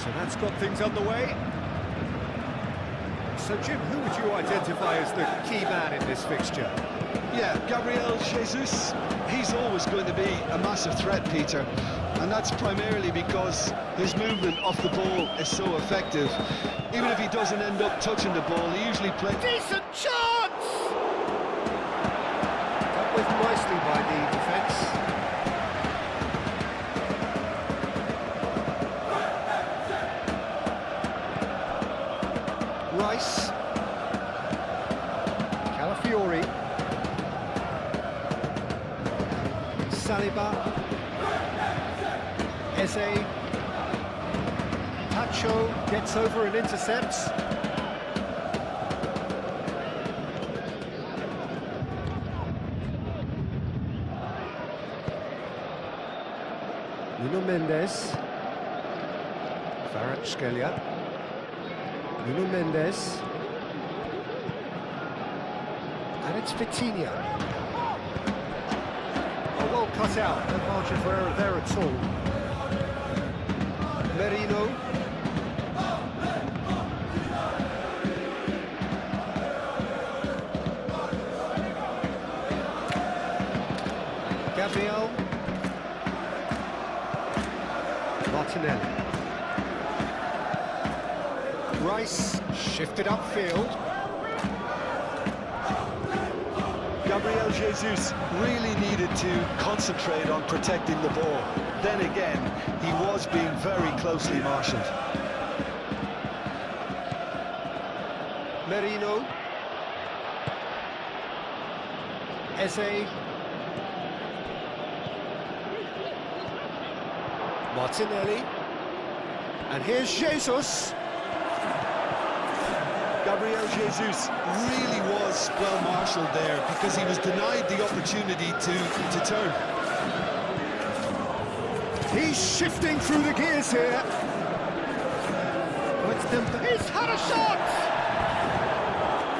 So that's got things underway. So Jim, who would you identify as the key man in this fixture? Yeah, Gabriel Jesus, he's always going to be a massive threat, Peter. And that's primarily because his movement off the ball is so effective. Even if he doesn't end up touching the ball, he usually plays... Decent chance! Dealt with nicely by the defence. Rice. Calafiori. Saliba. Eze. Pacho gets over and intercepts. Nuno Mendes. Kvaratskhelia. Nuno Mendes. And it's Vitinha. Oh, well cut out, no margin for error there at all. Merino. Gabriel. Martinelli. Rice shifted upfield. Gabriel Jesus really needed to concentrate on protecting the ball. Then again, he was being very closely marshalled. Merino. Eze. Martinelli. And here's Jesus. Gabriel Jesus really was well marshalled there because he was denied the opportunity to turn. He's shifting through the gears here. He's had a shot!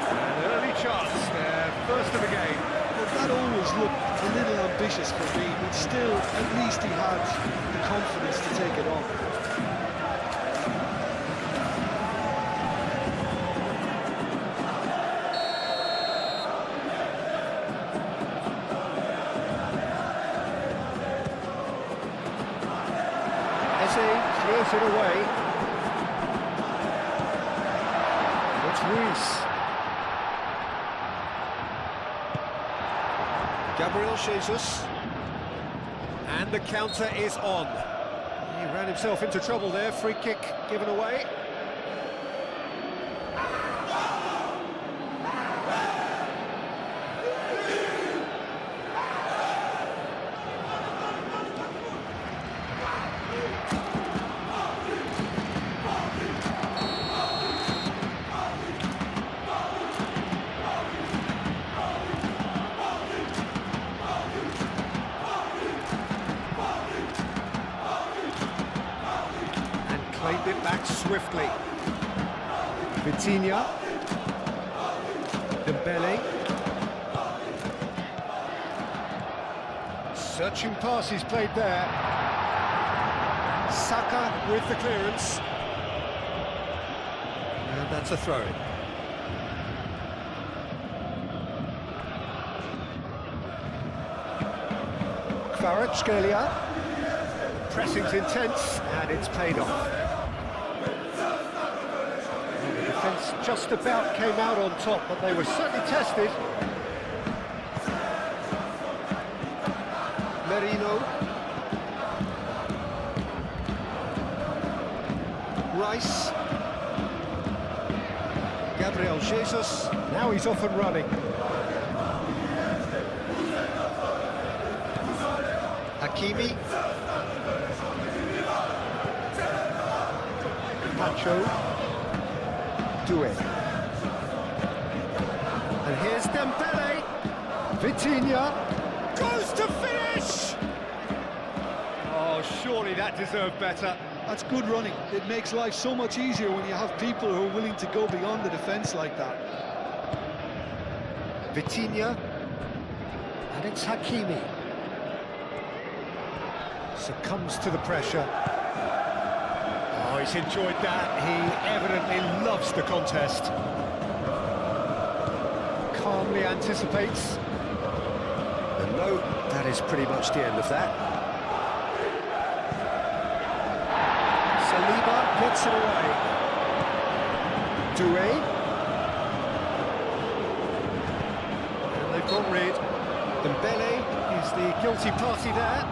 An early chance there, first of the game. Well, that always looked a little ambitious for me, but still, at least he had the confidence to take it on. Clears it away. It's Ruiz. Gabriel Jesus. And the counter is on. He ran himself into trouble there. Free kick given away. Claimed it back swiftly. Vitinha. Dembele. Searching passes played there. Saka with the clearance. And that's a throw-in. Kvaratskhelia. Pressing's intense, and it's paid off. Defence just about came out on top, but they were certainly tested. Merino. Rice. Gabriel Jesus. Now he's off and running. Hakimi. Pacho. Doué. And here's Dembele. Vitinha goes to finish! Oh, surely that deserved better. That's good running. It makes life so much easier when you have people who are willing to go beyond the defence like that. Vitinha. And it's Hakimi. Succumbs to the pressure. Oh, Oh, he's enjoyed that. He evidently loves the contest. Calmly anticipates. And no, that is pretty much the end of that. Saliba gets it away. Doué. And they've got rid. Dembele is the guilty party there.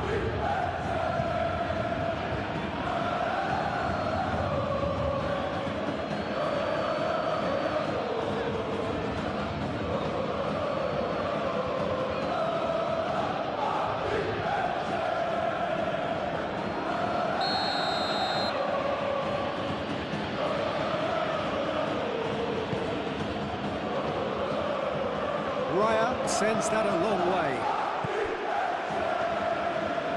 Raya sends that a long way.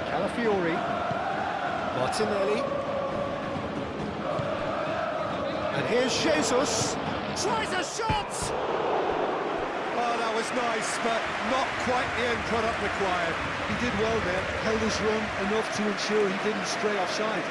Calafiori, Martinelli, and here's Jesus, tries a shot! Oh, that was nice, but not quite the end product required. He did well there, held his run enough to ensure he didn't stray offside.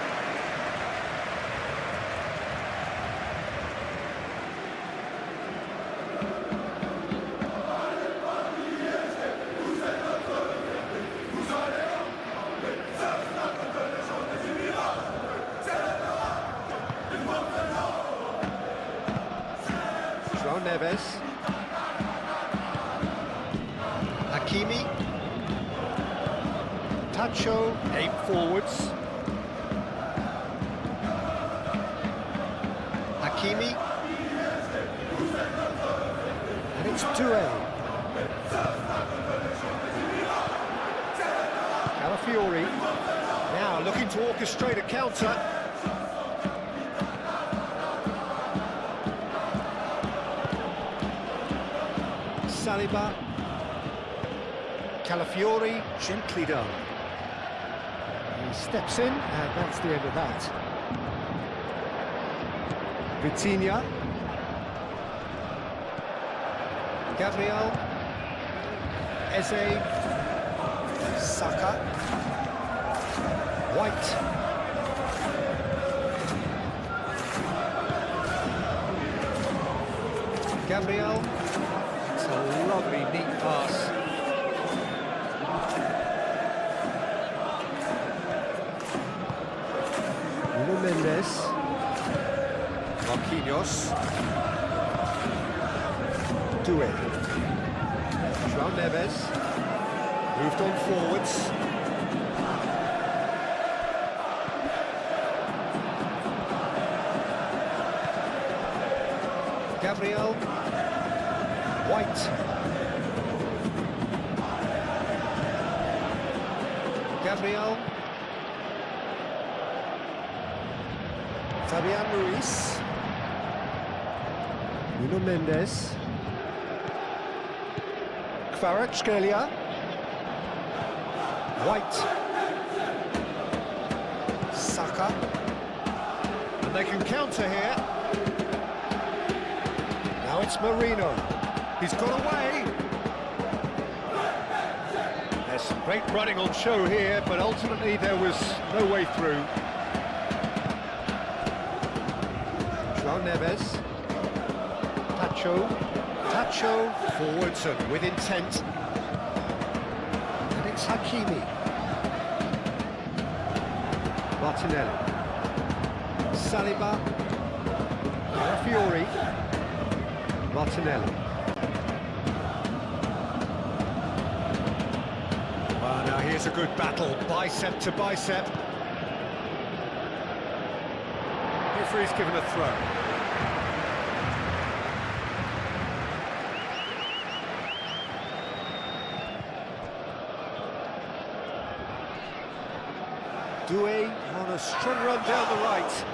Neves, Hakimi, Tacho, 8 forwards, Hakimi, and it's Doué. Calafiori, now looking to orchestrate a counter. Saliba, Calafiori, gently done. He steps in, and that's the end of that. Vitinha, Gabriel, Eze, Saka, White. Gabriel. A lovely, neat pass. Nuno Mendes. Marquinhos. Doué. João Neves. Moved on forwards. Gabriel. White. Gabriel. Fabian Ruiz. Nuno Mendes. Kvaratskhelia. White. Saka. And they can counter here. Now it's Marino. He's got away. There's some great running on show here, but ultimately there was no way through. João Neves. Tacho, forwards and with intent. And it's Hakimi. Martinelli. Saliba. Calafiori. Martinelli. Well, now here's a good battle, bicep to bicep. Referee's given a throw. Doué on a strong run down the right.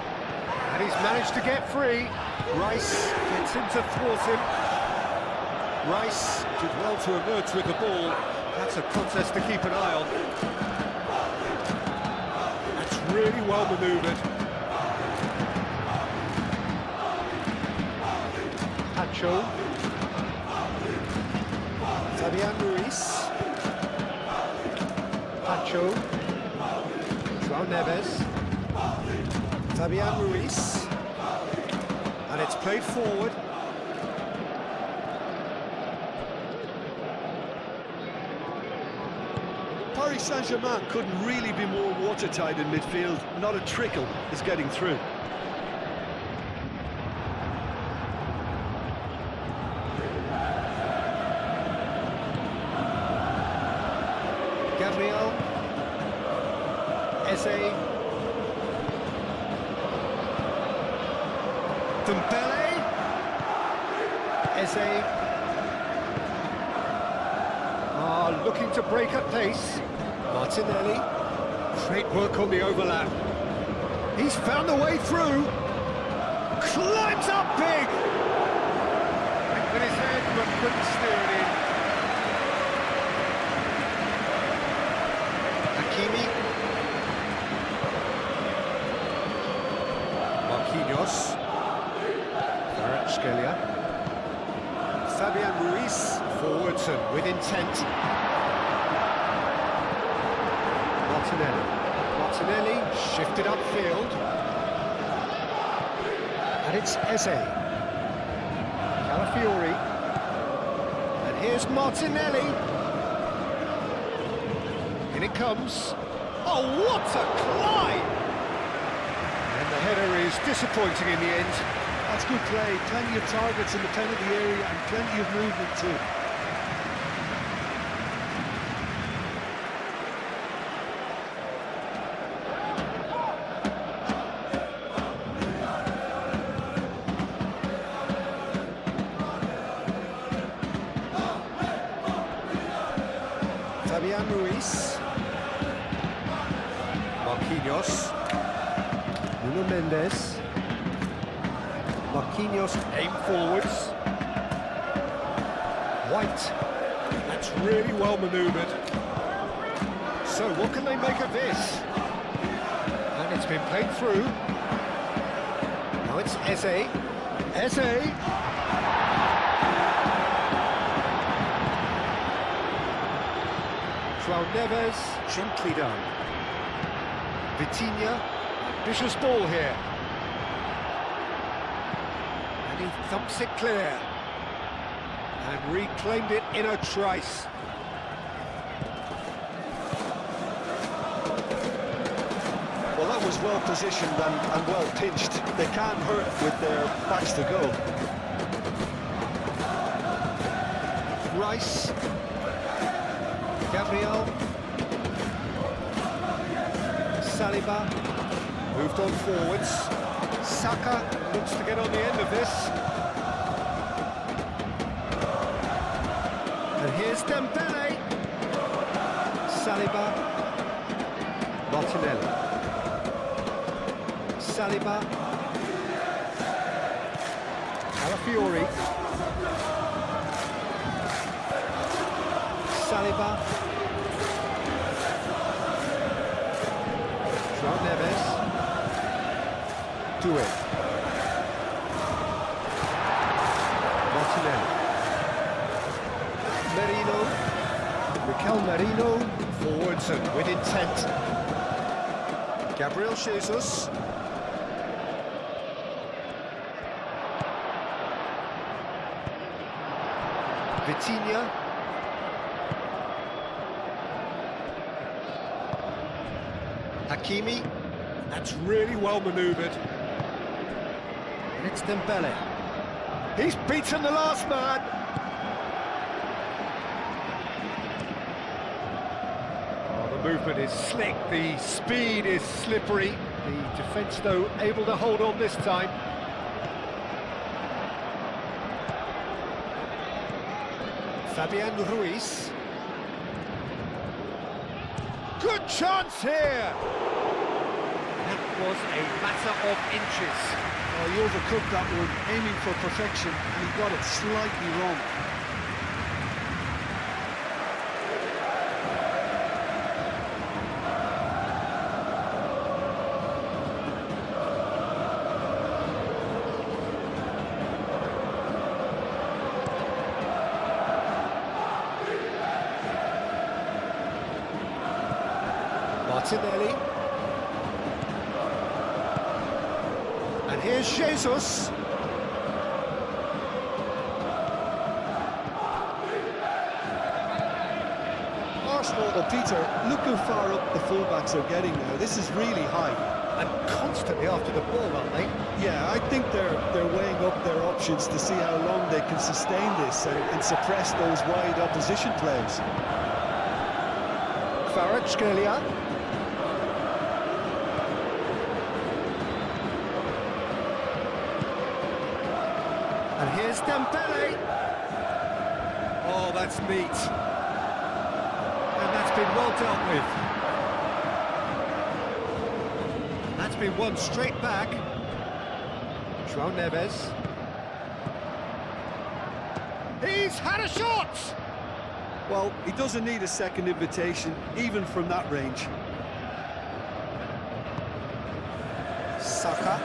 And he's managed to get free. Rice gets in to thwart him. Rice did well to emerge with the ball. That's a contest to keep an eye on. That's really well manoeuvred. Tacho. Fabian Ruiz. Tacho. João Neves. Fabian Ruiz. And it's played forward. Paris Saint-Germain couldn't really be more watertight in midfield. Not a trickle is getting through. Gabriel. Eze. Dembele. Eze. Looking to break at pace. Martinelli. Great work on the overlap. He's found a way through. Climbs up big. With his head, but couldn't steer it in. Hakimi. Marquinhos. Kvaratskhelia. Fabian Ruiz. Forwards and with intent. Martinelli shifted upfield. And it's Eze. Calafiori. And here's Martinelli. In it comes. Oh, what a climb! And the header is disappointing in the end. That's good play. Plenty of targets in the penalty area and plenty of movement too. Fabian Ruiz. Marquinhos. Nuno Mendes. Marquinhos aim forwards. White. That's really well manoeuvred. So what can they make of this? And it's been played through. Now it's Eze. Eze. João Neves, gently done. Vitinha, ambitious ball here. And he thumps it clear. And reclaimed it in a trice. Well, that was well positioned and well pinched. They can't hurt with their backs to go. Rice. Gabriel. Saliba. Moved on forwards. Saka looks to get on the end of this. And here's Dembele. Saliba. Martinelli. Saliba. Calafiori. Saliba. João Neves. Do it. Martinelli. Merino. Mikel Merino. Forwards and with intent. Gabriel Jesus. Vitinha. Hakimi. That's really well manoeuvred. And it's Dembele. He's beaten the last man. Oh, the movement is slick, the speed is slippery. The defence, though, able to hold on this time. Fabian Ruiz. Good chance here! That was a matter of inches. Oh, he overcooked that one, aiming for perfection, and he got it slightly wrong. Martinelli. And here's Jesus. Arsenal, well, Peter, look how far up the fullbacks are getting now. This is really high. And constantly after the ball, aren't they? Yeah, I think they're weighing up their options to see how long they can sustain this and suppress those wide opposition players. Kvaratskhelia. And here's Dembele. Oh, that's neat. And that's been well dealt with. That's been won straight back. João Neves. He's had a shot! Well, he doesn't need a second invitation, even from that range. Saka.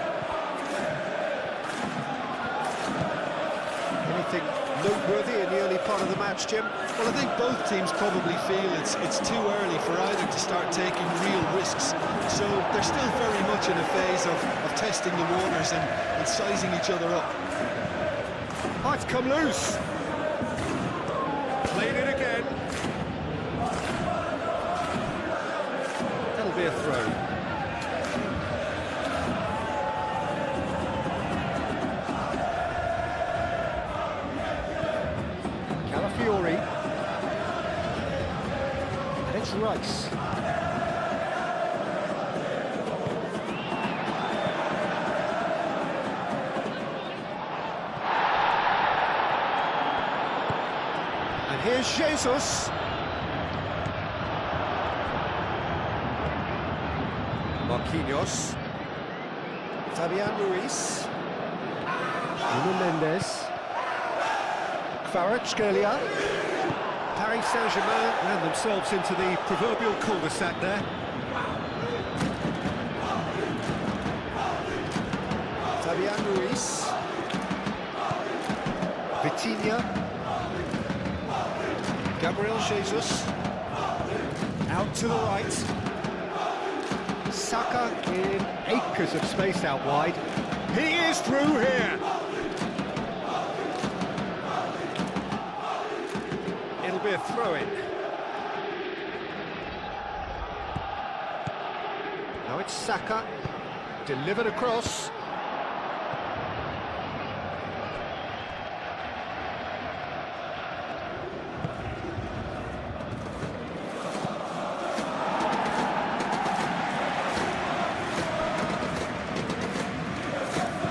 Anything noteworthy in the early part of the match, Jim? Well, I think both teams probably feel it's too early for either to start taking real risks. So they're still very much in a phase of testing the waters and sizing each other up. Oh, it's come loose. Played it again. That'll be a throw. Calafiori. And it's Rice. And here's Jesus. Marquinhos. Fabian Ruiz. Nuno Mendes. Kvaratskhelia. Paris Saint-Germain ran themselves into the proverbial cul-de-sac there. Fabian Ruiz. Vitinha. Gabriel Jesus. Out to the right. Saka in acres of space out wide. He is through here. It'll be a throw-in. Now it's Saka. Delivered across.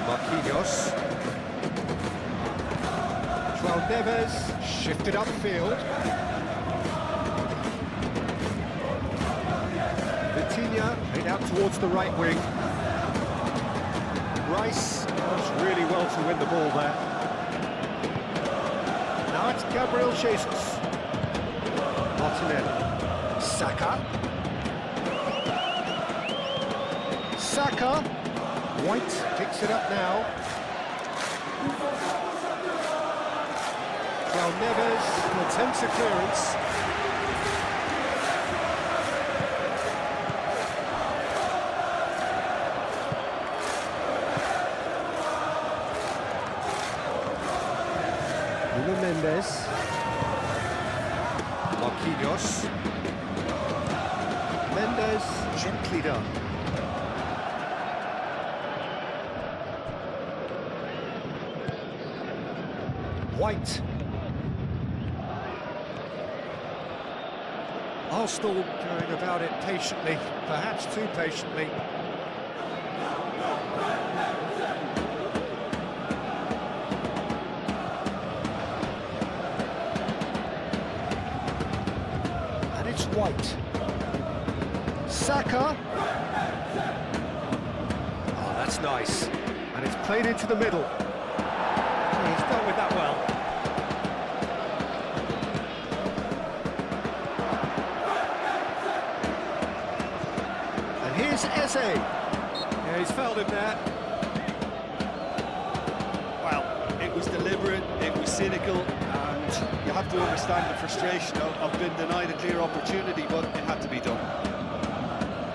Marquinhos. João Neves shifted upfield. Vitinha made out towards the right wing. Rice does really well to win the ball there. Now it's Gabriel Jesus. Martinelli. Saka. Saka. White picks it up now. Well, Neves attempts a clearance. Nuno Mendes. Marquinhos. Mendes gently done. White. Arsenal going about it patiently, perhaps too patiently. And it's White. Saka. Oh, that's nice. And it's played into the middle. He's dealt with that well. And here's Eze. Yeah, he's fouled him there. Well, it was deliberate, it was cynical, and you have to understand the frustration of being denied a clear opportunity, but it had to be done.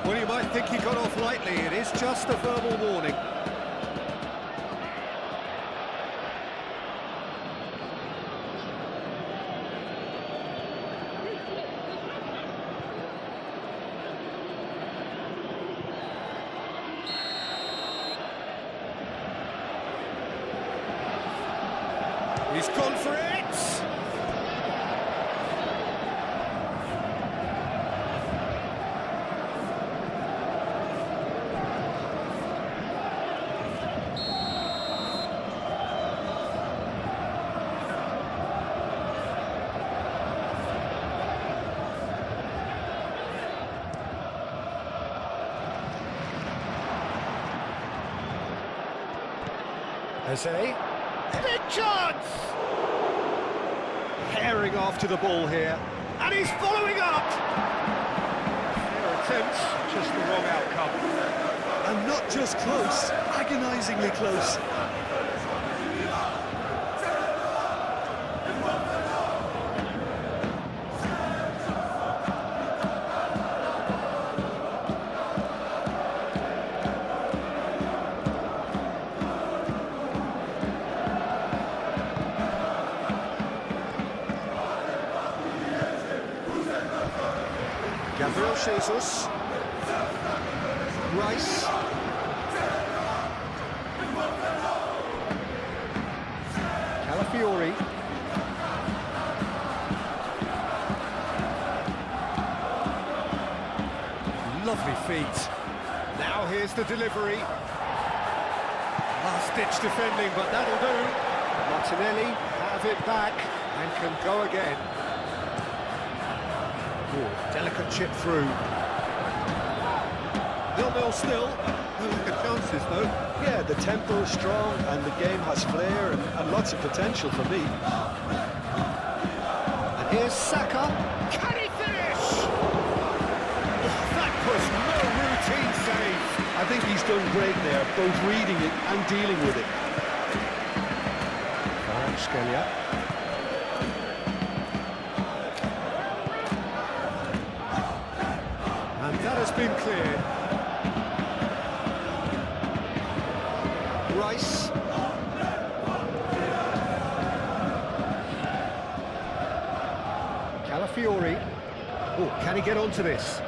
Well, you might think he got off lightly. It is just a verbal warning. He's gone for it! Jose, big chance! Herring after the ball here, and he's following up! Fair attempt, just the wrong outcome. And not just close, agonisingly close. Gabriel Jesus, Rice, Calafiori, lovely feet. Now here's the delivery. Last-ditch defending, but that'll do. Martinelli have it back and can go again. Delicate chip through. 0-0 still. No good chances though. Yeah, the tempo is strong and the game has flair and lots of potential for me. And here's Saka. Can he finish? That was no routine save. I think he's done great there, both reading it and dealing with it. Scalia. And that has been cleared. Rice. Calafiori. Oh, can he get onto this?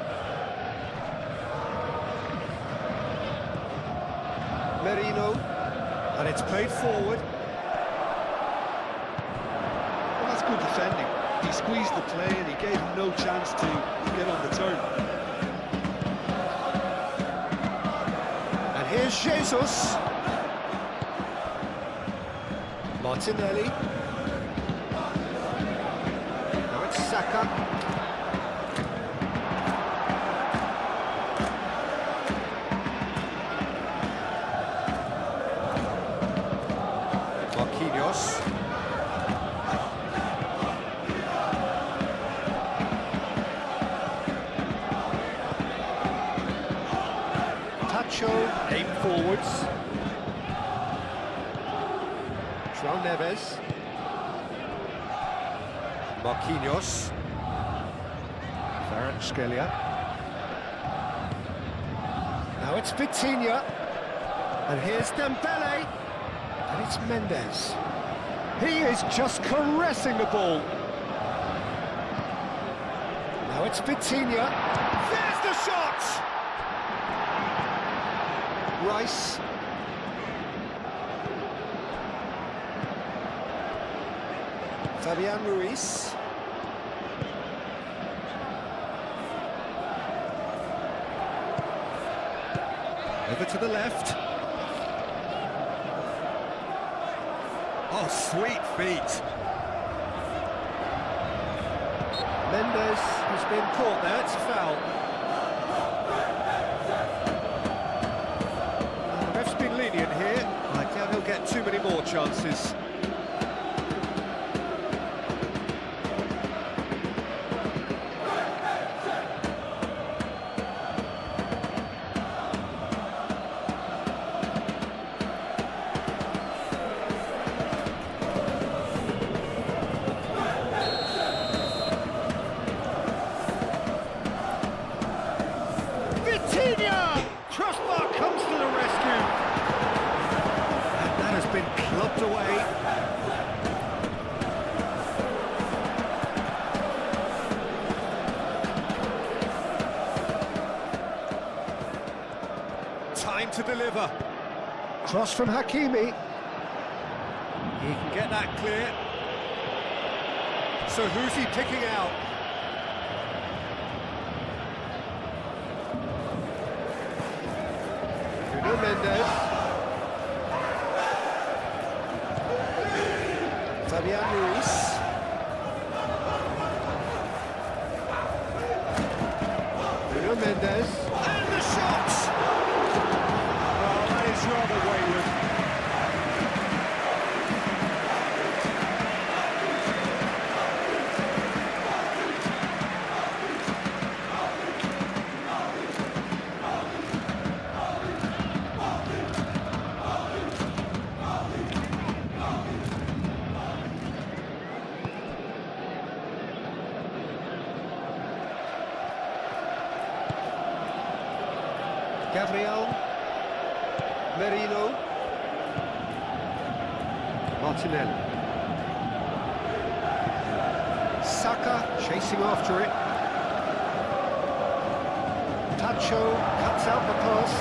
Merino. And it's played forward. Well, that's good defending. He squeezed the play and he gave him no chance to get on the turn. Here's Jesus. Martinelli. Now it's Saka. Marquinhos. Aim forwards. João Neves. Marquinhos. Scalia. Now it's Vitinha. And here's Dembele. And it's Mendes. He is just caressing the ball. Now it's Vitinha. There's the shot! Rice. Fabian Ruiz. Over to the left. Oh, sweet feet. Mendes has been caught there, it's a foul. Lenient here. I doubt he'll get too many more chances. Vitinha! Crossbar comes to the rescue. Been clubbed away. Time to deliver. Cross from Hakimi. He can get that clear. So who's he picking out? Nuno Mendes. Fabian Ruiz. Nuno Mendes. And the shot! Oh, that is rather wayward. Gabriel, Merino, Martinelli, Saka chasing after it, Tacho cuts out the pass,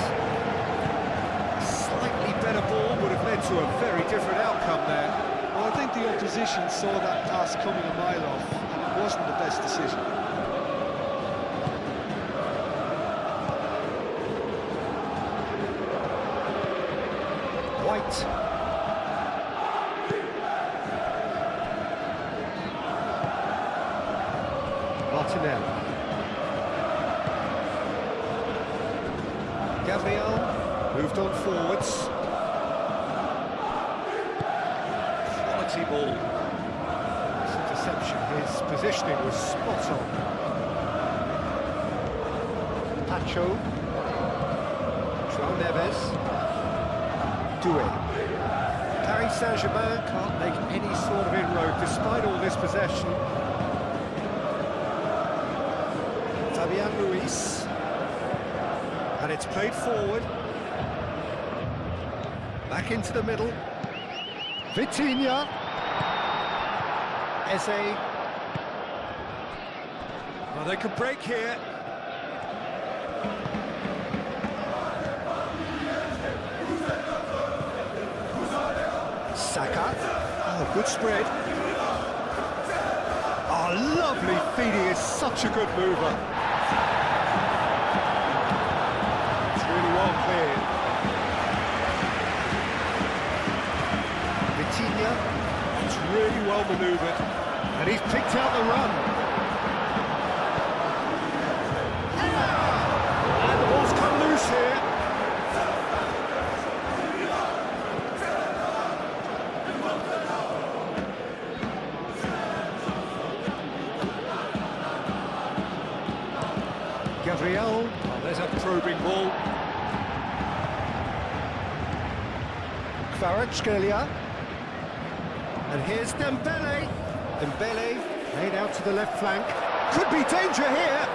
slightly better ball would have led to a very different outcome there. Well, I think the opposition saw that pass coming a mile off, and it wasn't the best decision. White. Martinelli. Gabriel moved on forwards. Quality ball. This interception, his positioning was spot on. Pacho. João Neves. Paris Saint-Germain can't make any sort of inroad despite all this possession. Fabian Ruiz, and it's played forward, back into the middle. Vitinha, Eze. Well, they could break here. Saka, oh, good spread. Oh, lovely feeding, is such a good mover. It's really well cleared. Vitinha, it's really well manoeuvred, and he's picked out the run. And the ball's come loose here. Gabriel, oh, there's a probing ball. Kvaratskhelia. And here's Dembele. Dembele laid out to the left flank. Could be danger here.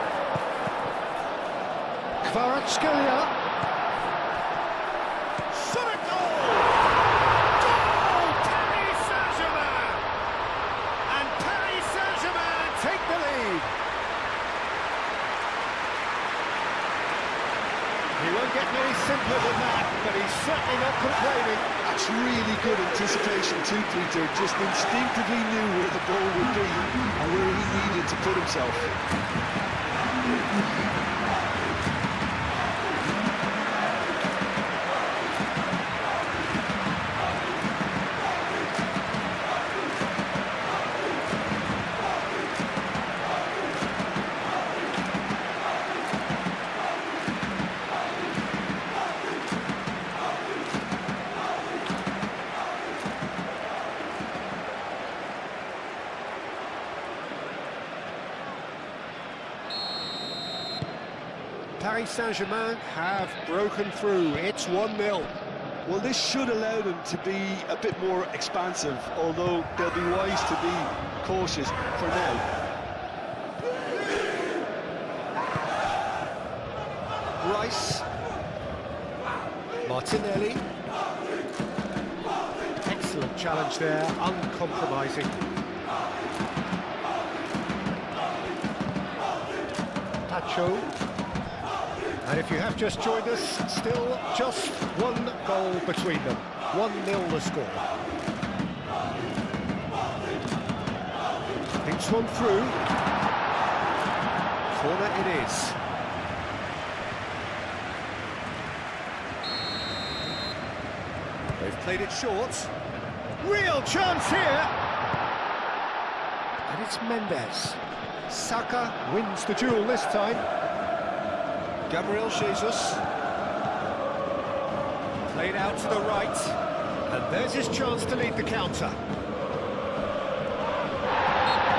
Kvaratskhelia. Shot a goal! Goal! Paris Saint-Germain! And Paris Saint-Germain take the lead. He won't get any simpler than that, but he's certainly not complaining. That's really good anticipation too, Peter. Just instinctively knew where the ball would be and where he needed to put himself. Paris Saint-Germain have broken through. It's 1-0. Well, this should allow them to be a bit more expansive, although they'll be wise to be cautious for now. Rice. Martinelli. Excellent challenge there, uncompromising. Tacho. And if you have just joined us, still just one goal between them. 1-0 the score. I think puts one through. Corner it is. They've played it short. Real chance here! And it's Mendes. Saka wins the duel this time. Gabriel Jesus. Played out to the right. And there's his chance to lead the counter.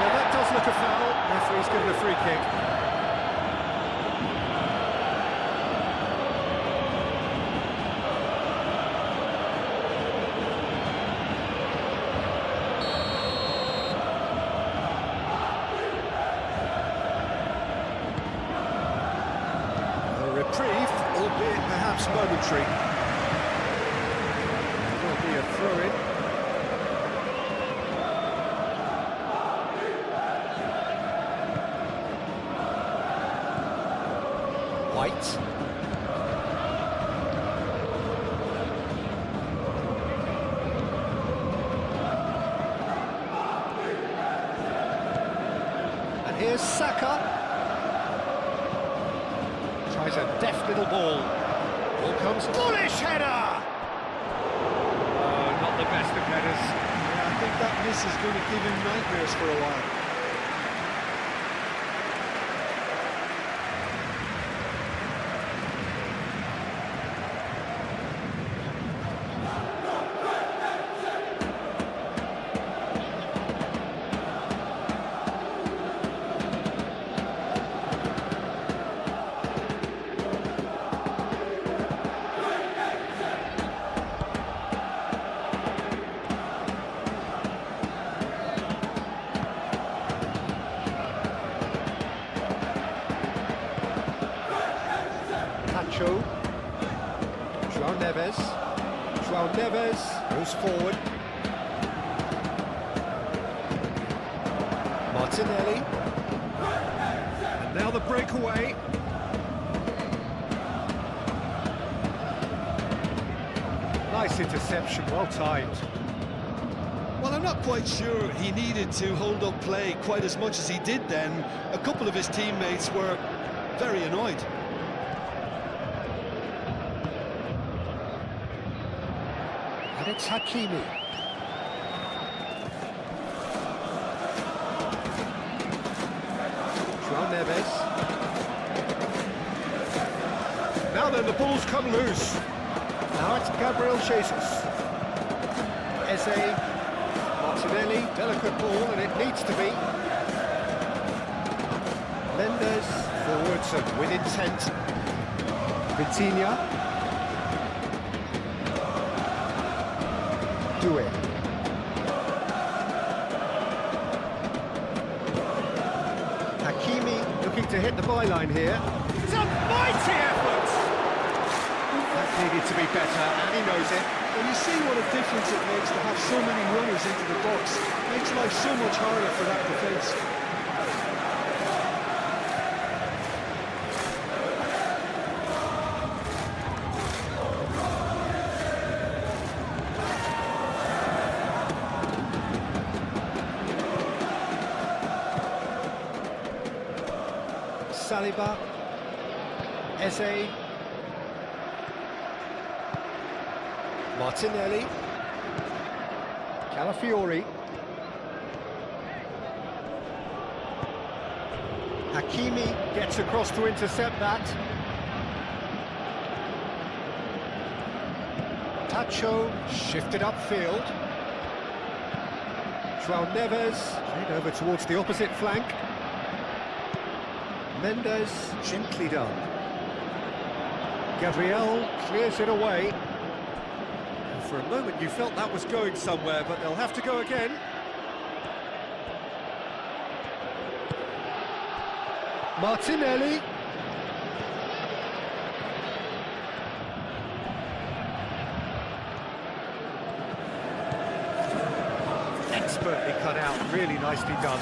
Well, that does look a foul. Referee's given a free kick. Reprieve, albeit perhaps momentary. There will be a throw-in. White. And here's Saka. Tries a deft little ball. Ball comes, bullish header! Oh, not the best of headers. Yeah, I think that miss is going to give him nightmares for a while. João Neves. João Neves goes forward. Martinelli. And now the breakaway. Nice interception, well timed. Well, I'm not quite sure he needed to hold up play quite as much as he did then. A couple of his teammates were very annoyed. And it's Hakimi. João Neves. Now then, the ball's come loose. Now it's Gabriel Jesus. Eze. Martinelli, delicate ball, and it needs to be. Mendes, forwards and with intent. Vitinha. Doué. Hakimi looking to hit the byline here. It's a mighty effort! That needed to be better, and he knows it. When you see what a difference it makes to have so many runners into the box, it makes life so much harder for that defence. Saliba, Eze, Martinelli, Calafiori, Hakimi gets across to intercept that. Tacho shifted upfield. João Neves played over towards the opposite flank. Mendes, gently done. Gabriel clears it away. And for a moment you felt that was going somewhere, but they'll have to go again. Martinelli. Expertly cut out, really nicely done.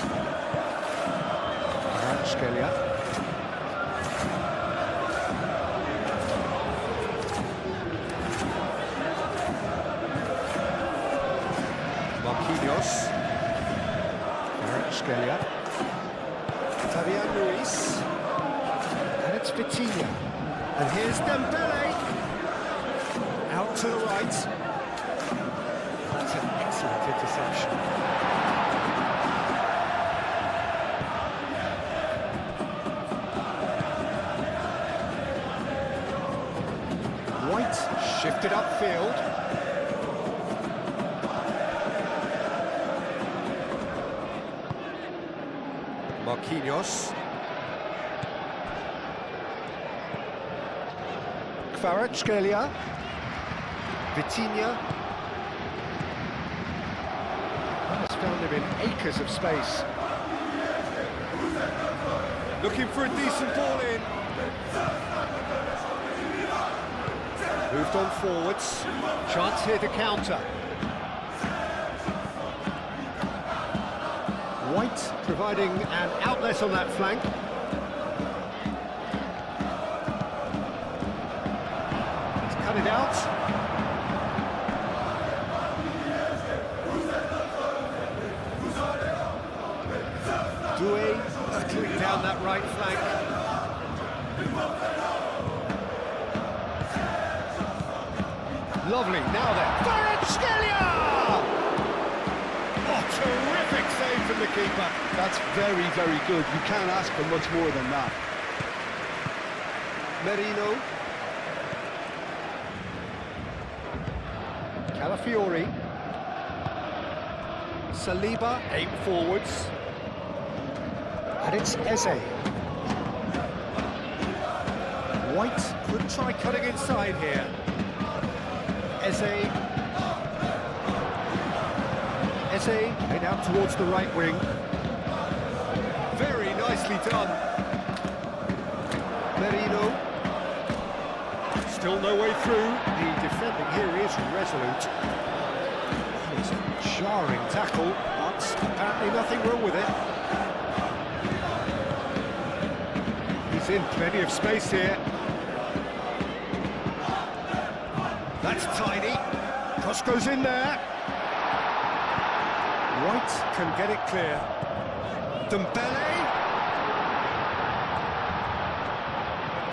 Scalia. Kvaratskhelia. Fabian Ruiz. And it's Vitinha. And here's Dembele. Out to the right. That's an excellent interception. White shifted upfield. Marquinhos. Kvaratskhelia. Vitinha. Has found him in acres of space. Looking for a decent ball in. Moved on forwards. Chance here to counter. White providing an outlet on that flank. Let's cut it out. Doué hurtling down that right flank. Lovely, now then, Kvaratskhelia! Oh, terrific save from the keeper. That's very, very good. You can't ask for much more than that. Merino. Calafiori. Saliba, aim forwards. And it's Eze. White could try cutting inside here. Eze made out towards the right wing. Very nicely done. Merino. Still no way through. The defending here is resolute. It's a jarring tackle, but apparently nothing wrong with it. He's in plenty of space here. That's tiny. Cross goes in there. White can get it clear. Dembele.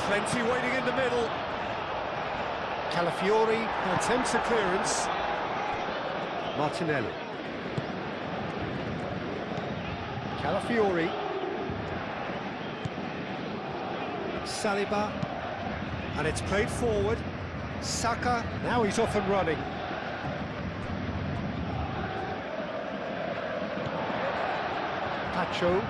Plenty waiting in the middle. Calafiori attempts a clearance. Martinelli. Calafiori. Saliba. And it's played forward. Saka, now he's off and running. Pacho.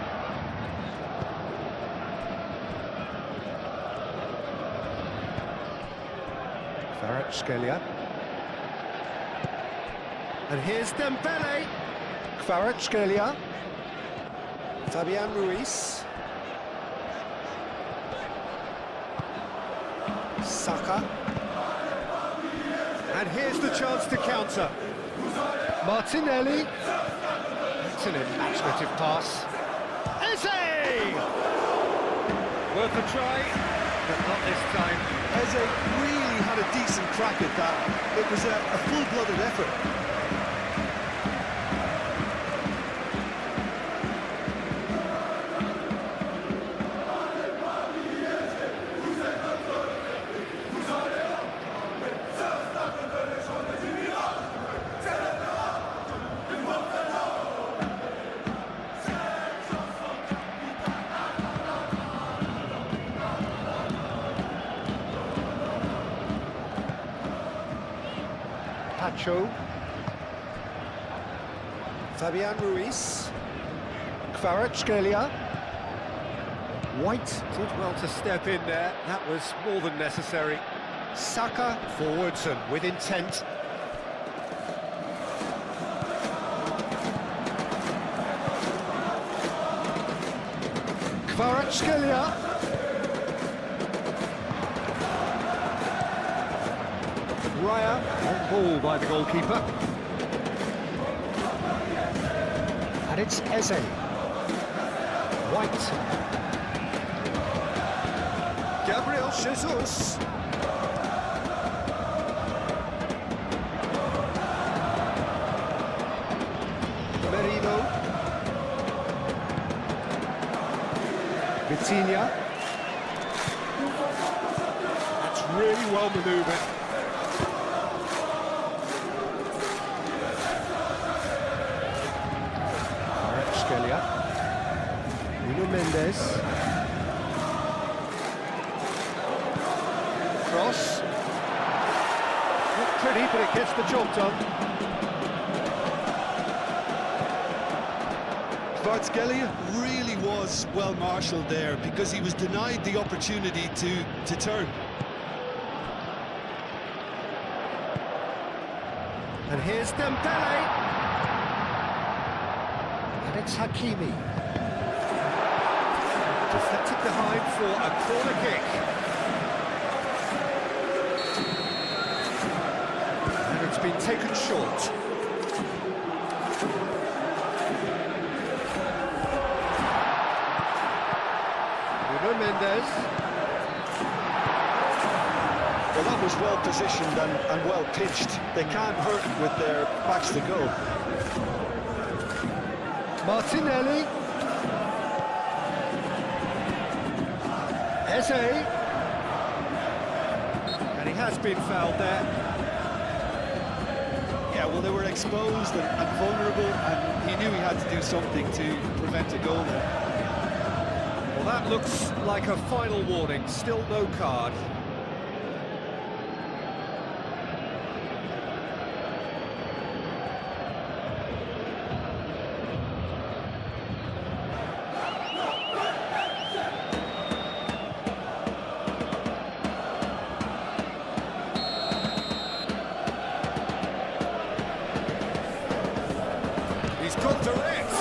Kvaratskhelia. And here's Dembele. Kvaratskhelia. Fabian Ruiz. Saka. And here's the chance to counter. Martinelli. It's an imaginative pass. Eze! Worth a try, but not this time. Eze really had a decent crack at that. It was a full-blooded effort. Pacho. Fabian Ruiz. Kvaratskhelia. White did well to step in there. That was more than necessary. Saka forwards and with intent. Kvaratskhelia. Raya, on ball by the goalkeeper. And it's Eze. White. Gabriel Jesus. Merino. Vitinha. That's really well manoeuvred. Nuno Mendes. Cross. Not pretty, but it gets the job done. Kvaratskhelia really was well marshalled there because he was denied the opportunity to turn. And here's Dembele. And it's Hakimi. Deflected behind for a corner kick. And it's been taken short. Nuno Mendes. Well, that was well positioned and well pitched. They can't hurt with their backs to goal. Martinelli. Eze. And he has been fouled there. Yeah, well, they were exposed and vulnerable, and he knew he had to do something to prevent a goal there. Well, that looks like a final warning. Still no card. He's got direct.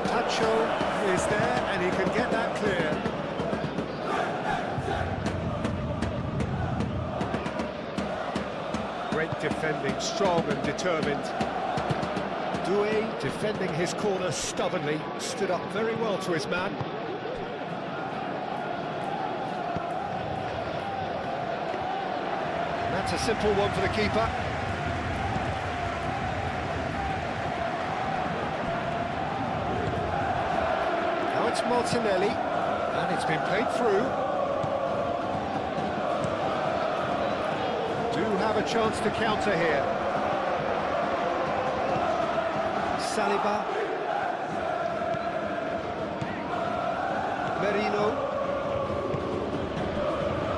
Tacho is there, and he can get that clear. Great defending, strong and determined. Doué defending his corner stubbornly, stood up very well to his man. And that's a simple one for the keeper. Now it's Martinelli, and it's been played through. Have a chance to counter here. Saliba. Merino.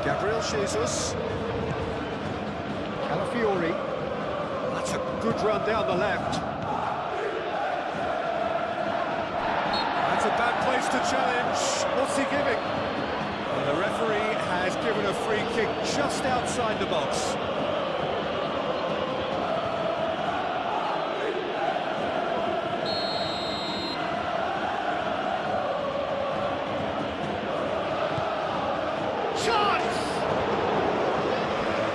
Gabriel Jesus. Calafiori. That's a good run down the left. That's a bad place to challenge. What's he giving? And the referee has given a free kick just outside the box.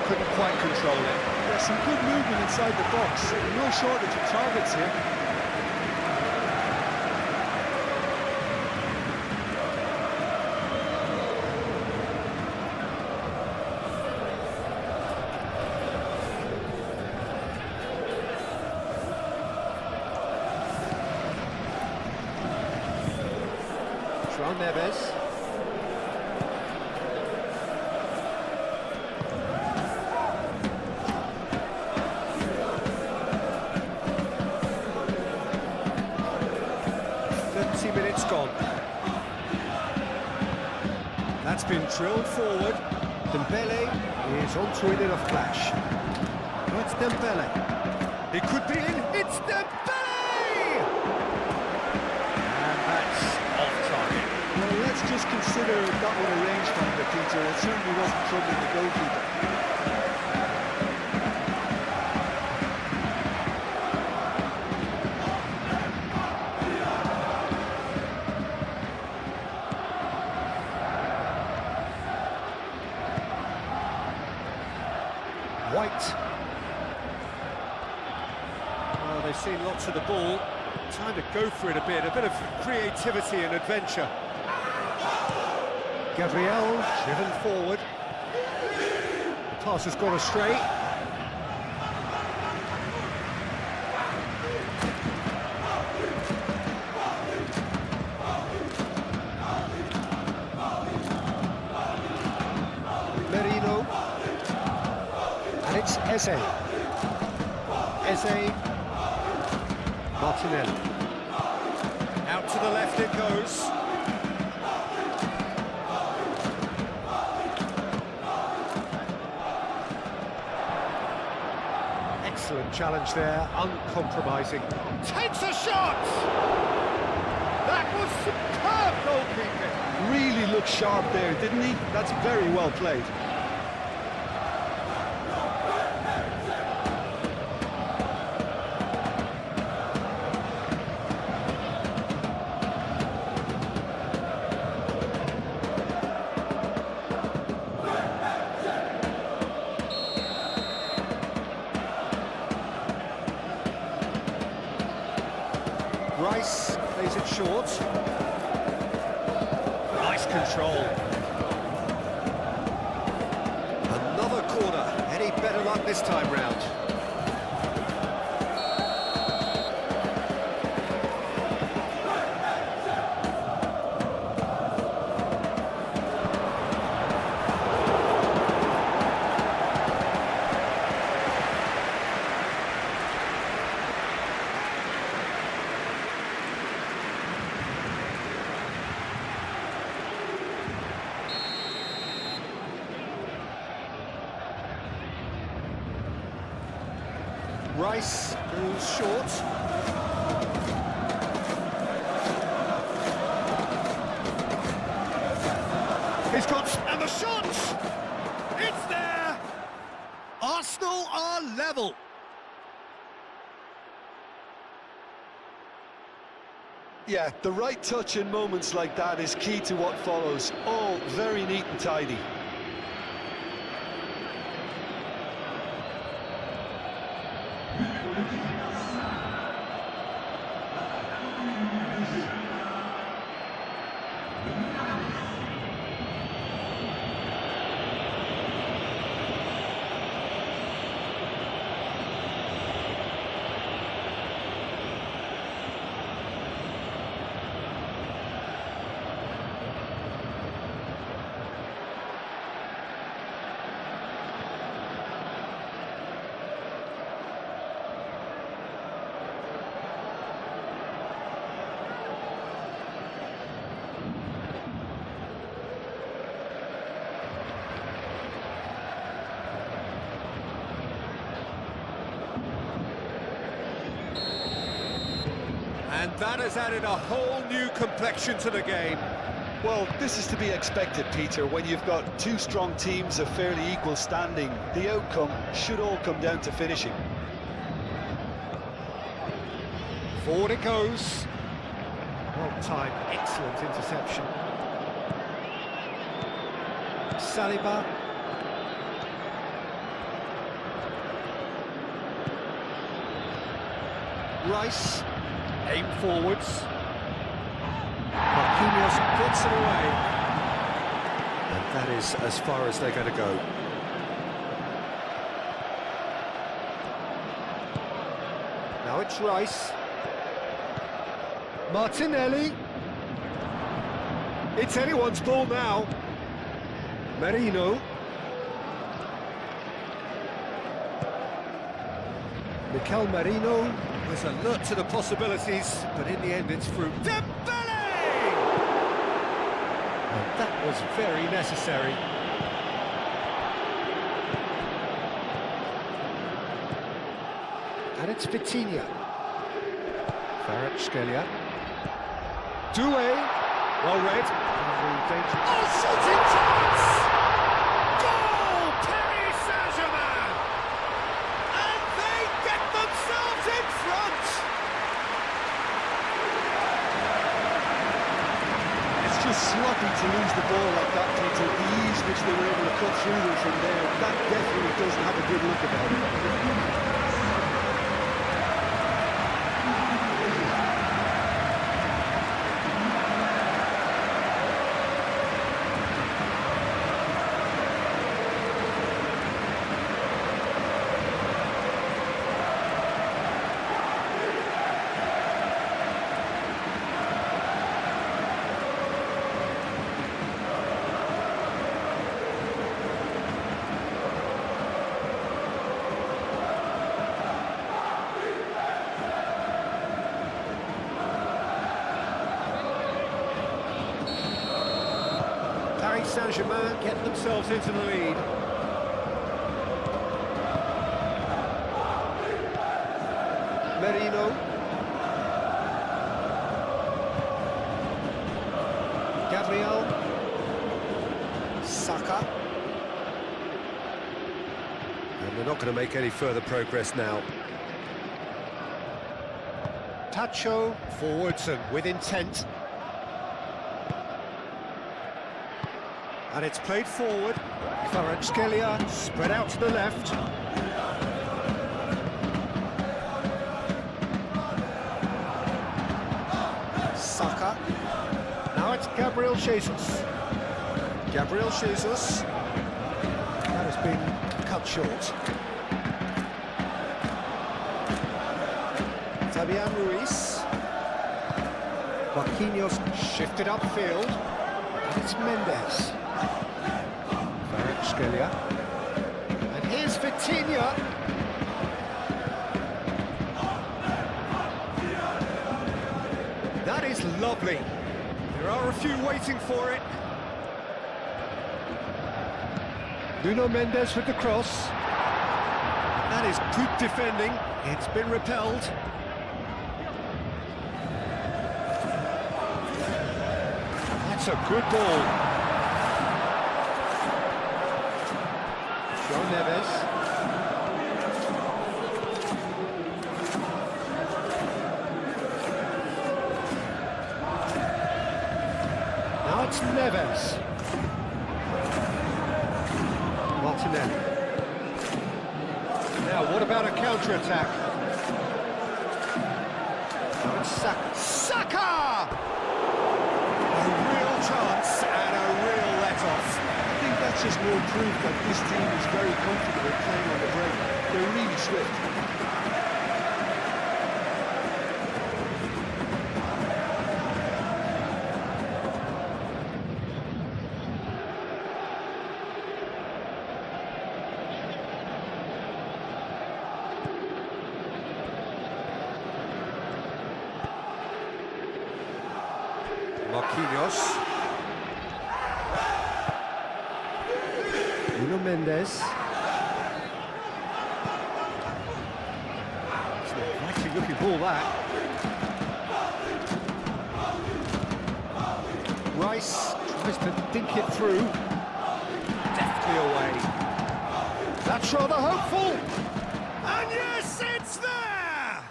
Couldn't quite control it. There's some good movement inside the box. No shortage of targets here. João Neves. Minutes gone. That's been drilled forward. Dembele is onto it in a flash. No, it's Dembele. It could be in. It's Dembele! And that's off target. Well, let's just consider that one a rangefinder, Peter. It certainly wasn't troubling the goalkeeper. White. Well, they've seen lots of the ball. Time to go for it a bit of creativity and adventure. Gabriel, driven forward. The pass has gone astray. Merino. And it's Eze. Eze. Martinelli. Out to the left it goes. Excellent challenge there, uncompromising. Takes a shot! That was superb goalkeeping. Really looked sharp there, didn't he? That's very well played. Rice plays it short. Nice control. Another corner. Any better luck this time round? Rice goes short. He's got... and the shot! It's there! Arsenal are level. Yeah, the right touch in moments like that is key to what follows. All very neat and tidy. And that has added a whole new complexion to the game. Well, this is to be expected, Peter, when you've got two strong teams of fairly equal standing. The outcome should all come down to finishing. Forward it goes. Well timed, excellent interception. Saliba. Rice. Aim forwards. Marquinhos puts it away. And that is as far as they're going to go. Now it's Rice. Martinelli. It's anyone's ball now. Merino. Mikel Merino was alert to the possibilities, but in the end it's through. Dembele! And that was very necessary. And it's Vitinha. Kvaratskhelia. Doué. Well read. Oh, shooting chance! Goal! Paris Saint-Germain! And they get themselves in front! It's just sloppy to lose the ball like that, Peter. The ease which they were able to cut through them from there, that definitely doesn't have a good look about it. Saint-Germain get themselves into the lead. Merino. Gabriel. Saka. And they're not going to make any further progress now. Tacho forwards and with intent. And it's played forward. Kvaratskhelia spread out to the left. Saka. Now it's Gabriel Jesus. Gabriel Jesus. That has been cut short. Fabian Ruiz. Marquinhos shifted upfield. And it's Mendes. Kvaratskhelia. And here's Vitinha. That is lovely. There are a few waiting for it. Nuno Mendes with the cross. That is good defending. It's been repelled. That's a good ball. João Neves. Now it's Neves. Martinelli. Now, what about a counter-attack? Now it's Saka. Saka! A real chance and a real let-off. I think that's just more proof that this team is very comfortable playing on the break. They're really swift. Marquinhos. Nuno Mendes. It's an actually looking ball, that. Rice tries to dink it through. Deftly away. That's rather hopeful. And yes, it's there!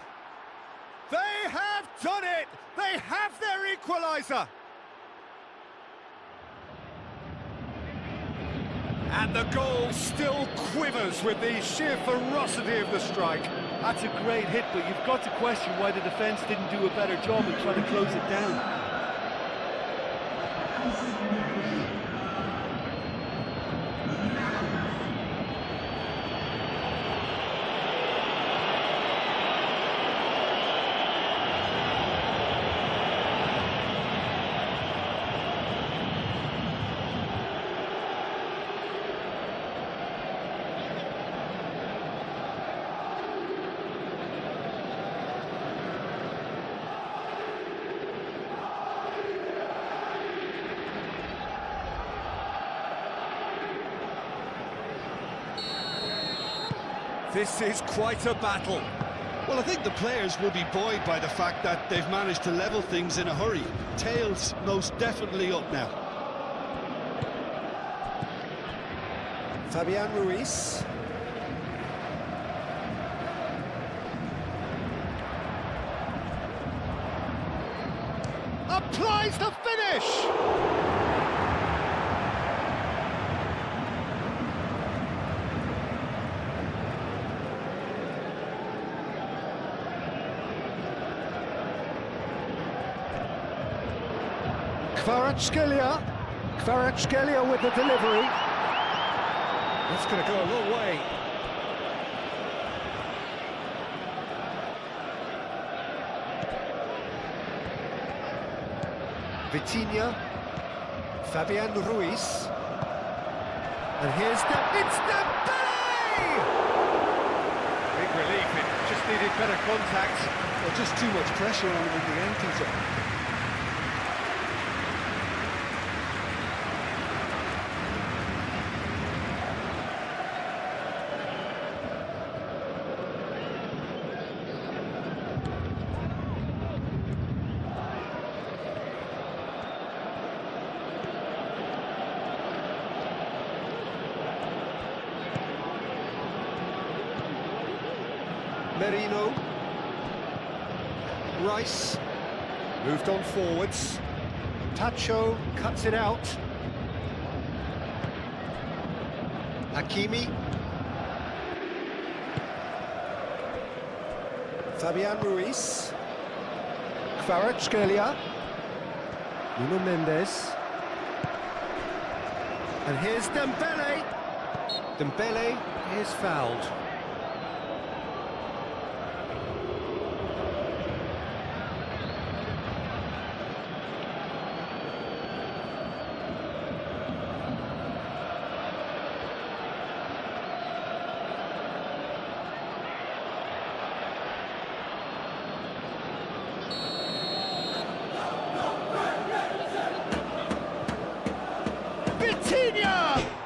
They have done it! They have their equaliser! And the goal still quivers with the sheer ferocity of the strike. That's a great hit, but you've got to question why the defence didn't do a better job in trying to close it down. This is quite a battle. Well, I think the players will be buoyed by the fact that they've managed to level things in a hurry. Tails most definitely up now. Fabian Ruiz. Applies the finish! Kvaratskhelia with the delivery. That's going to go a long way. Vitinha, Fabian Ruiz, and here's it's Dembele! Big relief, it just needed better contact. Well, just too much pressure on him in the end, Peter. Merino. Rice. Moved on forwards. Tacho cuts it out. Hakimi. Fabian Ruiz. Kvaratskhelia. Nuno Mendes. And here's Dembele. Dembele is fouled.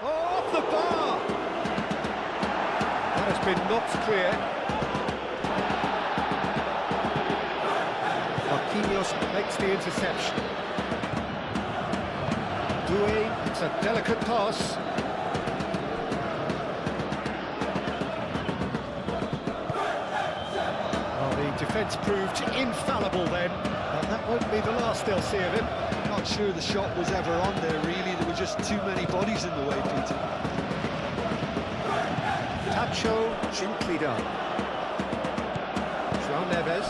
Off the bar! That has been knocked clear. Marquinhos makes the interception. Doué, it's a delicate pass. Well, the defence proved infallible then, but that won't be the last they'll see of him. Not sure the shot was ever on there, really. There were just too many bodies in the way, Peter. Tacho, gently done. João Neves.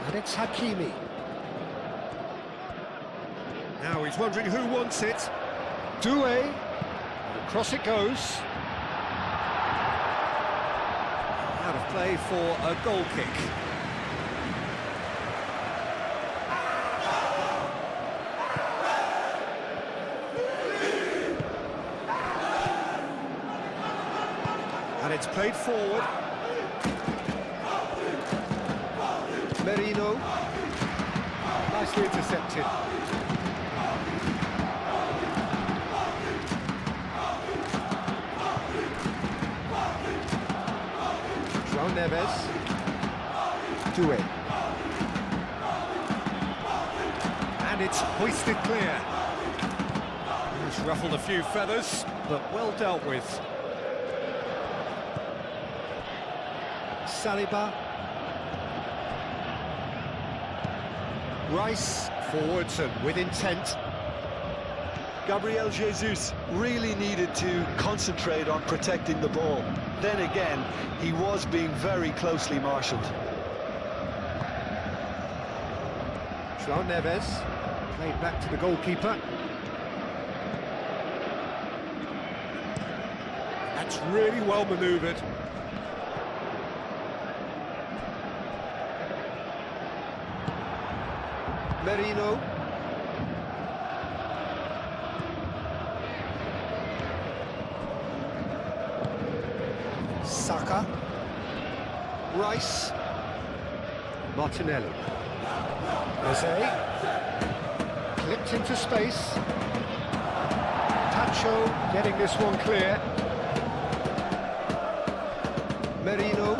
And it's Hakimi. Now he's wondering who wants it. Doué. Across it goes. Out of play for a goal kick. And it's played forward. Merino. Nicely intercepted. João Neves. Doué. And it's hoisted clear. It's ruffled a few feathers, but well dealt with. Saliba. Rice forwards and with intent. Gabriel Jesus really needed to concentrate on protecting the ball. Then again, he was being very closely marshalled. João Neves played back to the goalkeeper. That's really well manoeuvred. Merino. Saka. Rice. Martinelli. Jose. Clipped into space. Tacho getting this one clear. Merino.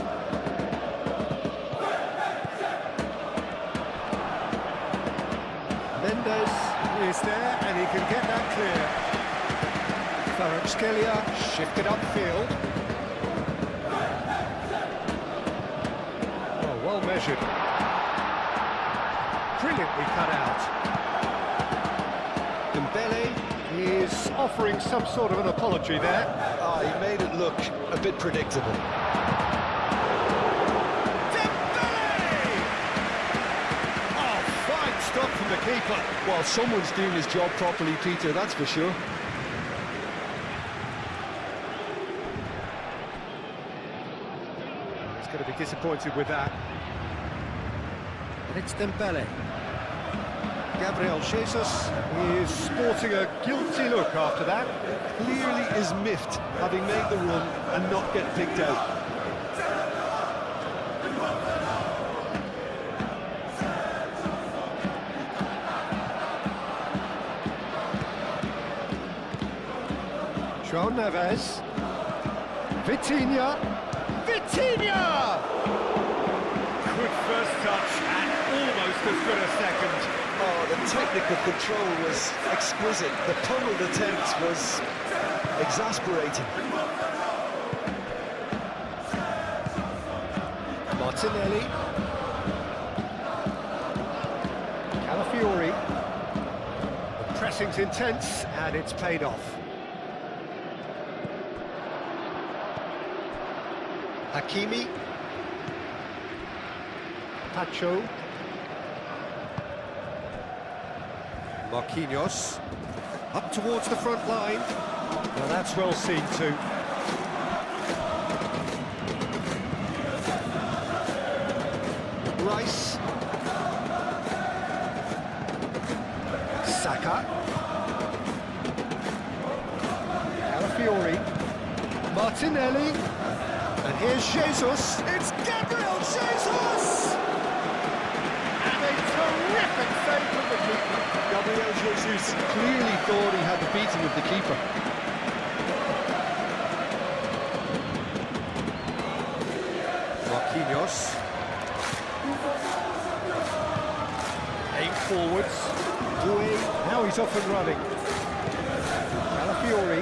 Mendes is there and he can get that clear. Kvaratskhelia shifted upfield. Oh, well measured. Brilliantly cut out. Dembele is offering some sort of an apology there. He made it look a bit predictable. Stop from the keeper. Well, someone's doing his job properly, Peter, that's for sure. He's going to be disappointed with that. And it's Dembele. Gabriel Jesus is sporting a guilty look after that. Clearly is miffed, having made the run and not get picked out. João Neves. Vitinha. Vitinha! Good first touch and almost as good a second. Oh, the technical control was exquisite. The pummeled attempt was exasperating. Martinelli. Calafiori. The pressing's intense, and it's paid off. Hakimi. Pacho. Marquinhos. Up towards the front line. Now that's well seen too. Rice. Saka. Calafiori. Martinelli. And here's Jesus. It's Gabriel Jesus! And a terrific save from the keeper. Gabriel Jesus clearly thought he had the beating of the keeper. Marquinhos. Aim forwards. Doué. Now he's off and running. Calafiori.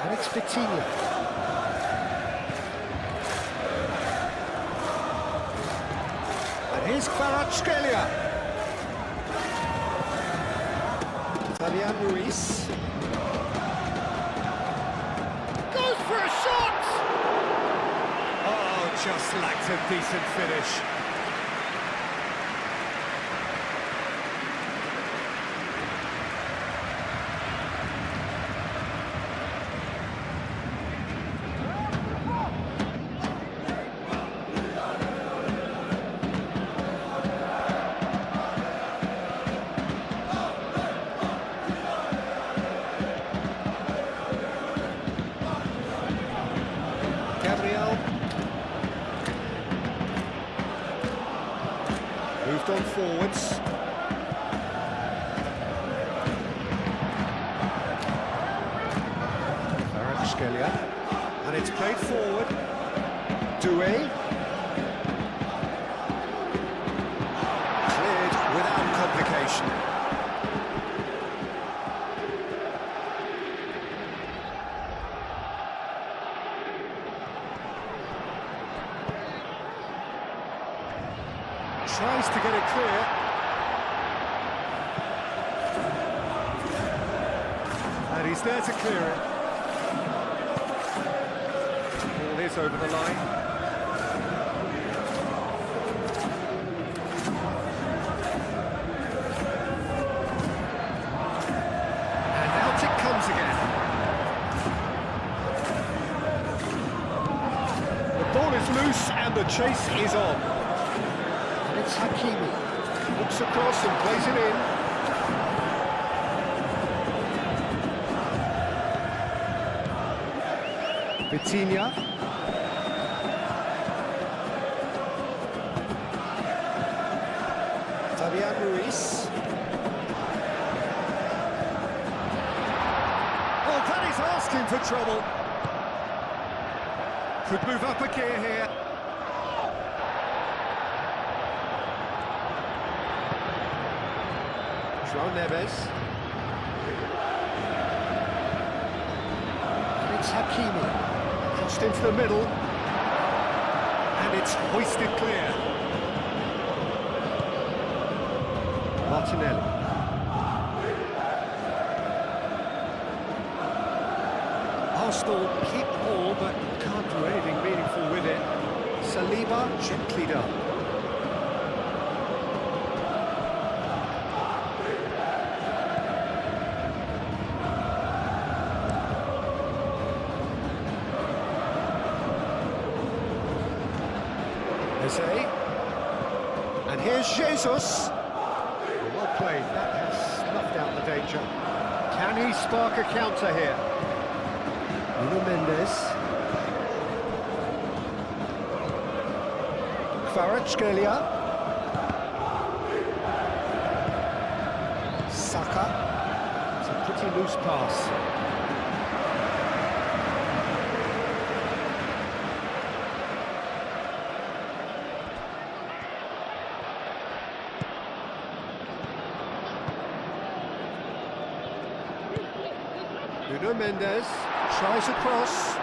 And it's Vitinha. And here's Kvaratskhelia. Fabian Ruiz. Goes for a shot! Oh, just lacked a decent finish. Moved on forwards. Kvaratskhelia. And it's played forward. Doué. Cleared without complication. Tries to get it clear. And he's there to clear it. Ball is over the line. And out it comes again. The ball is loose and the chase is on. It's Hakimi. Looks across and plays it in. Vitinha. Fabian Ruiz. Oh, that is asking for trouble. Could move up a gear here. Neves. And it's Hakimi. Crossed into the middle. And it's hoisted clear. Martinelli. Arsenal keep the ball but can't do anything meaningful with it. Saliba gently done. And here's Jesus. Well played, that has snuffed out the danger. Can he spark a counter here? Nuno Mendes. Kvaratskhelia. Saka. It's a pretty loose pass. Nuno Mendes tries a cross,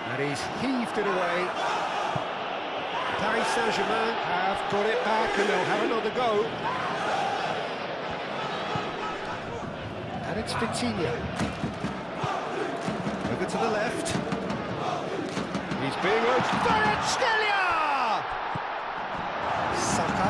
and he's heaved it away. Paris Saint-Germain have got it back and they'll have another go. And it's Vitinha. Over to the left. He's being urged. Kvaratskhelia! Saka.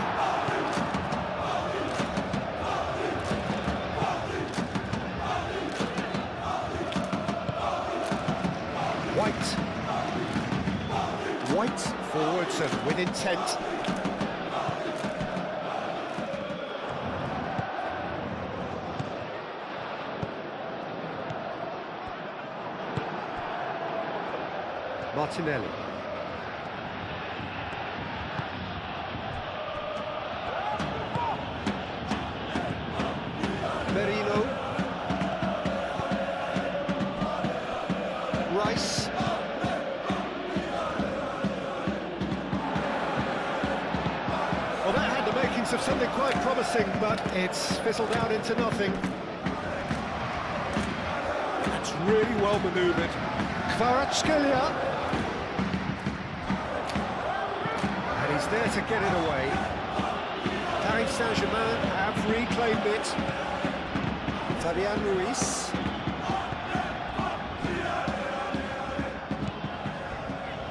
White forwards and with intent. Martinelli. Merino. Rice. Well, that had the makings of something quite promising, but it's fizzled out into nothing. That's really well manoeuvred. Kvaratskhelia. And he's there to get it away. Paris Saint-Germain have reclaimed it. Fabian Ruiz.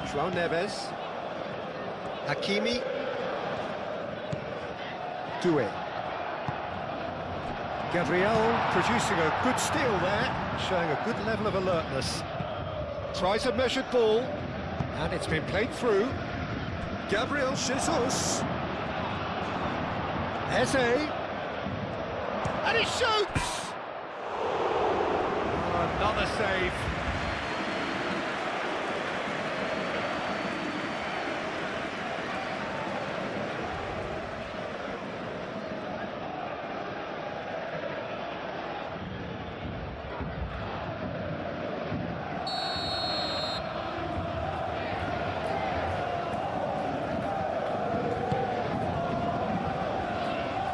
João Neves. Hakimi. Doué. Gabriel producing a good steal there, showing a good level of alertness. Tries a measured ball, and it's been played through. Gabriel Jesus. Eze. And he shoots! Oh, another save.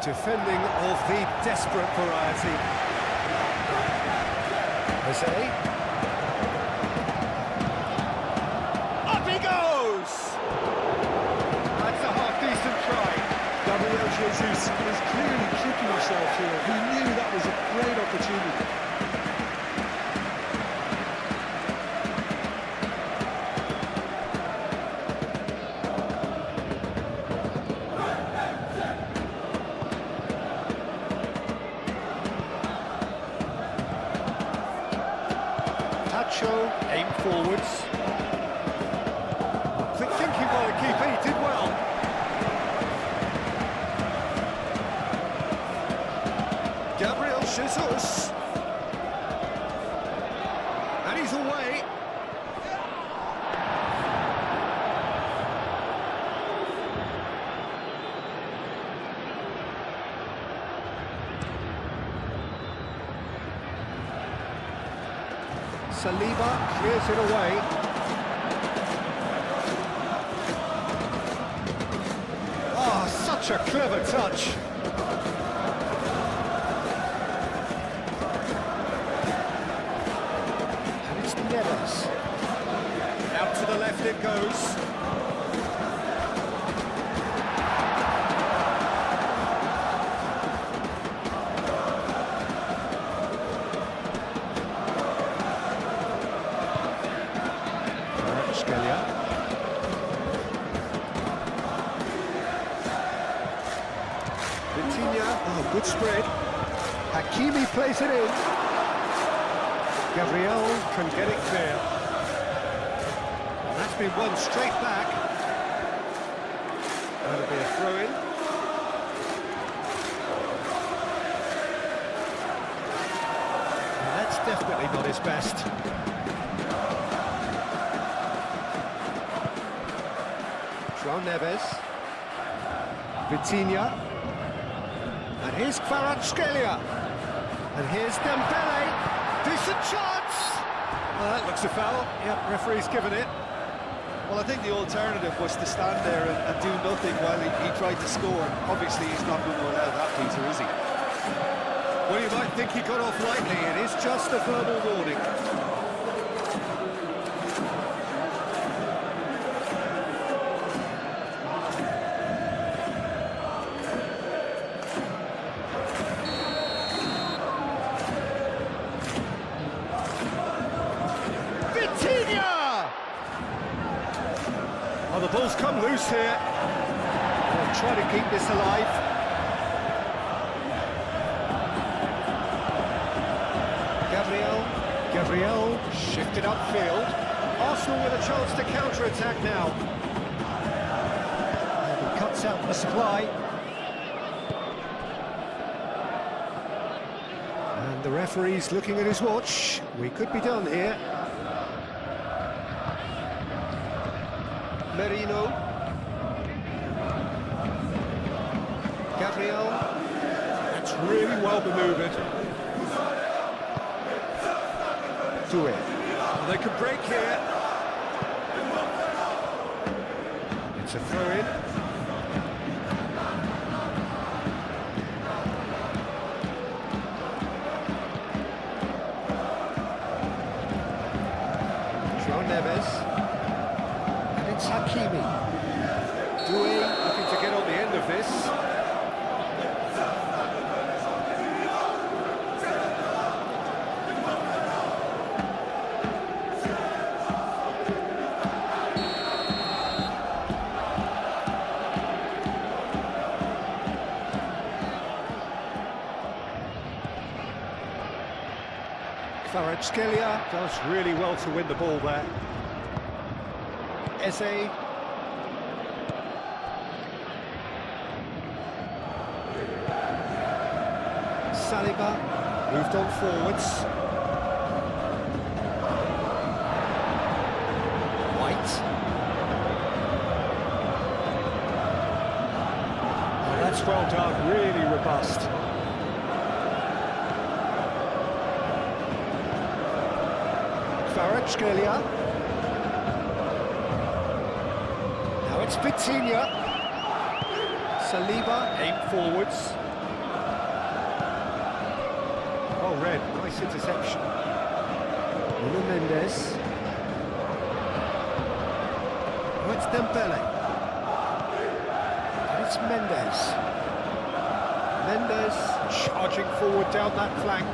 Defending of the desperate variety. Jose. Up he goes! That's a half-decent try. Gabriel Jesus is clearly kicking himself here. He knew that was a great opportunity. Aim forwards. Quick thinking by the keeper, he did well. Gabriel Jesus. And he's away. Saliba clears it away. Oh, such a clever touch. And it's Neves. Out to the left it goes. Vitinha, oh, good spread. Hakimi plays it in. Gabriel can get it clear. And that's been won straight back. That'll be a throw-in. That's definitely not his best. João Neves. Vitinha. And here's Kvaratskhelia. And here's Dembele. Decent chance! That looks a foul. Yep, referee's given it. Well, I think the alternative was to stand there and do nothing while he tried to score. Obviously, he's not going to allow that, Peter, is he? Well, you might think he got off lightly. It is just a verbal warning. ball's come loose here. They'll try to keep this alive. Gabriel shifted upfield. Arsenal with a chance to counter-attack now. And he cuts out the supply. And the referee's looking at his watch. We could be done here. Merino. Gabriel. That's really well manoeuvred. To it. They could break here. It's a throw-in. João Neves. And it's Hakimi. Doué looking to get on the end of this. Kvaratskhelia does really well to win the ball there. Eze. Saliba moved on forwards. White. Oh, that's well done, really robust. Kvaratskhelia. Now it's Vitinha. Saliba aimed forwards. Oh, Red, nice interception. Nuno Mendes. Oh, it's Dembele. And it's Mendes. Mendes charging forward down that flank.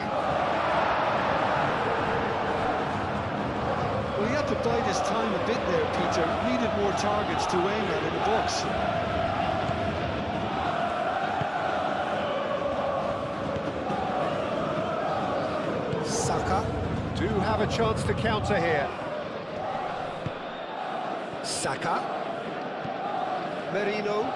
Well, he had to bide his time a bit there, Peter. Needed more targets to aim at in the box. Saka do have a chance to counter here. Saka. Merino.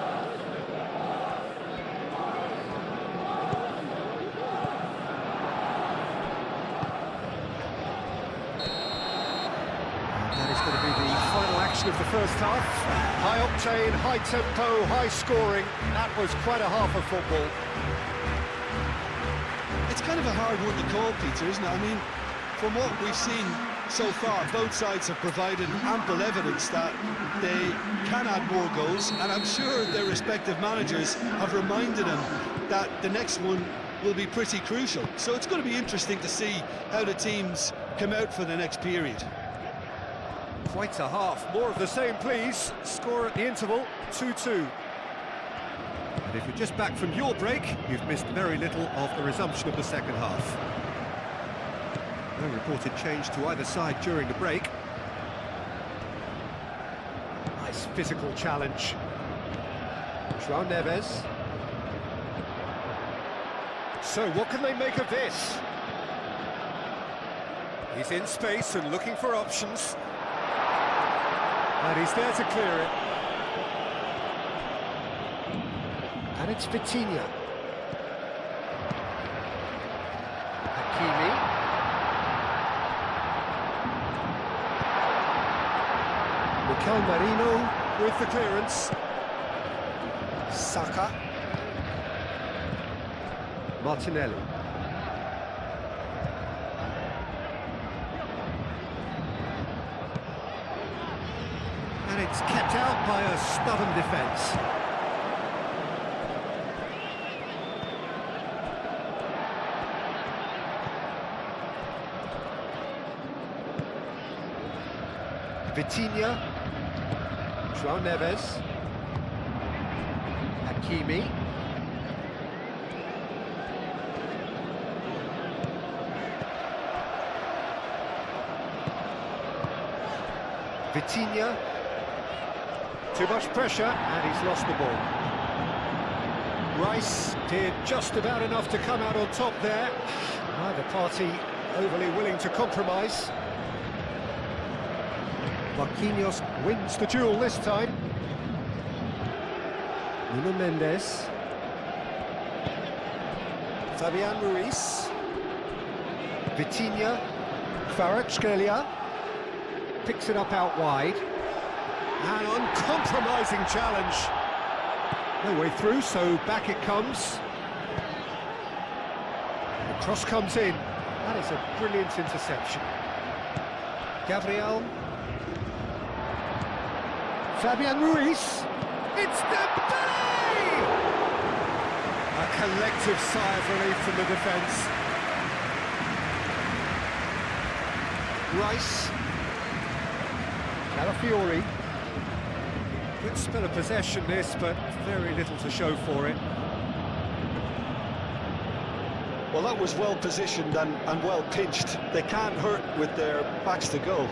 That is going to be the final action of the first half. High octane, high tempo, high scoring. That was quite a half of football. It's kind of a hard one to call, Peter, isn't it? I mean, from what we've seen so far, both sides have provided ample evidence that they can add more goals, and I'm sure their respective managers have reminded them that the next one will be pretty crucial. So it's going to be interesting to see how the teams come out for the next period. Quite a half. More of the same, please. Score at the interval, 2-2. And if you're just back from your break, you've missed very little of the resumption of the second half. No reported change to either side during the break. Nice physical challenge. João Neves. So what can they make of this? He's in space and looking for options. And he's there to clear it. And it's Vitinha. Hakimi. Mikel Merino with the clearance. Saka. Martinelli. And it's kept out by a stubborn defence. Vitinha. João Neves. Hakimi. Vitinha. Too much pressure, and he's lost the ball. Rice did just about enough to come out on top there. Neither party overly willing to compromise. Marquinhos wins the duel this time. Nuno Mendes. Fabian Ruiz. Vitinha. Kvaratskhelia. Picks it up out wide. An uncompromising challenge. No way through, so back it comes. The cross comes in. That is a brilliant interception. Gabriel. Fabian Ruiz. It's Dembele! A collective sigh of relief from the defence. Rice. Calafiori. Good spell of possession this, but very little to show for it. Well, that was well positioned and well pitched. They can't hurt with their backs to goal.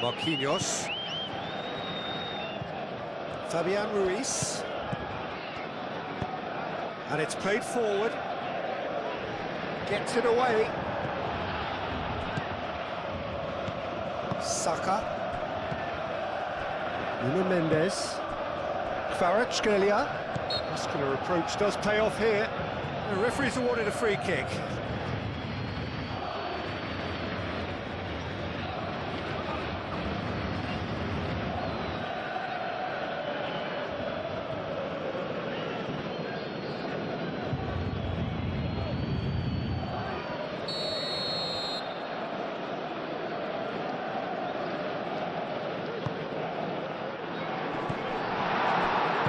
Marquinhos. Fabian Ruiz. And it's played forward. Gets it away. Saka. Nuno Mendes. Kvaratskhelia. Muscular approach does pay off here. The referee's awarded a free kick.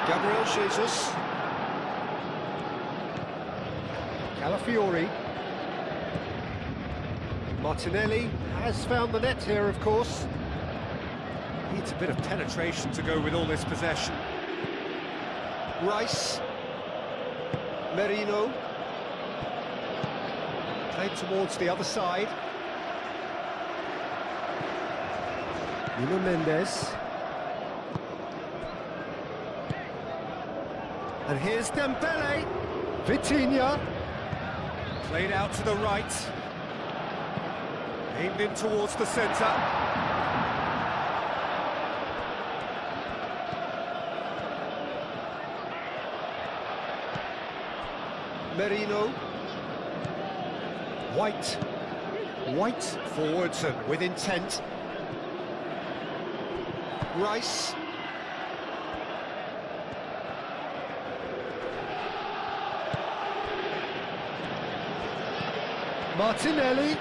Gabriel Jesus. Calafiori. Martinelli has found the net here, of course. Needs a bit of penetration to go with all this possession. Rice. Merino. Played towards the other side. Nuno Mendes. And here's Dembele. Vitinha. Played out to the right. Aimed in towards the centre. Merino. White. White forwards and with intent. Rice. Martinelli.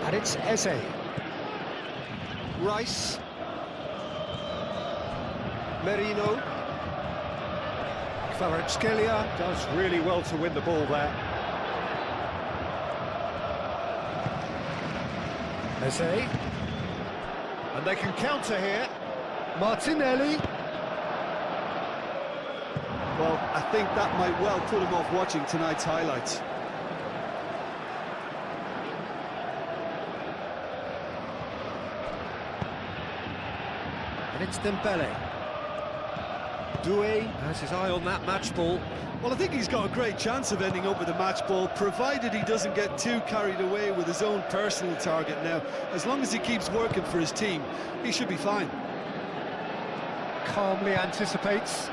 And it's Eze. Rice. Merino. Kvaratskhelia does really well to win the ball there. Eze. And they can counter here. Martinelli. Well, I think that might well put him off watching tonight's highlights. And it's Dembele. Doué has his eye on that match ball. Well, I think he's got a great chance of ending up with a match ball, provided he doesn't get too carried away with his own personal target now. As long as he keeps working for his team, he should be fine. Calmly anticipates.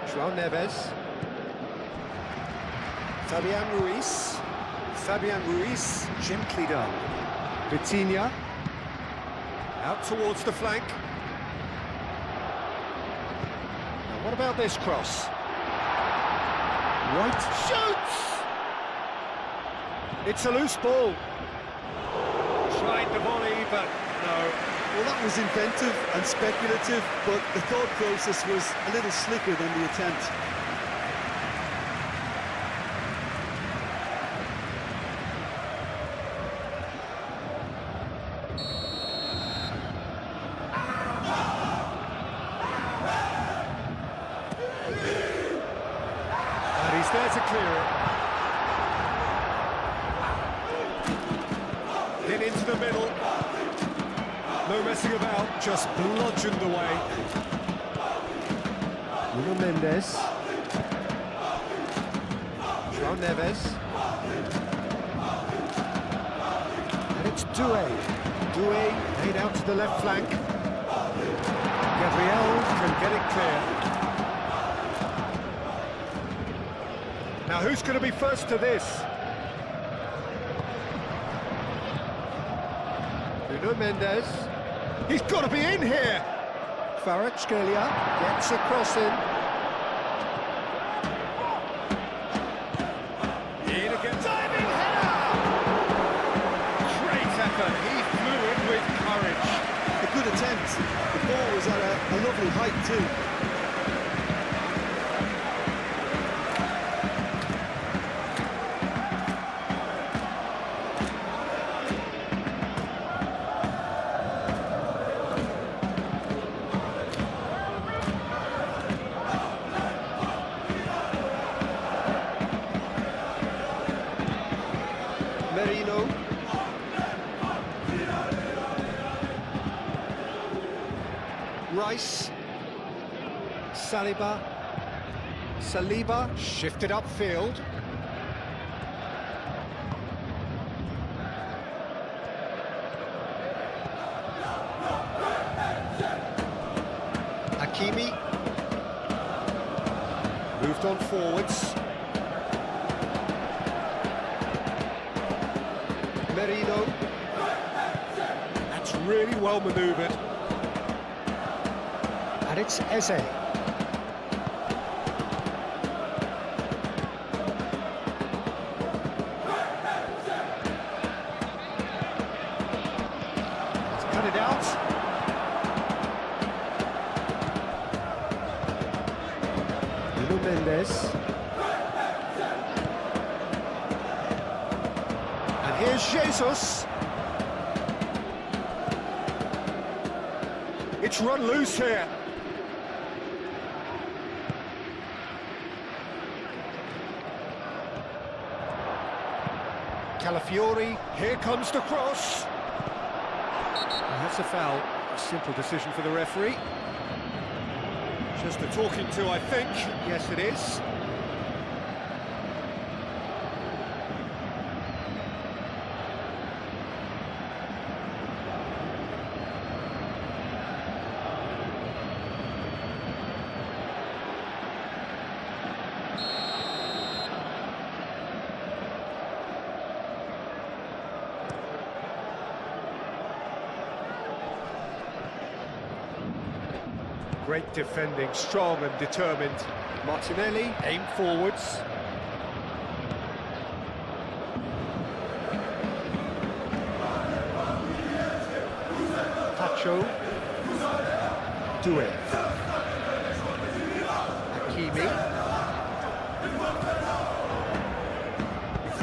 João Neves. Fabian Ruiz. Fabian Ruiz, gently done. Vitinha. Out towards the flank. Now what about this cross? White shoots! It's a loose ball. Tried the volley, but no. Well, that was inventive and speculative, but the thought process was a little slicker than the attempt. And he's there to clear it. the middle. No messing about, just bludgeoned away. Nuno Mendes. João Neves. And it's Doué. Doué laid out to the left flank. Gabriel can get it clear. Now who's going to be first to this? Nuno Mendes. He's got to be in here! Kvaratskhelia gets a cross in. In again. Diving header! Great effort. He flew in with courage. A good attempt. The ball was at a lovely height too. Merino. Rice. Saliba shifted upfield. Hakimi. Moved on forwards. Merino. That's really well manoeuvred. And it's Eze. Let's cut it out. Nuno Mendes. Here's Jesus. It's run loose here. Calafiori, here comes the cross. And that's a foul. A simple decision for the referee. Just a talking to, I think. Yes, it is. Great defending, strong and determined. Martinelli, aim forwards. Pacho. Doué. Hakimi.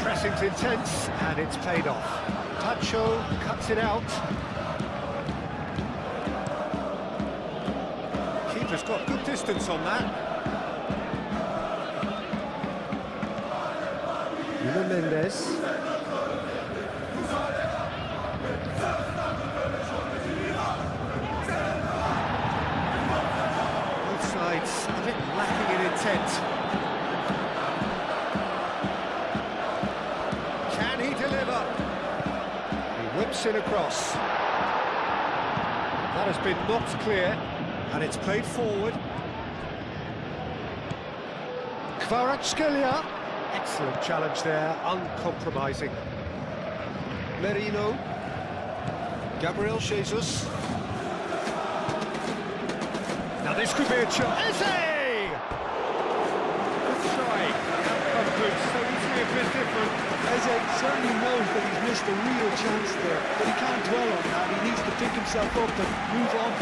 Pressing's intense, and it's paid off. Pacho cuts it out. Keeper's got good distance on that. Nuno Mendes. Both sides a bit lacking in intent. Can he deliver? He whips it across. That has been knocked clear. And it's played forward. Kvaratskhelia. Excellent challenge there, uncompromising. Merino. Gabriel Jesus. Now this could be a chance. Eze! Good try. The outcome could so easily have been different. Eze certainly knows that he's missed a real chance there, but he can't dwell on that. He needs to pick himself up and move on.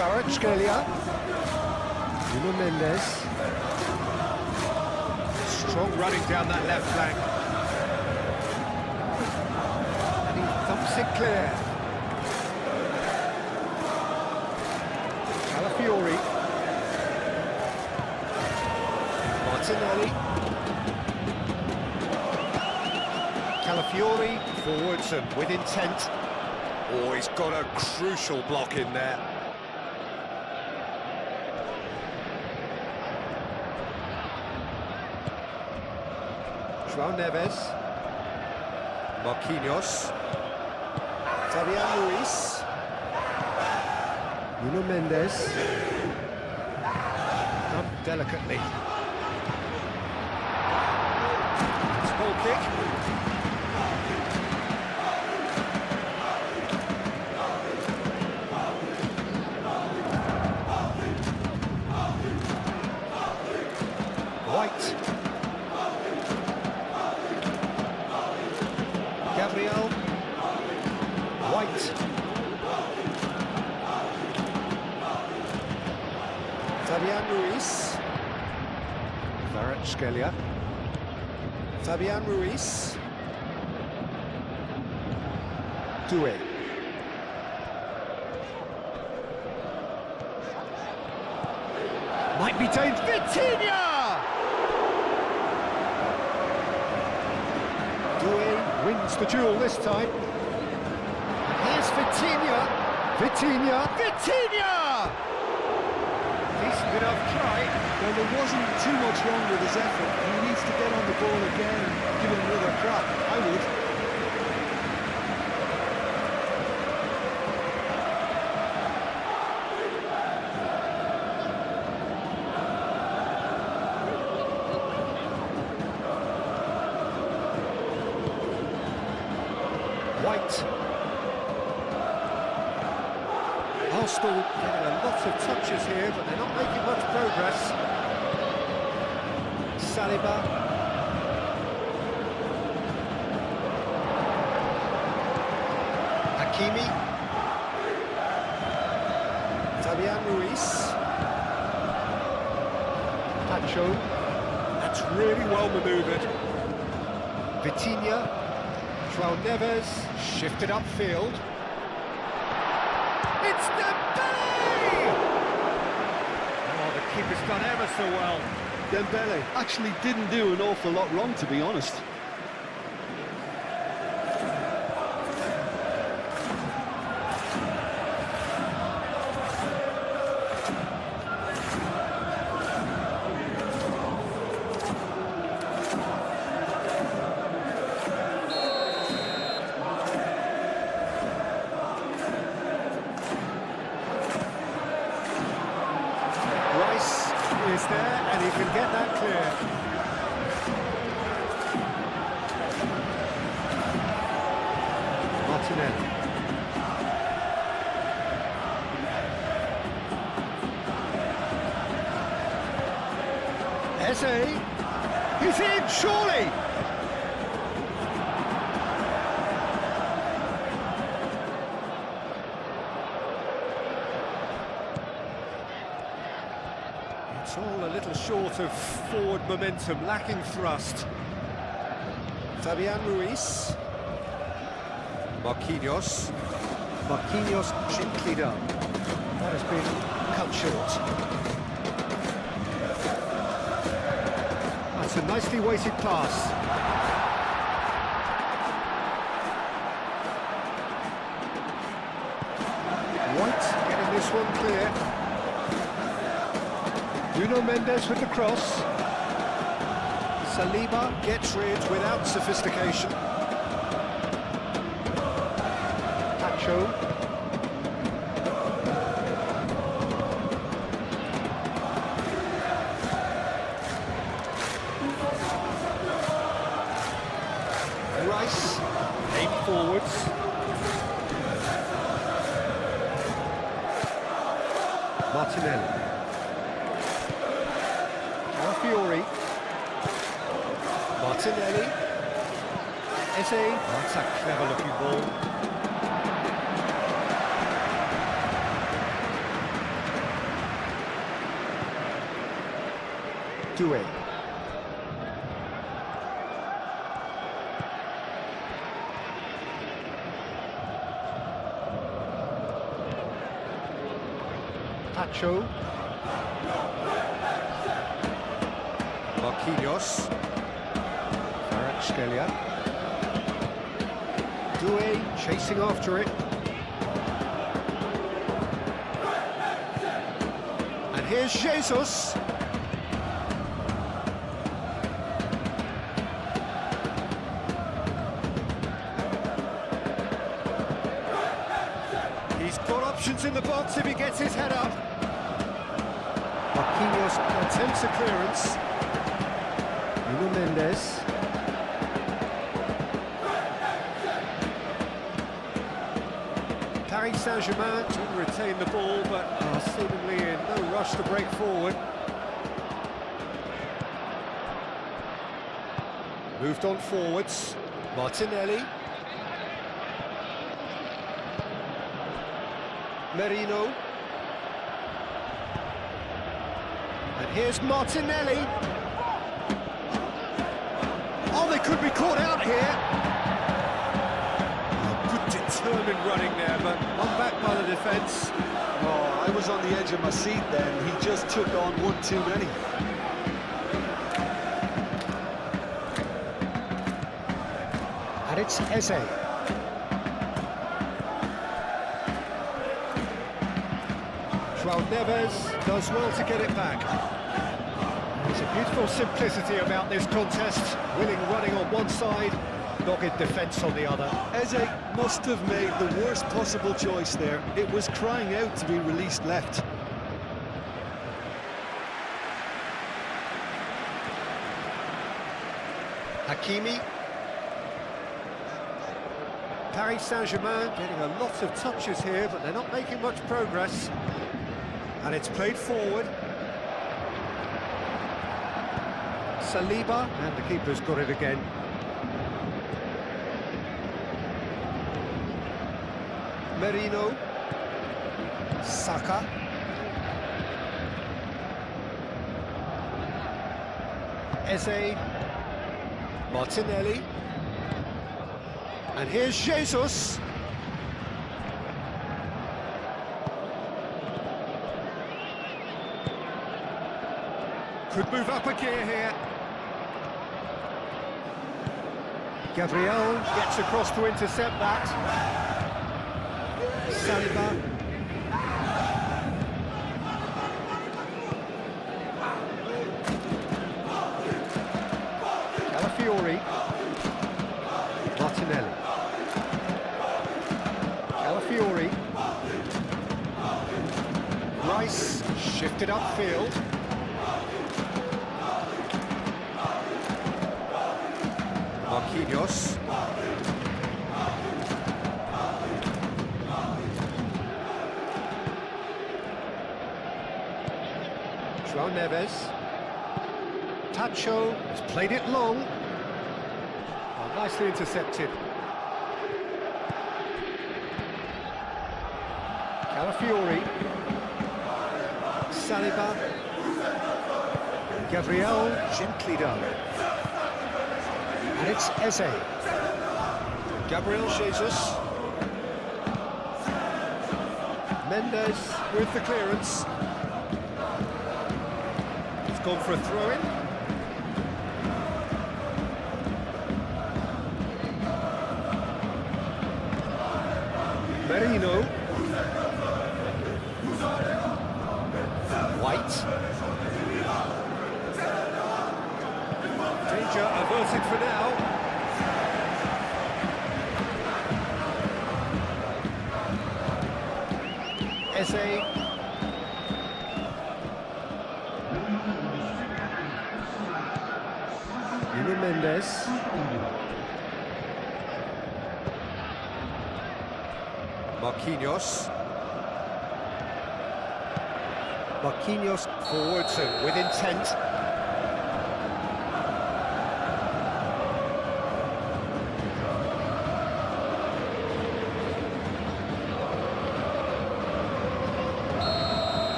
Kvaratskhelia. Nuno Mendes. Strong running down that left flank. And he thumps it clear. Calafiori. Martinelli. Calafiori forwards and with intent. Oh, he's got a crucial block in there. João Neves. Marquinhos. Fabian Ruiz. Nuno Mendes. Done delicately. It's a goal kick. White. Gabriel. White. Fabian Ruiz. Kvaratskhelia. Fabian Ruiz. Doué. Might be dangerous. Vitinha! Doué wins the duel this time. And here's Vitinha. Vitinha! Decent enough try. Well, there wasn't too much wrong with his effort. He needs to get on the ball again and give it another crack. I would. White. Arsenal getting a lot of touches here, but they're not making much progress. Saliba. Hakimi. Fabian Ruiz. Pacho. That's really well manoeuvred. Vitinha. João Neves, shifted upfield. It's Dembele! Oh, the keeper's done ever so well. Dembele actually didn't do an awful lot wrong, to be honest. Is there, and he can get that clear. Martinelli. Eze. He's in, surely! It's all a little short of forward momentum, lacking thrust. Fabian Ruiz. Marquinhos. Marquinhos gently done. That has been cut short. That's a nicely weighted pass. White getting this one clear. Nuno Mendes with the cross. Saliba gets rid without sophistication. Pacho. Rice. Aim forwards. Martinelli. Calafiori. Martinelli. Eze. That's a clever looking ball. Doué. Pacho. Marquinhos. Kvaratskhelia. Doué chasing after it. And here's Jesus. He's got options in the box if he gets his head up. Marquinhos attempts a clearance. Nuno Mendes. Paris Saint-Germain to retain the ball, but are seemingly in no rush to break forward. Moved on forwards. Martinelli. Merino. And here's Martinelli. Oh, they could be caught out here. Determined running there, but one back by the defence. Oh, I was on the edge of my seat then. He just took on one too many. And it's Eze. João Neves does well to get it back. There's a beautiful simplicity about this contest. Willing running on one side, dogged defence on the other. Eze must have made the worst possible choice there. It was crying out to be released left. Hakimi. Paris Saint-Germain getting a lot of touches here, but they're not making much progress. And it's played forward. Saliba, and the keeper's got it again. Merino. Saka. Eze. Martinelli. And here's Jesus. Could move up a gear here. Gabriel gets across to intercept that. Saliba. Calafiori. Martinelli. Calafiori. Rice shifted upfield. Marquinhos. João Neves. Pacho has played it long. Oh, nicely intercepted. Calafiori. Saliba. Gabriel, gently done. And it's Eze. Gabriel Jesus. Mendes with the clearance. He's gone for a throw-in. Merino. White. Danger averted for now. Eze. Nuno Mendes. Marquinhos. Marquinhos forwards and with intent.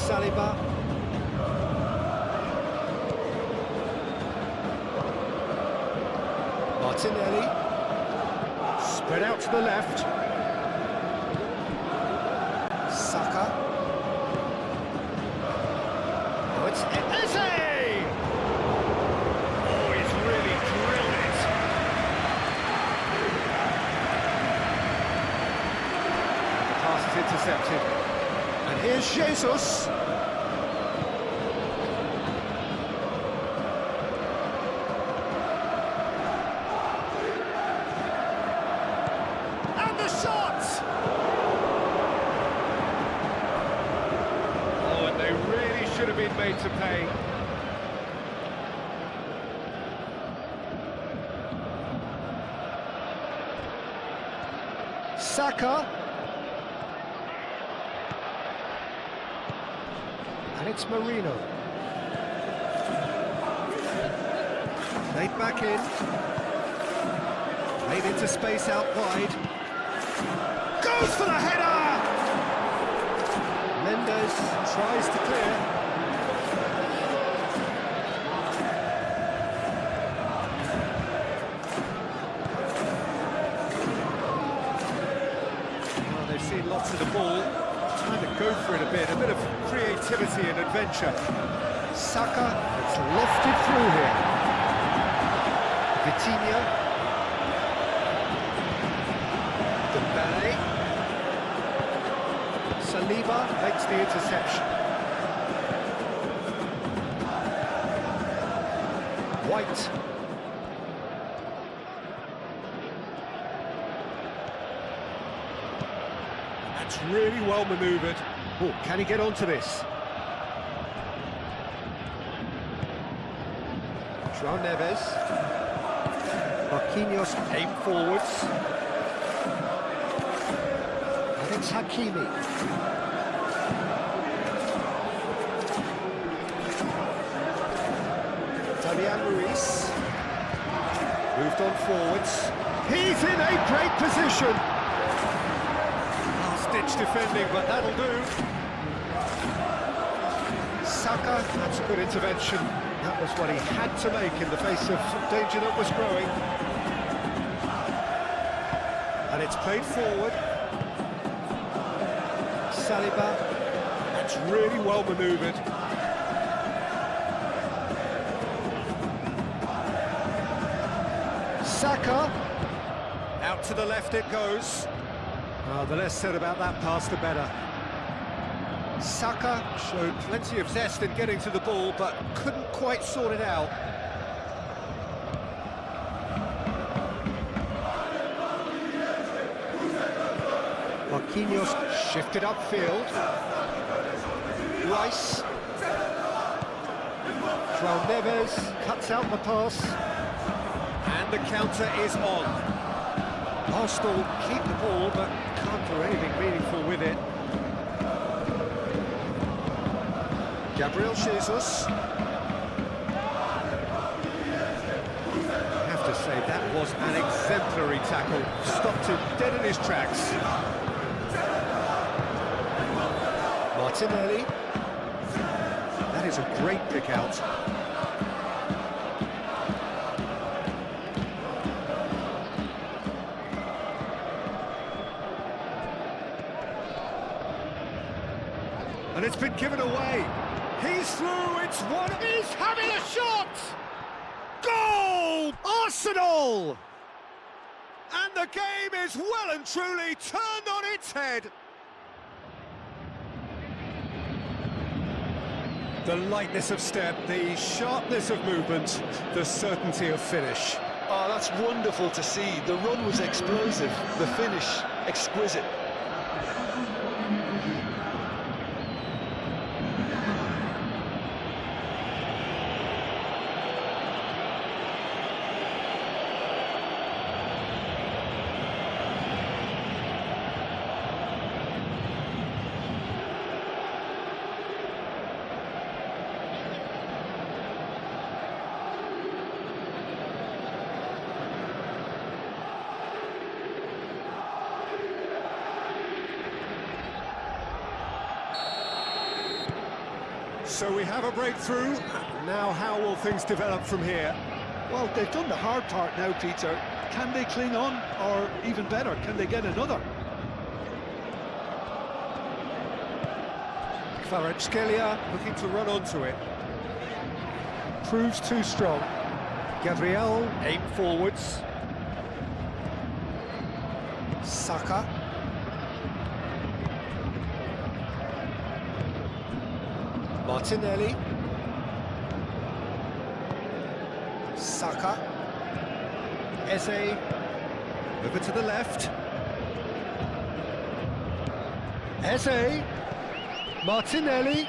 Saliba. Martinelli. Spread out to the left. Saka. Oh, it's Eze! Oh, he's really drilled it. The pass is intercepted. And here's Jesus. And the shot! Oh, and they really should have been made to pay. Saka. And it's Marino. Played back in. Played into space out wide. Goes for the header! Mendes tries to clear. Well, they've seen lots of the ball. Trying to go for it a bit of creativity and adventure. Saka, it's lofted through here. Vitinha. Dembele. Saliba makes the interception. White. That's really well manoeuvred. Oh, can he get onto this? João Neves. Marquinhos aim forwards. And it's Hakimi. Fabian Ruiz. Moved on forwards. He's in a great position. Last-ditch defending, but that'll do. Saka, that's a good intervention. That was what he had to make in the face of some danger that was growing. And it's played forward. Saliba, that's really well manoeuvred. Saka, out to the left it goes. The less said about that pass, the better. Saka showed plenty of zest in getting to the ball, but couldn't quite sort it out. Marquinhos shifted upfield. Rice. João Neves cuts out the pass. And the counter is on. Arsenal keep the ball, but can't do anything meaningful with it. Gabriel Jesus. I have to say, that was an exemplary tackle. Stopped him dead in his tracks. Martinelli. That is a great pick out. And it's been given away. He's through, it's one, he's having a shot! Goal! Arsenal! And the game is well and truly turned on its head. The lightness of step, the sharpness of movement, the certainty of finish. Oh, that's wonderful to see. The run was explosive, the finish exquisite. So we have a breakthrough. Now how will things develop from here? Well, they've done the hard part now, Peter. Can they cling on, or even better, can they get another? Kvaratskhelia looking to run onto it. Proves too strong. Gabriel aim forwards. Saka. Martinelli. Saka. Eze. Over to the left. Eze. Martinelli.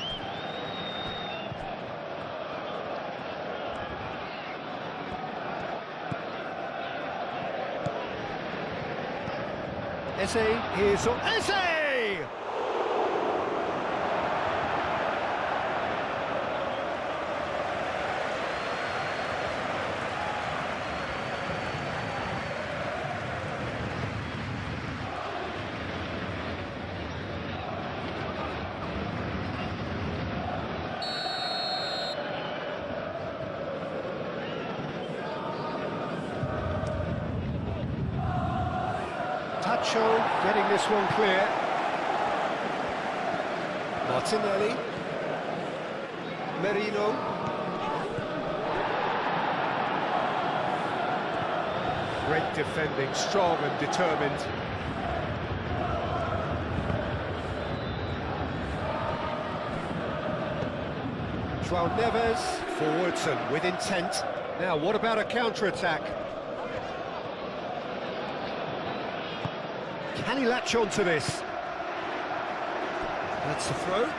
Eze, here's Eze! Tacho getting this one clear. Martinelli. Merino. Great defending, strong and determined. João Neves, forwards and with intent. Now, what about a counter-attack? Can he latch on to this? That's the throw.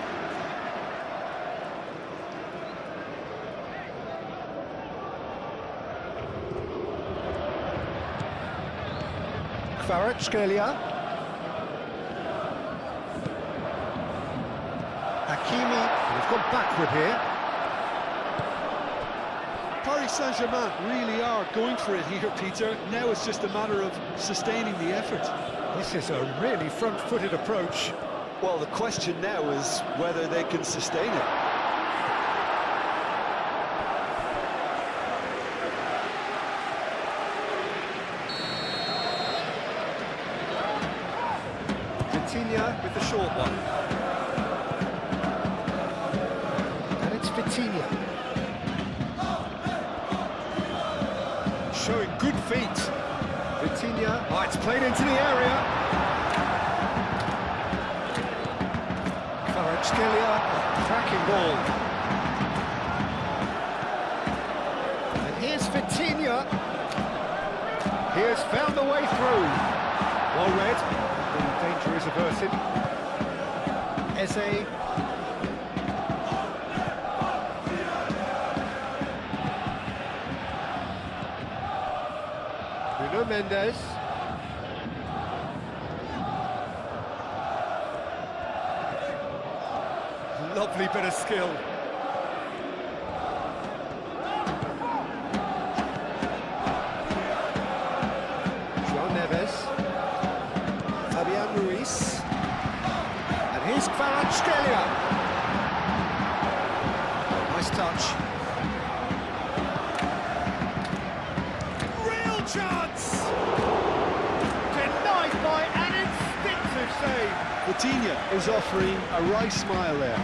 Kvaratskhelia. Hakimi, he's gone backward here. Paris Saint-Germain really are going for it here, Peter. Now it's just a matter of sustaining the effort. This is a really front-footed approach. Well, the question now is whether they can sustain it. Vitinha with the short one. And it's Vitinha. Showing good feet. Vitinha, oh, it's played into the area. Kvaratskhelia, cracking ball. And here's Vitinha. He has found the way through. Well read, the danger is averted. Eze. Nuno Mendes. Lovely bit of skill. João Neves. Fabian Ruiz. And here's Kvaratskhelia. Nice touch. Real chance! Denied by an instinctive save. Vitinha is offering a wry smile there.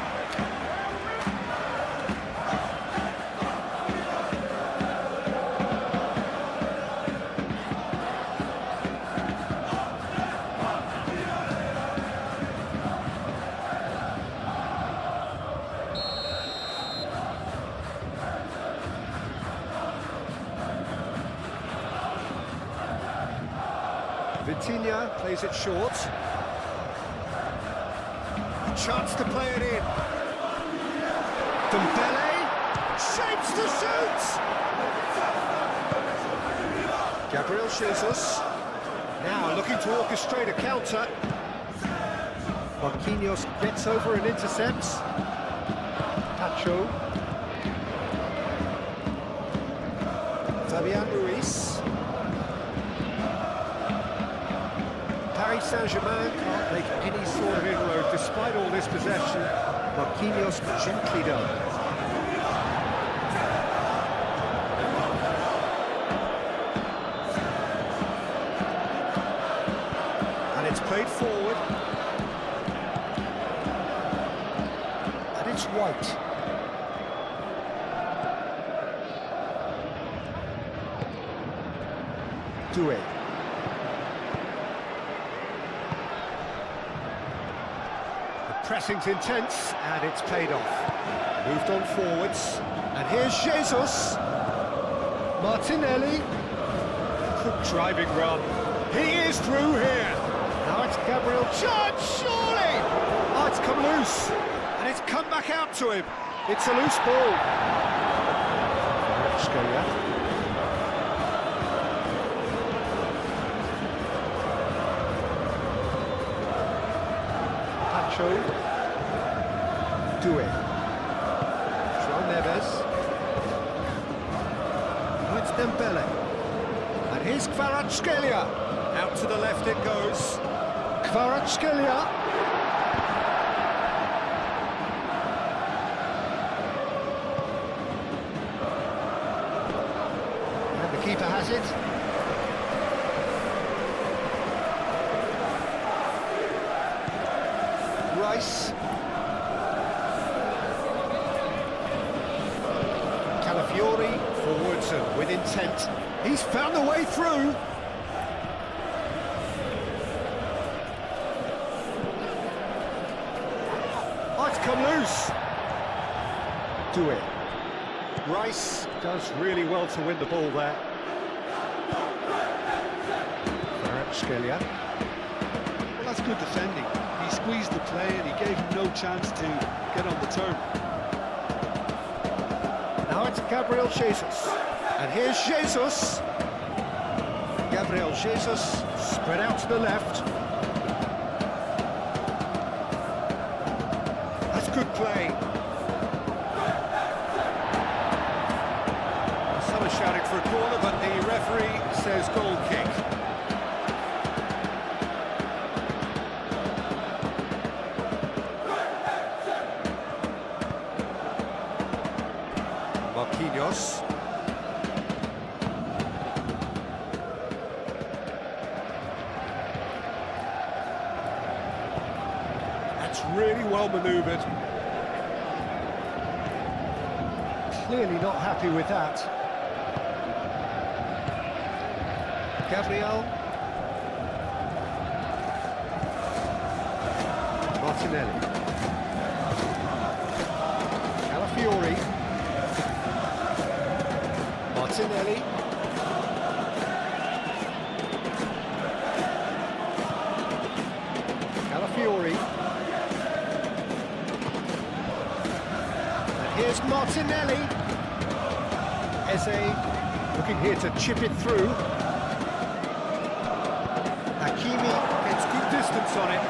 Vitinha plays it short. A chance to play it in. Dembele shapes to shoot. Gabriel Jesus now looking to orchestrate a counter. Marquinhos gets over and intercepts. Tacho. Fabian Ruiz. Paris Saint-Germain can't make any sort of inroad despite all this possession. Marquinhos gently done. played forward. And it's White. Doué. The pressing's intense, and it's paid off. Moved on forwards, and here's Jesus. Martinelli. Good driving run. He is through here. Now it's Gabriel. Charge, surely! Oh, it's come loose, and it's come back out to him. It's a loose ball. Doué. João Neves. Now it's Dembele. And here's Kvaratskhelia. Out to the left it goes. Kvaratskhelia. And the keeper has it. Rice. Calafiori forwards and with intent. He's found the way through. Oh, it's come loose. Doué. Rice does really well to win the ball there. Kvaratskhelia. Well, that's good defending. He squeezed the play and he gave him no chance to get on the turn. Now it's Gabriel Jesus. And here's Jesus. Gabriel Jesus spread out to the left. That's good play. Some are shouting for a corner, but the referee says goal kick. Marquinhos. That's really well manoeuvred. Clearly not happy with that. Gabriel. Martinelli. Calafiori. Martinelli. Calafiori. And here's Martinelli. Eze looking here to chip it through. Hakimi gets good distance on it.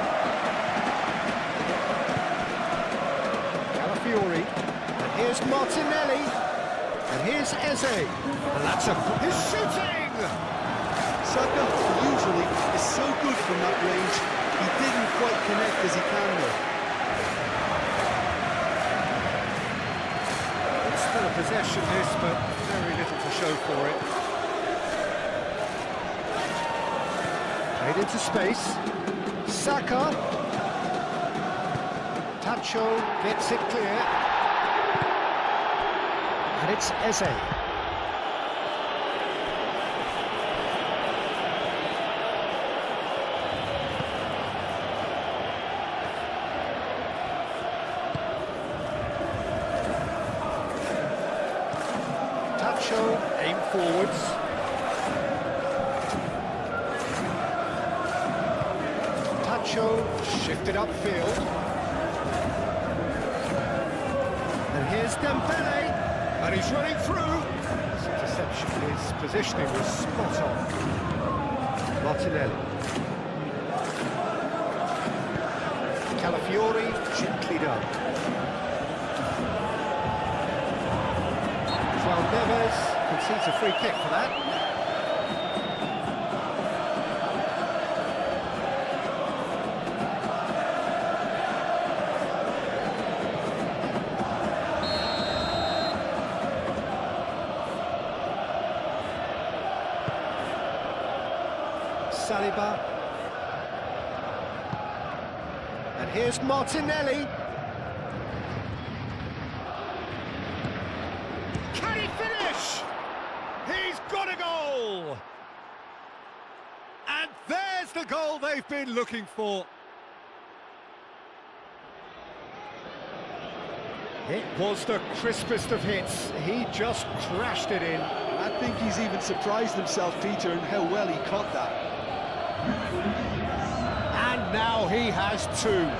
Calafiori. And here's Martinelli. And here's Eze, and that's his shooting! Saka usually is so good from that range. He didn't quite connect as he can there. It's still a possession this, but very little to show for it. Played into space. Saka. Tacho gets it clear. And it's Eze. Tacho, aim forwards. Tacho, shifted upfield. And here's Dembele. And he's running through. His interception, his positioning was spot on. Martinelli. Calafiori, gently done. João Neves concedes a free kick for that. Saliba. Here's Martinelli. Can he finish? He's got a goal! And there's the goal they've been looking for. It was the crispest of hits. He just crashed it in. I think he's even surprised himself, Peter, in how well he caught that. And now he has two.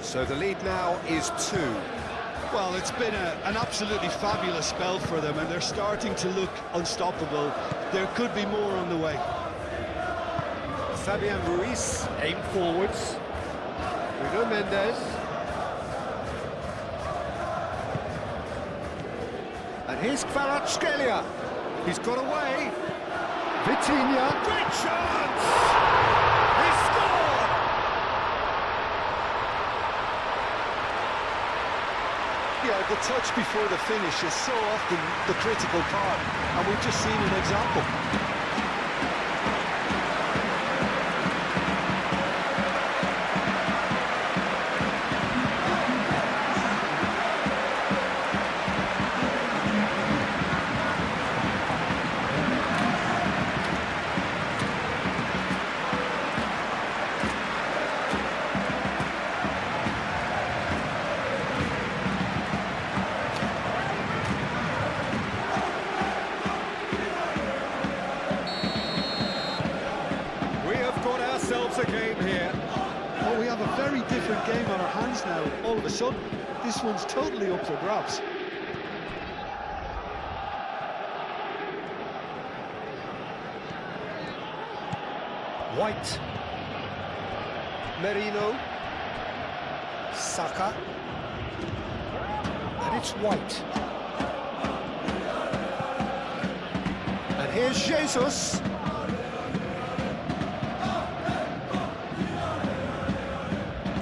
So the lead now is 2. Well, it's been an absolutely fabulous spell for them, and they're starting to look unstoppable. There could be more on the way. Fabian Ruiz aimed forwards. Bruno Mendes. And here's Kvaratskhelia. He's got away. Vitinha. Great chance! He scored! Yeah, the touch before the finish is so often the critical part, and we've just seen an example. A game here. Well, we have a very different game on our hands now. All of a sudden, this one's totally up for grabs. White. Merino. Saka. And it's White. And here's Jesus.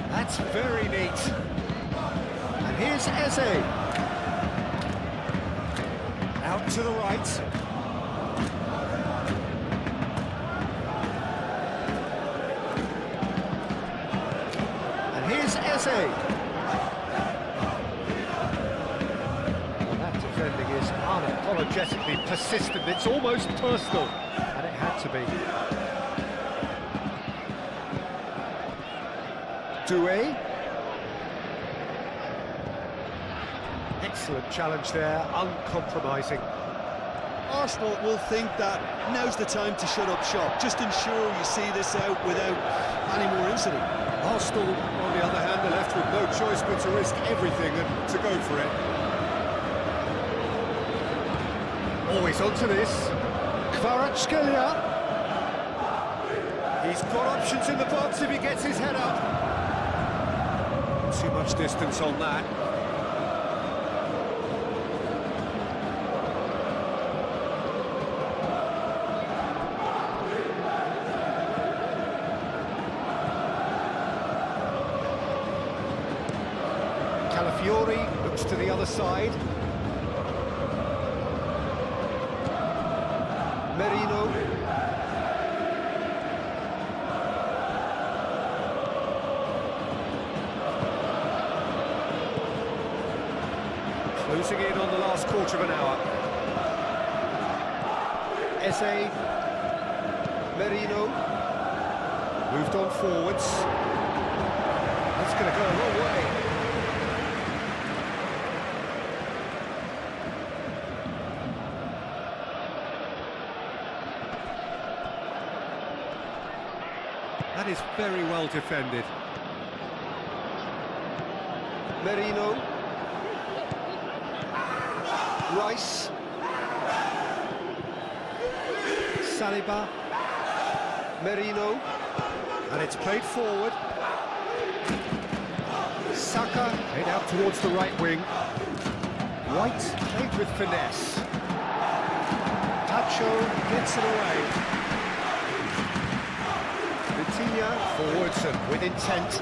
That's very neat. And here's Eze. Out to the right. And here's Eze. Well, that defending is unapologetically persistent. It's almost personal. And it had to be. Doué. Excellent challenge there, uncompromising. Arsenal will think that now's the time to shut up shop. Just ensure you see this out without any more incident. Arsenal, on the other hand, are left with no choice but to risk everything and to go for it. Always onto this. Kvaratskhelia. He's got options in the box if he gets his head up. Too much distance on that. Calafiori looks to the other side. Merino. Closing in on the last quarter of an hour. Eze. Merino. Moved on forwards. That's going to go a long way. That is very well defended. Merino. Rice. Saliba. Merino. And it's played forward. Saka played out towards the right wing. White played with finesse. Tacho gets it away. Vitinha forwards and with intent.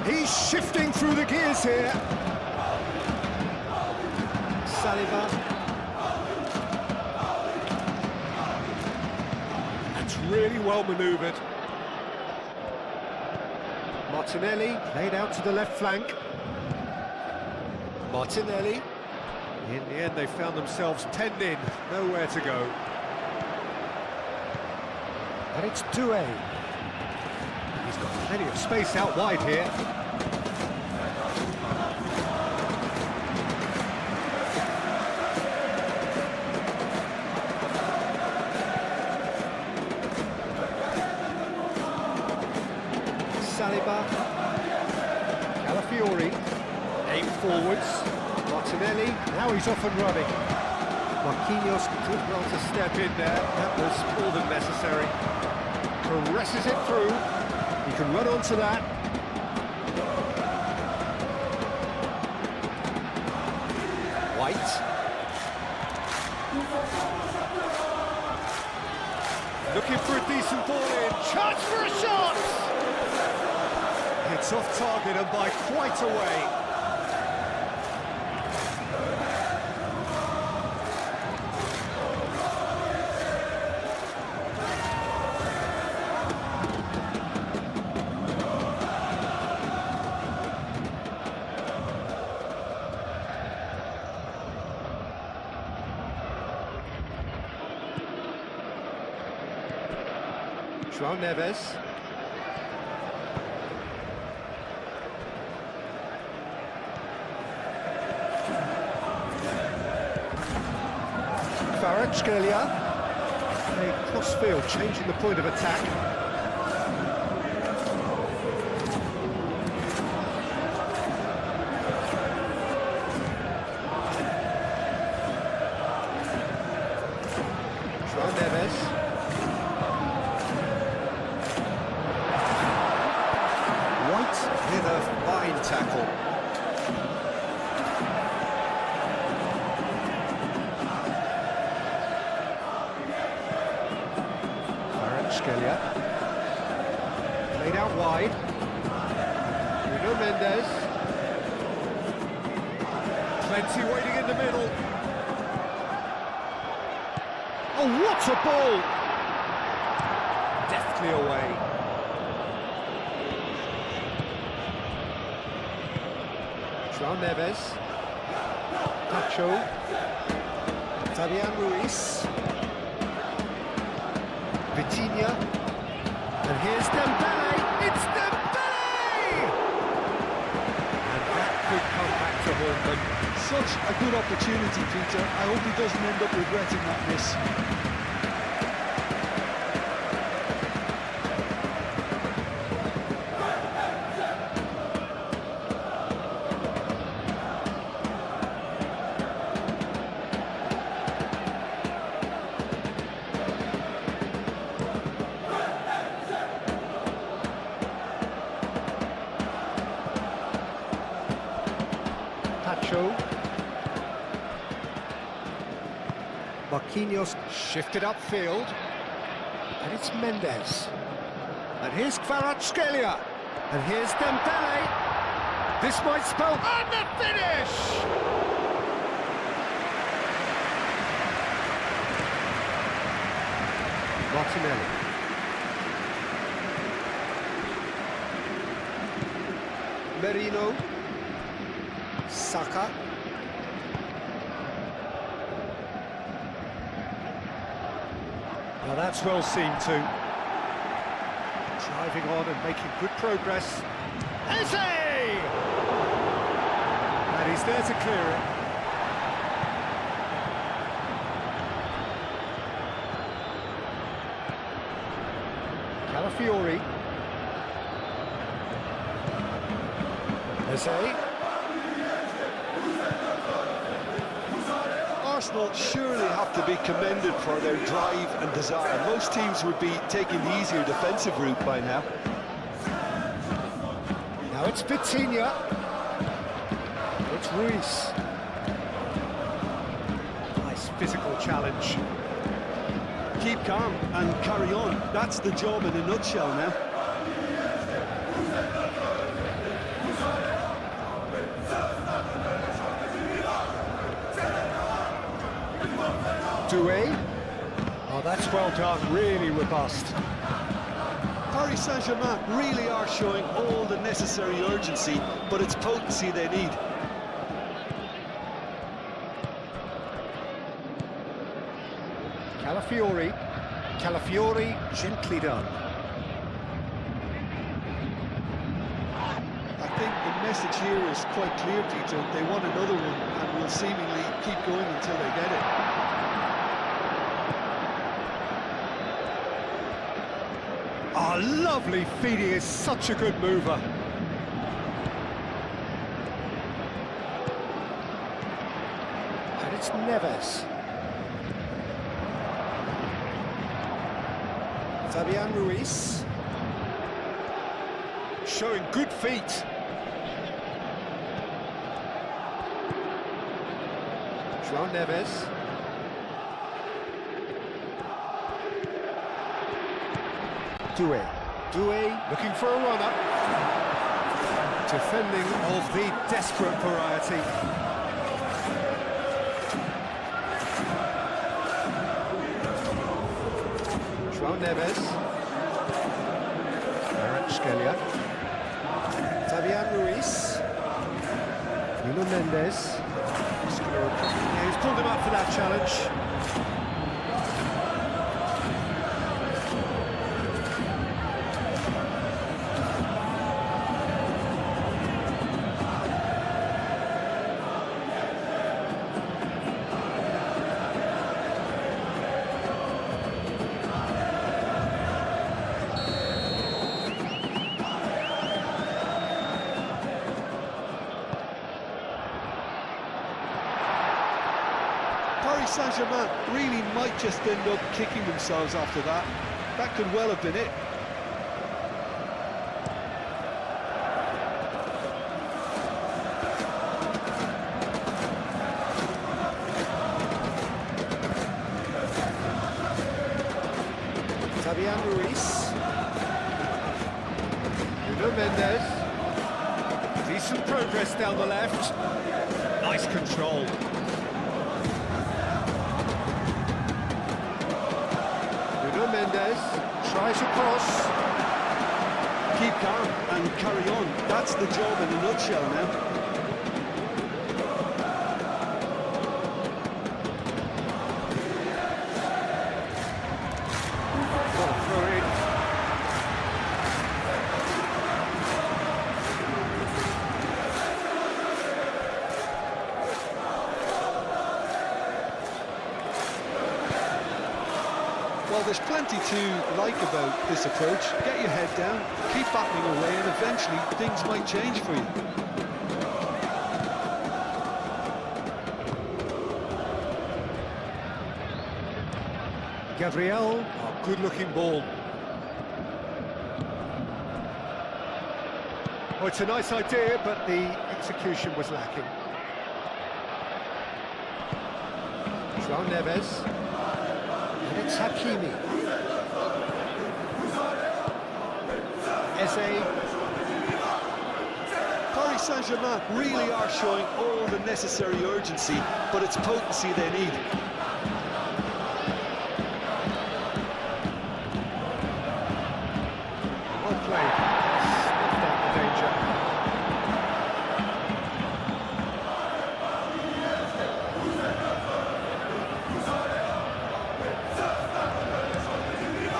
He's shifting through the gears here. Saliba. That's really well manoeuvred. Martinelli played out to the left flank. Martinelli. In the end, they found themselves penned in, nowhere to go. And it's Doué. He's got plenty of space out wide here. Saliba. Calafiori. Aim forwards. Martinelli, now he's off and running. Marquinhos did well to step in there, that was more than necessary. Caresses it through, he can run onto that. White. Looking for a decent ball in, chance for a shot! It's off target and by quite a way. João Neves. Kvaratskhelia. A crossfield, changing the point of attack. João Neves. With a fine tackle. Kvaratskhelia. Played out wide. Bruno Mendes. Plenty waiting in the middle. Oh, what a ball! Deftly away. João Neves, Tacho, Fabian Ruiz, Vitinha, and here's Dembele, it's Dembele! And that could come back to haunt them. Such a good opportunity, Peter. I hope he doesn't end up regretting that miss. Marquinhos shifted upfield, and it's Mendes. And here's Kvaratskhelia, and here's Dembele. This might spell... And the finish! Martinelli. Merino. Saka. Now that's well seen too. Driving on and making good progress. Eze! And he's there to clear it. Calafiori. Eze. Arsenal surely have to be commended for their drive and desire. Most teams would be taking the easier defensive route by now. Now it's Vitinha. it's Ruiz. Nice physical challenge. Keep calm and carry on. That's the job in a nutshell now. Doué. Oh, that's well done, really robust. Paris Saint-Germain really are showing all the necessary urgency, but it's potency they need. Calafiori, gently done. I think the message here is quite clear, Peter. They want another one and will seemingly keep going until they get it. Oh, lovely feed, he is such a good mover. And it's Neves. Fabian Ruiz. Showing good feet. João Neves. Doué looking for a run-up. Defending of the desperate variety. João Neves. Kvaratskhelia. Fabian Ruiz. Nuno Mendes. Yeah, he's pulled him up for that challenge. Paris Saint-Germain really might just end up kicking themselves after that. That could well have been it. Fabian Ruiz. Nuno Mendes. Decent progress down the left. Nice control. Nuno Mendes tries a cross. Keep calm and carry on. That's the job in a nutshell now. Well, there's plenty to like about this approach. Get your head down, keep battling away, and eventually things might change for you. Gabriel, good-looking ball. Oh, it's a nice idea, but the execution was lacking. João Neves. And it's Hakimi. Eze. Paris Saint-Germain really are showing all the necessary urgency, but it's potency they need. Well played. Sniffed out the danger.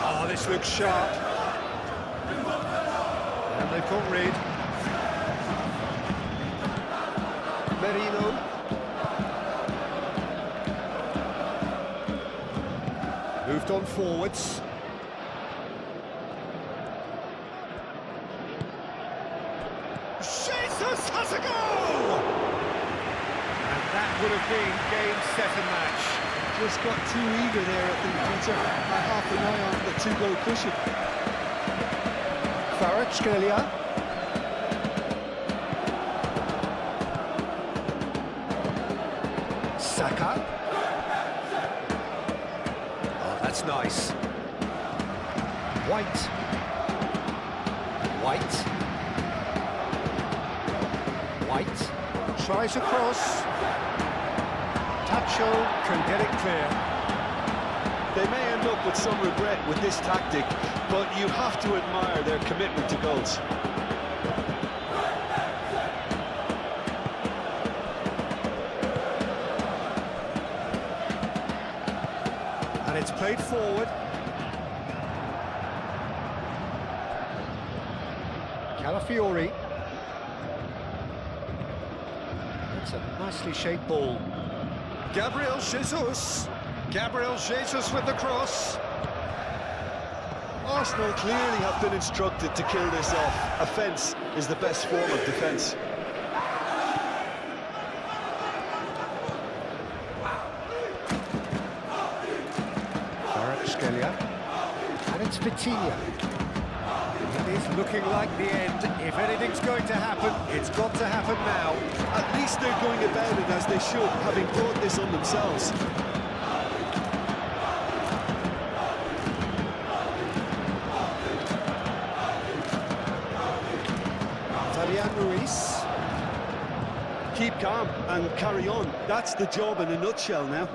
Oh, this looks sharp. And they've got rid. Merino. Moved on forwards. Jesus has a goal! And that would have been game, set and match. Just got too eager there, I think, Peter. I half an eye on the two-goal cushion. Kvaratskhelia. that's nice. White. White. White. Tries a cross. Tacho can get it clear. They may end up with some regret with this tactic, but you have to admire their commitment to goals. And it's played forward. Calafiori. It's a nicely shaped ball. Gabriel Jesus. Gabriel Jesus with the cross. Arsenal clearly have been instructed to kill this off. Offence is the best form of defence. And it's Vitinha. It is looking like the end. If anything's going to happen, it's got to happen now. At least they're going about it as they should, having brought this on themselves. Fabian Ruiz. Keep calm and carry on. That's the job in a nutshell now.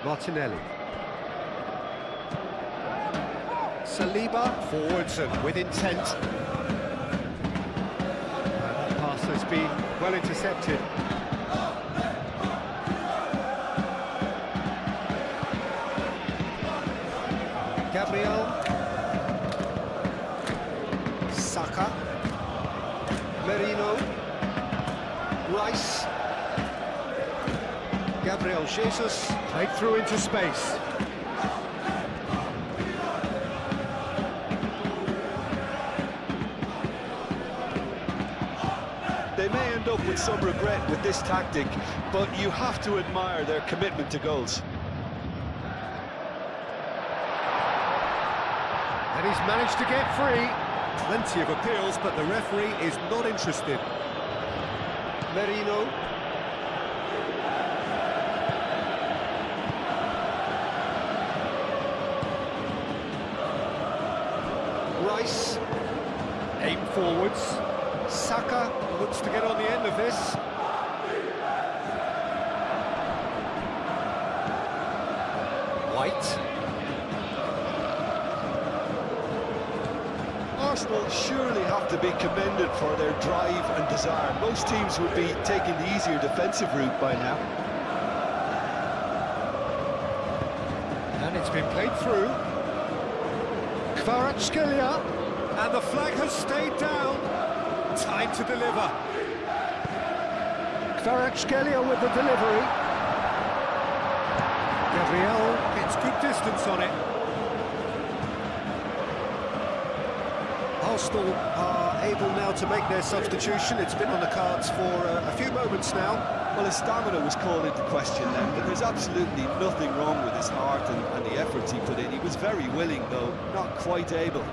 Martinelli. Saliba forwards and with intent. That pass has been well intercepted. Gabriel. Saka. Merino. Rice. Gabriel Jesus played through into space. They may end up with some regret with this tactic, but you have to admire their commitment to goals. And he's managed to get free. Plenty of appeals, but the referee is not interested. Merino. Rice. Aim forwards. Saka looks to get on the end of this. White. Arsenal surely have to be commended for their drive and desire. Most teams would be taking the easier defensive route by now. And it's been played through. Kvaratskhelia, and the flag has stayed down. Time to deliver. Kvaratskhelia with the delivery. Gabriel gets good distance on it. Arsenal are able now to make their substitution. It's been on the cards for a few moments now. Well, his stamina was called into question then, but there's absolutely nothing wrong with his heart and the efforts he put in. He was very willing, though, not quite able.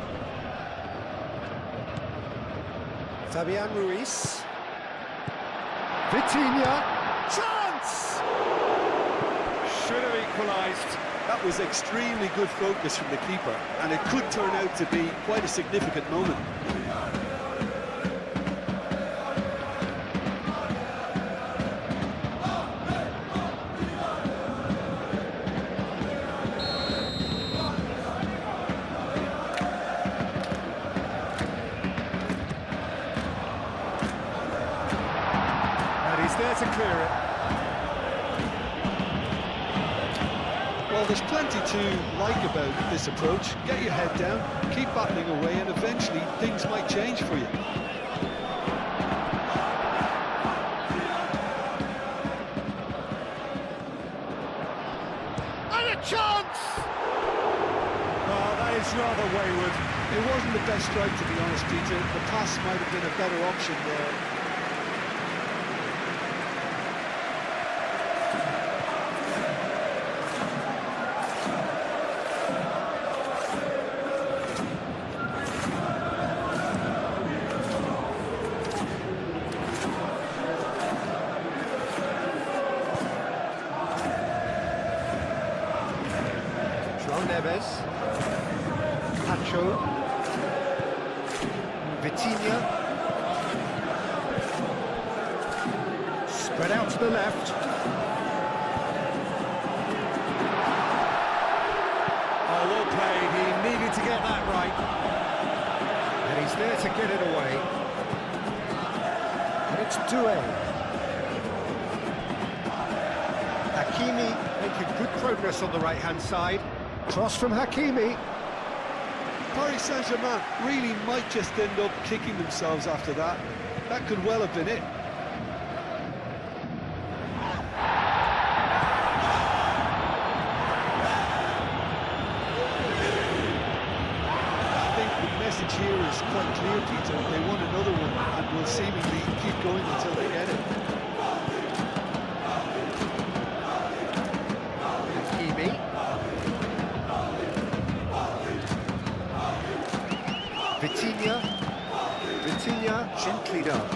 Fabian Ruiz. Vitinha. Chance! Should have equalised. That was extremely good focus from the keeper, and it could turn out to be quite a significant moment. And he's there to clear it. Well, there's plenty to like about this approach. Get your head down, keep battling away, and eventually things might change for you. And a chance! Oh, that is rather wayward. It wasn't the best strike, to be honest, Peter. The pass might have been a better option there. Tevez. Pacho. Vitinha. Spread out to the left. Oh, well played. He needed to get that right. And he's there to get it away. And it's Doué. Hakimi making good progress on the right-hand side. Cross from Hakimi. Paris Saint-Germain really might just end up kicking themselves after that. That could well have been it. I think the message here is quite clear, Peter. They want another one and will seemingly keep going until they get it. Hakimi. Vitinha, gently done.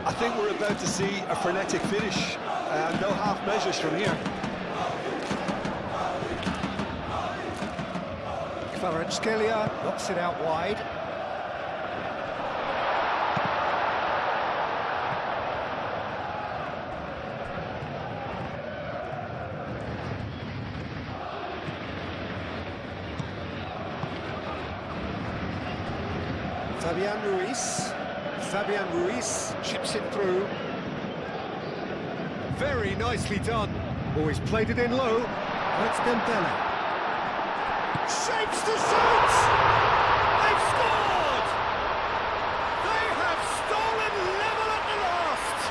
I think we're about to see a frenetic finish. No half measures from here. Kvaratskhelia knocks it out wide. Fabian Ruiz chips it through. Very nicely done. Always played it in low. That's Dembele. Shapes to shoot! They've scored! They have stolen level at the last!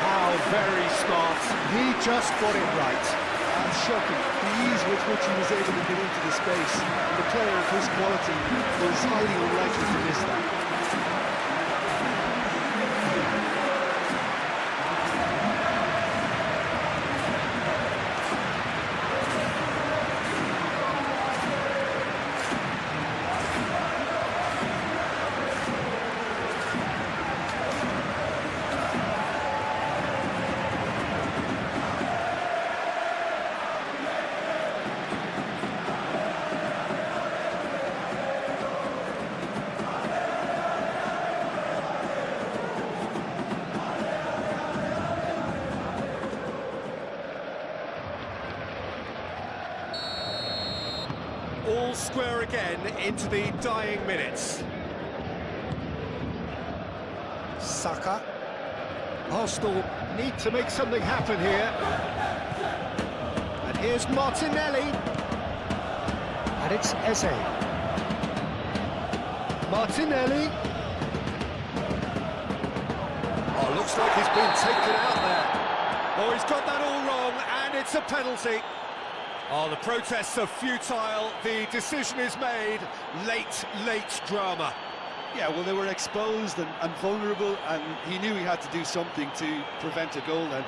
How very smart. He just got it right. Shocking, the ease with which he was able to get into the space. And the player of his quality was highly unlikely to miss that. All square again into the dying minutes. Saka. Arsenal need to make something happen here. And here's Martinelli. And it's Eze. Martinelli. Oh, looks like he's been taken out there. Oh, he's got that all wrong, and it's a penalty. Oh, the protests are futile, the decision is made, late drama. Yeah, well, they were exposed and vulnerable, and he knew he had to do something to prevent a goal then.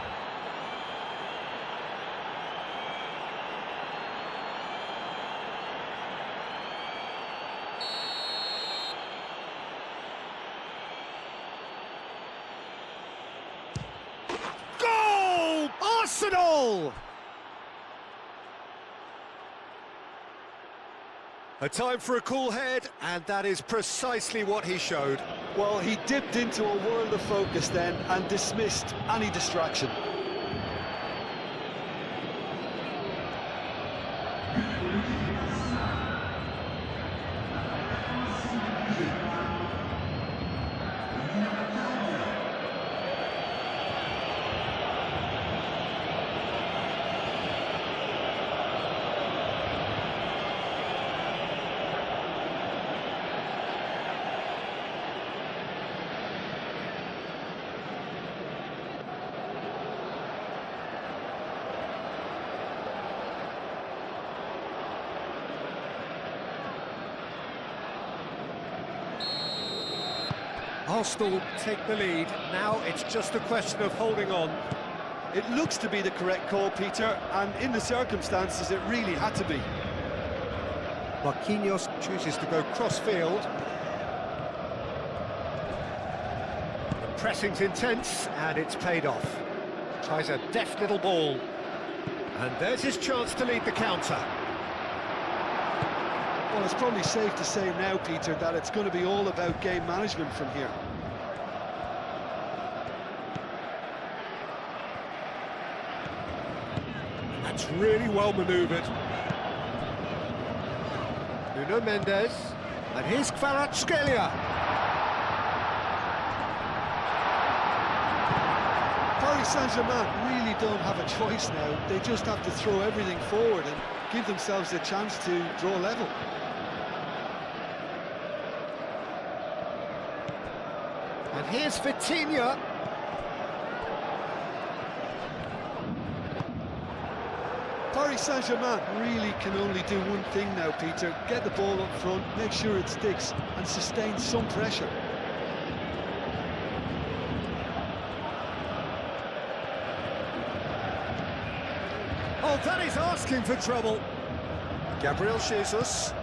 Goal! Arsenal! A time for a cool head, and that is precisely what he showed. Well, he dipped into a world of focus then and dismissed any distraction. Arsenal take the lead. Now it's just a question of holding on. It looks to be the correct call, Peter, and in the circumstances it really had to be. Marquinhos chooses to go cross-field. The pressing's intense, and it's paid off. Tries a deft little ball. And there's his chance to lead the counter. Well, it's probably safe to say now, Peter, that it's going to be all about game management from here. That's really well manoeuvred. Nuno Mendes. And here's Kvaratskhelia. Paris Saint-Germain really don't have a choice now. They just have to throw everything forward and give themselves a chance to draw level. And here's Vitinha. Paris Saint-Germain really can only do one thing now, Peter. Get the ball up front, make sure it sticks, and sustain some pressure. Oh, that is asking for trouble. Gabriel Jesus.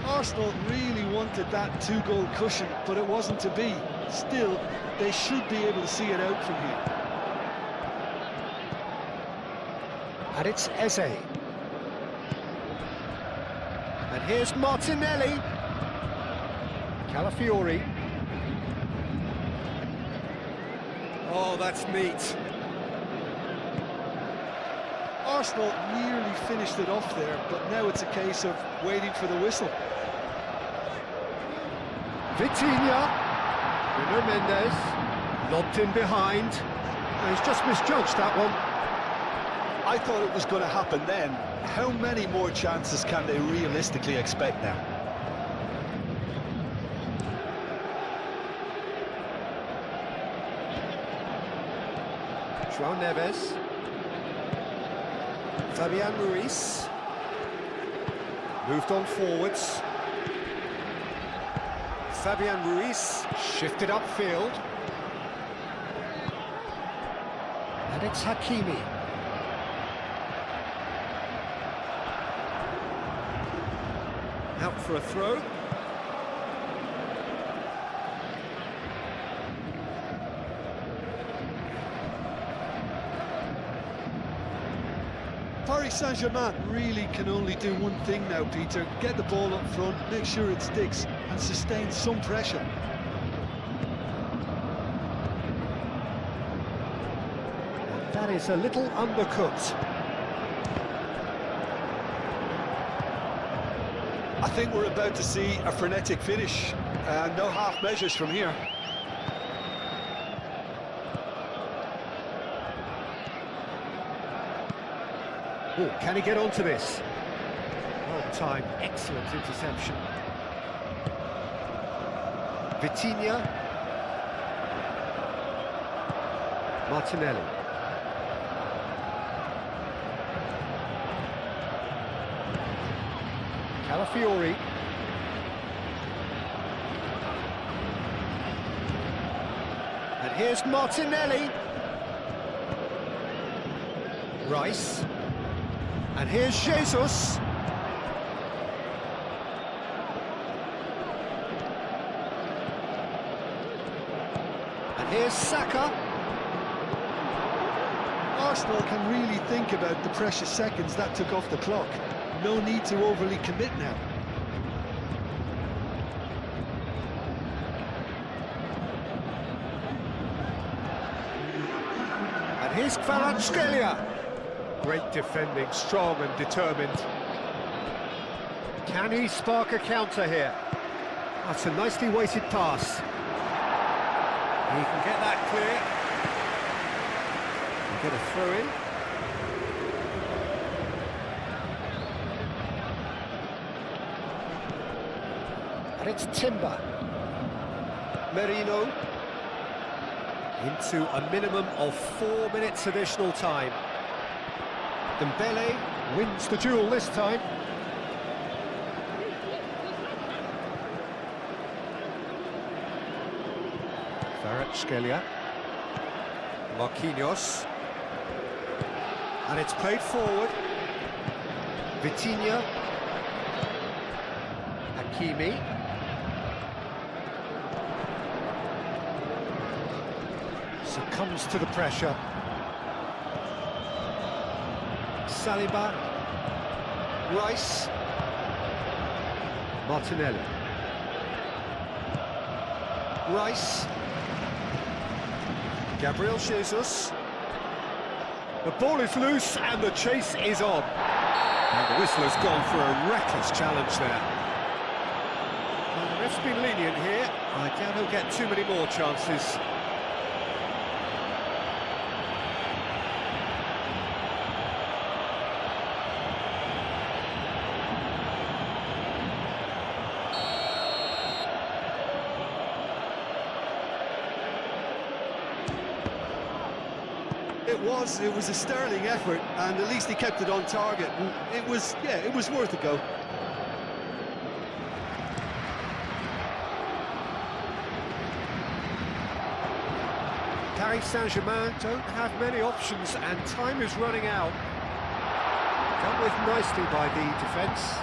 Arsenal really wanted that two-goal cushion, but it wasn't to be. Still, they should be able to see it out from here. And it's Eze. And here's Martinelli. Calafiori. Oh, that's neat. Arsenal nearly finished it off there, but now it's a case of waiting for the whistle. Vitinha. Nuno Mendes. Lobbed in behind. He's just misjudged that one. I thought it was going to happen then. How many more chances can they realistically expect now? João Neves. Fabian Ruiz. Moved on forwards. Fabian Ruiz shifted upfield. And it's Hakimi. Out for a throw. Paris Saint-Germain really can only do one thing now, Peter. Get the ball up front, make sure it sticks, and sustain some pressure. That is a little undercooked. I think we're about to see a frenetic finish. No half measures from here. Oh, can he get onto this? Well timed, excellent interception. Vitinha. Martinelli. Calafiori. And here's Martinelli. Rice. And here's Jesus. And here's Saka. Arsenal can really think about the precious seconds that took off the clock. No need to overly commit now. And here's Kvaratskhelia. Great defending, strong and determined. Can he spark a counter here? That's a nicely weighted pass. He can get that clear. Get a throw in. And it's Timber. Merino. Into a minimum of 4 minutes additional time. Dembele wins the duel this time. Kvaratskhelia. Marquinhos. And it's played forward. Vitinha. Hakimi. succumbs to the pressure. Saliba. Rice. Martinelli. Rice. Gabriel Jesus. The ball is loose and the chase is on. And the whistle has gone for a reckless challenge there. Well, the ref's been lenient here. I doubt he'll get too many more chances. It was a sterling effort, and at least he kept it on target. And it was worth a go. Paris Saint-Germain don't have many options, and time is running out. Dealt with nicely by the defence.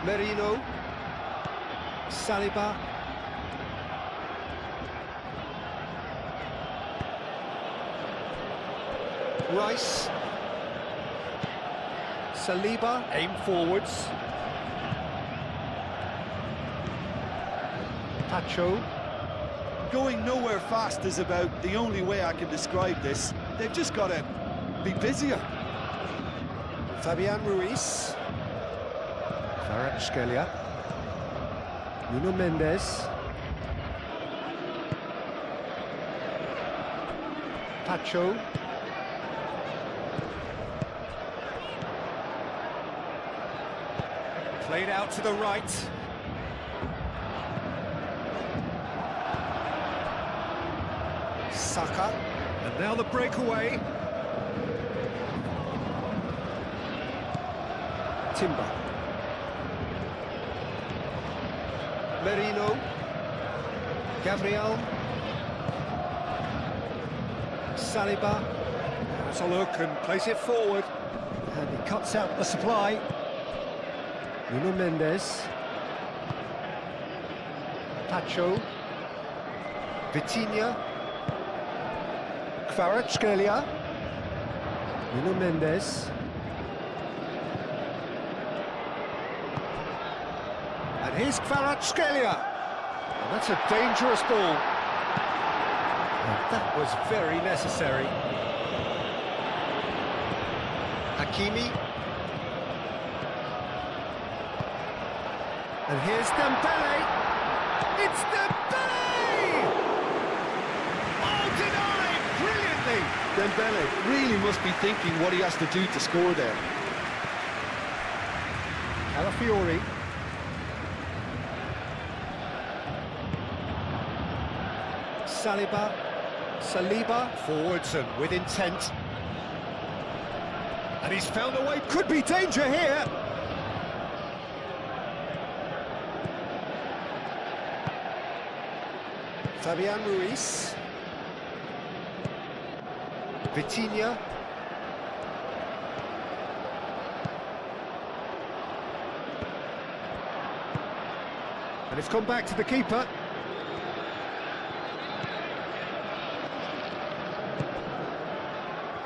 Merino. Saliba. Rice. Saliba, aim forwards. Pacho. Going nowhere fast is about the only way I can describe this. They've just got to be busier. Fabian Ruiz. Kvaratskhelia. Nuno Mendes. Pacho. Played out to the right. Saka. And now the breakaway. Timber. Merino. Gabriel. Saliba. Has a look and plays it forward. And he cuts out the supply. Nuno Mendes. Pacho. Vitinha. Kvaratskhelia. Nuno Mendes. And here's Kvaratskhelia. And that's a dangerous ball. And that was very necessary. Hakimi. And here's Dembele. It's Dembele! Oh, denied brilliantly. Dembele really must be thinking what he has to do to score there. Calafiori. Saliba, forwards and with intent. And he's found a way, could be danger here. Fabian Ruiz. Vitinha. And it's gone back to the keeper.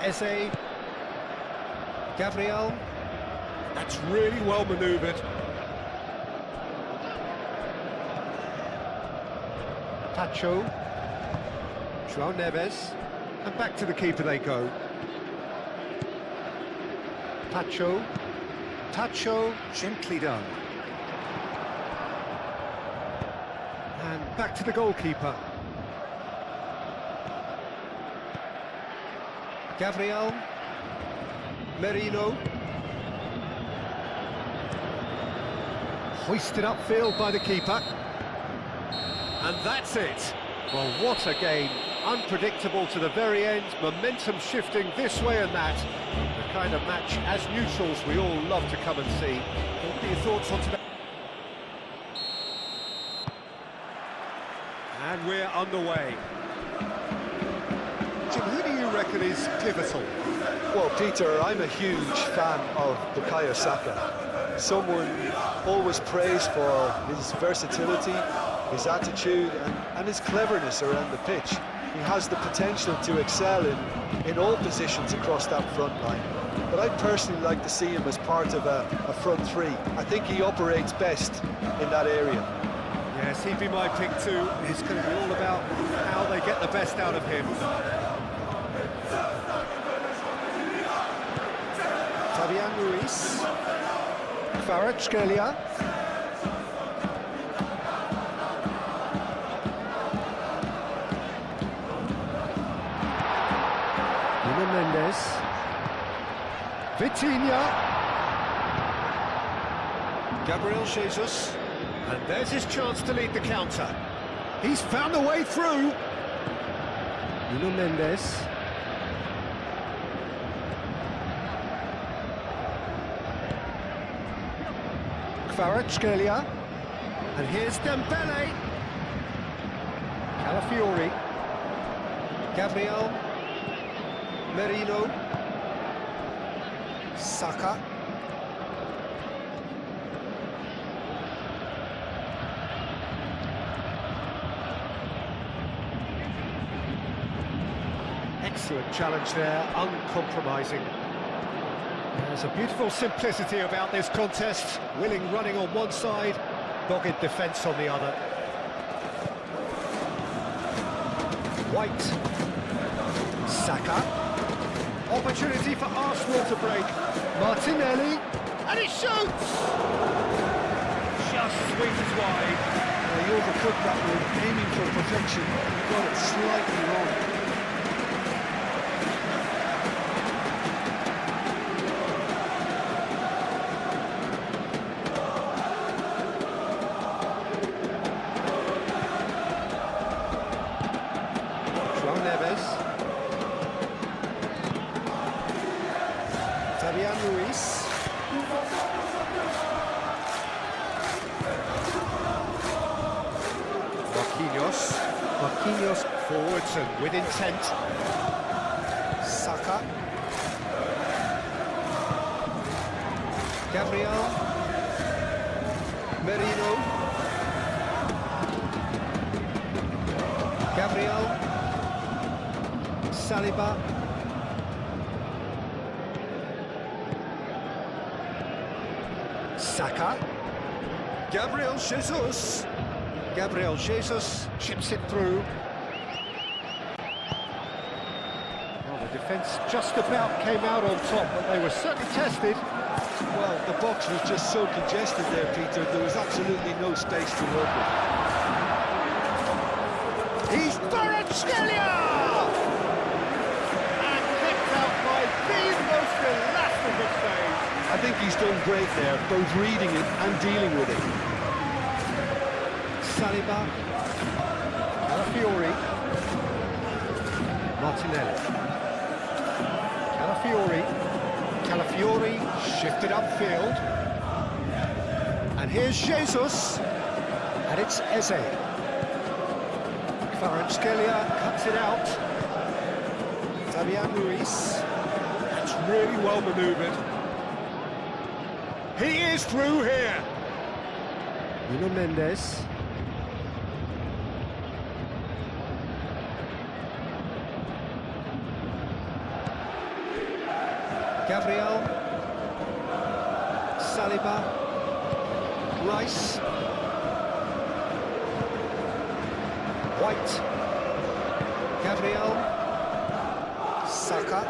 Eze. Gabriel. That's really well manoeuvred. Pacho. João Neves. And back to the keeper they go. Pacho. Gently done. And back to the goalkeeper. Gabriel. Merino. Hoisted upfield by the keeper. And that's it. Well, what a game. Unpredictable to the very end. Momentum shifting this way and that. The kind of match, as neutrals, we all love to come and see. What are your thoughts on today? And we're underway. Jim, who do you reckon is pivotal? Well, Peter, I'm a huge fan of Bukayo Saka. Someone always praised for his versatility, his attitude and his cleverness around the pitch. He has the potential to excel in all positions across that front line. But I'd personally like to see him as part of a front three. I think he operates best in that area. Yes, he'd be my pick too. It's going to be all about how they get the best out of him. Fabian Ruiz. Kvaratskhelia. Nuno Mendes. Vitinha. Gabriel Jesus. And there's his chance to lead the counter. He's found a way through. Nuno Mendes. Kvaratskhelia. And here's Dembele. Calafiori. Gabriel. Merino. Saka. Excellent challenge there, uncompromising. There's a beautiful simplicity about this contest. Willing running on one side, dogged defence on the other. White. Saka. Opportunity for Arsenal to break. Martinelli. And he shoots! Just swings wide. He overcooked that one, aiming for perfection. He got it slightly wrong. Fabian Ruiz. Marquinhos forwards and with intent. Saka. Gabriel. Merino. Gabriel. Saliba. Saka. Gabriel Jesus. Gabriel Jesus chips it through. Well, the defence just about came out on top, but they were certainly tested. Well, the box was just so congested there, Peter. There was absolutely no space to work with. He's Kvaratskhelia! And picked out by the most elastic save. I think he's done great there, both reading it and dealing with it. Saliba. Calafiori. Martinelli. Calafiori. Calafiori shifted upfield. And here's Jesus. And it's Eze. Kvaratskhelia cuts it out. Fabian Ruiz. That's really well manoeuvred. He is through here. Nuno Mendes. Gabriel. Saliba. Rice. White. Gabriel. Saka.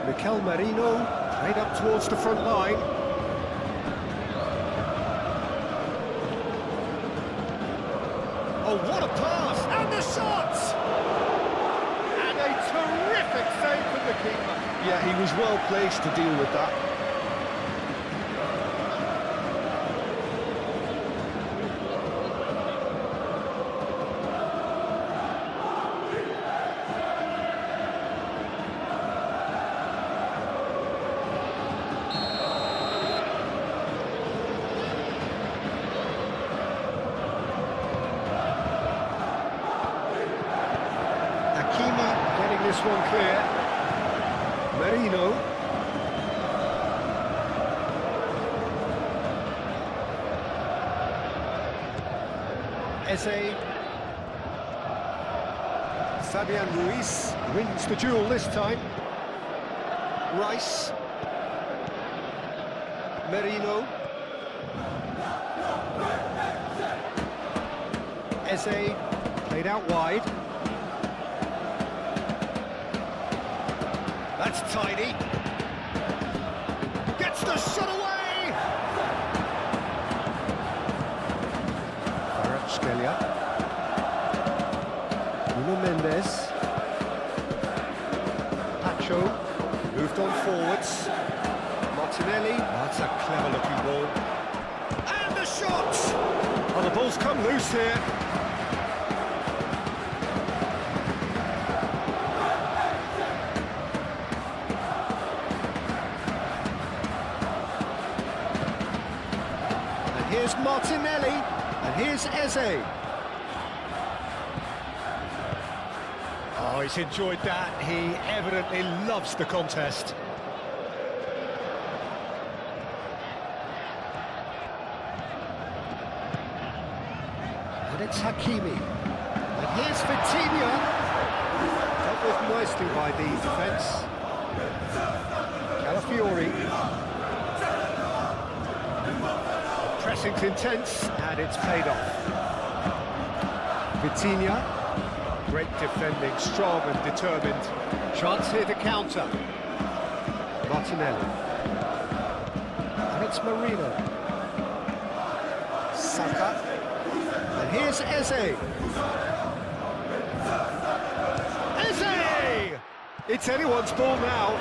Mikel Merino. Played up towards the front line. Oh, what a pass! And the shot! And a terrific save from the keeper. Yeah, he was well placed to deal with that. This one clear. Merino. Eze. Fabian Ruiz wins the duel this time. Rice. Merino. Eze, played out wide. That's tidy. Gets the shot away! Kvaratskhelia. Nuno Mendes. Pacho, moved on forwards. Martinelli, that's a clever-looking ball. And the shot! Oh, the ball's come loose here. And here's Martinelli, and here's Eze. Oh, he's enjoyed that. He evidently loves the contest. And it's Hakimi. And here's Vitinha. Dealt with nicely by the defence. Calafiori. The pressing's intense, and it's paid off. Vitinha. Great defending, strong and determined. Chance here to counter. Martinelli. And it's Marino. Saka. And here's Eze. Eze! It's anyone's ball now.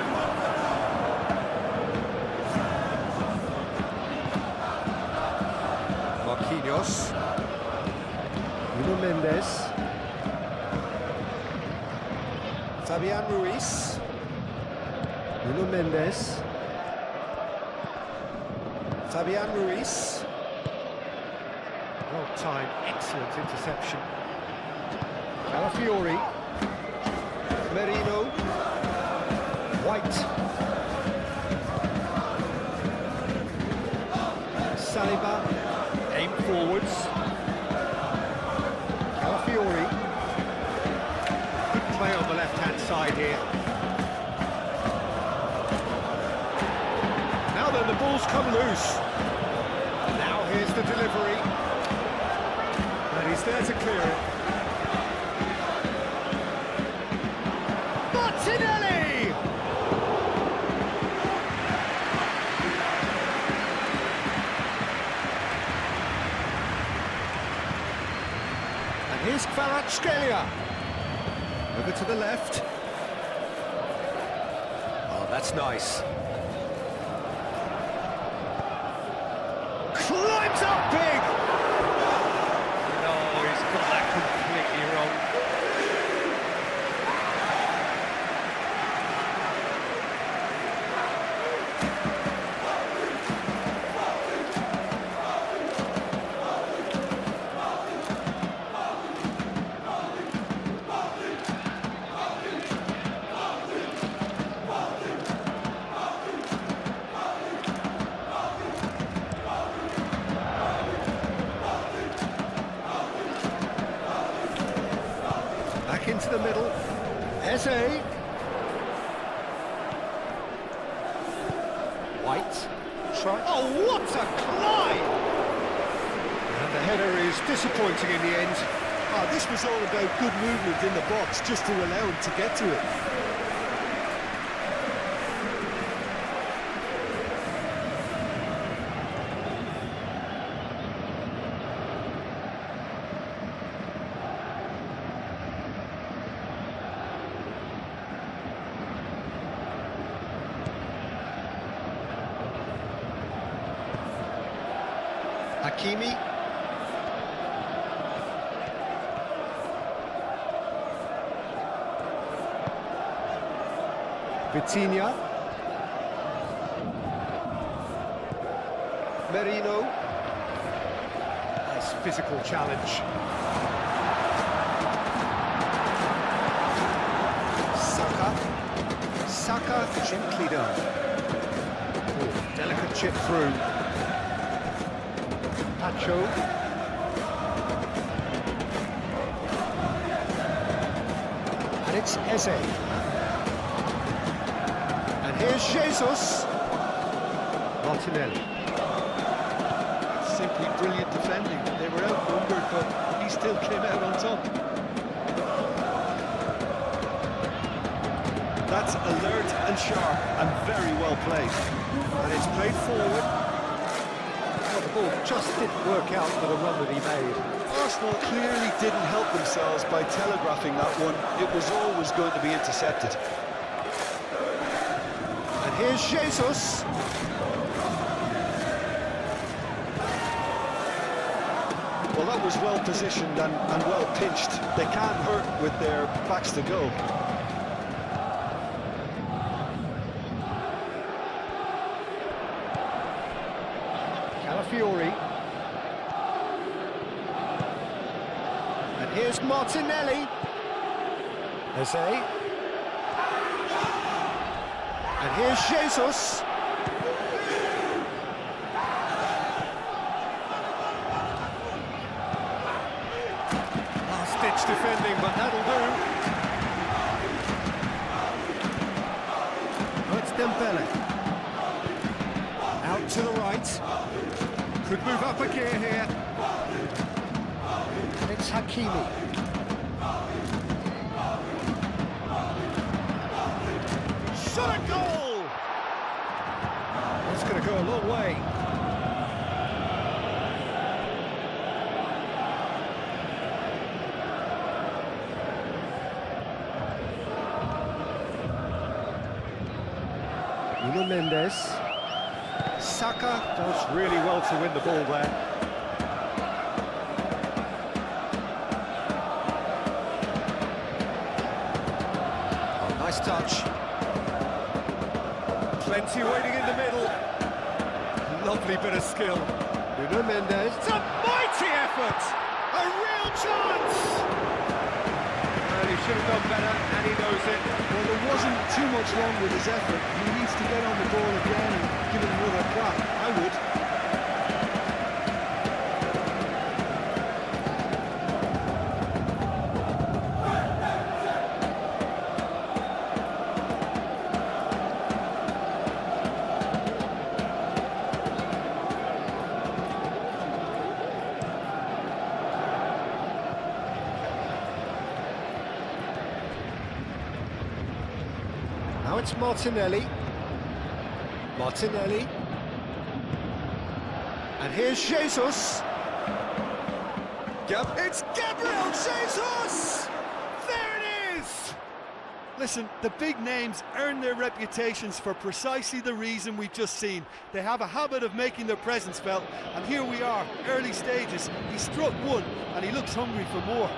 Marquinhos. Nuno Mendes. Fabian Ruiz. Nuno Mendes. Fabian Ruiz. Well timed, excellent interception. Calafiori. Merino. White. Saliba. Aim forwards. Calafiori. Good play on the left-hand side here. Now then, the ball's come loose. Now here's the delivery. And he's there to clear it. Martinelli! And here's Kvaratskhelia. Over to the left. Oh, that's nice. Climbs up big! No, he's got that completely wrong. Back into the middle. Eze. White. Try. Oh, what a climb! And the header is disappointing in the end. Oh, this was all about good movement in the box just to allow him to get to it. Hakimi. Vitinha. Merino. Nice physical challenge. Saka gently done. Ooh, delicate chip through. Pacho. It's Eze. And here's Jesus. Martinelli. Simply brilliant defending. They were outnumbered, but he still came out on top. That's alert and sharp and very well played. And it's played forward. Well, the ball just didn't work out for the run that he made. Arsenal clearly didn't help themselves by telegraphing that one. It was always going to be intercepted. And here's Jesus. Well, that was well positioned and well pinched. They can't hurt with their backs to goal. Calafiori. And here's Martinelli. Eze. And here's Jesus. Last-ditch defending, but that'll do. Oh, it's Dembele. Out to the right. Could move up a gear here. And it's Hakimi. Shot a goal! That's going to go a long way. Nuno Mendes. Saka does really well to win the ball there. Oh, nice touch. Plenty waiting in the middle. Lovely bit of skill. Nuno Mendes. It's a mighty effort! A real chance! And he should have done better, and he knows it. Well, there wasn't too much wrong with his effort. He needs to get on the ball again and give it another crack. I would. Now it's Martinelli. Martinelli. And here's Jesus. It's Gabriel Jesus! There it is! Listen, the big names earn their reputations for precisely the reason we've just seen. They have a habit of making their presence felt, and here we are, early stages. He struck one, and he looks hungry for more.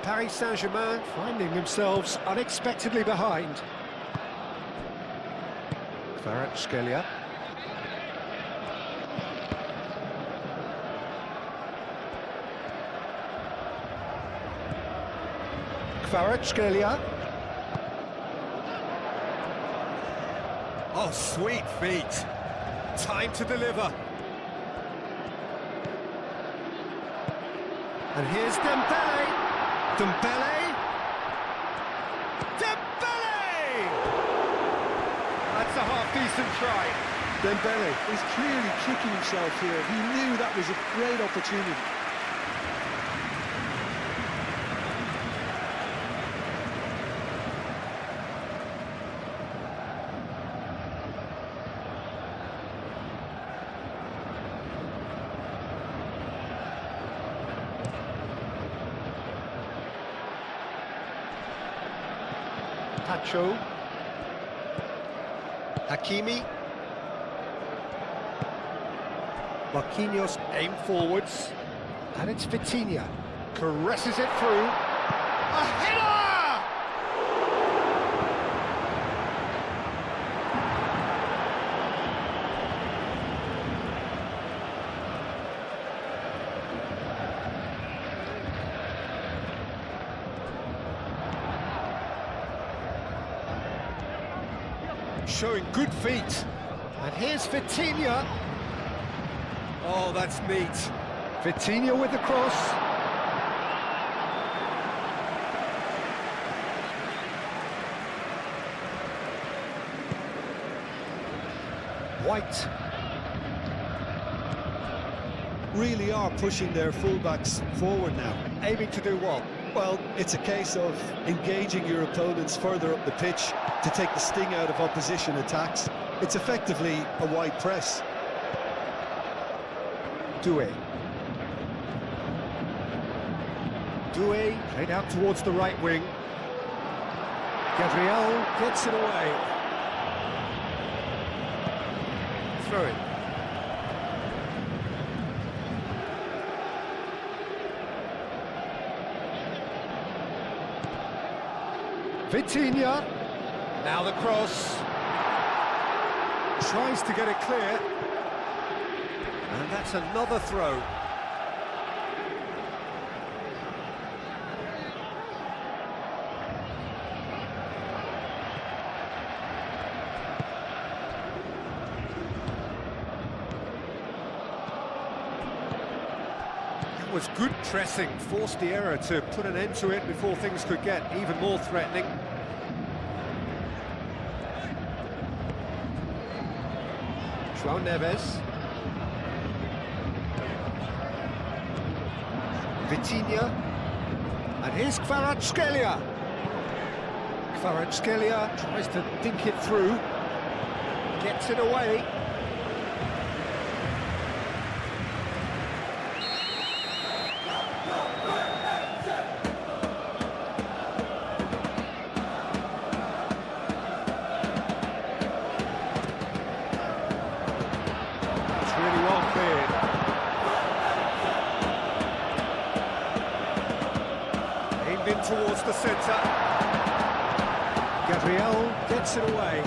Paris Saint-Germain finding themselves unexpectedly behind. Kvaratskhelia. Kvaratskhelia. Oh, sweet feet. Time to deliver. And here's Dembele. Dembele! Dembele! That's a half-decent try. Dembele is clearly kicking himself here. He knew that was a great opportunity. Pacho. Hakimi. Marquinhos aim forwards. And it's Vitinha. caresses it through. A header! Showing good feet. And here's Vitinha. Oh, that's neat. Vitinha with the cross. White. Really are pushing their fullbacks forward now. Aiming to do what? Well, it's a case of engaging your opponents further up the pitch to take the sting out of opposition attacks. It's effectively a wide press. Doué. Doué played out towards the right wing. Gabriel gets it away. Throw it. Vitinha. Now the cross. Tries to get it clear. And that's another throw. That was good pressing, forced the error to put an end to it before things could get even more threatening. João Neves. Vitinha. And here's Kvaratskhelia. Kvaratskhelia tries to dink it through. Gets it away. In towards the centre. Gabriel gets it away.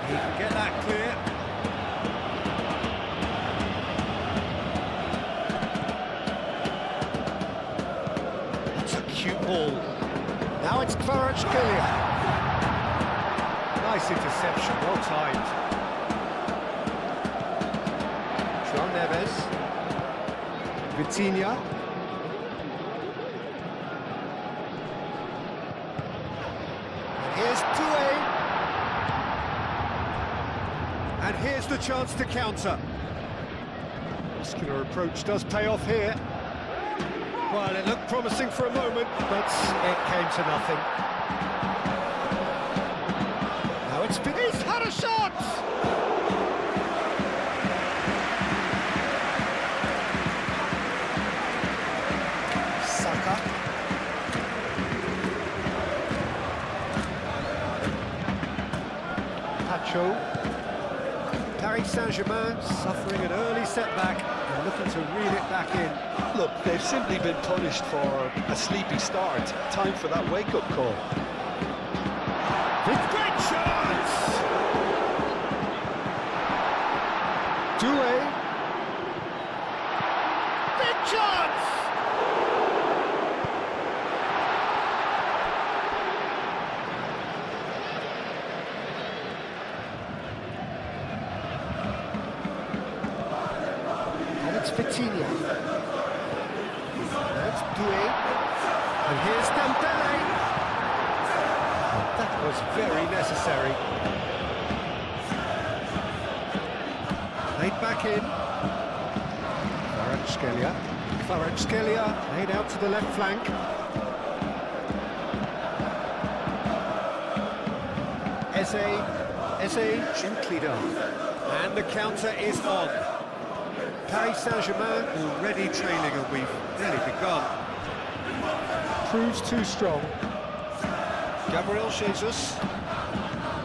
He can get that clear. That's a cute ball. Now it's Kvaratskhelia. Nice interception, well timed. João Neves. Vitinha. Here's Doué. And here's the chance to counter. Muscular approach does pay off here. Well, it looked promising for a moment, but it came to nothing. Now it's He's had a shot! Paris Saint-Germain suffering an early setback and looking to reel it back in. Look, they've simply been punished for a sleepy start. Time for that wake-up call. With great chance! Doué. Big chance! It's Vitinha. That's Doué. And here's Dembele. That was very necessary. Played back in. Kvaratskhelia. Kvaratskhelia played out to the left flank. Eze gently done. And the counter is on. Paris Saint-Germain already trailing, and we've really begun. Proves too strong. Gabriel Jesus.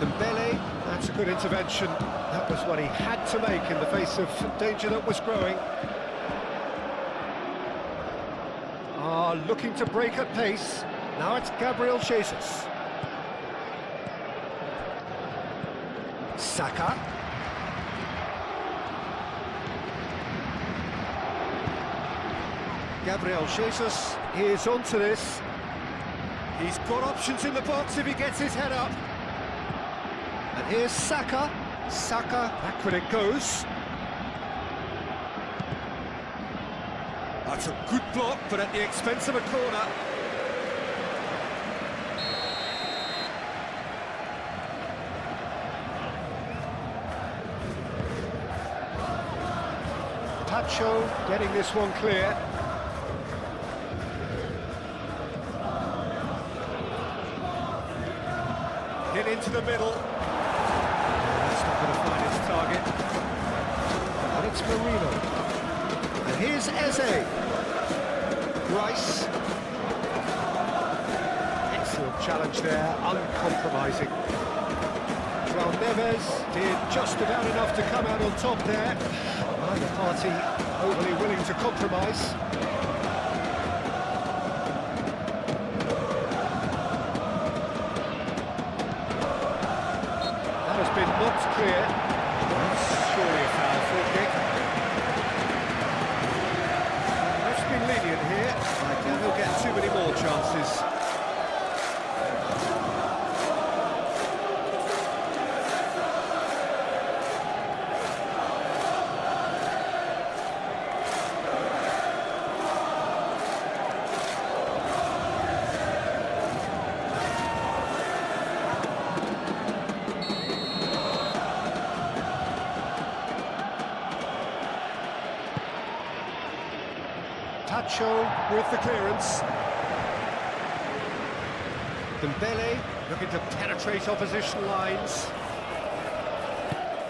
Dembele, that's a good intervention. That was what he had to make in the face of danger that was growing. are looking to break at pace. Now it's Gabriel Jesus. Saka. Gabriel Jesus is onto this. He's got options in the box if he gets his head up. And here's Saka. Saka, backward it goes. That's a good block, but at the expense of a corner. Tacho getting this one clear. Hit into the middle. That's not going to find its target. And it's Marino. And here's Eze. Rice. Excellent challenge there, uncompromising. Well, Neves did just about enough to come out on top there. Neither party overly willing to compromise. That has been knocked clear. That's surely a foul, free kick. Ref's been lenient here. I doubt he'll get too many more chances. Tacho with the clearance. Dembele looking to penetrate opposition lines.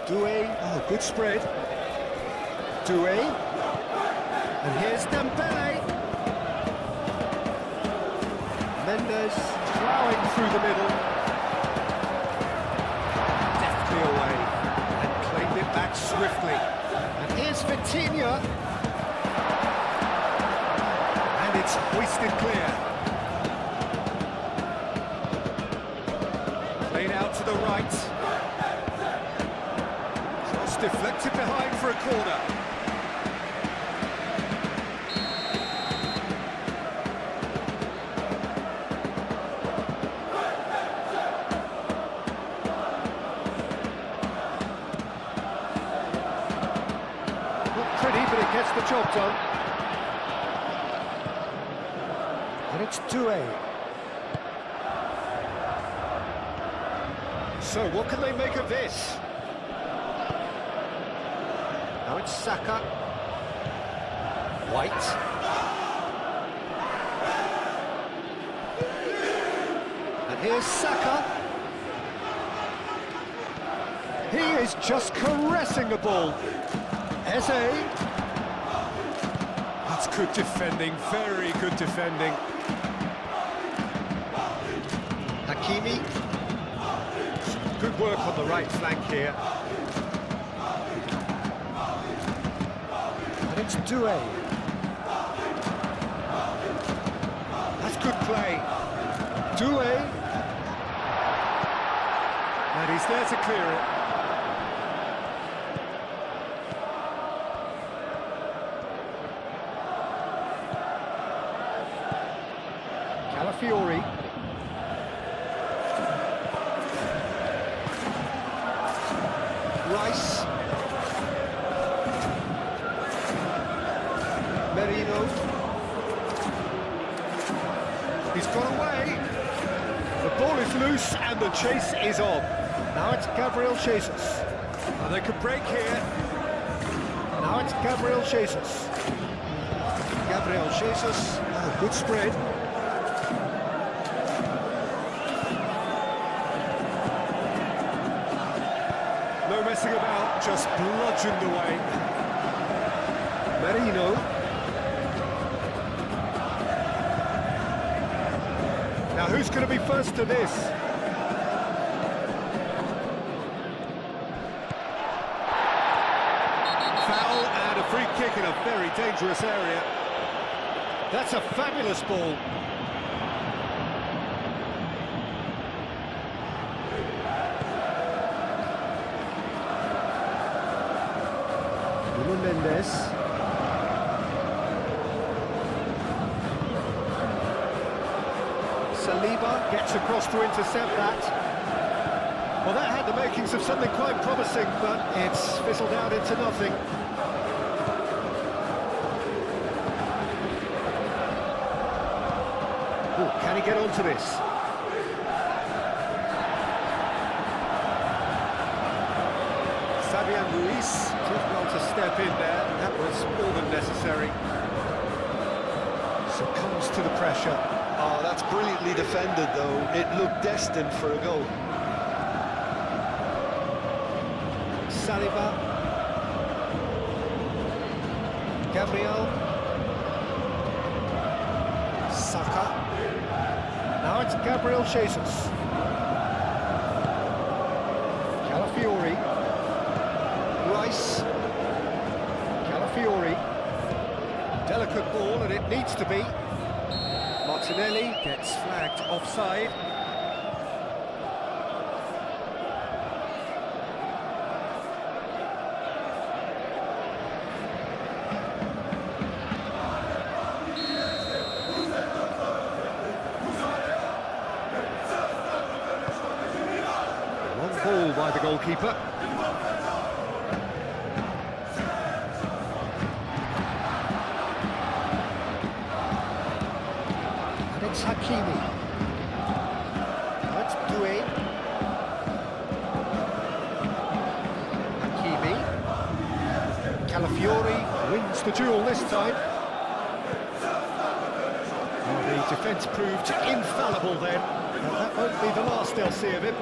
Doué, oh, good spread. Doué. And here's Dembele. Mendes plowing through the middle. Deftly away and claimed it back swiftly. And here's Vitinha. It's hoisted clear. Played out to the right. Cross deflected behind for a corner. Not pretty, but it gets the job done. And it's Doué. So what can they make of this? Now it's Saka. White. And here's Saka. He is just caressing the ball. Eze. That's good defending, very good defending. Hakimi. Good work on the right flank here. And it's Doué. That's good play. Doué. And he's there to clear it. Calafiori. Rice. Merino. He's got away. The ball is loose and the chase is on. Now it's Gabriel Jesus. And they could break here. Now it's Gabriel Jesus. Gabriel Jesus. Oh, good spread. No messing about, just bludgeoned away. Merino. Now who's going to be first to this? Foul and a free kick in a very dangerous area. That's a fabulous ball. Mendes. Saliba gets across to intercept that. Well, that had the makings of something quite promising, but it's fizzled out into nothing. Ooh, can he get onto this? Fabian Ruiz did well to step in there. That was more than necessary. Succumbs to the pressure. Oh, that's brilliantly defended, though. It looked destined for a goal. Saliba. Gabriel. Saka. Now it's Gabriel Jesus. Calafiori. Rice. Calafiori. Delicate ball, and it needs to be. Martinelli gets flagged offside. Long ball by the goalkeeper. It's Hakimi. That's Doué. Hakimi. Calafiori wins the duel this time. Well, the defence proved infallible then, but that won't be the last they'll see of him.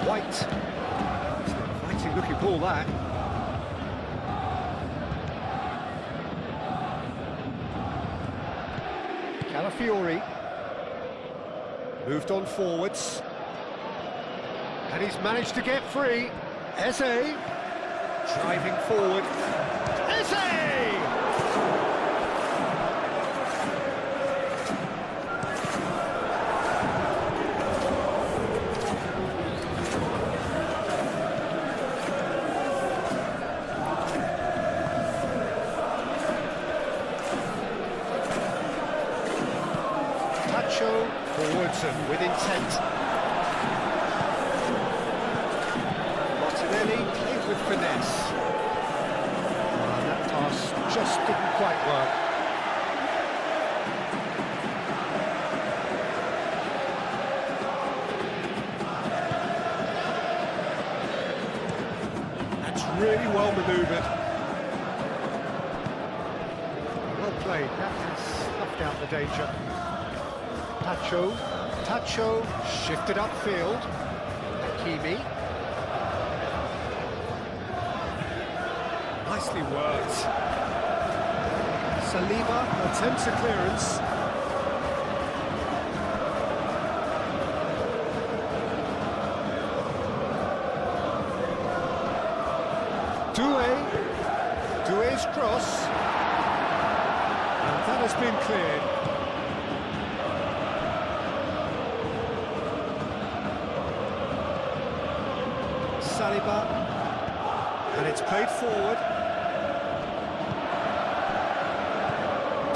White. It's an inviting looking ball, that. Calafiori moved on forwards, and he's managed to get free. Eze driving forward. Eze! Forwards and with intent. Martinelli played with finesse. And that pass just didn't quite work. That's really well manoeuvred. Well played, that has snuffed out the danger. Tacho shifted upfield. Hakimi. Nicely worked. Saliba attempts a clearance. Doué's cross. And that has been cleared. Saliba, and it's played forward.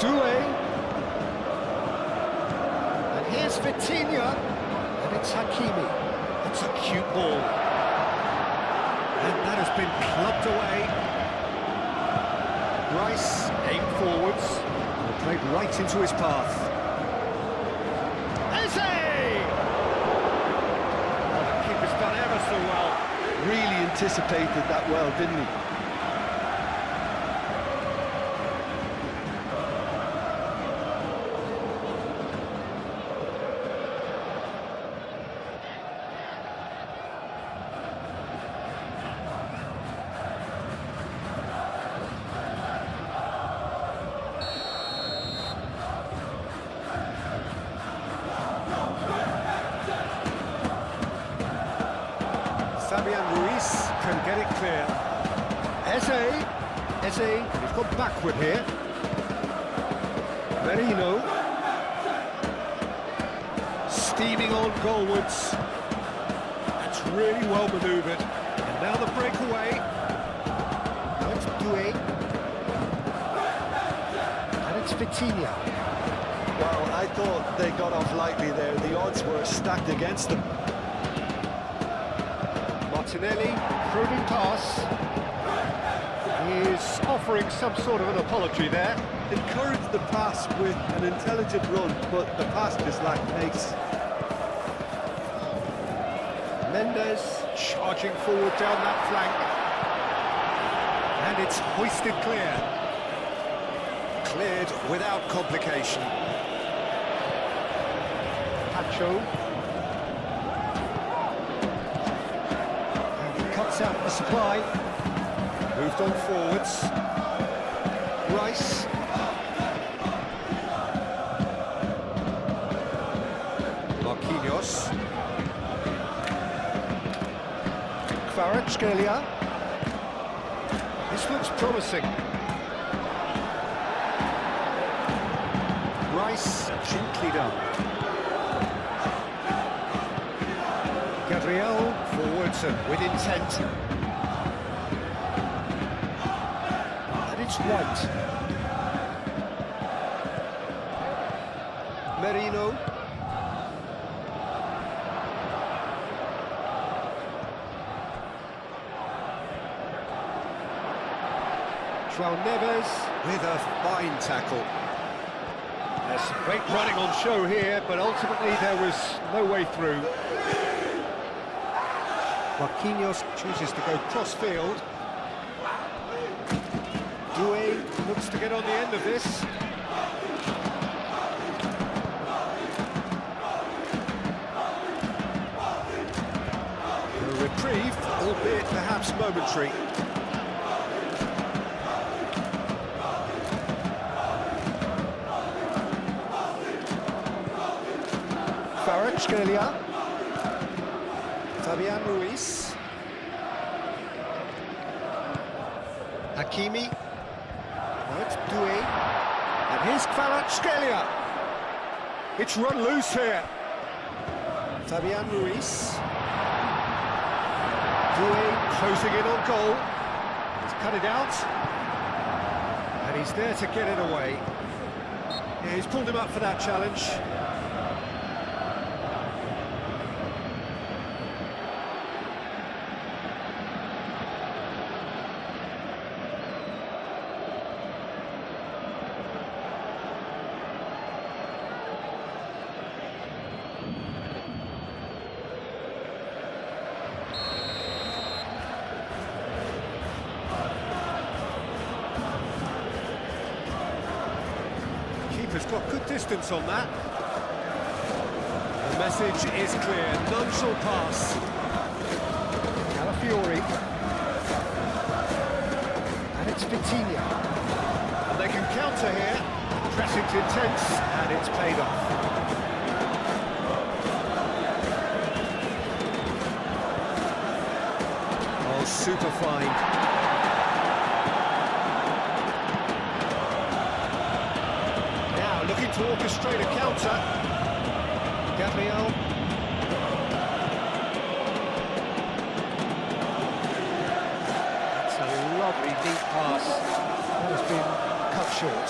Doué, and here's Vitinha, and it's Hakimi. It's a cute ball, and that has been clubbed away. Rice aimed forwards, and played right into his path. Eze! Oh, the keeper's done ever so well. Really anticipated that well, didn't he? Fabian Ruiz can get it clear. Eze, he's gone backward here. Merino. Steaming on goalwards. That's really well manoeuvred. And now the breakaway. Now it's Doué. And it's Vitinha. Well, I thought they got off lightly there. The odds were stacked against them. Martinelli, probing pass. He's offering some sort of an apology there. Encouraged the pass with an intelligent run, but the pass just lacked pace. Mendes charging forward down that flank. And it's hoisted clear. Cleared without complication. Pacho. And he cuts out the supply. Moved on forwards. Rice. Marquinhos. Kvaratskhelia. This looks promising. Rice, gently done. Gabriel forwards and with intent. And it's White. Merino. João Neves with a fine tackle. There's some great running on show here, but ultimately there was no way through. Marquinhos chooses to go cross-field. Doué looks to get on the end of this. A reprieve, albeit perhaps momentary. Kvaratskhelia. Fabian Ruiz. Hakimi. Now it's Doué. And here's Kvaratskhelia. It's run loose here. Fabian Ruiz. Doué closing in on goal. He's cut it out. And he's there to get it away. Yeah, he's pulled him up for that challenge. Keeper's got good distance on that. The message is clear, none shall pass. Calafiori. And it's Vitinha. And they can counter here. Pressing's intense, and it's paid off. Oh, super fine. Looking to orchestrate a counter. Gabriel. That's a lovely deep pass. That has been cut short.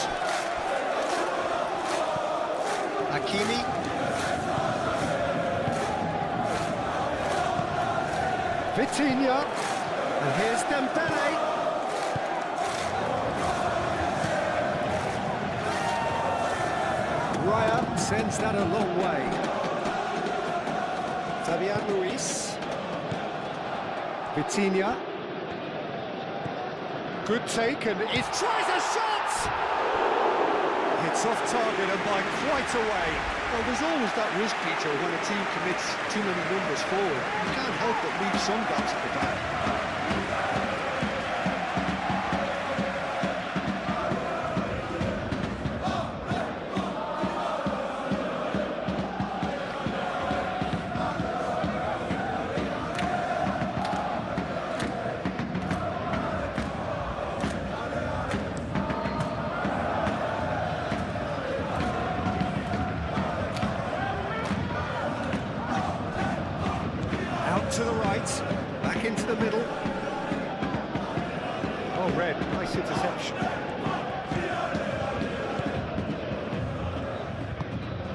Hakimi. Vitinha. And here's Dembele. Raya sends that a long way. Fabian Ruiz. Vitinha. Good take, and it tries a shot! It's off target and by quite a way. Well, there's always that risk, Peter, when a team commits too many numbers forward. You can't help but leave some gaps at the back.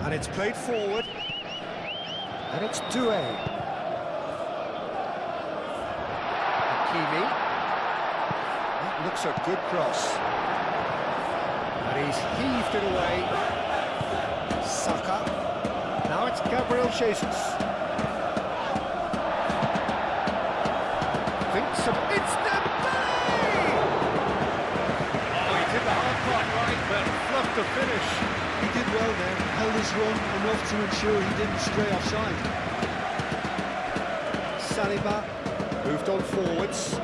And it's played forward. And it's Doué. Hakimi. That looks a good cross. And he's heaved it away. Saka. Now it's Gabriel Jesus. Thinks of... It's Dembele! Oh, he did the hard part right, but fluffed the finish. He did well there, held his run enough to ensure he didn't stray offside. Saliba moved on forwards.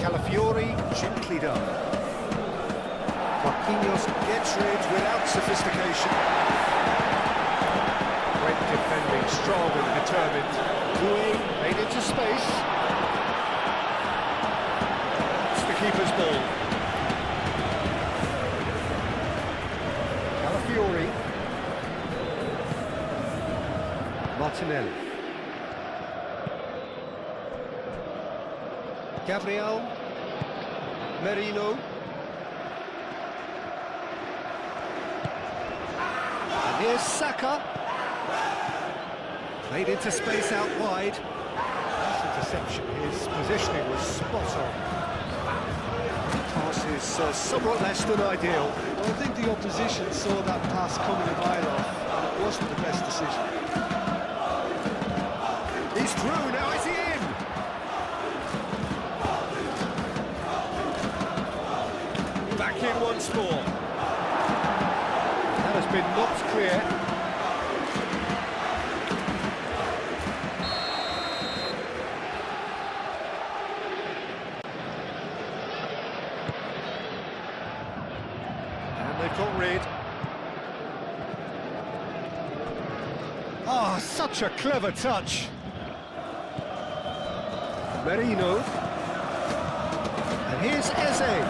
Calafiori gently done. Marquinhos gets rid without sophistication. Great defending, strong and determined. Doué made into space. It's the keeper's ball. Calafiori. Martinelli. Gabriel. Merino. And here's Saka. Played into space out wide. Nice interception. His positioning was spot on. Pass is somewhat less than ideal. Well, I think the opposition saw that pass coming a mile off, and it wasn't the best decision. He's through, now is he in? Back in once more. That has been knocked clear. And they've got rid. Oh, such a clever touch. Merino. And here's Eze.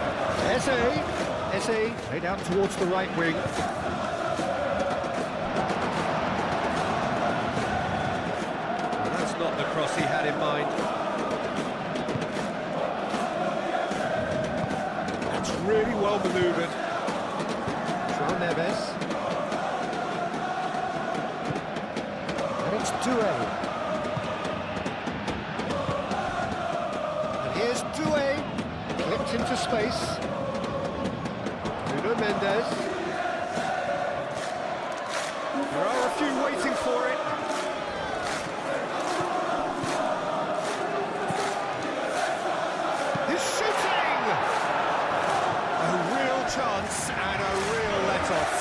Eze laid out towards the right wing. Well, that's not the cross he had in mind. That's really well manoeuvred. João Neves. And it's Doué. Here's Doué, clipped into space. Nuno Mendes. There are a few waiting for it. He's shooting! A real chance and a real let-off.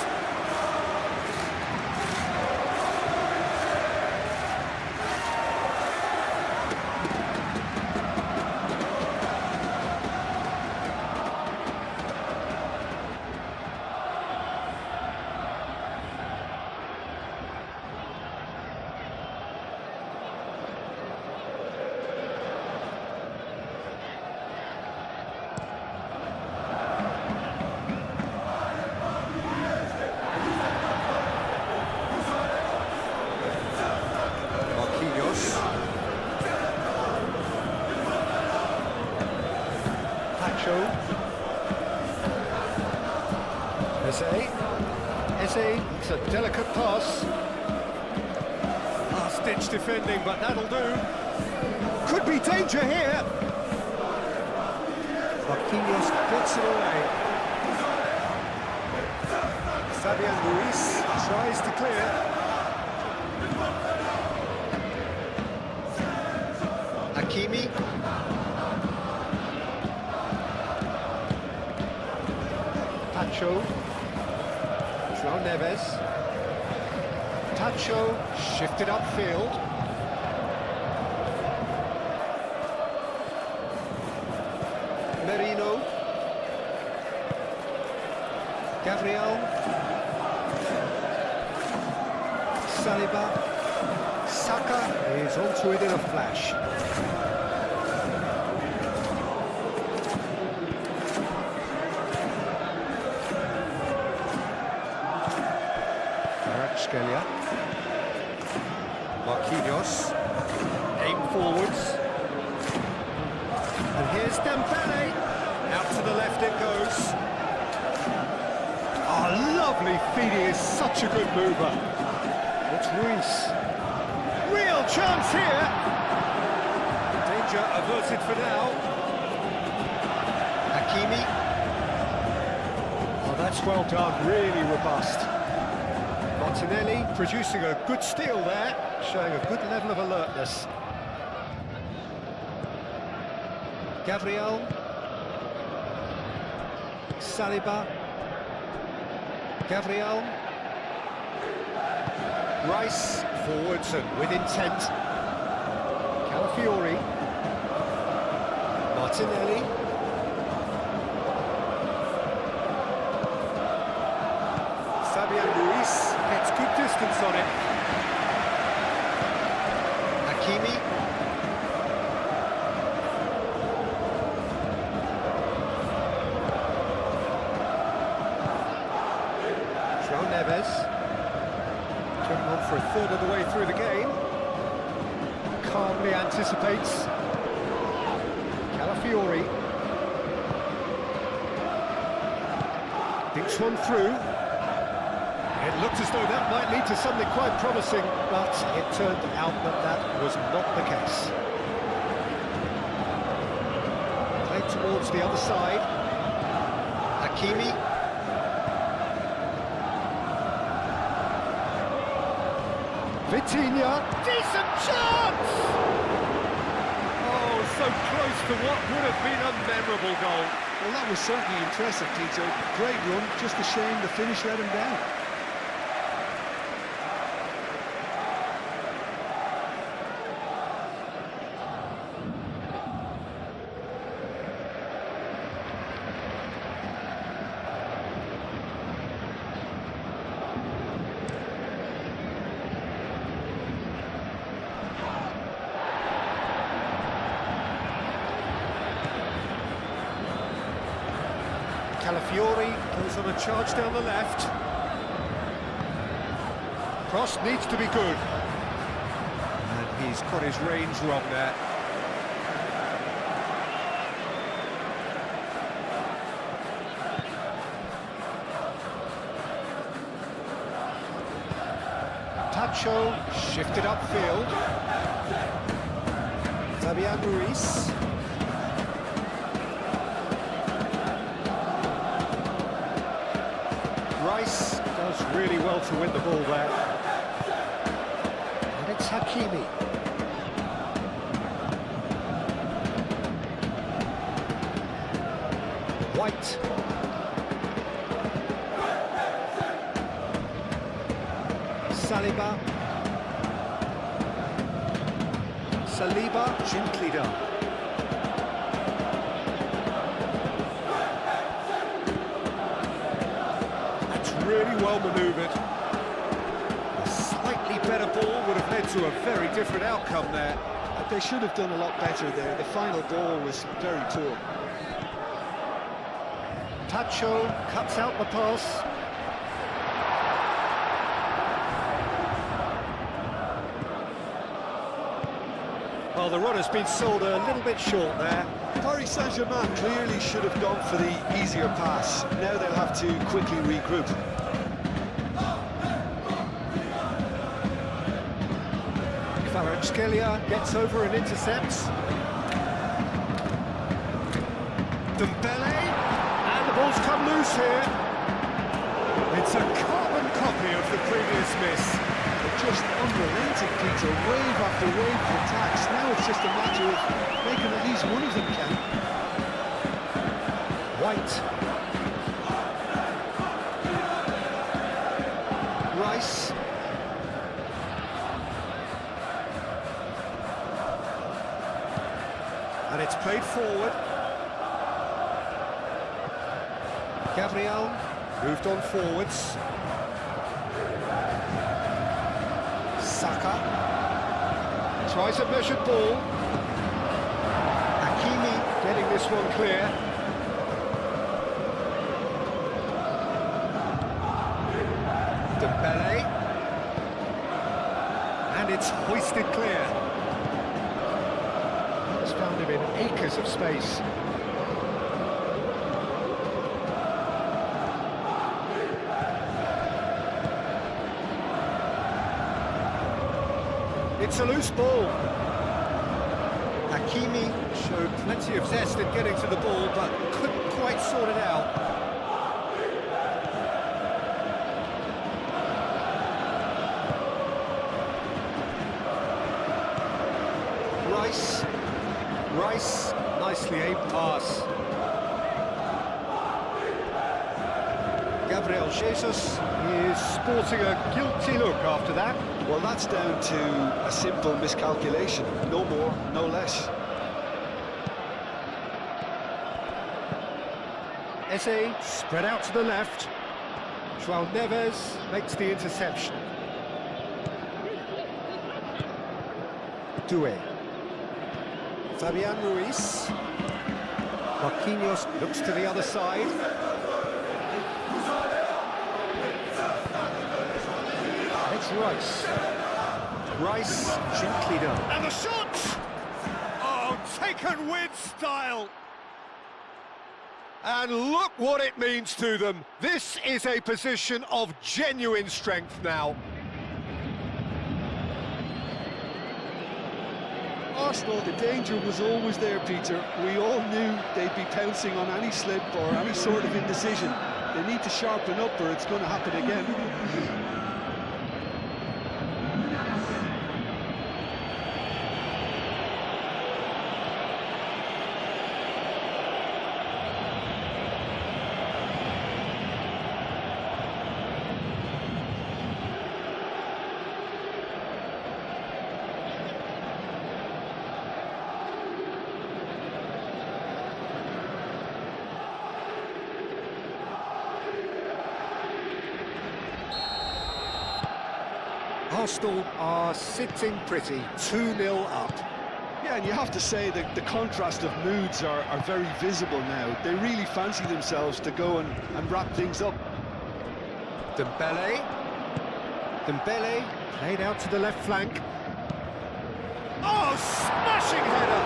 Eze, it's a delicate pass. Last-ditch defending, but that'll do. Could be danger here. Marquinhos gets it away. Fabian Ruiz tries to clear. Hakimi. Tacho. João Neves. Tacho shifted upfield. Merino. Gabriel. Saliba. Saka is onto it in a flash. Marquinhos, aim forwards, and here's Dembele, out to the left it goes. Oh, lovely feed, he is such a good mover. It's Ruiz. Real chance here. Danger averted for now. Hakimi. Oh, that's well done, really robust. Martinelli producing a good steal there, showing a good level of alertness. Gabriel. Saliba. Gabriel. Rice forwards and with intent. Calafiori. Martinelli. Fabian Ruiz gets good distance on it. Hakimi. João Neves. Turning on for a third of the way through the game. Calmly anticipates. Calafiori. Thinks one through. It looked as though that might lead to something quite promising, but it turned out that that was not the case. Played towards the other side. Hakimi. Vitinha. Decent chance! Oh, so close to what would have been a memorable goal. Well, that was certainly impressive, Peter. Great run, just a shame the finish let him down. Calafiori goes on a charge down the left. Cross needs to be good. And he's got his range wrong there. Tacho shifted upfield. Fabian Ruiz. Rice does really well to win the ball there. And it's Hakimi. White. Saliba. Saliba, gently done. Really well manoeuvred. A slightly better ball would have led to a very different outcome there. They should have done a lot better there. The final ball was very poor. Tacho cuts out the pass. Well, the run has been sold a little bit short there. Paris Saint-Germain clearly should have gone for the easier pass. Now they'll have to quickly regroup. Kvaratskhelia gets over and intercepts. Dembele, and the ball's come loose here. It's a carbon copy of the previous miss. Just unrelenting, Peter, wave after wave of attacks. Now it's just a matter of making at least one of them count. White. Rice. And it's played forward. Gabriel moved on forwards. Saka tries a measured ball. Hakimi getting this one clear. Dembele, and it's hoisted clear. He's found him in acres of space. It's a loose ball. Hakimi showed plenty of zest in getting to the ball, but couldn't quite sort it out. Rice, nicely aimed pass. Gabriel Jesus is sporting a guilty look after that. Well, that's down to a simple miscalculation, no more, no less. Eze spread out to the left. João Neves makes the interception. Doué. Fabian Ruiz. Marquinhos looks to the other side. It's Rice. Rice gently done. And the shot! Oh, taken with style. And look what it means to them. This is a position of genuine strength now. Arsenal, the danger was always there, Peter. We all knew they'd be pouncing on any slip or any sort of indecision. They need to sharpen up or it's going to happen again. Arsenal are sitting pretty, 2-0 up. Yeah, and you have to say that the contrast of moods are very visible now. They really fancy themselves to go and wrap things up. Dembele played out to the left flank. Oh, smashing header!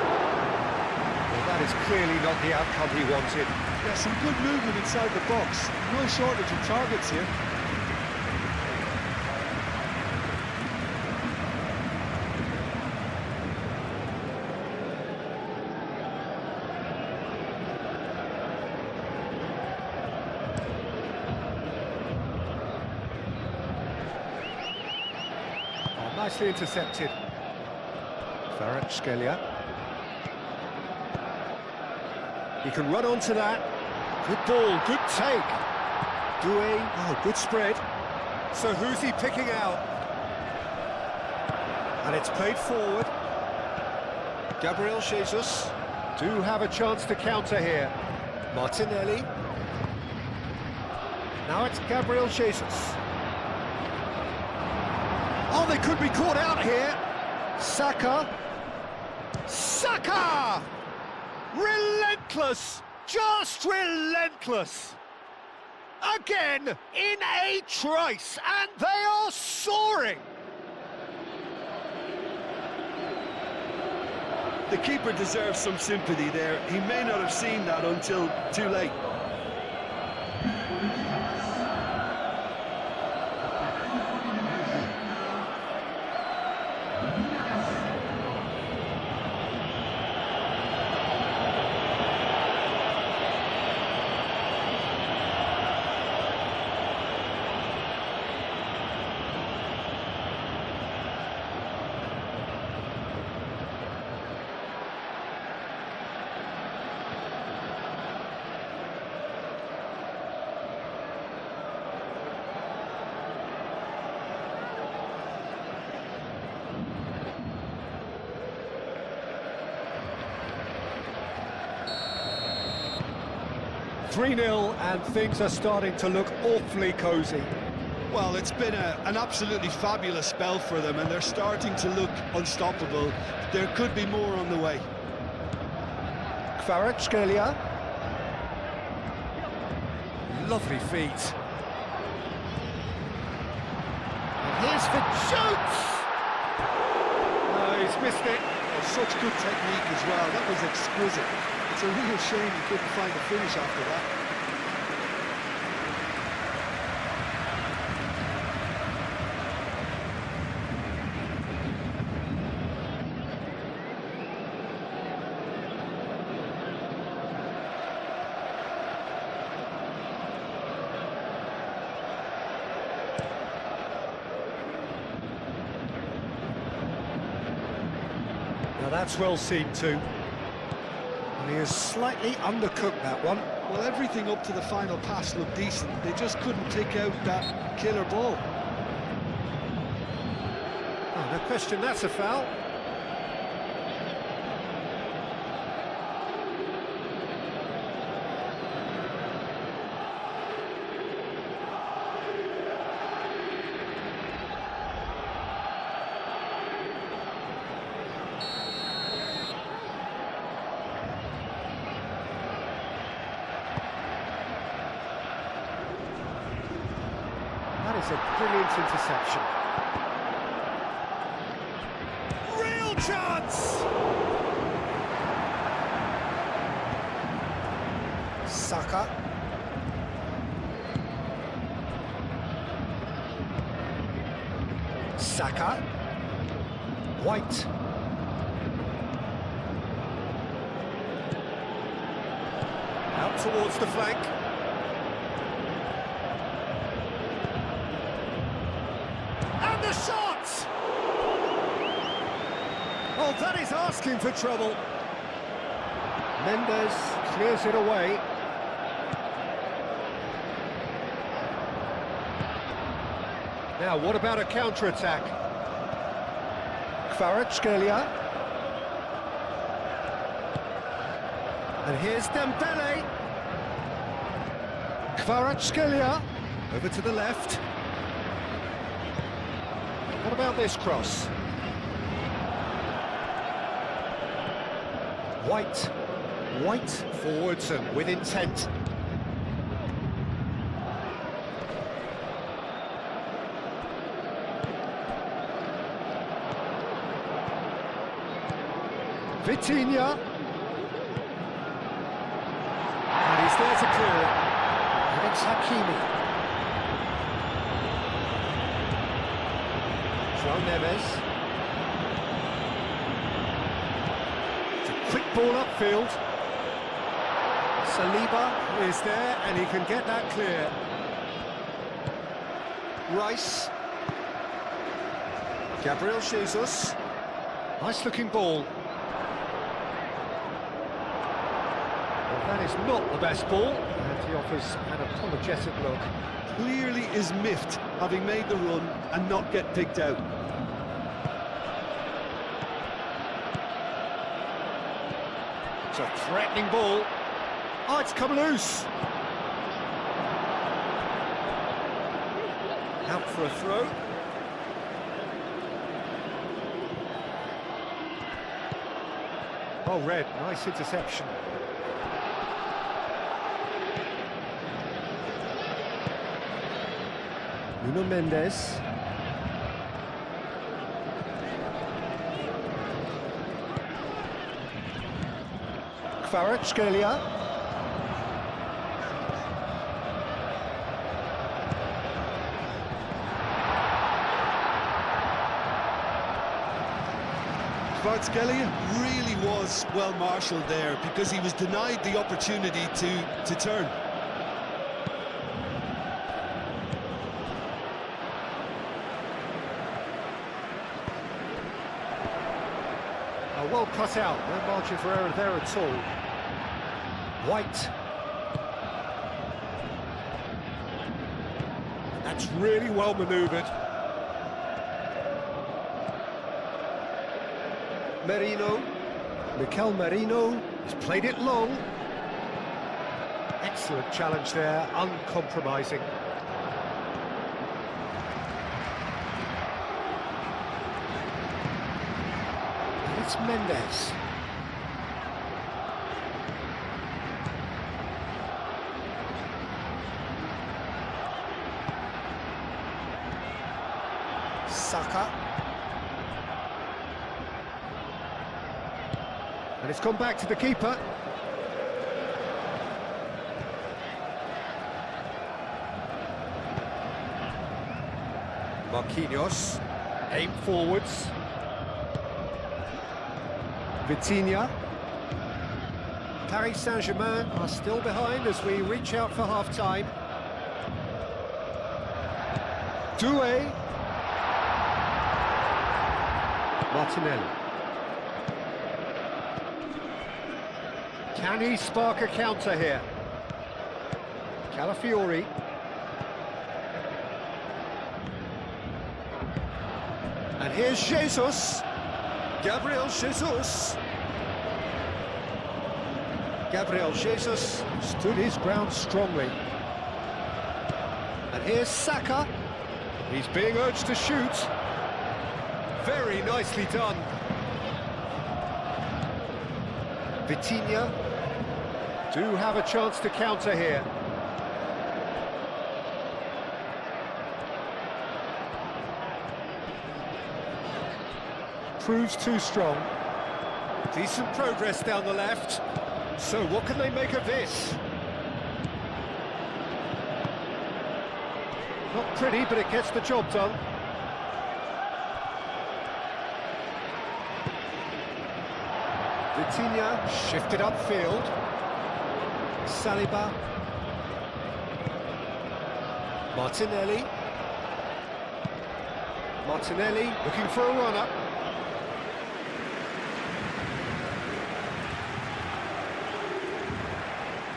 Well, that is clearly not the outcome he wanted. Yeah, some good movement inside the box. No shortage of targets here. Nicely intercepted. Kvaratskhelia. He can run onto that. Good ball, good take. Doué, oh, good spread. So who's he picking out? And it's played forward. Gabriel Jesus do have a chance to counter here. Martinelli. Now it's Gabriel Jesus. Oh, they could be caught out here. Saka. Relentless. Just relentless. Again, in a trice, and they are soaring. The keeper deserves some sympathy there. He may not have seen that until too late. .3-0 and things are starting to look awfully cosy. Well, it's been an absolutely fabulous spell for them, and they're starting to look unstoppable. There could be more on the way. Kvaratskhelia. Lovely feet. And here's for Jones. No, he's missed it. Oh, such good technique as well. That was exquisite. It's a real shame he couldn't find a finish after that. Now that's well seen too. And he has slightly undercooked that one. Well, everything up to the final pass looked decent. They just couldn't pick out that killer ball. Oh, no question, that's a foul. That is a brilliant interception. Real chance! Saka. Saka. White. Out towards the flank. And the shot! Oh, that is asking for trouble. Mendes clears it away. Now, what about a counter-attack? Kvaratskhelia. And here's Dembele. Kvaratskhelia. Over to the left. What about this cross? White forwards and with intent. Vitinha. And he's there to clear it. And it's Hakimi. João Neves. It's a quick ball upfield. Saliba is there and he can get that clear. Rice. Gabriel Jesus. Nice looking ball. Well, that is not the best ball, and he offers an apologetic look. Clearly is miffed, having made the run and not get picked out. It's a threatening ball. Oh, it's come loose. Out for a throw. Oh, red, nice interception. Nuno Mendes. Kvaratskhelia. Kvaratskhelia really was well marshalled there because he was denied the opportunity to turn. Well cut out, no margin for error there at all. White. That's really well manoeuvred. Merino. Mikel Merino has played it long. Excellent challenge there, uncompromising. It's Mendes. Saka. And it's gone back to the keeper. Marquinhos. Aim forwards. Vitinha. Paris Saint-Germain are still behind as we reach out for half-time. Doué. Martinelli. Can he spark a counter here? Calafiori. And here's Jesus. Gabriel Jesus. Gabriel Jesus stood his ground strongly. And here's Saka. He's being urged to shoot. Very nicely done. Vitinha do have a chance to counter here. Proves too strong. Decent progress down the left. So what can they make of this? Not pretty, but it gets the job done. Vitinha shifted upfield. Saliba. Martinelli. Martinelli looking for a runner.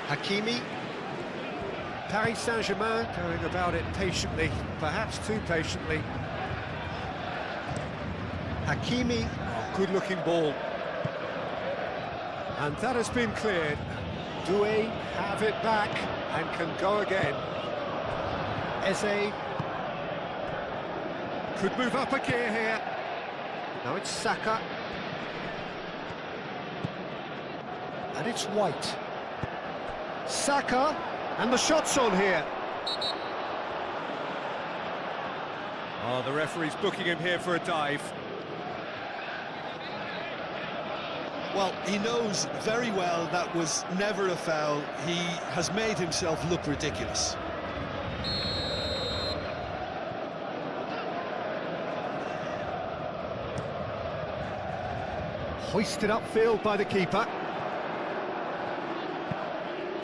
Hakimi. Paris Saint-Germain going about it patiently, perhaps too patiently. Hakimi, good-looking ball. And that has been cleared. Doué have it back and can go again. Eze could move up a gear here. Now it's Saka. And it's White. Saka, and the shot's on here. Oh, the referee's booking him here for a dive. Well, he knows very well that was never a foul. He has made himself look ridiculous. Hoisted upfield by the keeper.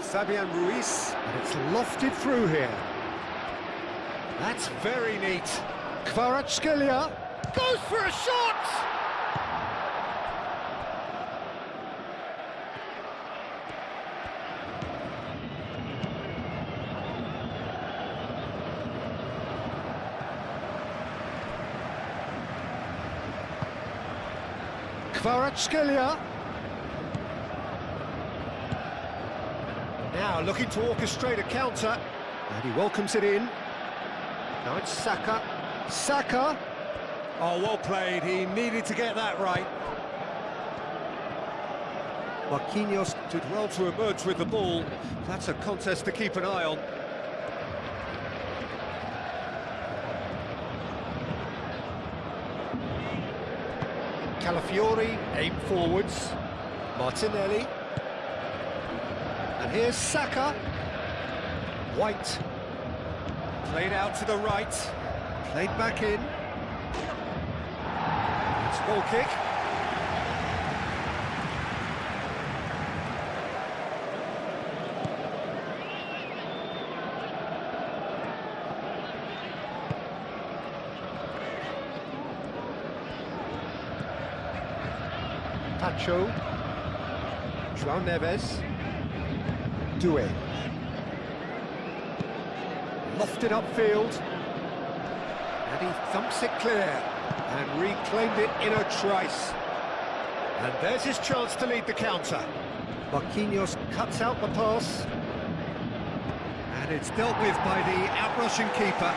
Fabian Ruiz, and it's lofted through here. That's very neat. Kvaratskhelia goes for a shot! Kvaratskhelia. Now looking to orchestrate a counter, and he welcomes it in. Now it's Saka. Saka! Oh, well played, he needed to get that right. Marquinhos did well to emerge with the ball. That's a contest to keep an eye on. Calafiori, aim forwards. Martinelli. And here's Saka. White. Played out to the right. Played back in. It's goal kick. Pacho. João Neves. Doué. Lofted upfield. And he thumps it clear. And reclaimed it in a trice. And there's his chance to lead the counter. Marquinhos cuts out the pass. And it's dealt with by the outrushing keeper.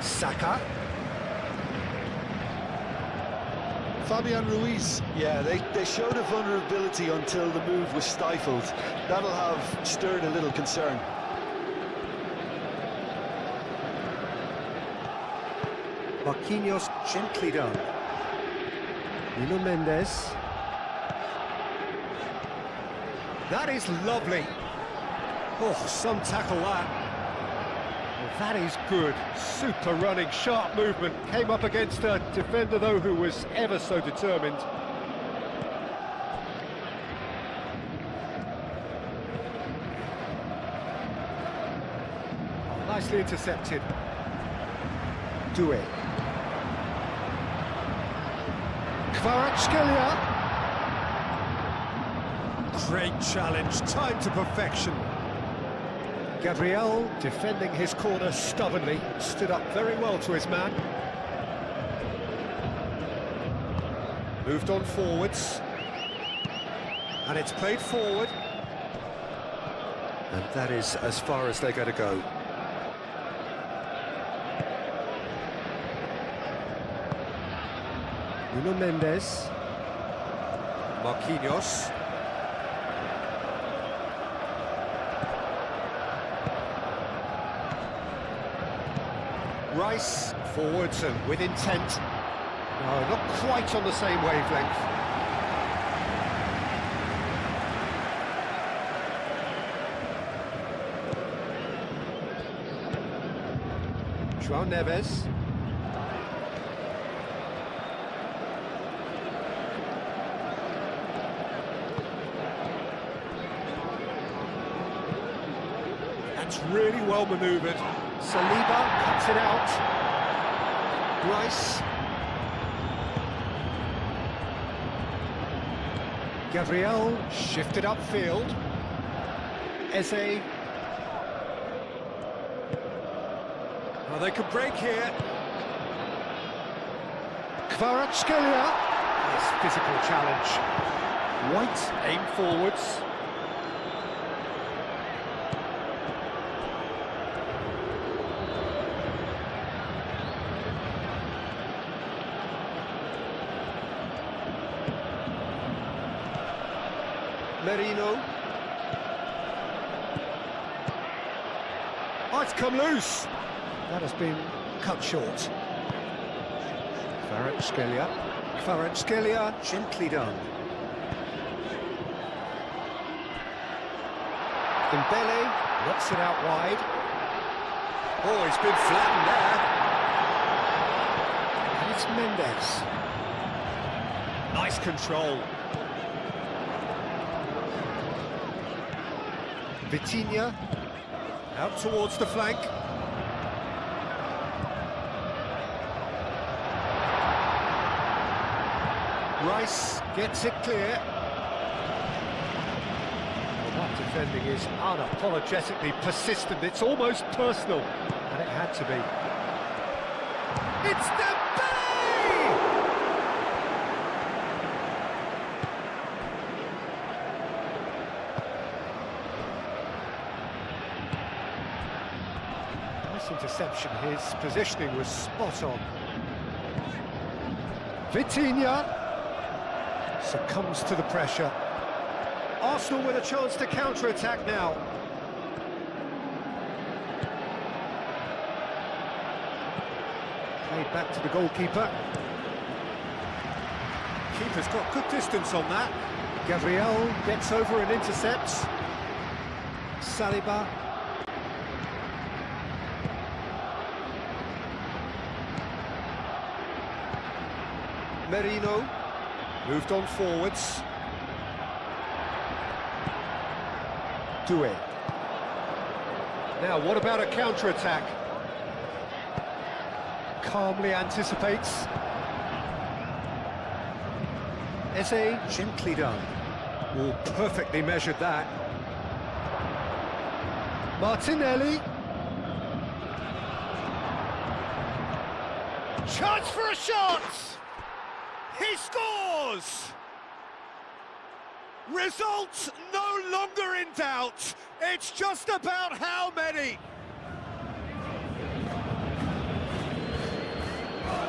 Saka. Fabian Ruiz, yeah, they showed a vulnerability until the move was stifled. That'll have stirred a little concern. Marquinhos gently done. Nuno Mendes. That is lovely. Oh, some tackle that. Well, that is good. Super running, sharp movement. Came up against a defender, though, who was ever so determined. Oh, nicely intercepted. Doué. Kvaratskhelia. Great challenge, timed to perfection. Gabriel defending his corner stubbornly, stood up very well to his man. Moved on forwards. And it's played forward. And that is as far as they're going to go. Nuno Mendes. Marquinhos. Rice forwards and with intent. No, not quite on the same wavelength. João Neves. That's really well manoeuvred. Saliba cuts it out. Rice. Gabriel shifted upfield. Eze. Well, they could break here. Kvaratskhelia. Nice physical challenge. White aim forwards. Merino. Oh, it's come loose. That has been cut short. Kvaratskhelia, gently done. Dembele knocks it out wide. Oh, he's been flattened there. And it's Mendes. Nice control. Vitinha out towards the flank. Rice gets it clear. Well, that defending is unapologetically persistent. It's almost personal, and it had to be. It's Dembele! Nice interception. His positioning was spot on. Vitinha succumbs to the pressure. Arsenal with a chance to counter-attack now. Played back to the goalkeeper. Keeper's got good distance on that. Gabriel gets over and intercepts. Saliba. Merino. Moved on forwards. Doué. Now, what about a counter-attack? Calmly anticipates. Eze, gently done. Oh, perfectly measured that. Martinelli. Chance for a shot! He scores! Results no longer in doubt. It's just about how many.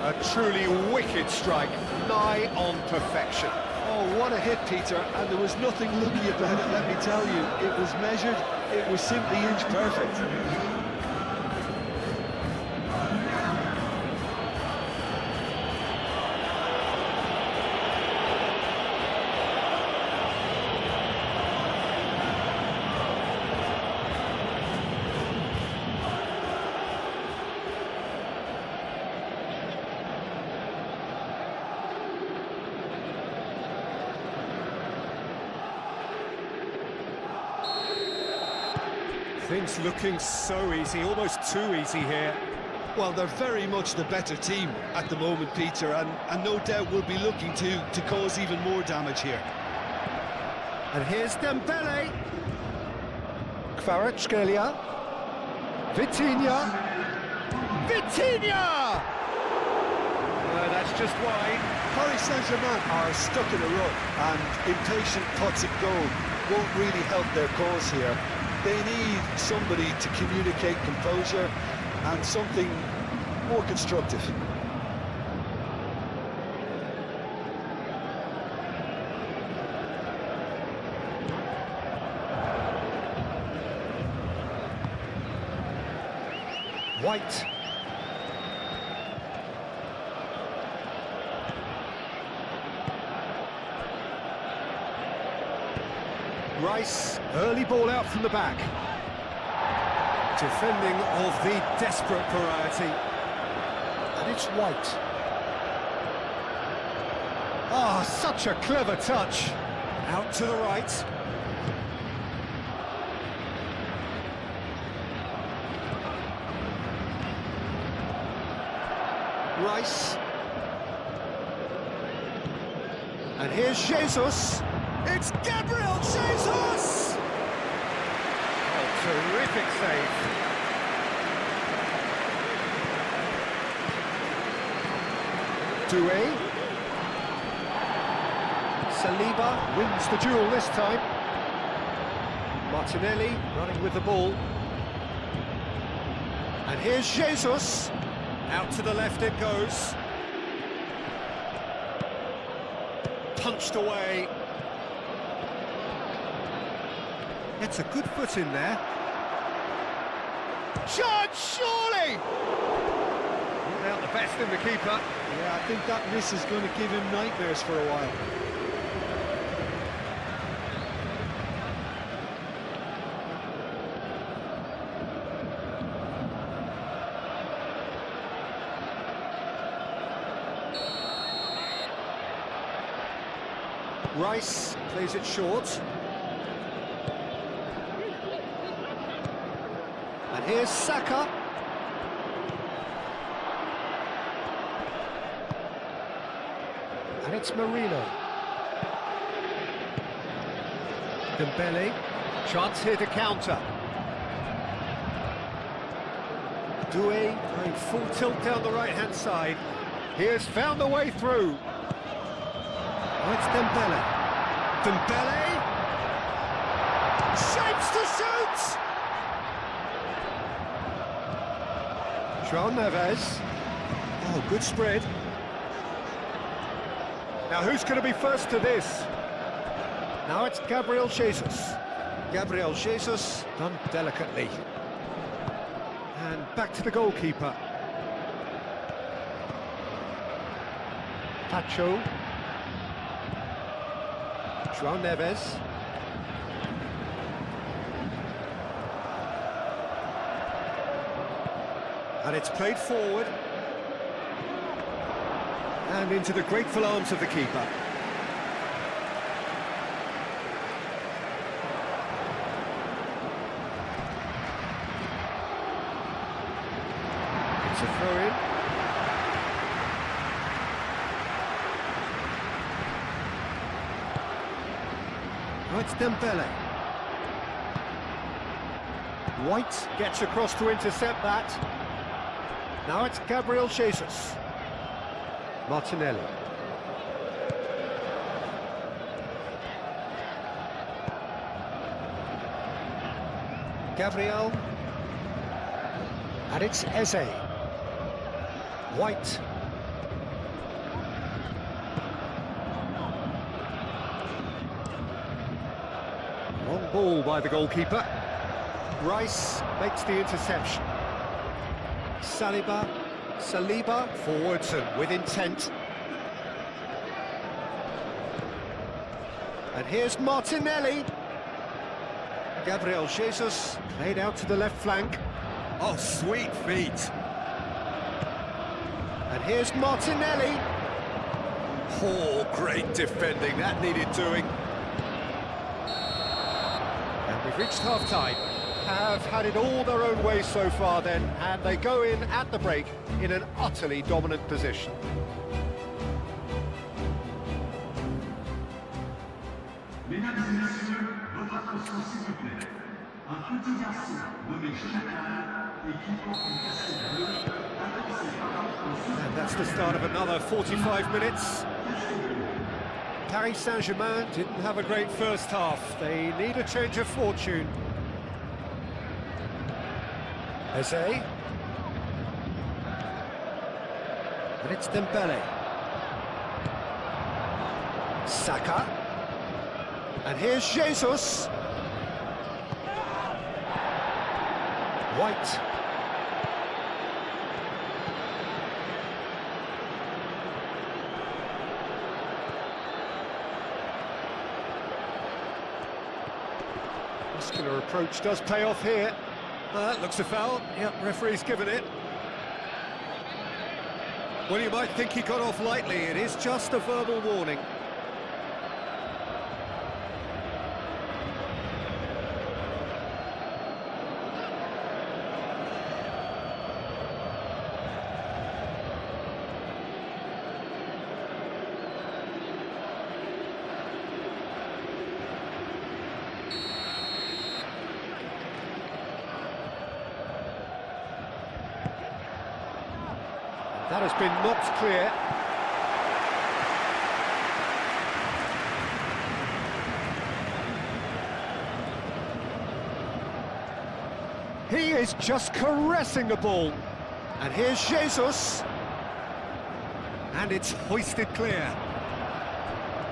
A truly wicked strike, nigh on perfection. Oh, what a hit, Peter, and there was nothing lucky about it, let me tell you. It was measured, it was simply inch perfect. Things looking so easy, almost too easy here. Well, they're very much the better team at the moment, Peter, and no doubt will be looking to cause even more damage here. And here's Dembele. Kvaratskhelia. Vitinha. Vitinha! That's just wide. Paris Saint-Germain are stuck in a rut, and impatient thoughts at goal won't really help their cause here. They need somebody to communicate composure and something more constructive. White. Rice, early ball out from the back. Defending of the desperate variety. And it's White. Ah, such a clever touch. Out to the right. Rice. And here's Jesus. It's Gabriel Jesus! Oh, terrific save. Doué. Saliba wins the duel this time. Martinelli running with the ball. And here's Jesus. Out to the left it goes. Punched away. It's a good foot in there. Shot, surely! Not out the best in the keeper. Yeah, I think that miss is going to give him nightmares for a while. Rice plays it short. And here's Saka. And it's Marino. Dembele. Chance here to counter. Doué going full tilt down the right-hand side. Here's found the way through. Oh, it's Dembele. Dembele! Shapes to shoot! João Neves. Oh, good spread. Now who's going to be first to this? Now it's Gabriel Jesus. Gabriel Jesus done delicately. And back to the goalkeeper. Pacho. João Neves. And it's played forward. And into the grateful arms of the keeper. It's a throw-in. Oh, it's Dembele. White gets across to intercept that. Now it's Gabriel Jesus. Martinelli. Gabriel. And it's Eze. White. Long ball by the goalkeeper. Rice makes the interception. Saliba forwards and with intent. And here's Martinelli. Gabriel Jesus played out to the left flank. Oh, sweet feet. And here's Martinelli. Oh, great defending, that needed doing. And we've reached half-time. Have had it all their own way so far then, and they go in at the break in an utterly dominant position. Mesdames et messieurs, And that's the start of another 45 minutes. Paris Saint-Germain didn't have a great first half. They need a change of fortune. Eze. And it's Dembele. Saka. And here's Jesus. White. Muscular approach does pay off here. That looks a foul. Yep, referee's given it. Well, you might think he got off lightly. It is just a verbal warning. That has been knocked clear. He is just caressing the ball. And here's Jesus. And it's hoisted clear.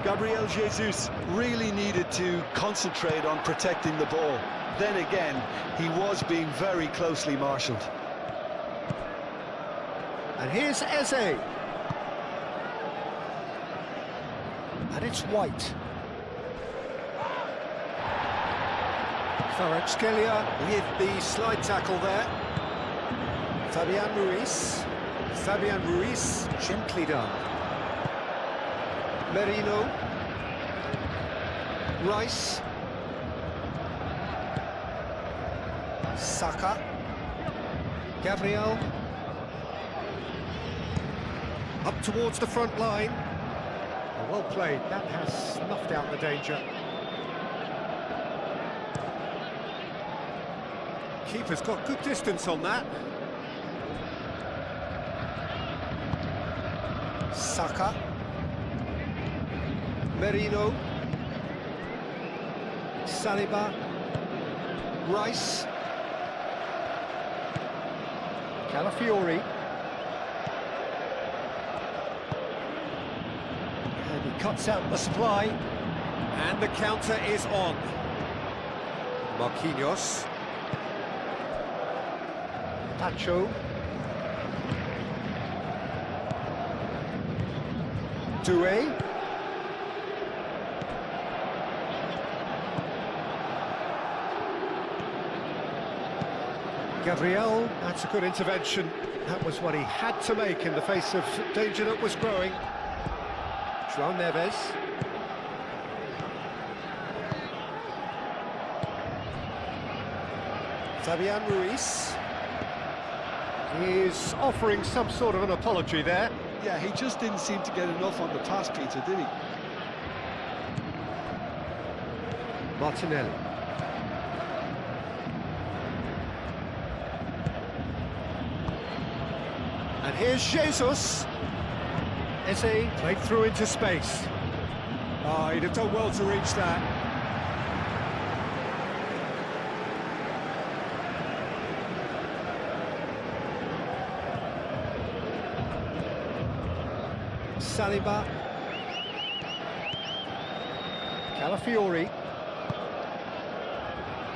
Gabriel Jesus really needed to concentrate on protecting the ball. Then again, he was being very closely marshalled. And here's Eze. And it's White. Kvaratskhelia with the slide tackle there. Fabian Ruiz. Fabian Ruiz, gently done. Merino. Rice. Saka. Gabriel. Up towards the front line. Well played, that has snuffed out the danger. Keeper's got good distance on that. Saka. Merino. Saliba. Rice. Calafiori. And he cuts out the supply. And the counter is on. Marquinhos. Pacho. Doué. Gabriel, that's a good intervention. That was what he had to make in the face of danger that was growing. João Neves. Fabian Ruiz. He's offering some sort of an apology there. Yeah, he just didn't seem to get enough on the pass, Peter, did he? Martinelli. And here's Jesus. Eze played through into space. Oh, he'd have done well to reach that. Saliba. Calafiori.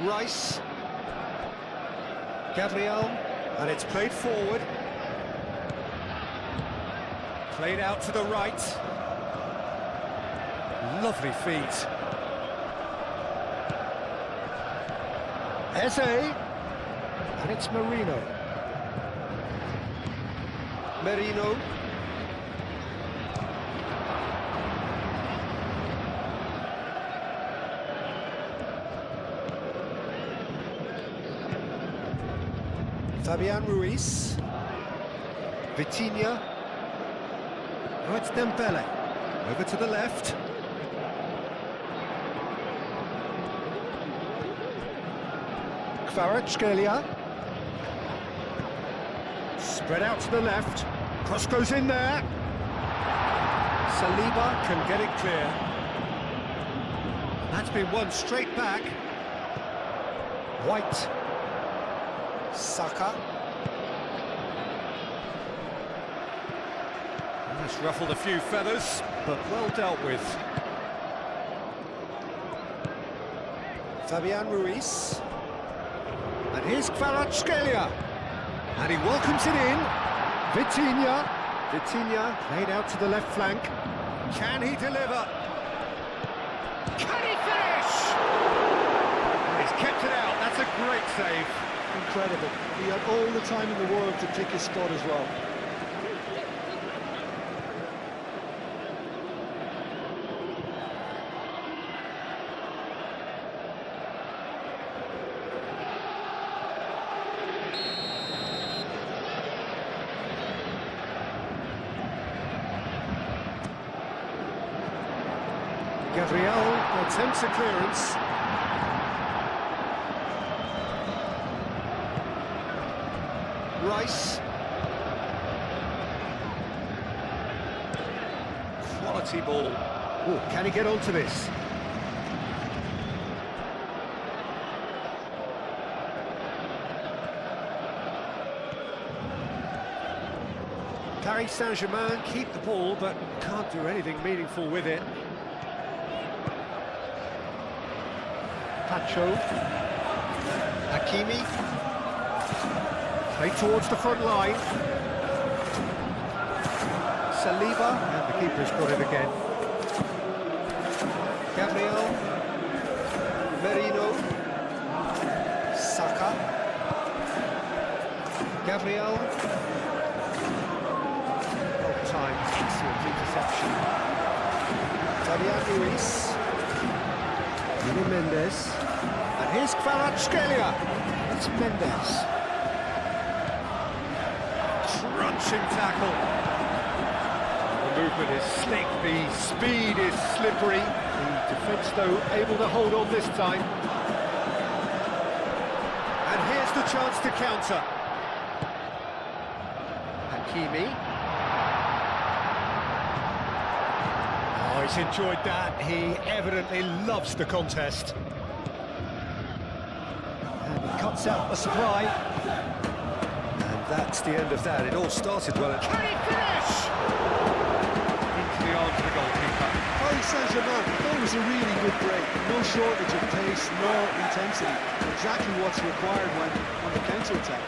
Rice. Gabriel. And it's played forward. Played out to the right. Lovely feet. Eze. And it's Merino. Merino. Fabian Ruiz. Vitinha. Oh, it's Dembele. Over to the left. Kvaratskhelia. Spread out to the left. Cross goes in there. Saliba can get it clear. That's been won straight back. White. Saka. That's ruffled a few feathers, but well dealt with. Fabian Ruiz. And here's Kvaratskhelia. And he welcomes it in. Vitinha. Vitinha played out to the left flank. Can he deliver? Can he finish? He's kept it out. That's a great save. Incredible. He had all the time in the world to pick his spot as well. Gabriel attempts a clearance. Rice. Quality ball. Oh, can he get onto this? Paris Saint-Germain keep the ball, but can't do anything meaningful with it. Pacho. Hakimi. Play towards the front line. Saliba, and the keeper's got it again. Gabriel. Merino. Saka. Gabriel. Time, excellent interception. Fabian Ruiz. Nuno Mendes. And here's Kvaratskhelia. It's Mendes. Crunching tackle. The movement is slick, the speed is slippery. The defence, though, able to hold on this time. And here's the chance to counter. Hakimi. Oh, he's enjoyed that. He evidently loves the contest. And he cuts out the supply. And that's the end of that. It all started well. Can he finish? Into the arms of the goalkeeper. Paris Saint-Germain, that was a really good break. No shortage of pace, nor intensity. Exactly what's required when on the counter-attack.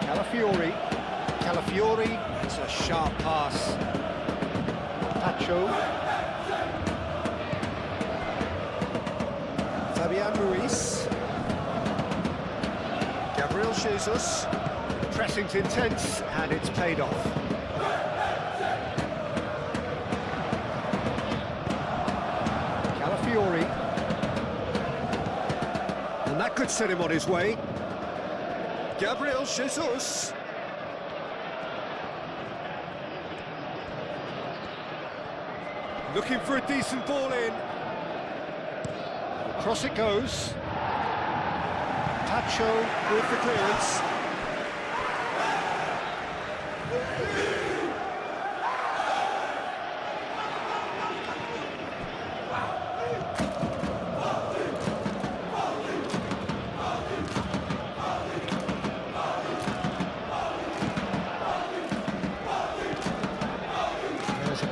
Calafiori. Calafiori. It's a sharp pass. Pacho. Fabian Ruiz. Gabriel Jesus. Pressing's intense, and it's paid off. Calafiori. And that could set him on his way. Gabriel Jesus. Looking for a decent ball in. Across it goes. Pacho with the clearance.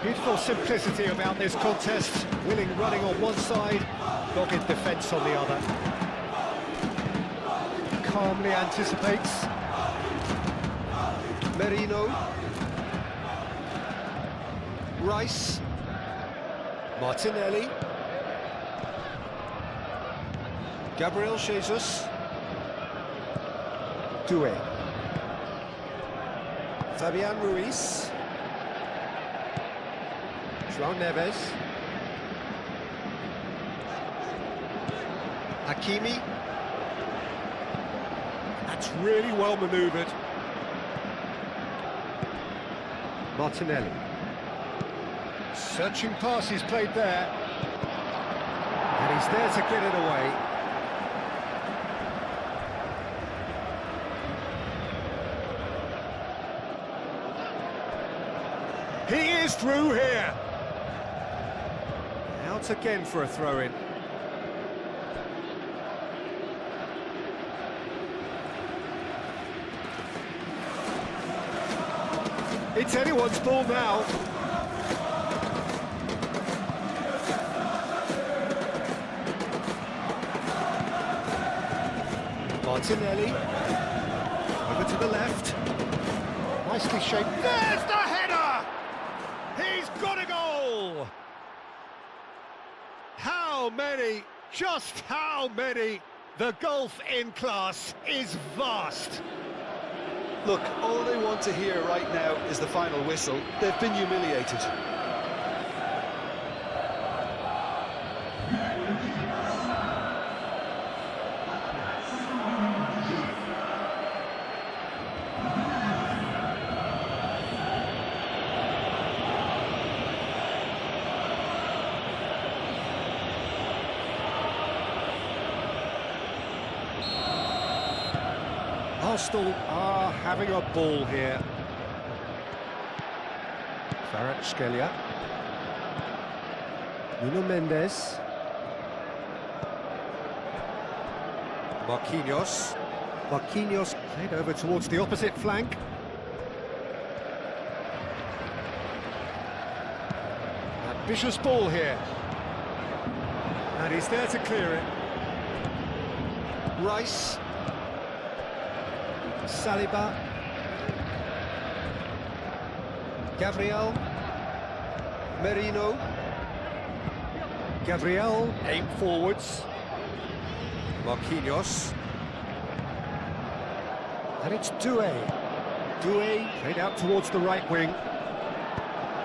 Beautiful simplicity about this contest. Willing running on one side, dogged defence on the other. Calmly anticipates. Merino. Rice. Martinelli. Gabriel Jesus. Doué. Fabian Ruiz. João Neves. Hakimi. That's really well manoeuvred. Martinelli. Searching pass he's played there. And he's there to get it away. He is through here. Out again for a throw-in. It's anyone's ball now. Martinelli. Over to the left. Nicely shaped. There's the header! He's got a goal! How many? Just how many? The gulf in class is vast. Look, all they want to hear right now is the final whistle. They've been humiliated. Arsenal are having a ball here. Kvaratskhelia. Nuno Mendes. Marquinhos. Marquinhos played over towards the opposite flank. Ambitious ball here. And he's there to clear it. Rice. Saliba. Gabriel. Merino. Gabriel aimed forwards. Marquinhos. And it's Doué. Doué played out towards the right wing.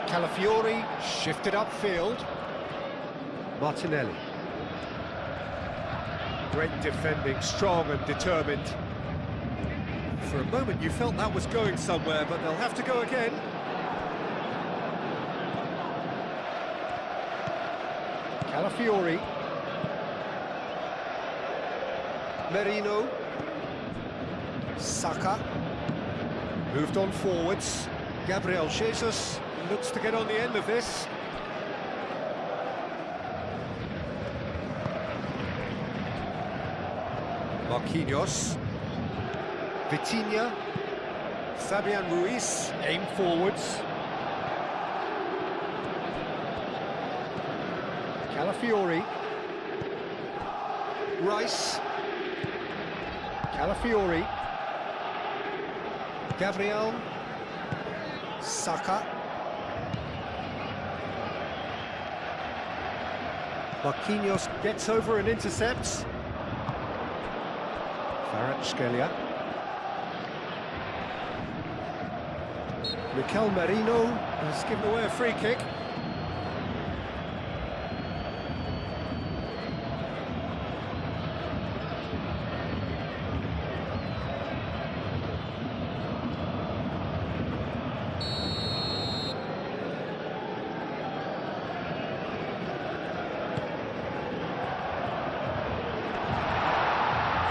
Calafiori shifted upfield. Martinelli. Great defending, strong and determined. For a moment you felt that was going somewhere, but they'll have to go again. Calafiori. Merino. Saka. Moved on forwards. Gabriel Jesus looks to get on the end of this. Marquinhos. Vitinha. Fabian Ruiz aimed forwards. Calafiori. Rice. Calafiori. Gabriel. Saka. Marquinhos gets over and intercepts. Kvaratskhelia. Mikel Merino has given away a free kick.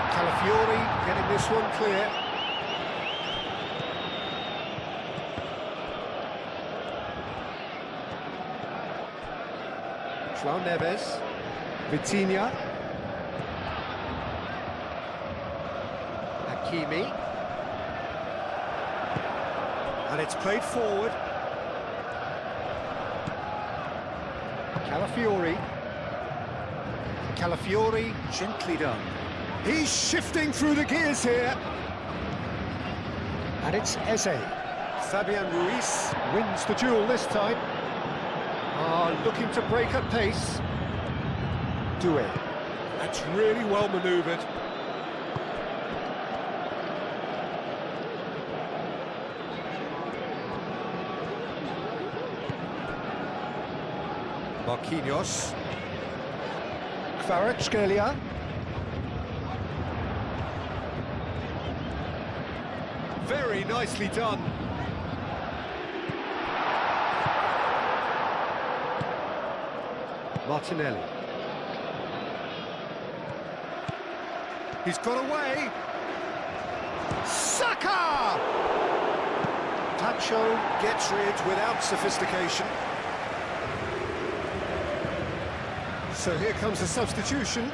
Calafiori getting this one clear. João Neves. Vitinha. Hakimi. And it's played forward. Calafiori. Calafiori, gently done. He's shifting through the gears here. And it's Eze. Fabian Ruiz wins the duel this time. Looking to break at pace. Doué. That's really well manoeuvred. Marquinhos. Kvaratskhelia. Very nicely done. Martinelli. He's got away. Saka! Pacho gets rid without sophistication. So here comes a substitution.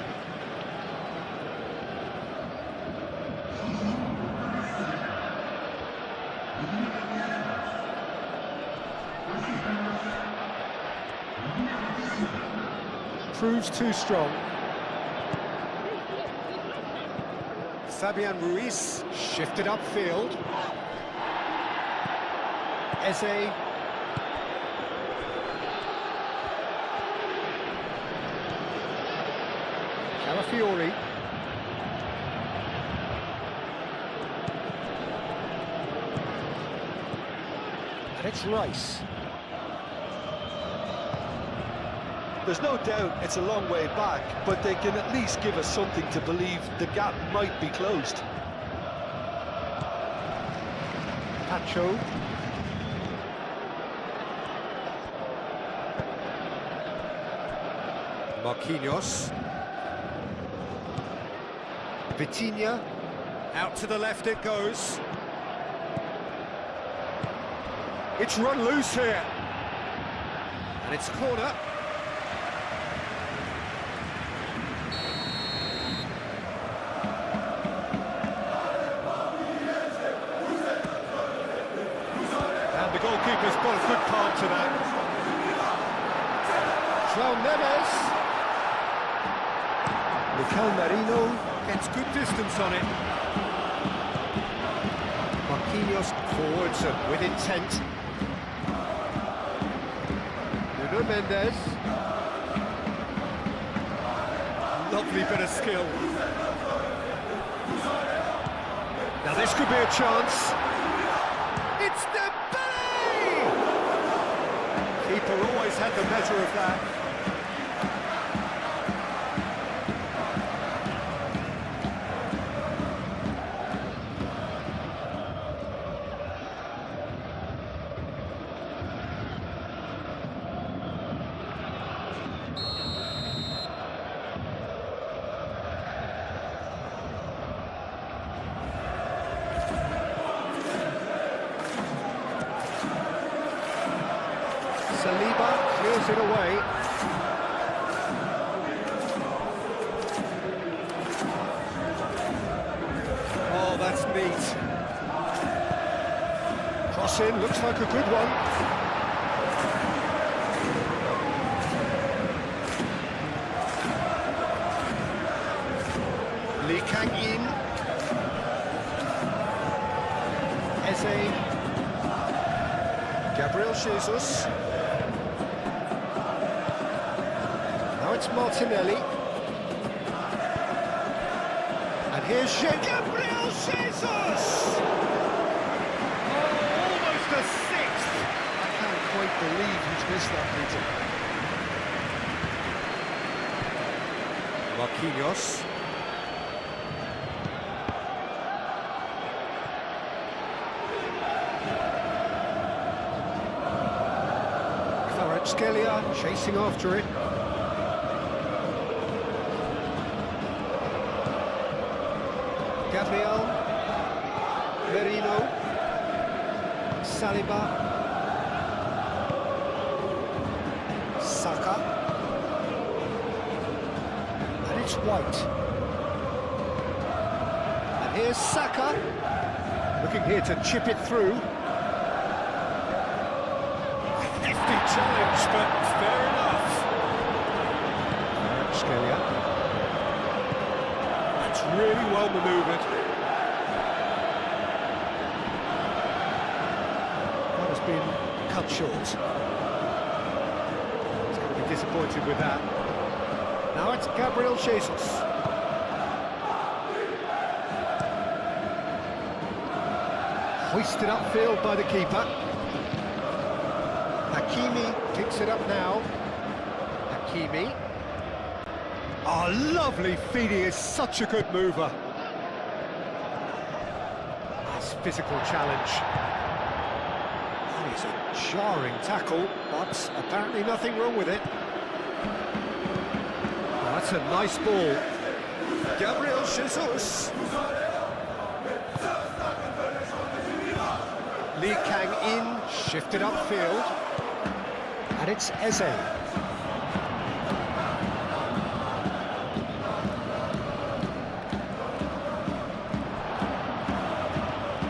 Proves too strong. Fabian Ruiz shifted upfield. Eze. Calafiori. And it's Rice. There's no doubt it's a long way back, but they can at least give us something to believe the gap might be closed. Pacho. Marquinhos. Vitinha. Out to the left it goes. It's run loose here. And it's a corner. And the goalkeeper's got a good part to that. João Neves. Mikel Merino gets good distance on it. Marquinhos forwards and with intent. Nuno Mendes. Lovely bit of skill. Now this could be a chance. It's Dembele! Keeper always had the better of that. Saliba clears it away. Oh, that's neat. Cross in, looks like a good one. Lee Kang-in. Eze. Gabriel Jesus. Now it's Martinelli. And here's Gabriel Jesus! Oh, almost a sixth! I can't quite believe he's missed that, Peter. Marquinhos. Kvaratskhelia chasing after it. Gabriel, Merino, Saliba, Saka, and it's White. And here's Saka, looking here to chip it through. Hefty challenge, but fair enough. Scalia. That's really well manoeuvred. That has been cut short. He's going to be disappointed with that. Now it's Gabriel Jesus. Hoisted upfield by the keeper. Hakimi picks it up now. Hakimi. Oh, lovely feed, he is such a good mover. Nice physical challenge. That is a jarring tackle, but apparently nothing wrong with it. Oh, that's a nice ball. Gabriel Jesus. Lee Kang in, shifted upfield. And it's Eze.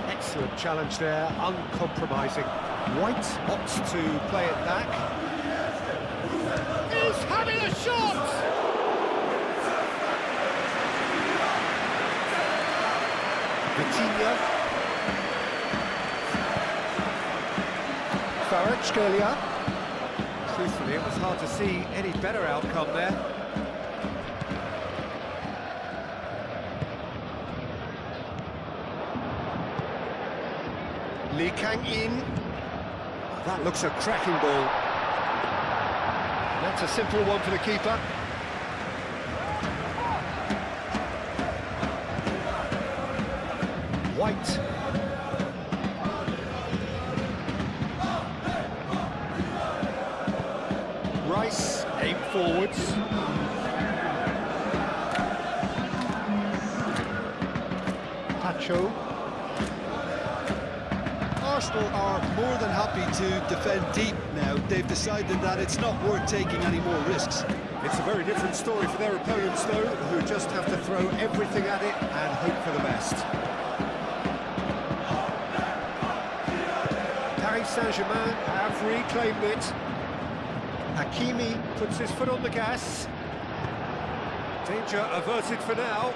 Excellent challenge there, uncompromising. White opts to play it back. He's having a shot! Vitinha. Kvaratskhelia. Truthfully, it was hard to see any better outcome there. Lee Kang in. That looks a cracking ball. That's a simple one for the keeper. White. Rice, aim forwards. Pacho. Arsenal are more than happy to defend deep now. They've decided that it's not worth taking any more risks. It's a very different story for their opponents, though, who just have to throw everything at it and hope for the best. Paris Saint-Germain have reclaimed it. Hakimi puts his foot on the gas. Danger averted for now.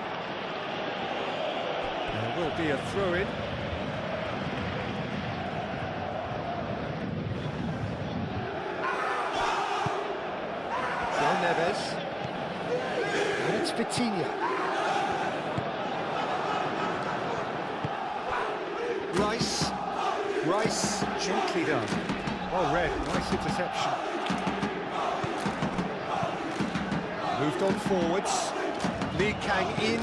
There will be a throw-in. Neves, and it's Vitinha. Rice, gently done. Well read, nice interception. Moved on forwards. Lee Kang in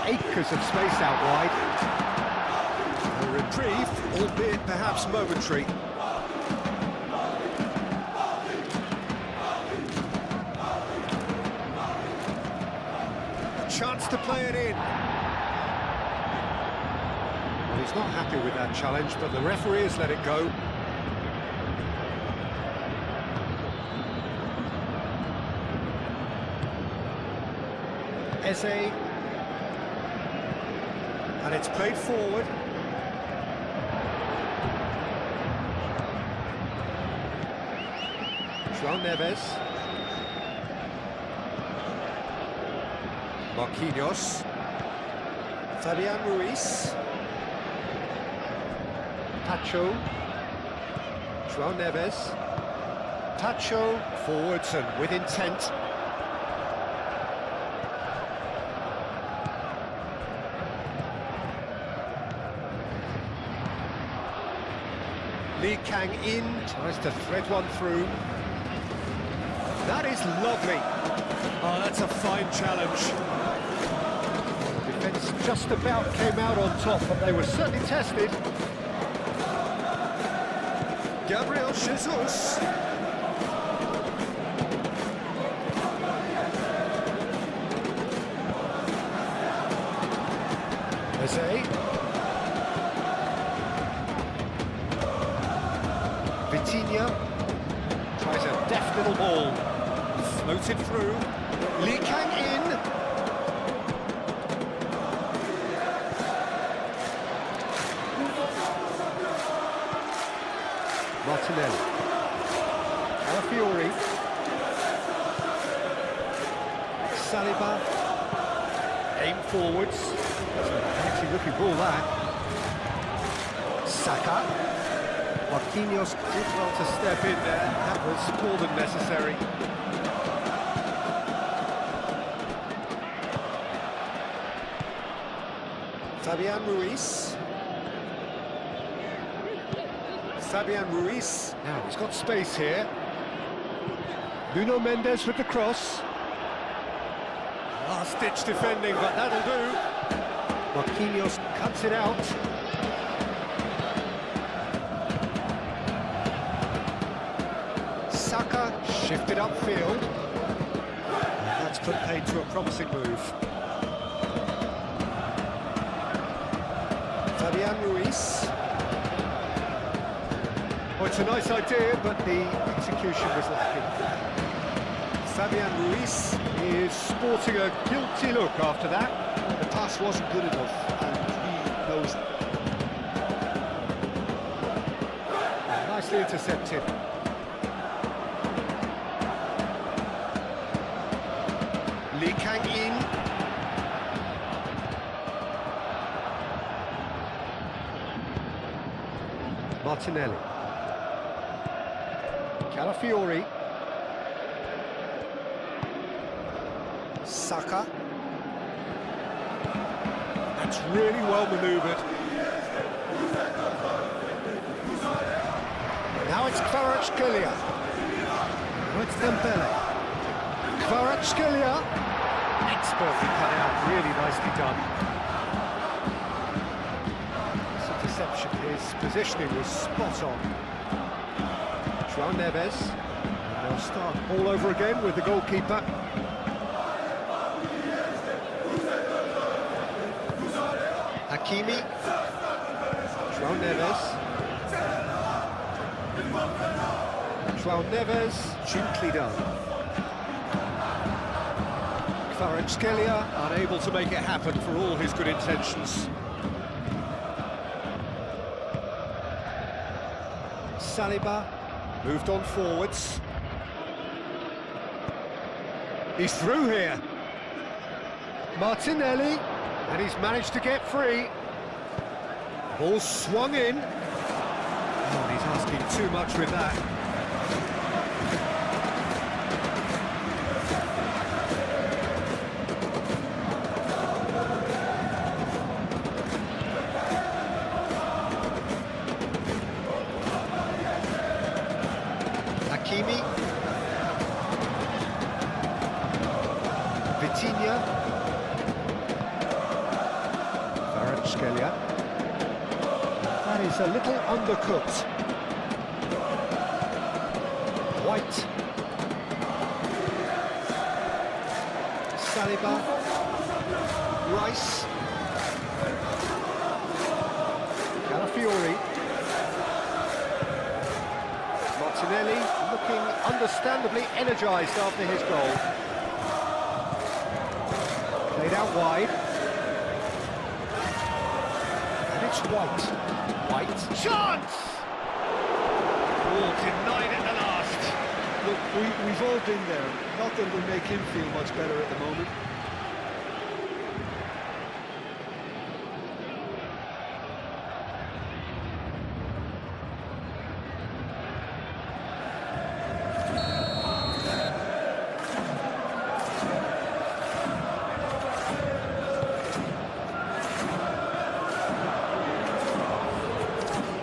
acres of space out wide. A reprieve, albeit perhaps momentary. Chance to play it in. Well, he's not happy with that challenge, but the referee has let it go. Eze. And it's played forward. João Neves. Marquinhos, Fabian Ruiz, Pacho, João Neves, Pacho, forwards and with intent. Lee Kang in, tries to thread one through. That is lovely. Oh, that's a fine challenge. Defence just about came out on top, but they were certainly tested. Gabriel Jesus. Eze. Vitinha tries a deft little ball. Floated through. Lee Kang in. Martinelli. Alafiori. Saliba. Aim forwards. That's a fancy looking ball, that. Saka. Marquinhos did well to step in there. That was more than necessary. Fabian Ruiz. Now, he's got space here. Nuno Mendes with the cross. Last-ditch defending, but that'll do. Marquinhos cuts it out. Saka shifted upfield. And that's put paid to a promising move. Fabian Ruiz. it's a nice idea, but the execution was lacking. Fabian Ruiz is sporting a guilty look after that. The pass wasn't good enough, and he knows it. Nicely intercepted. Lee Kang-in. Martinelli. Calafiori. Saka. That's really well manoeuvred. Now it's Kvaratskhelia. Now it's Dembele. Kvaratskhelia. Expertly cut out, really nicely done. This interception, his positioning was spot on. João Neves. And they'll start all over again with the goalkeeper. Hakimi. João Neves. João Neves, gently done. Kvaratskhelia unable to make it happen for all his good intentions. Saliba moved on forwards. He's through here. Martinelli, and he's managed to get free. Ball swung in. Oh, he's asking too much with that. Hakimi. Vitinha. Kvaratskhelia. That is a little undercooked. White. Saliba. Rice. Calafiori. Martinelli looking understandably energised after his goal. Played out wide. And it's White. White. Chance! Oh, denied at the last. Look, we've all been there. Nothing will make him feel much better at the moment.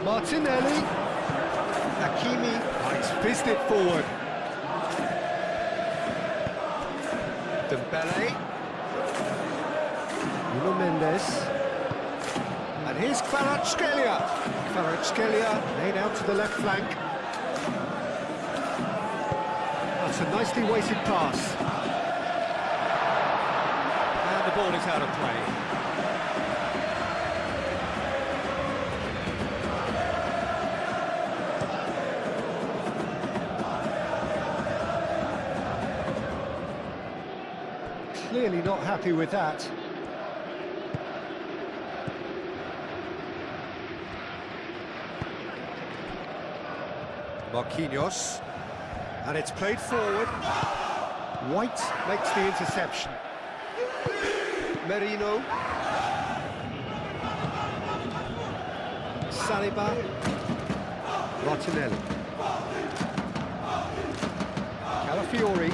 Martinelli. Hakimi. It's fizzed it forward. Dembele. Nuno Mendes. And here's Kvaratskhelia. Kvaratskhelia laid out to the left flank. That's a nicely weighted pass. And the ball is out of play. Clearly not happy with that. Marquinhos, and it's played forward. White makes the interception. Merino. Saliba. Martinelli. Calafiori.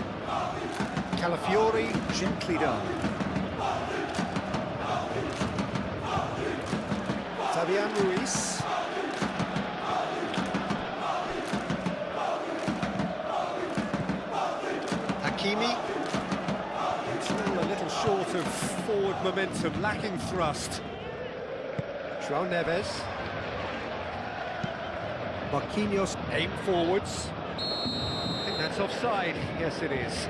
Calafiori, gently done. Fabian Ruiz. Hakimi. Still a little short of forward momentum, lacking thrust. João Neves. Marquinhos aim forwards. I think that's offside. Yes, it is.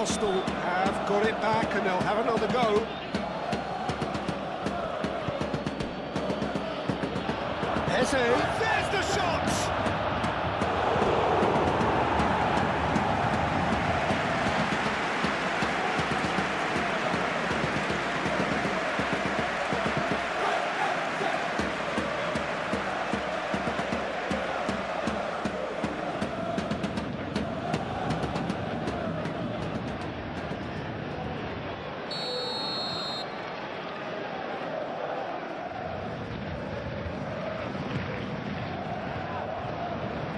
Arsenal have got it back and they'll have another go. Pes, there's the shot!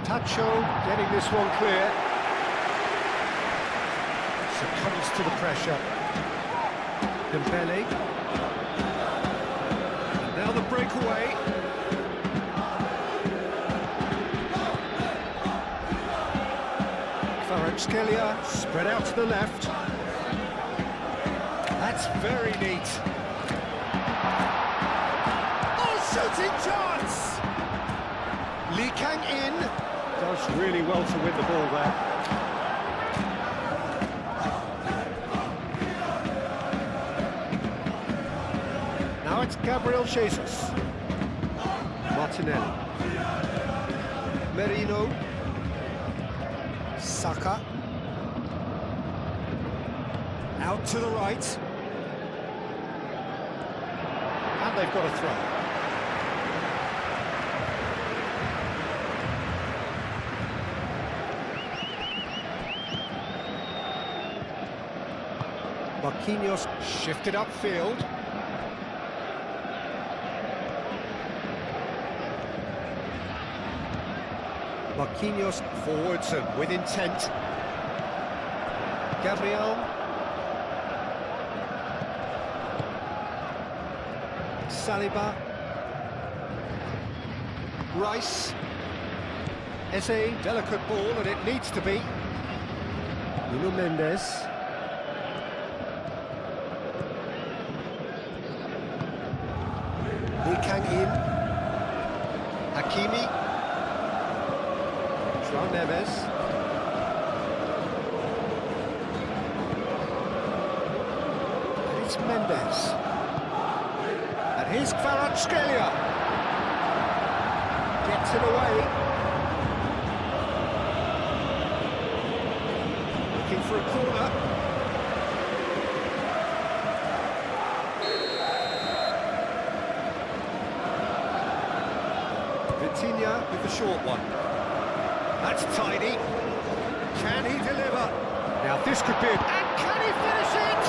Tacho getting this one clear. Succumbs to the pressure. Dembele. And now the breakaway. Kvaratskhelia spread out to the left. That's very neat. Oh, shooting chance! Lee Kang in. Does really well to win the ball there. Now it's Gabriel Jesus. Martinelli. Merino. Saka. Out to the right. And they've got a throw. Marquinhos shifted upfield. Marquinhos forwards and with intent. Gabriel. Saliba. Rice. Eze, delicate ball and it needs to be. Nuno Mendes. Lee Kang in. Hakimi. João Neves. And it's Mendes. And here's Kvaratskhelia. Gets it away. Looking for a corner. Vitinha with the short one. That's tidy. Can he deliver? Now this could be it. And can he finish it?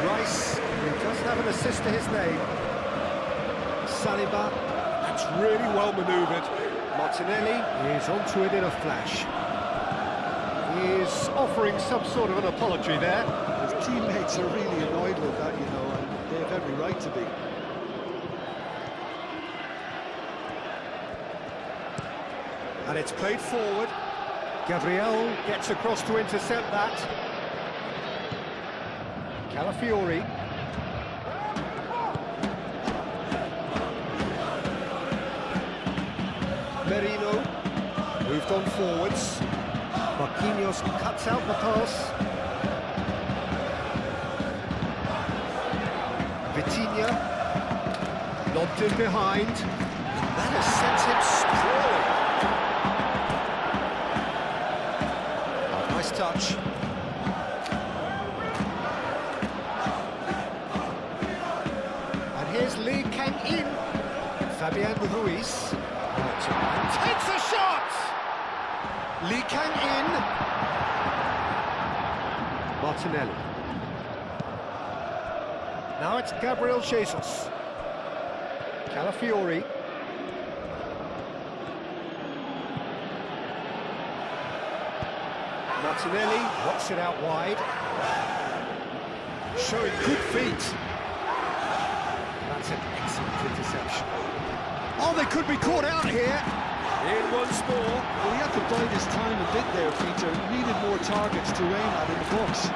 Rice, he does have an assist to his name. Saliba, that's really well manoeuvred. Martinelli is onto it in a flash. He is offering some sort of an apology there. His teammates are really annoyed with that, you know, and they have every right to be. And it's played forward. Gabriel gets across to intercept that. Calafiori. Merino moved on forwards. Marquinhos cuts out the pass. Vitinha lobbed in behind. That has sent him sprawling. Nice touch. And here's Lee Kang in. Fabian Ruiz. And takes a shot! Lee Kang in. Martinelli. Now it's Gabriel Jesus. Calafiori. Martinelli wants it out wide. Showing good feet. That's an excellent interception. Oh, they could be caught out here. In once more. Well, he had to bide his time a bit there, Peter. He needed more targets to aim at in the box.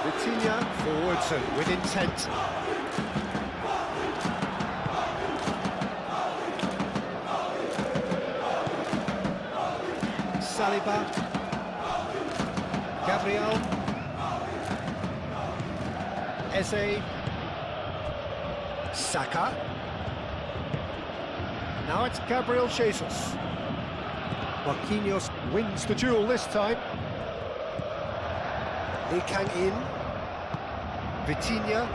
Vitinha forwards and with intent. Saliba. Gabriel. Eze. Saka. Now it's Gabriel Jesus. Marquinhos wins the duel this time. Lee Kang in. Vitinha.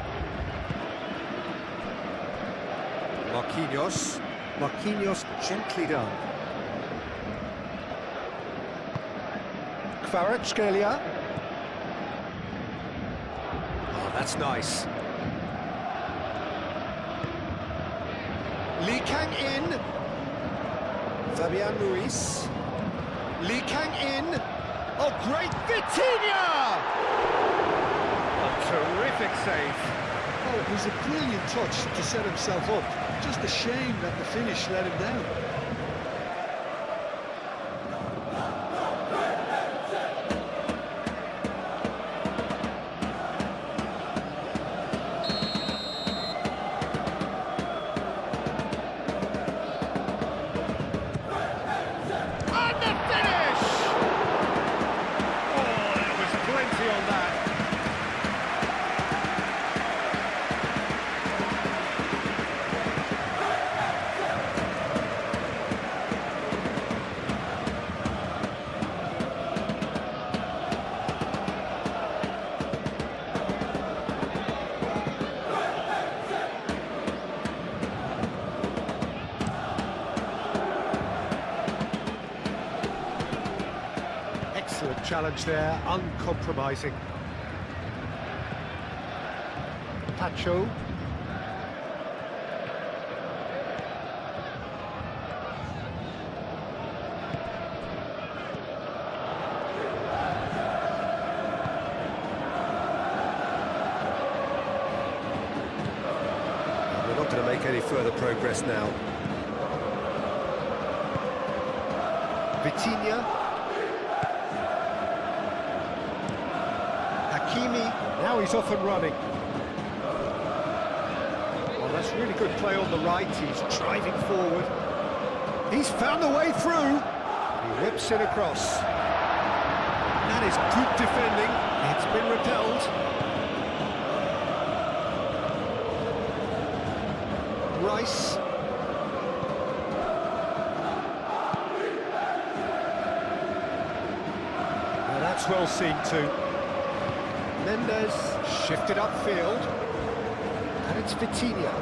Marquinhos. Marquinhos gently done. Kvaratskhelia. Oh, that's nice. Lee Kang in. Fabian Ruiz. Lee Kang in. Oh, great Vitinha! A terrific save. Oh, it was a brilliant touch to set himself up. Just a shame that the finish let him down. And the finish! Oh, there was plenty on that. Excellent challenge there, uncompromising. Pacho. We're not going to make any further progress now. Vitinha. Now he's off and running. Well, that's really good play on the right. He's driving forward. He's found a way through. He whips it across. That is good defending. It's been repelled. Rice. Now that's well seen too. Mendes shifted upfield, and it's Vitinha.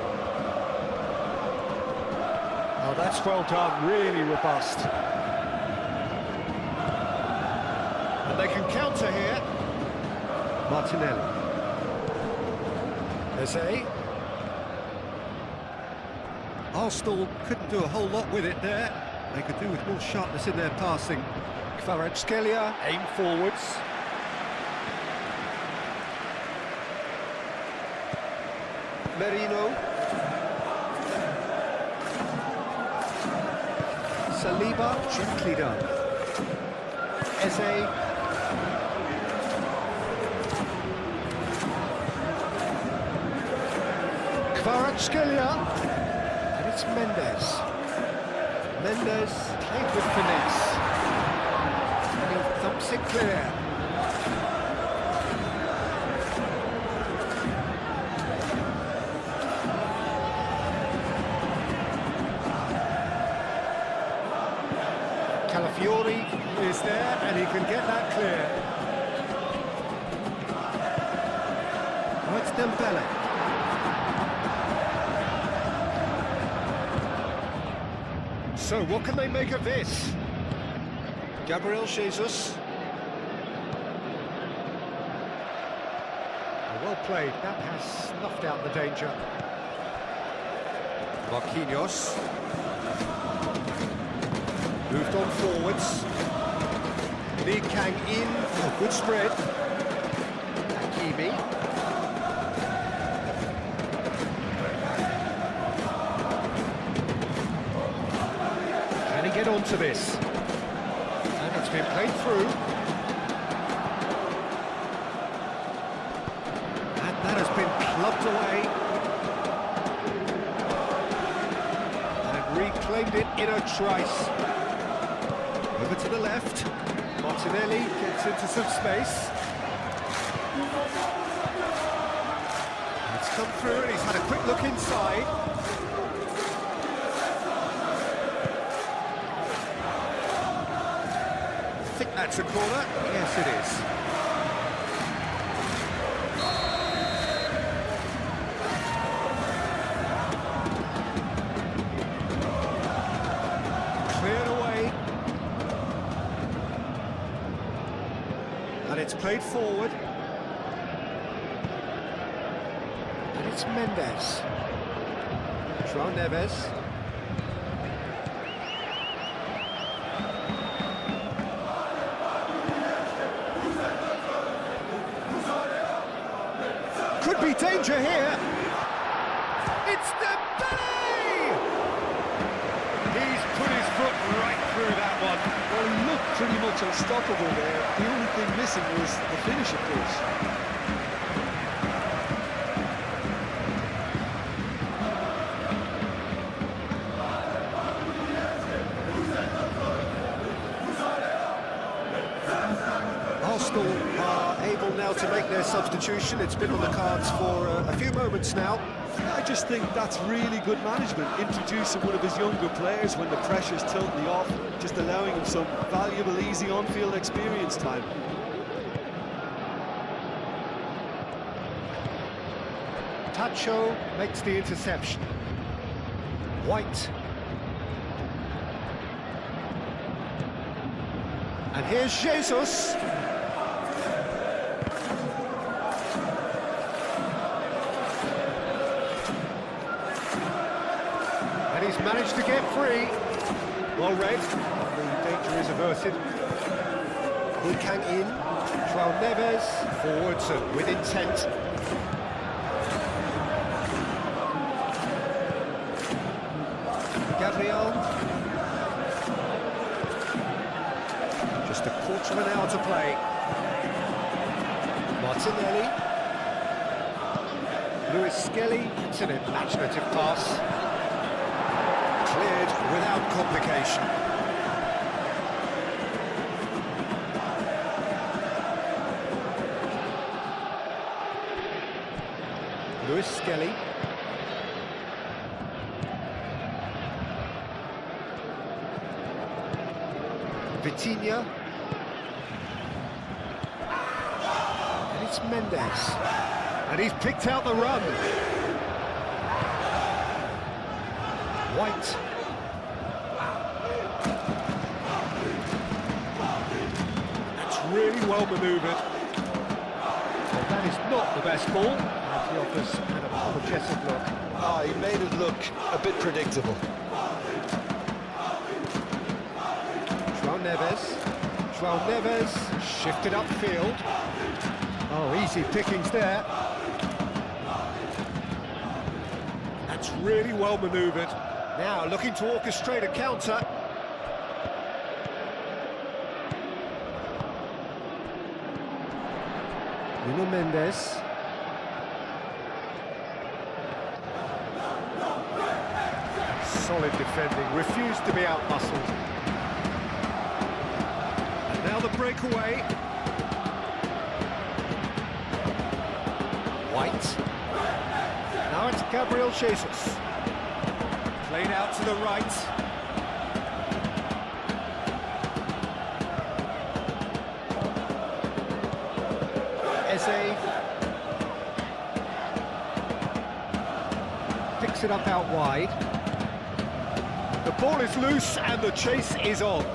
Oh, that's well done, really robust. And they can counter here. Martinelli. Eze. Arsenal couldn't do a whole lot with it there. They could do with more sharpness in their passing. Kvaratskhelia, aim forwards. Merino. Saliba, gently done. Eze. Kvaratskhelia. And it's Mendes. Mendes played with finesse. And he thumps it clear. Calafiori is there, and he can get that clear. Oh, it's Dembele. So, what can they make of this? Gabriel Jesus. Well played, that has snuffed out the danger. Marquinhos. Moved on forwards. Lee Kang in, a good spread. Hakimi. Can he get onto this? And it's been played through. And that has been clubbed away. And reclaimed it in a trice. Over to the left. Martinelli gets into some space. It's come through and he's had a quick look inside. I think that's a corner. Yes, it is. Cleared away. And it's played forward. And it's Mendes. João Neves. Could be danger here. It's Dembele! He's put his foot right through that one. Well, he looked pretty much unstoppable there. The only thing missing was the finish, of course. Arsenal are able now to make their substitution. It's been on the cards for a few moments now. I just think that's really good management, introducing one of his younger players when the pressure's tilting off, just allowing him some valuable, easy on-field experience time. Tacho makes the interception. White. And here's Jesus. And he's managed to get free. Well read. The danger is averted. Lee in. João Neves. Forwards and with intent. Gabriel. Just a quarter of an hour to play. Martinelli. Lewis Skelly. It's an imaginative pass. Cleared without complication. Lewis Skelly. Vitinha. And it's Mendes. And he's picked out the run. White. That's really well manoeuvred. Well, that is not the best ball. And he offers an apologetic look. Ah, he made it look a bit predictable. João Neves shifted upfield. Oh, easy pickings there. That's really well manoeuvred. Now looking to orchestrate a counter. Nuno Mendes. Solid defending, refused to be out-muscled. Now the breakaway. White. Now it's Gabriel Jesus. Played out to the right. Eze. Picks it up out wide. The ball is loose and the chase is on.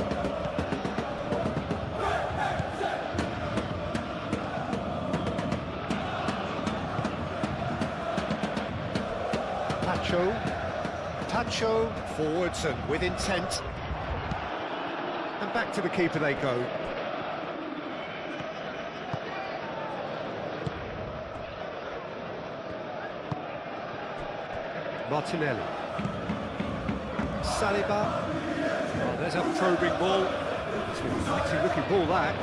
Tacho forwards and with intent. And back to the keeper they go. Martinelli. Saliba. Oh, there's a probing ball. It's a mighty looking ball, that.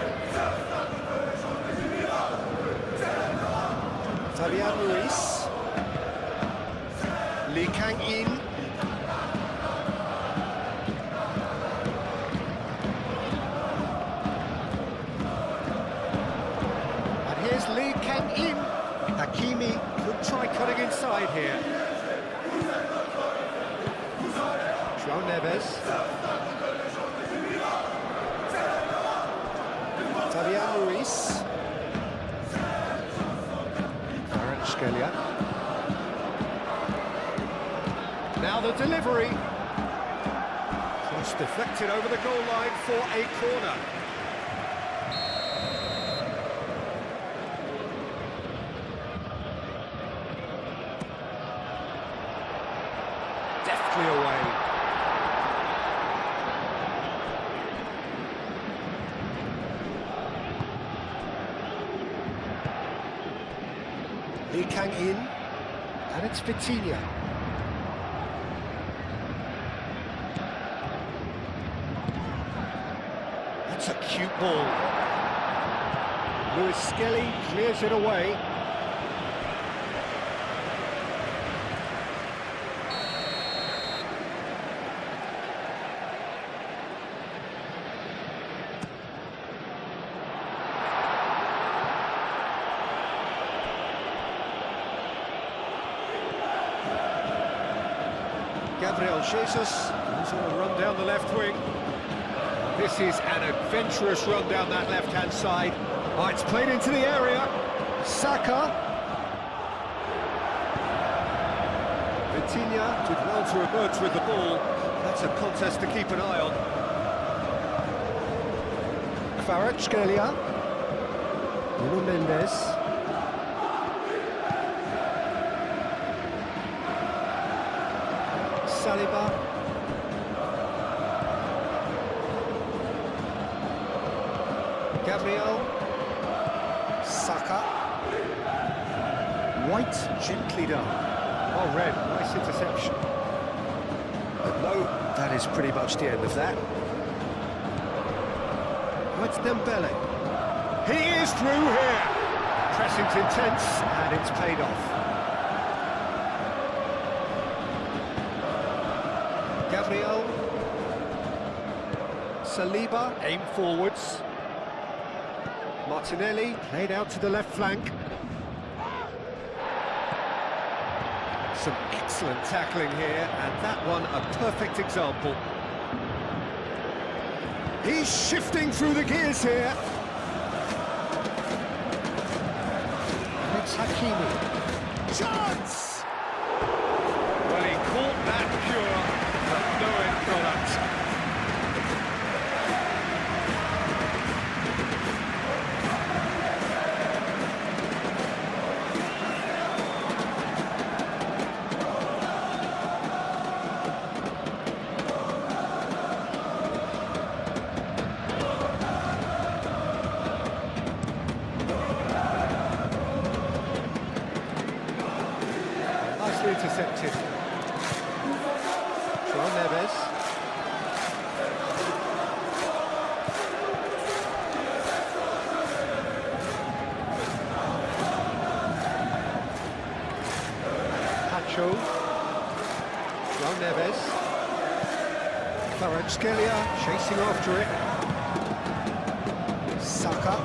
Fabian Ruiz. Lee in. Neves. Fabian Ruiz. Kvaratskhelia. Now the delivery. Cross deflected over the goal line for a corner. Deftly away. Lee Kang in, and it's Vitinha. That's a cute ball. Lewis Skelly clears it away. Gabriel Jesus goes on a run down the left wing. This is an adventurous run down that left-hand side. Oh, it's played into the area. Saka. Vitinha did well to emerge with the ball. That's a contest to keep an eye on. Kvaratskhelia. Nuno Mendes. Saliba. Gabriel. Saka. White, gently done. Oh, Red, nice interception. But no, that is pretty much the end of that. It's Dembele. He is through here. Pressing's intense, and it's paid off. Gabriel. Saliba, aim forwards. Martinelli, played out to the left flank. Some excellent tackling here, and that one a perfect example. He's shifting through the gears here. And it's Hakimi. Chance! Well, he caught that pure, but no end product. Intercepted. João Neves. Pacho. João Neves. Kvaratskhelia chasing after it. Saka.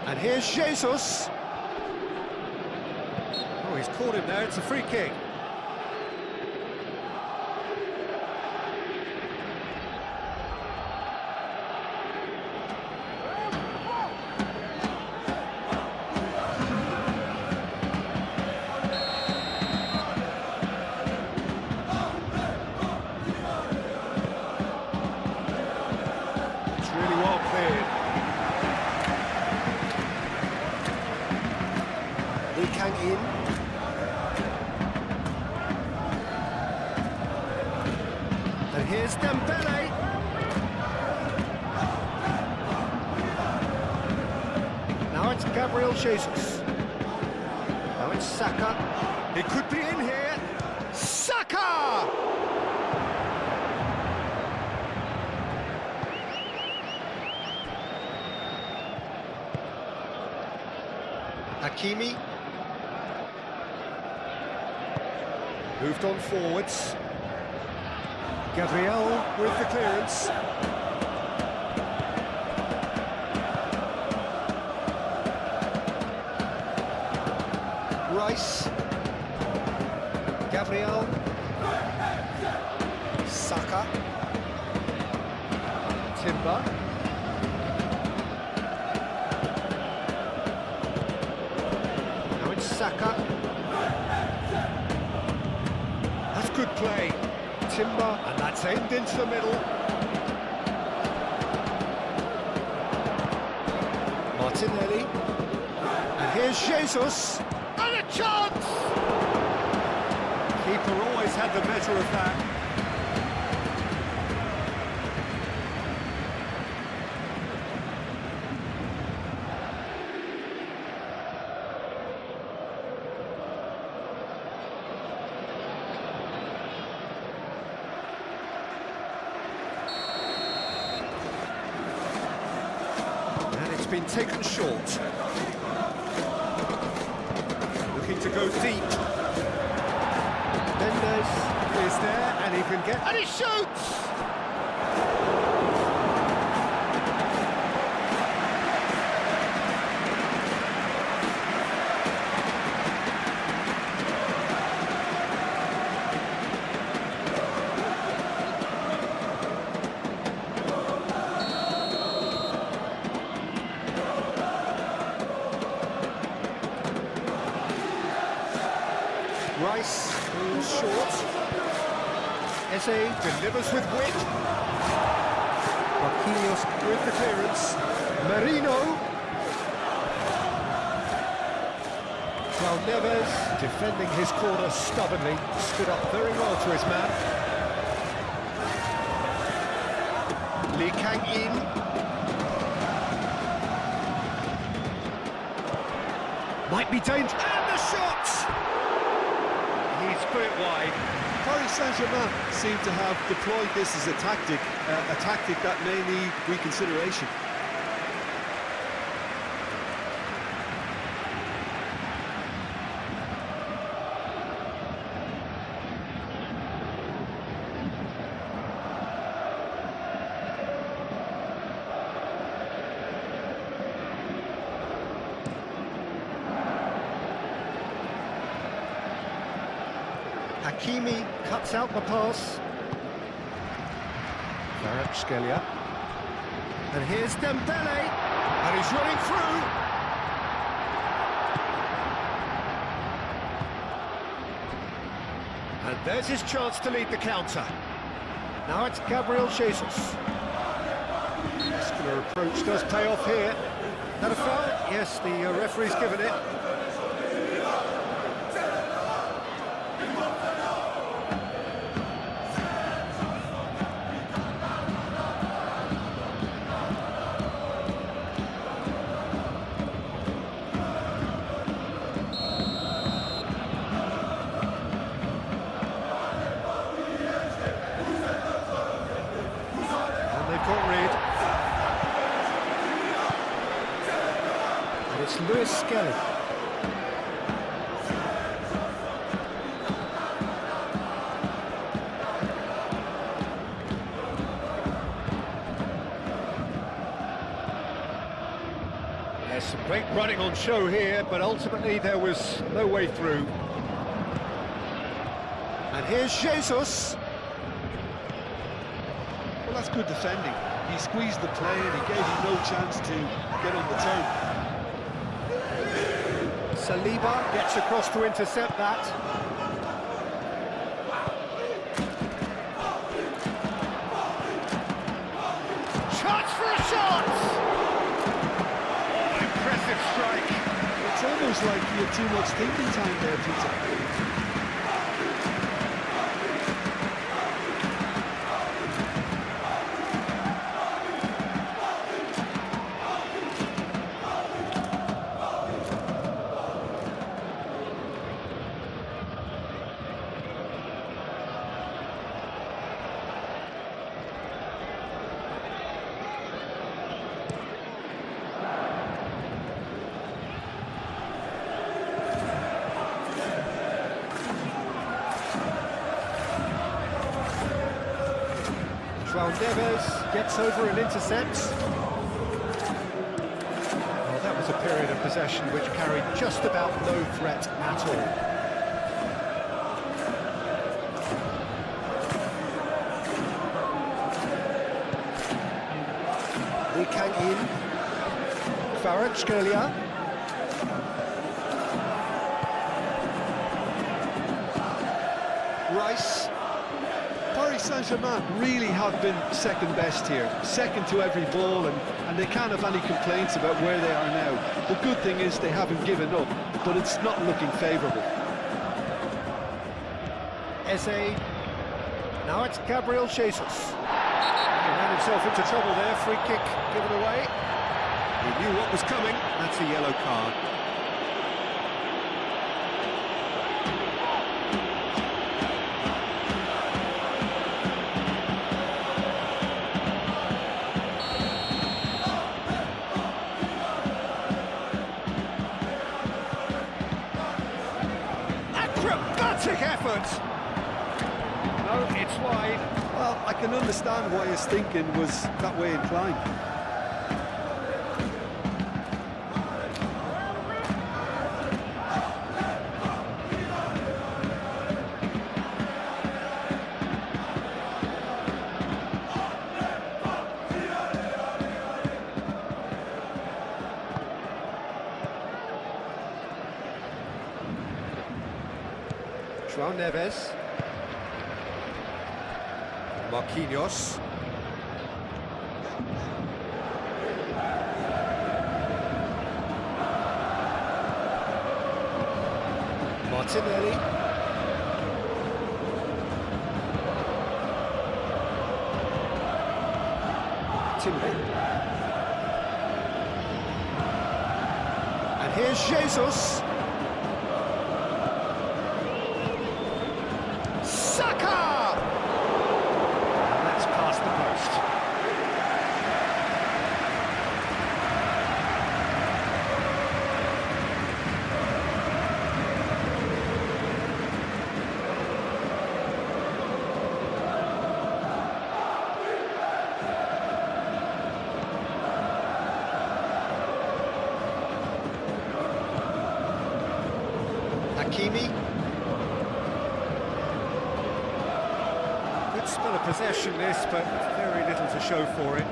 And here's Jesus. Oh, he's caught him there, it's a free kick. It's really well cleared. Lee Kang in. And here's Dembele. Now it's Gabriel Jesus. Now it's Saka. It could be in here. Saka! Hakimi. Moved on forwards. Gabriel with the clearance. Rice. Gabriel. Saka. Timber. Now it's Saka. That's good play. Timber, and that's aimed into the middle. Martinelli. And here's Jesus. And a chance! Keeper always had the better of that. Been taken short. Looking to go deep. Mendes is there, and he can get... And he shoots! Rice moves short. Eze delivers with wit. Marquinhos with the clearance. Merino. João Neves defending his corner stubbornly. Stood up very well to his man. Lee Kang-in. Might be dangerous. And the shot! He's put it wide. Paris Saint-Germain seem to have deployed this as a tactic that may need reconsideration. Hakimi cuts out the pass. Kvaratskhelia. And here's Dembele. And he's running through. And there's his chance to lead the counter. Now it's Gabriel Jesus. Muscular approach does pay off here. Is that a foul? Yes, the referee's given it. It's Lewis Skelly. There's some great running on show here, but ultimately there was no way through. And here's Jesus. Well, that's good defending. He squeezed the play and he gave him no chance to get on the turn. Saliba gets across to intercept that. Chance for a shot! Oh, impressive strike. It's almost like he had too much thinking time there, Peter. João Neves gets over and intercepts. Well, that was a period of possession which carried just about no threat at all. In. Kvaratskhelia. Rice. Paris Saint-Germain really have been second best here, second to every ball, and they can't have any complaints about where they are now. The good thing is they haven't given up, but it's not looking favourable. Eze. Now it's Gabriel Jesus. He ran himself into trouble there, free kick given away. He knew what was coming, that's a yellow card. Acrobatic effort! No, it's wide. Well, I can understand why his thinking was that way inclined. João Neves. Marquinhos. Martinelli. Timber. And here's Jesus. Saka! And that's past the post. Hakimi. Good spell of possession this, but very little to show for it.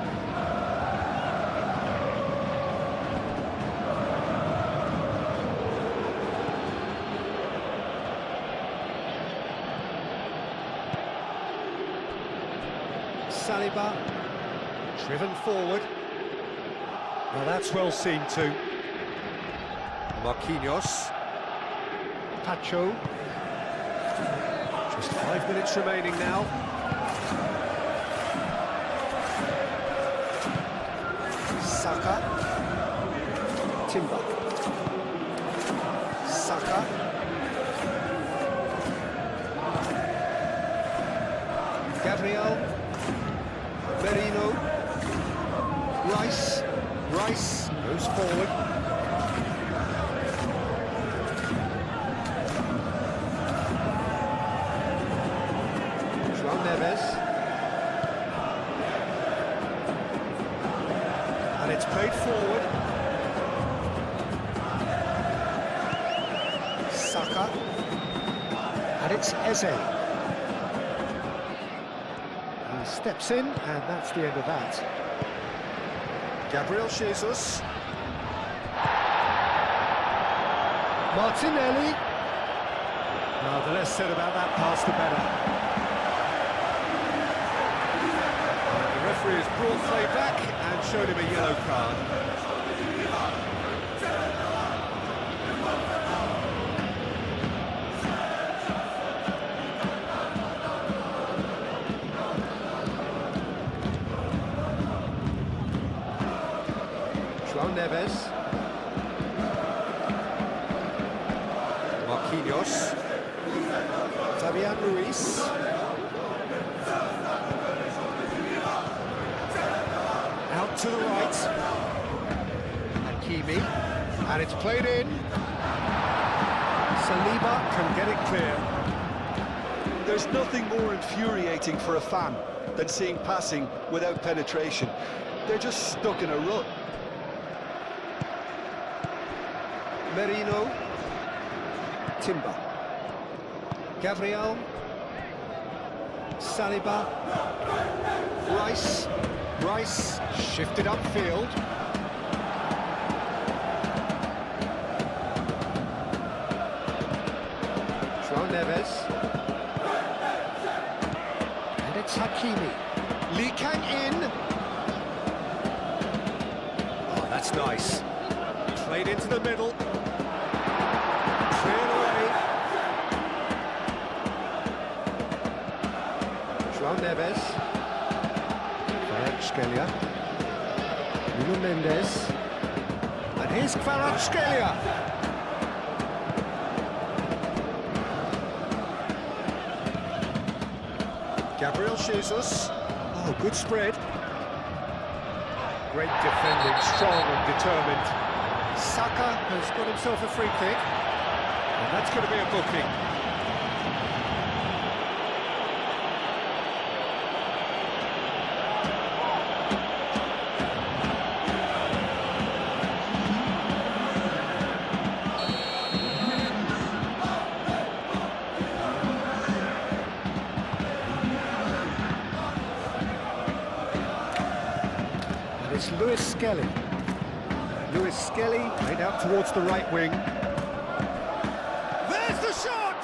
Saliba, driven forward. Now that's well seen too. Marquinhos. Pacho. Just 5 minutes remaining now. Saka. Timber. Saka. Gabriel. Merino. Rice. Rice goes forward. João Neves. And it's played forward. Saka. And it's Eze. He steps in, and that's the end of that. Gabriel Jesus. Martinelli. Now, the less said about that pass, the better. The referee has brought play back and showed him a yellow card. João Neves. Marquinhos. Fabian Ruiz. Out to the right. Hakimi. And it's played in. Saliba can get it clear. There's nothing more infuriating for a fan than seeing passing without penetration. They're just stuck in a rut. Merino. Timber. Gabriel. Saliba. Rice. Rice shifted upfield. João Neves. And it's Hakimi. Lee Kang in. Oh, that's nice. Played into the middle. Cleared away. João Neves. Kvaratskhelia. Nuno Mendes. And here's Kvaratskhelia. Gabriel Jesus. Oh, good spread. Great defending, strong and determined. Saka has got himself a free kick. And that's going to be a booking. It's Lewis Skelly. Lewis Skelly made out towards the right wing. There's the shot!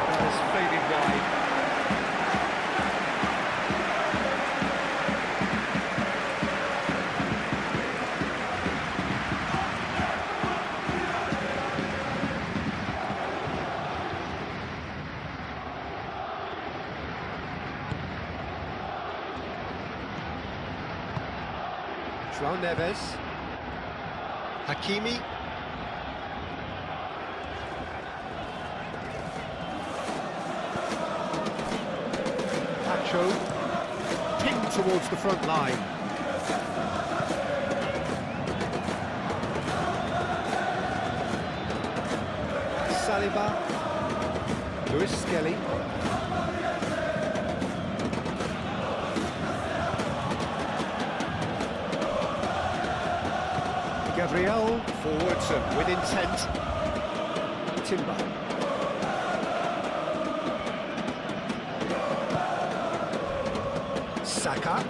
That is faded wide. João Neves. Hakimi. Pacho. Pinned towards the front line. Saliba. Lewis Skelly. Gabriel forwards and with intent. Timber. Saka.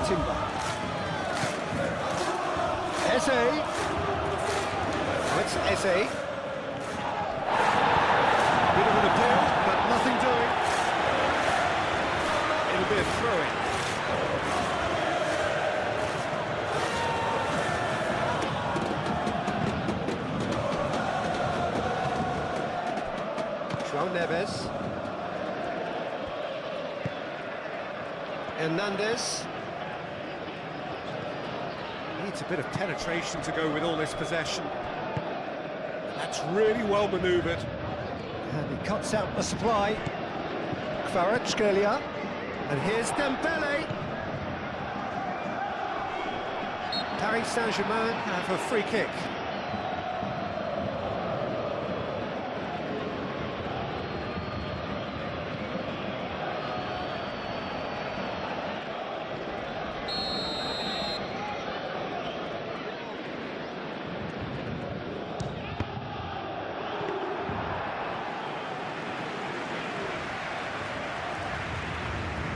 Timber. Eze. That's Eze. Bit of an appeal, but nothing doing. It'll be a throw-in. João Neves. Hernandez. Needs a bit of penetration to go with all this possession. That's really well manoeuvred. And he cuts out the supply. Kvaratskhelia. And here's Dembele. Paris Saint-Germain have a free kick.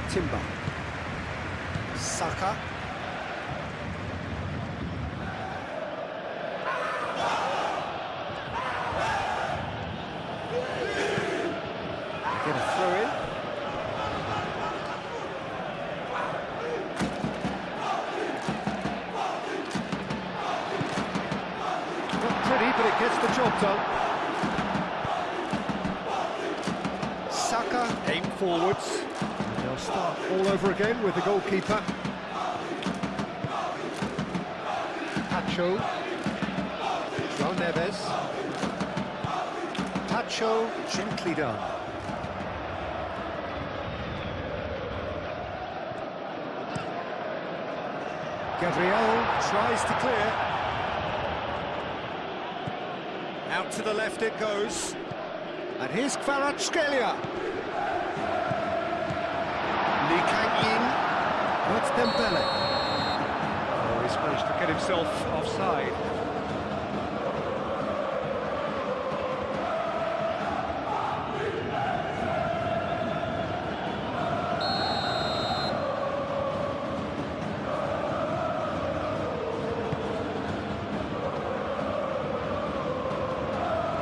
Timber. Saka. Get a throw in. Not pretty, but it gets the job done. Saka aimed forwards. They'll start all over again with the goalkeeper. Pacho. João Neves. Pacho, gently done. Gabriel tries to clear. Out to the left it goes. And here's Kvaratskhelia. Lee Kang in. That's Dembele. Oh, he's managed to get himself offside.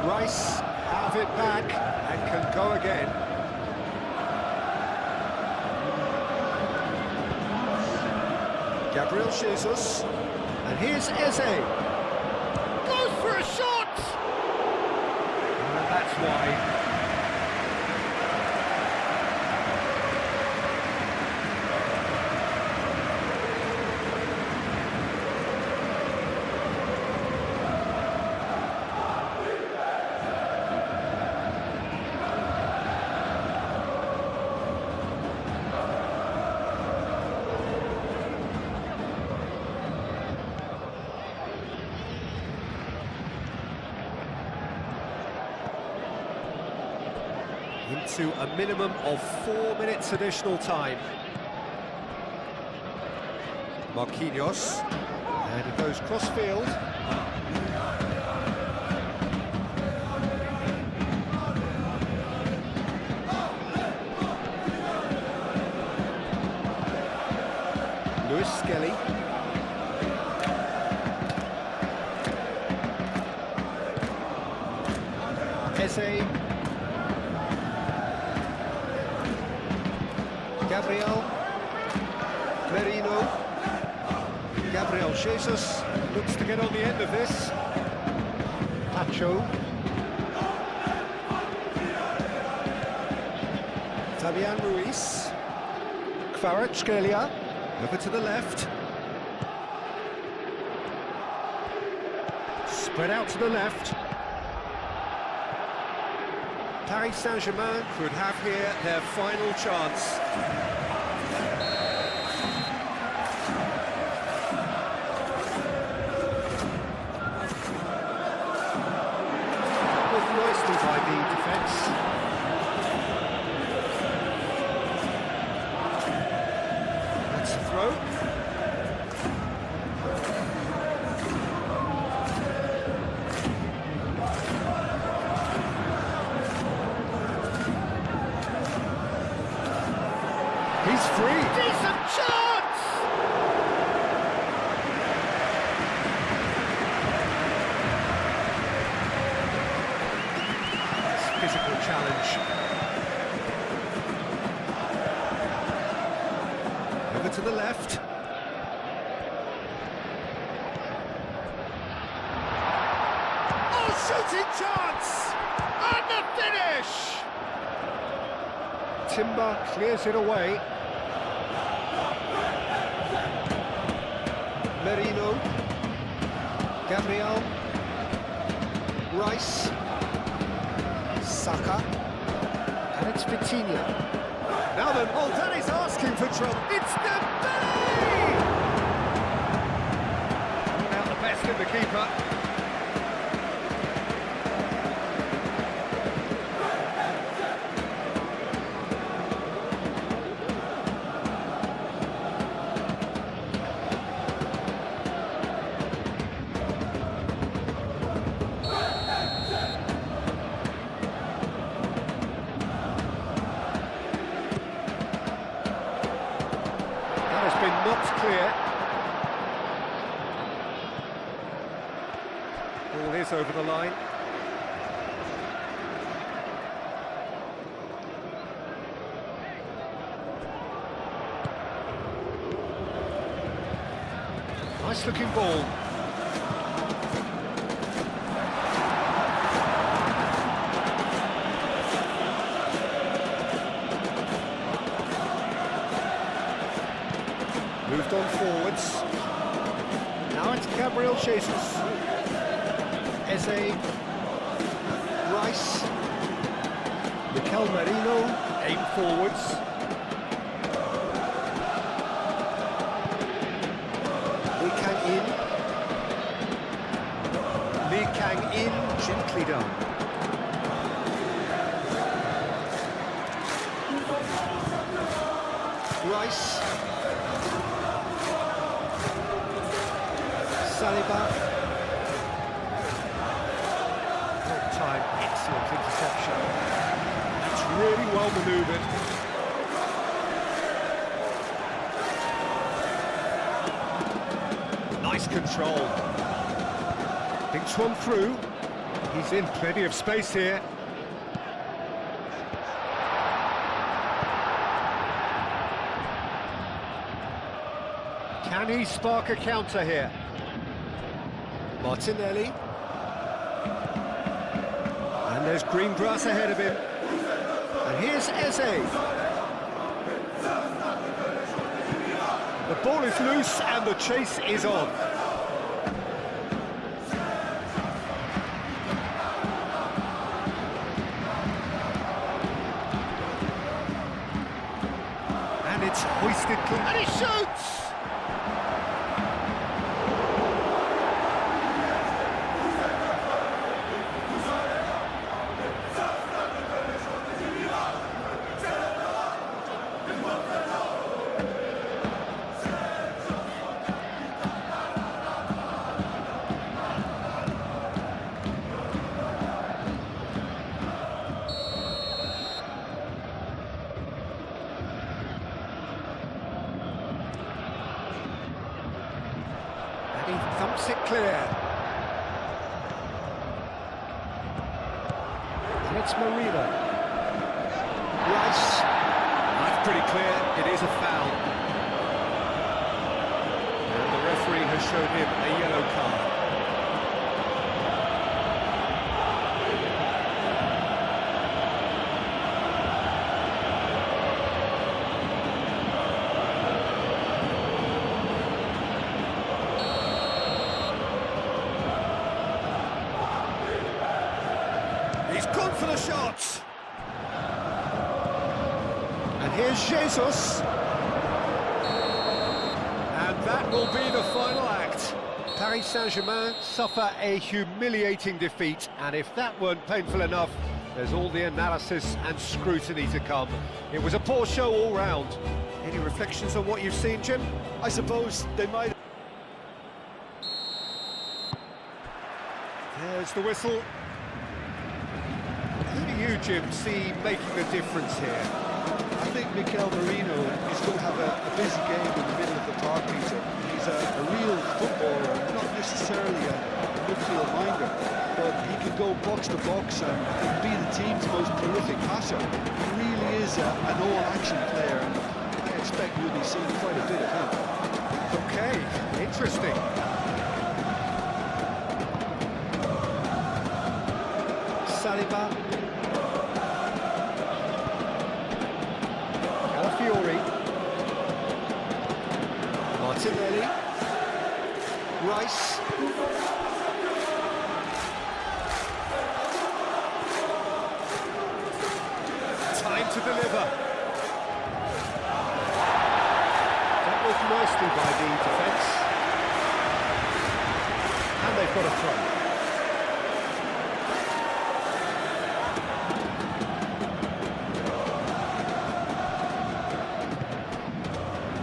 Rice have it back and can go again. Gabriel Jesus, and here's Eze. Goes for a shot! And that's wide. Into a minimum of 4 minutes additional time. Marquinhos, and it goes cross-field. Lewis Skelly. Eze. Gabriel Merino. Gabriel Jesus looks to get on the end of this. Pacho. Fabian Ruiz. Kvaratskhelia over to the left. Spread out to the left. Paris Saint-Germain could have here their final chance. With nicely by the defence. That's a throw. He's free. Decent chance! Physical challenge. Over to the left. Oh, shooting chance! And the finish! Timber clears it away. Merino, Gabriel, Rice, Saka, and it's Vitinha. Now then, Danny's asking for trouble. It's Dembele! Brought out the best in the keeper. Not clear. Ball is over the line. Nice looking ball. Moved on forwards. Now it's Gabriel Jesus. Eze. Rice. Mikel Merino. Aim forwards. Lee Kang in. Gently done. Rice. Saliba. Top time, excellent interception. It's really well manoeuvred. Nice control. Thinks one through. He's in plenty of space here. Can he spark a counter here? Martinelli. And there's green grass ahead of him. And here's Eze. The ball is loose and the chase is on. And it's hoisted clean. And he shoots! He thumps it clear. And it's Marino. Rice. That's pretty clear. It is a foul. And the referee has shown him a yellow card. He's gone for the shot. And here's Jesus. And that will be the final act. Paris Saint-Germain suffer a humiliating defeat, and if that weren't painful enough, there's all the analysis and scrutiny to come. It was a poor show all round. Any reflections on what you've seen, Jim? I suppose they might. There's the whistle. Who do you, Jim, see making the difference here? I think Mikel Merino is going to have a busy game in the middle of the park, Peter. He's a real footballer, not necessarily a midfield minder, but he can go box to box and be the team's most prolific passer. He really is an all-action player, and I expect we'll be seeing quite a bit of him. Okay, interesting. Saliba. Calafiori. Martinelli. Rice. Time to deliver. That was nicely by the defence. And they've got a throw.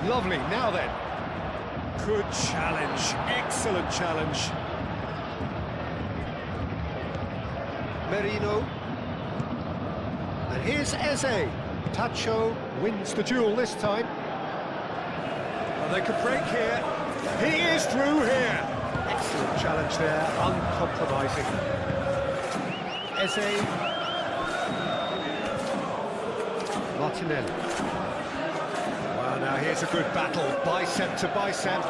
Lovely, now then. Good challenge, excellent challenge. Merino. And here's Eze. Tacho wins the duel this time. Well, they could break here. He is through here. Excellent challenge there, uncompromising. Eze. Martinelli. Now here's a good battle, bicep to bicep.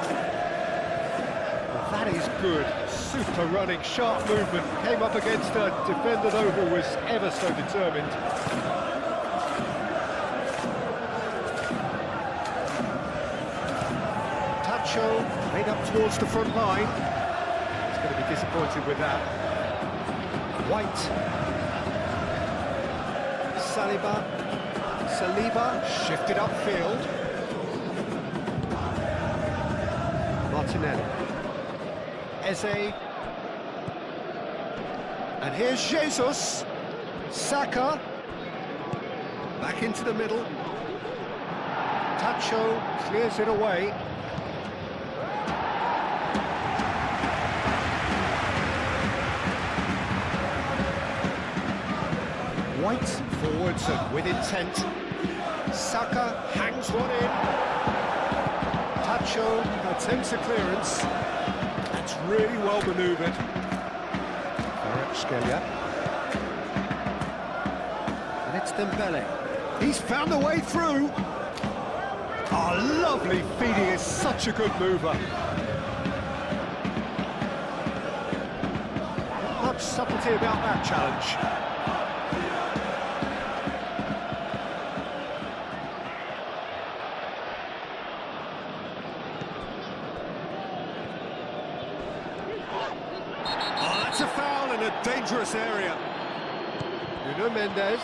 Well, that is good, super running, sharp movement. Came up against a defender though who was ever so determined. Tacho made up towards the front line. He's going to be disappointed with that. White. Saliba shifted upfield. Martinelli. Eze. And here's Jesus. Saka. Back into the middle. Tacho clears it away. White forwards and with intent. Saka hangs one in. Tacho attempts a clearance. That's really well manoeuvred. Kvaratskhelia. And it's Dembele. He's found a way through. Oh, lovely feeding, is such a good mover. Not much subtlety about that challenge. Oh, that's a foul in a dangerous area. Nuno Mendes.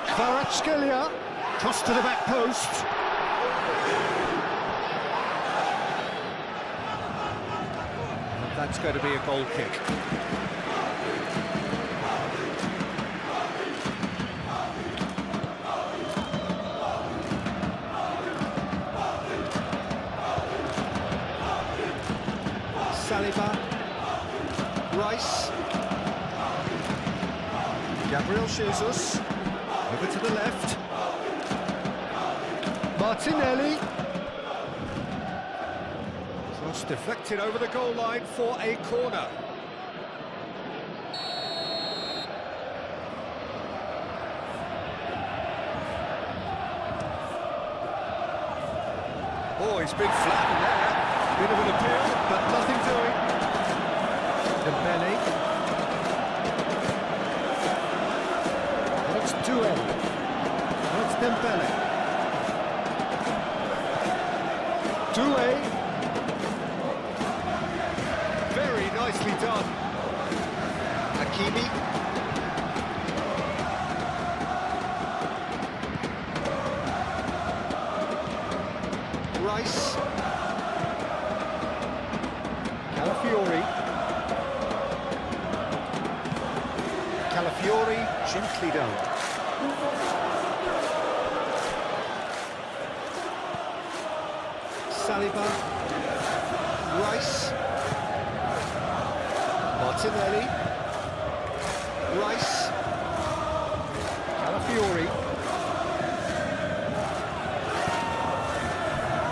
Kvaratskhelia. Cross to the back post. And that's going to be a goal kick. Saliba. Rice. Gabriel Jesus. Over to the left. Martinelli. Cross deflected over the goal line for a corner. Oh, he's been flattened there. Bit of an appeal, but nothing doing. Dembele. It's Doué. That's Dembele. Doué. Very nicely done. Hakimi. Rice. Calafiori. Calafiori, gently done. Saliba, Rice, Martinelli, Rice, Calafiori,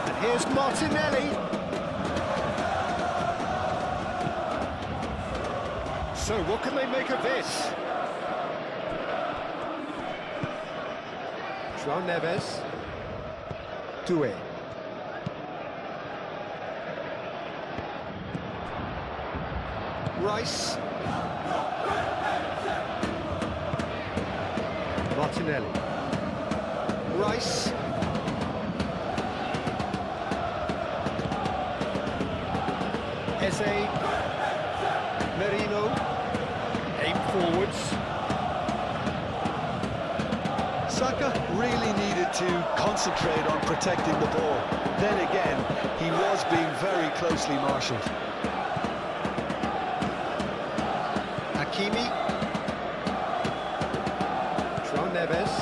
and here's Martinelli. So what can they make of this? João Neves, Doué. Rice. Martinelli. Rice. Eze. Merino. Aim forwards. Saka really needed to concentrate on protecting the ball. Then again, he was being very closely marshalled. Hakimi. João Neves.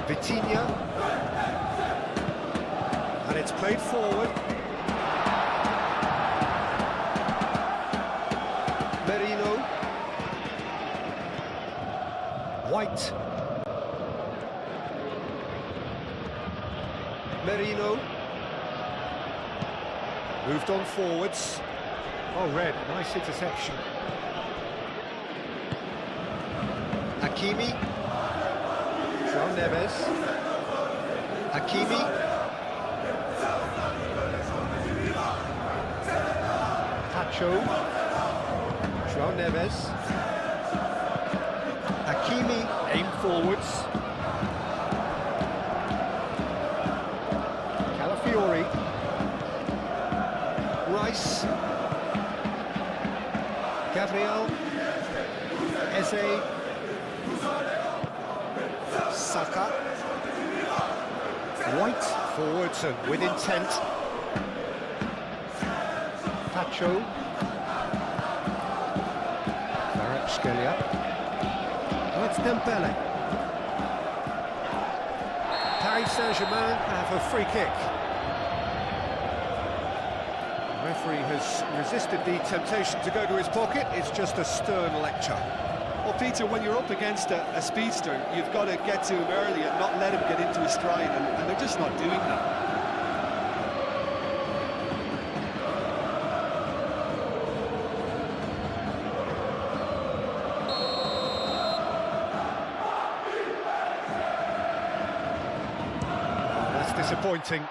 Vitinha. And it's played forward. Merino. White. Merino. Moved on forwards. Oh, Red, nice interception. Hakimi. João Neves. Hakimi. Pacho. João Neves. Hakimi. Aim forwards. Calafiori. Rice. Gabriel. Eze. Saka. White forwards and with intent. Pacho. Kvaratskhelia. That's Dembele. Paris Saint-Germain have a free kick. The referee has resisted the temptation to go to his pocket. It's just a stern lecture. Well, Peter, when you're up against a speedster, you've got to get to him early and not let him get into his stride, and they're just not doing that. disappointing.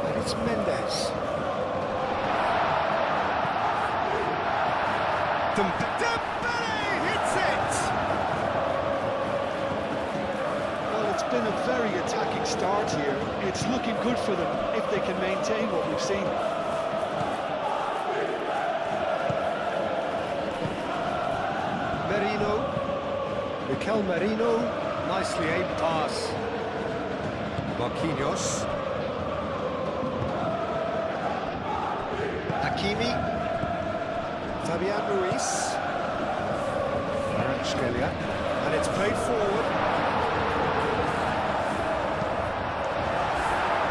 And it's Mendes. Dembele hits it! Well, it's been a very attacking start here. It's looking good for them if they can maintain what we've seen. Mikel Merino, nicely aimed pass. Marquinhos. Hakimi. Fabian Ruiz. Kvaratskhelia. And it's played forward.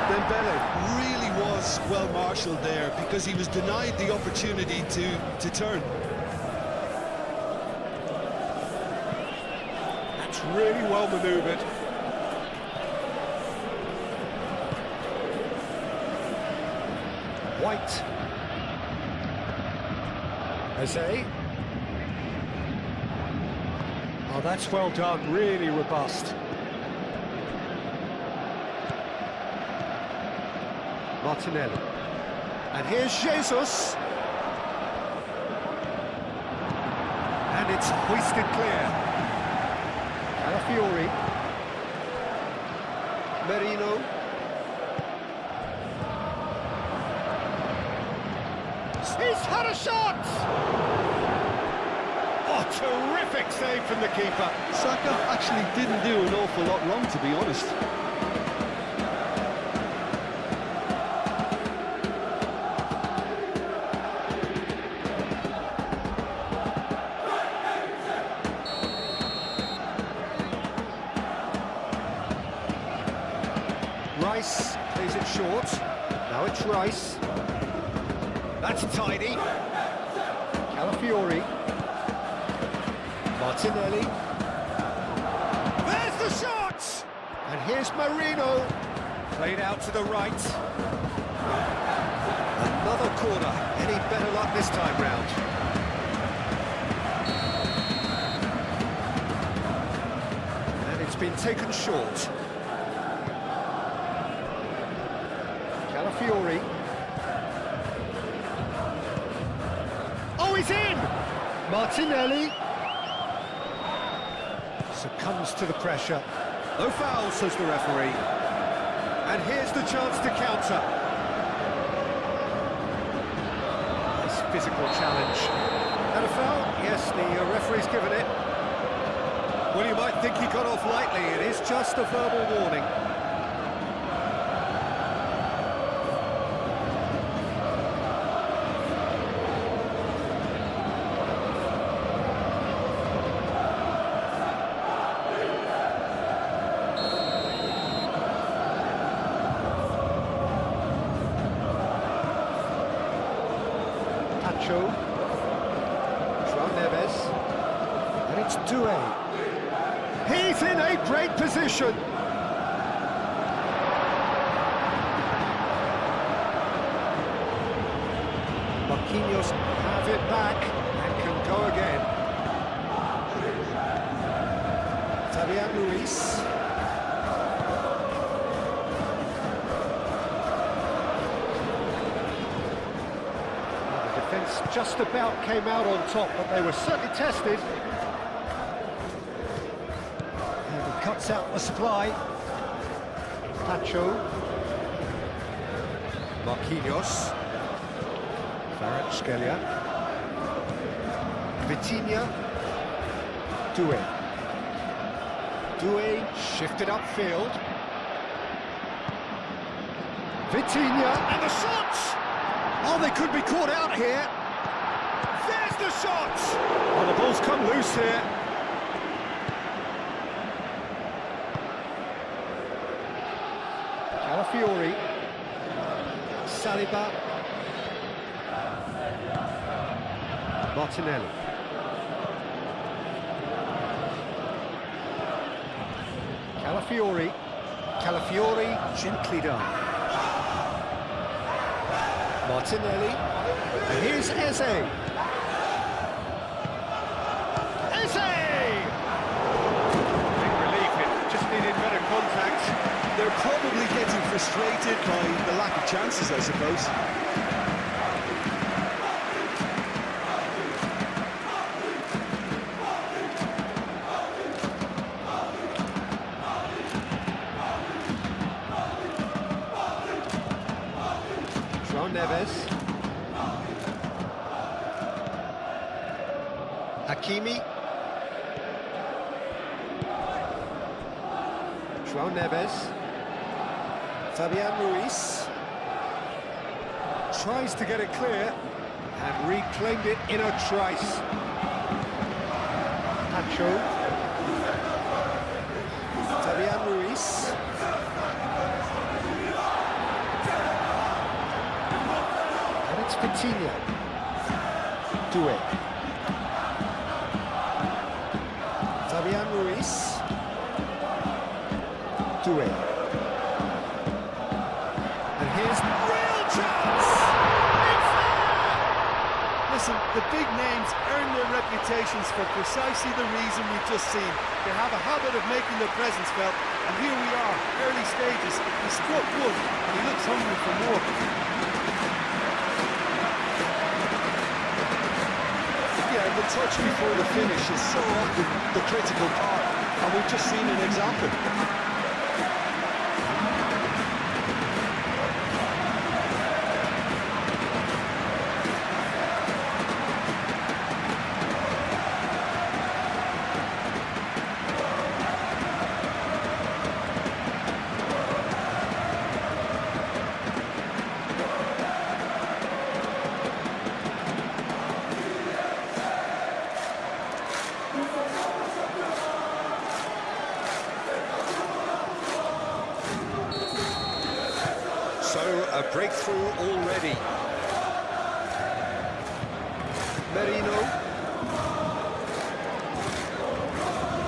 Dembele really was well marshalled there because he was denied the opportunity to turn. Really well manoeuvred. White. Eze. Oh, that's well done, really robust. Martinelli. And here's Jesus. And it's hoisted clear. Fiori, Merino, he's had a shot! Oh, terrific save from the keeper. Saka actually didn't do an awful lot wrong, to be honest. Rice plays it short. Now it's Rice. That's tidy. Calafiori. Martinelli. There's the shot! And here's Marino. Played out to the right. Another corner. Any better luck this time round? And it's been taken short. Calafiori. Oh, he's in! Martinelli succumbs to the pressure. No foul, says the referee. And here's the chance to counter. Nice physical challenge. And a foul? Yes, the referee's given it. Well, you might think he got off lightly. It is just a verbal warning. Neves, and it's Doué. He's in a great position. Marquinhos have it back and can go again. Fabian Ruiz. Just about came out on top, but they were certainly tested. And he cuts out the supply. Pacho. Marquinhos. Kvaratskhelia. Vitinha. Doué. Doué shifted upfield. Vitinha, and the shots! Oh, they could be caught out here. There's the shot! Oh, the ball's come loose here. Calafiori. Saliba. Martinelli. Calafiori. Calafiori, gently done. Martinelli, and here's Eze. Eze! They're probably getting frustrated by the lack of chances, I suppose. Neves. Hakimi. João Neves. Fabian Ruiz. Tries to get it clear and reclaimed it in a trice. Pacho. Fabian Ruiz. Coutinho. Doué. Fabian Ruiz. Doué. And here's real chance! It's there! Listen, the big names earn their reputations for precisely the reason we've just seen. They have a habit of making their presence felt, and here we are, early stages. He struck one, and he looks hungry for more. The touch before the finish is so often the critical part, and we've just seen an example. So, a breakthrough already. Merino.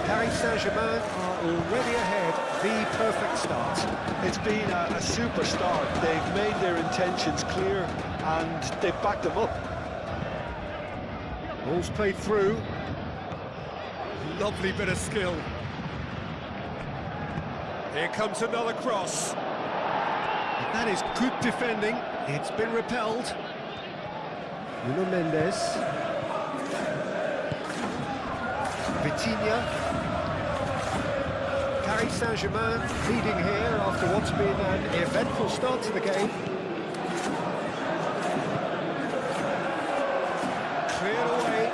Paris Saint-Germain are already ahead. The perfect start. It's been a super start. They've made their intentions clear and they've backed them up. Ball's played through. Lovely bit of skill. Here comes another cross. That is good defending. It's been repelled. Nuno Mendes. Vitinha. Paris Saint-Germain leading here after what's been an eventful start to the game. Cleared away.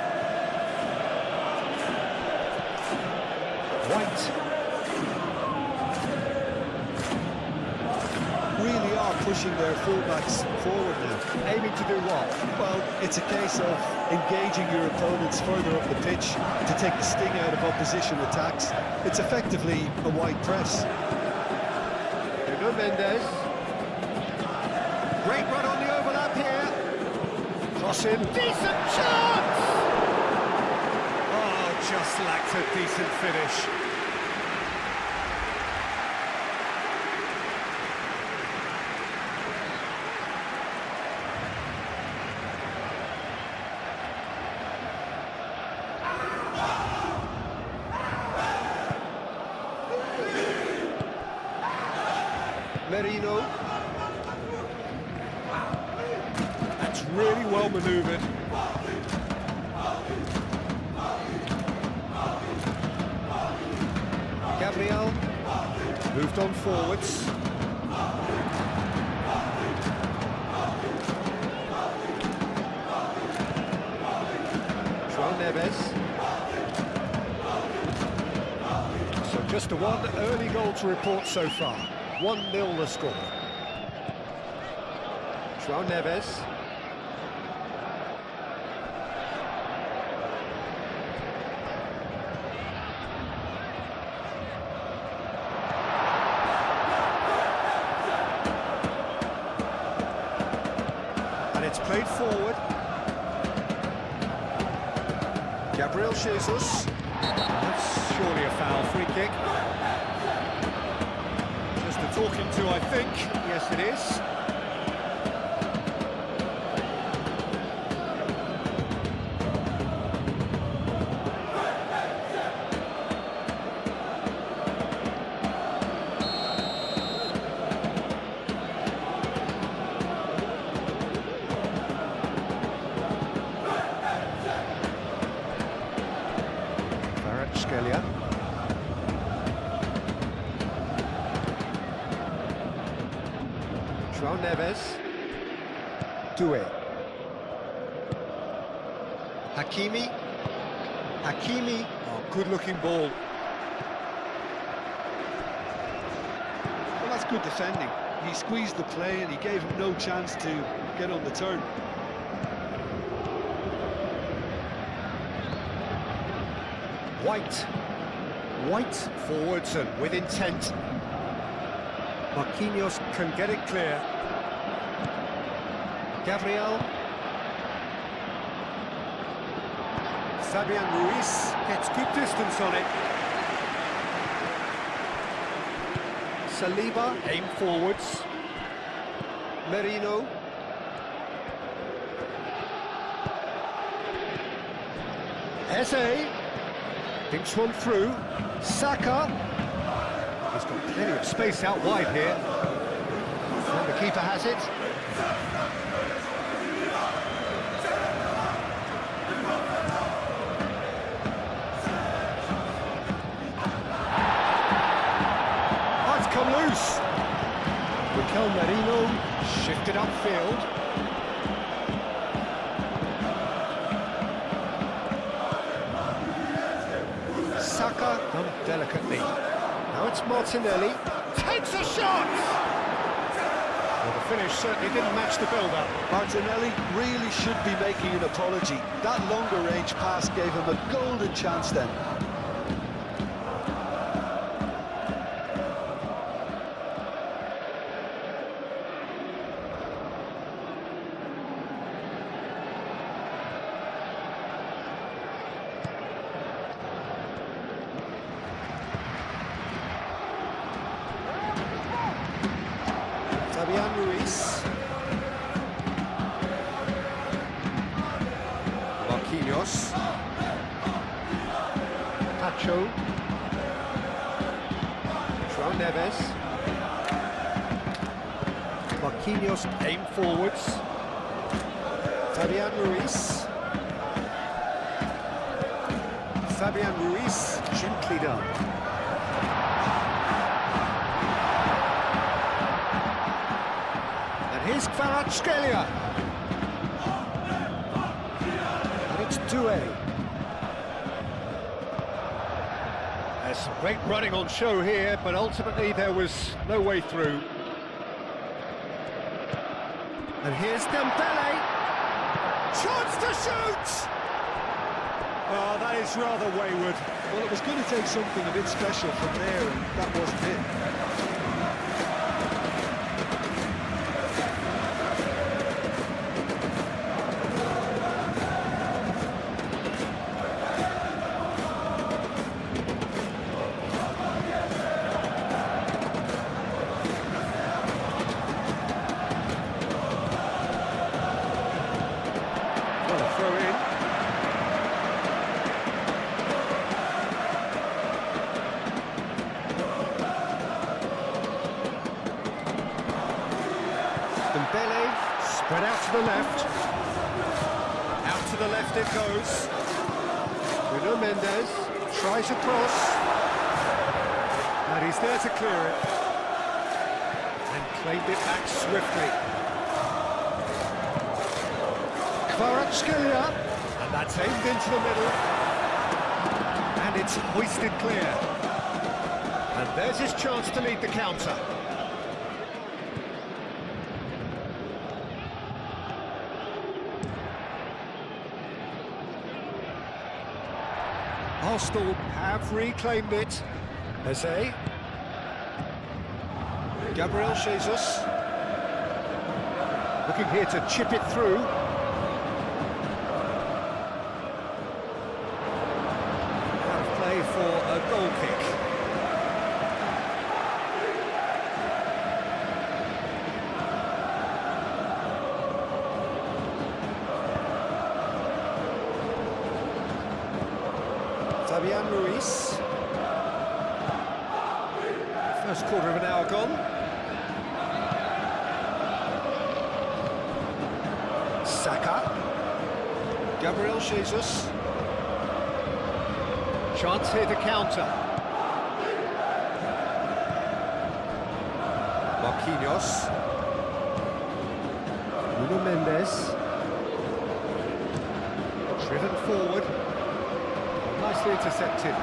White. Really are pushing their fullbacks forward now. Aiming to do what? Well, it's a case of engaging your opponents further up the pitch to take the sting out of opposition attacks. It's effectively a wide press. Nuno Mendes. Great run on the overlap here. Cross in. Decent chance! Oh, just lacked a decent finish. Merino. That's really well manoeuvred. Gabriel moved on forwards. João Neves. So just a one early goal to report so far. 1-0 the score. João Neves. And it's played forward. Gabriel Jesus. That's surely a foul. Free kick. Talking to, I think. Yes, it is. João Neves. Doué. Hakimi. Hakimi. Oh, good-looking ball. Well, that's good defending. He squeezed the play and he gave him no chance to get on the turn. White forwards and with intent. Marquinhos can get it clear. Gabriel. Fabian Ruiz gets good distance on it. Saliba, aim forwards. Merino. Eze. Thinks one through. Saka. He's got plenty of space out wide here. And the keeper has it. Oh, it's come loose. Mikel Merino shifted upfield. Saka done delicately. Now it's Martinelli. Takes a shot! Well, the finish certainly didn't match the build-up. Martinelli really should be making an apology. That longer range pass gave him a golden chance then. Fabian Ruiz. Marquinhos. Pacho. João Neves. Marquinhos aim forwards. Fabian Ruiz. Fabian Ruiz, gently done. Here's Kvaratskhelia. And it's Doué. There's some great running on show here, but ultimately there was no way through. And here's Dembele. Chance to shoot! Oh, that is rather wayward. Well, it was going to take something a bit special from there, and that wasn't it. Throw in. Dembele, spread out to the left. Out to the left it goes. Bruno Mendes tries a cross. And he's there to clear it. And claimed it back swiftly. Kvaratskhelia, and that's aimed into the middle, and it's hoisted clear. And there's his chance to lead the counter. Arsenal have reclaimed it. Eze. Gabriel Jesus. Looking here to chip it through. For a goal kick. Fabian Ruiz. First quarter of an hour gone. Saka. Gabriel Jesus. Chance here to counter. Marquinhos. Nuno Mendes. Driven forward. Nicely intercepted.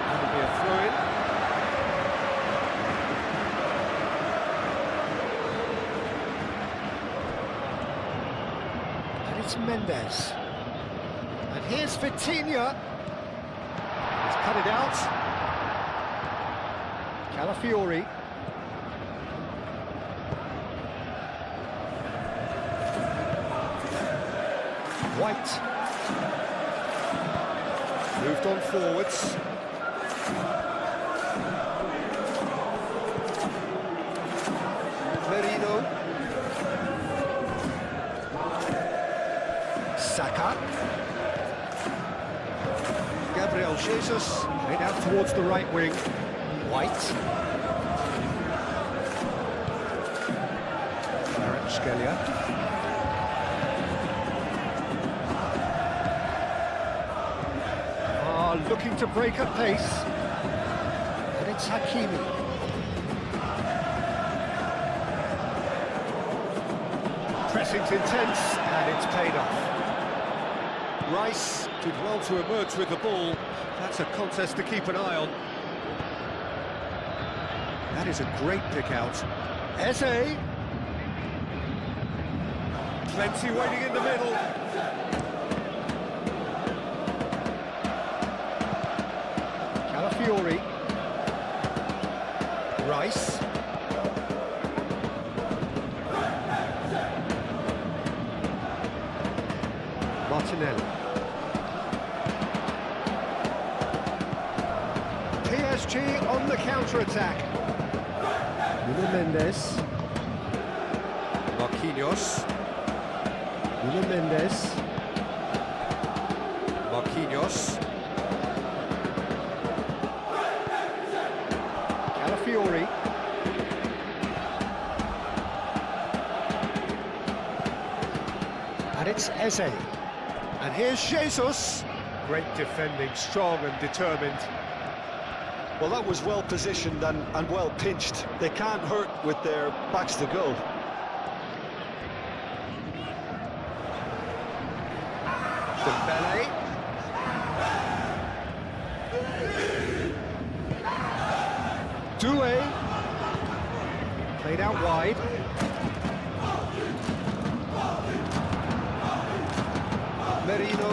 That'll be a throw-in. And it's Mendes. And here's Vitinha. He's cut it out. Calafiori. White. Moved on forwards. Merino. Saka. Gabriel Jesus. Made out towards the right wing. White. Kvaratskhelia. Looking to break at pace, and it's Hakimi. Pressing's intense, and it's paid off. Rice did well to emerge with the ball. That's a contest to keep an eye on. That is a great pick out. Eze. Plenty waiting in the middle. Calafiori. Rice. Martinelli. PSG on the counter-attack. Nuno Mendes. Marquinhos. Nuno Mendes. Marquinhos. Calafiori. And it's Eze. And here's Jesus. Great defending, strong and determined. Well, that was well positioned and well pinched. They can't hurt with their backs to goal. Dembele. Doué. Played out wide. Merino.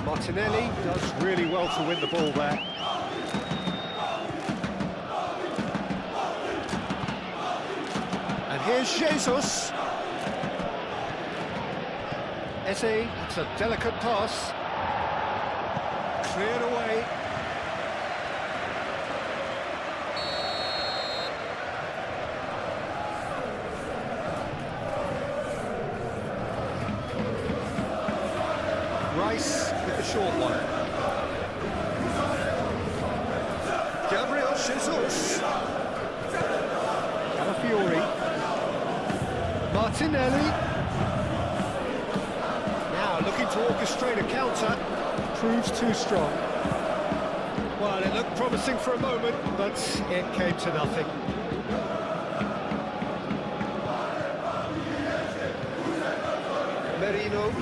Martinelli does really well to win the ball there. And here's Jesus. Eze, it's a delicate pass. Cleared away. Rice with the short one. Gabriel Jesus. Calafiori. Martinelli. Now looking to orchestrate a counter. Proves too strong. Well, it looked promising for a moment, but it came to nothing. Merino.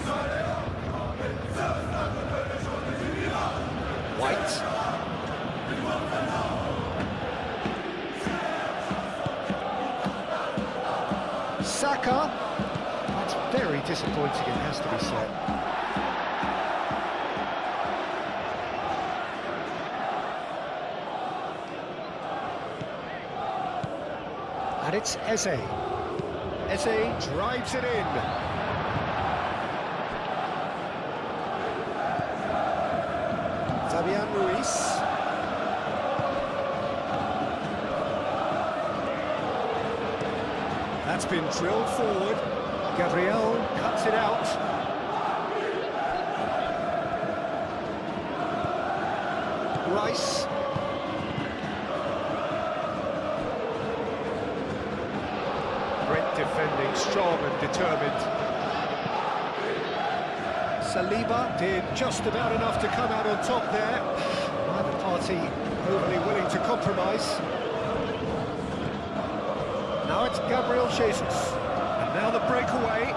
White. Saka. That's very disappointing, it has to be said. And it's Eze. Eze drives it in. Fabian Ruiz. That's been drilled forward. Gabriel cuts it out. Rice. Great defending, strong and determined. Saliba did just about enough to come out on top there. Neither party overly willing to compromise. Now it's Gabriel Jesus. And now the breakaway.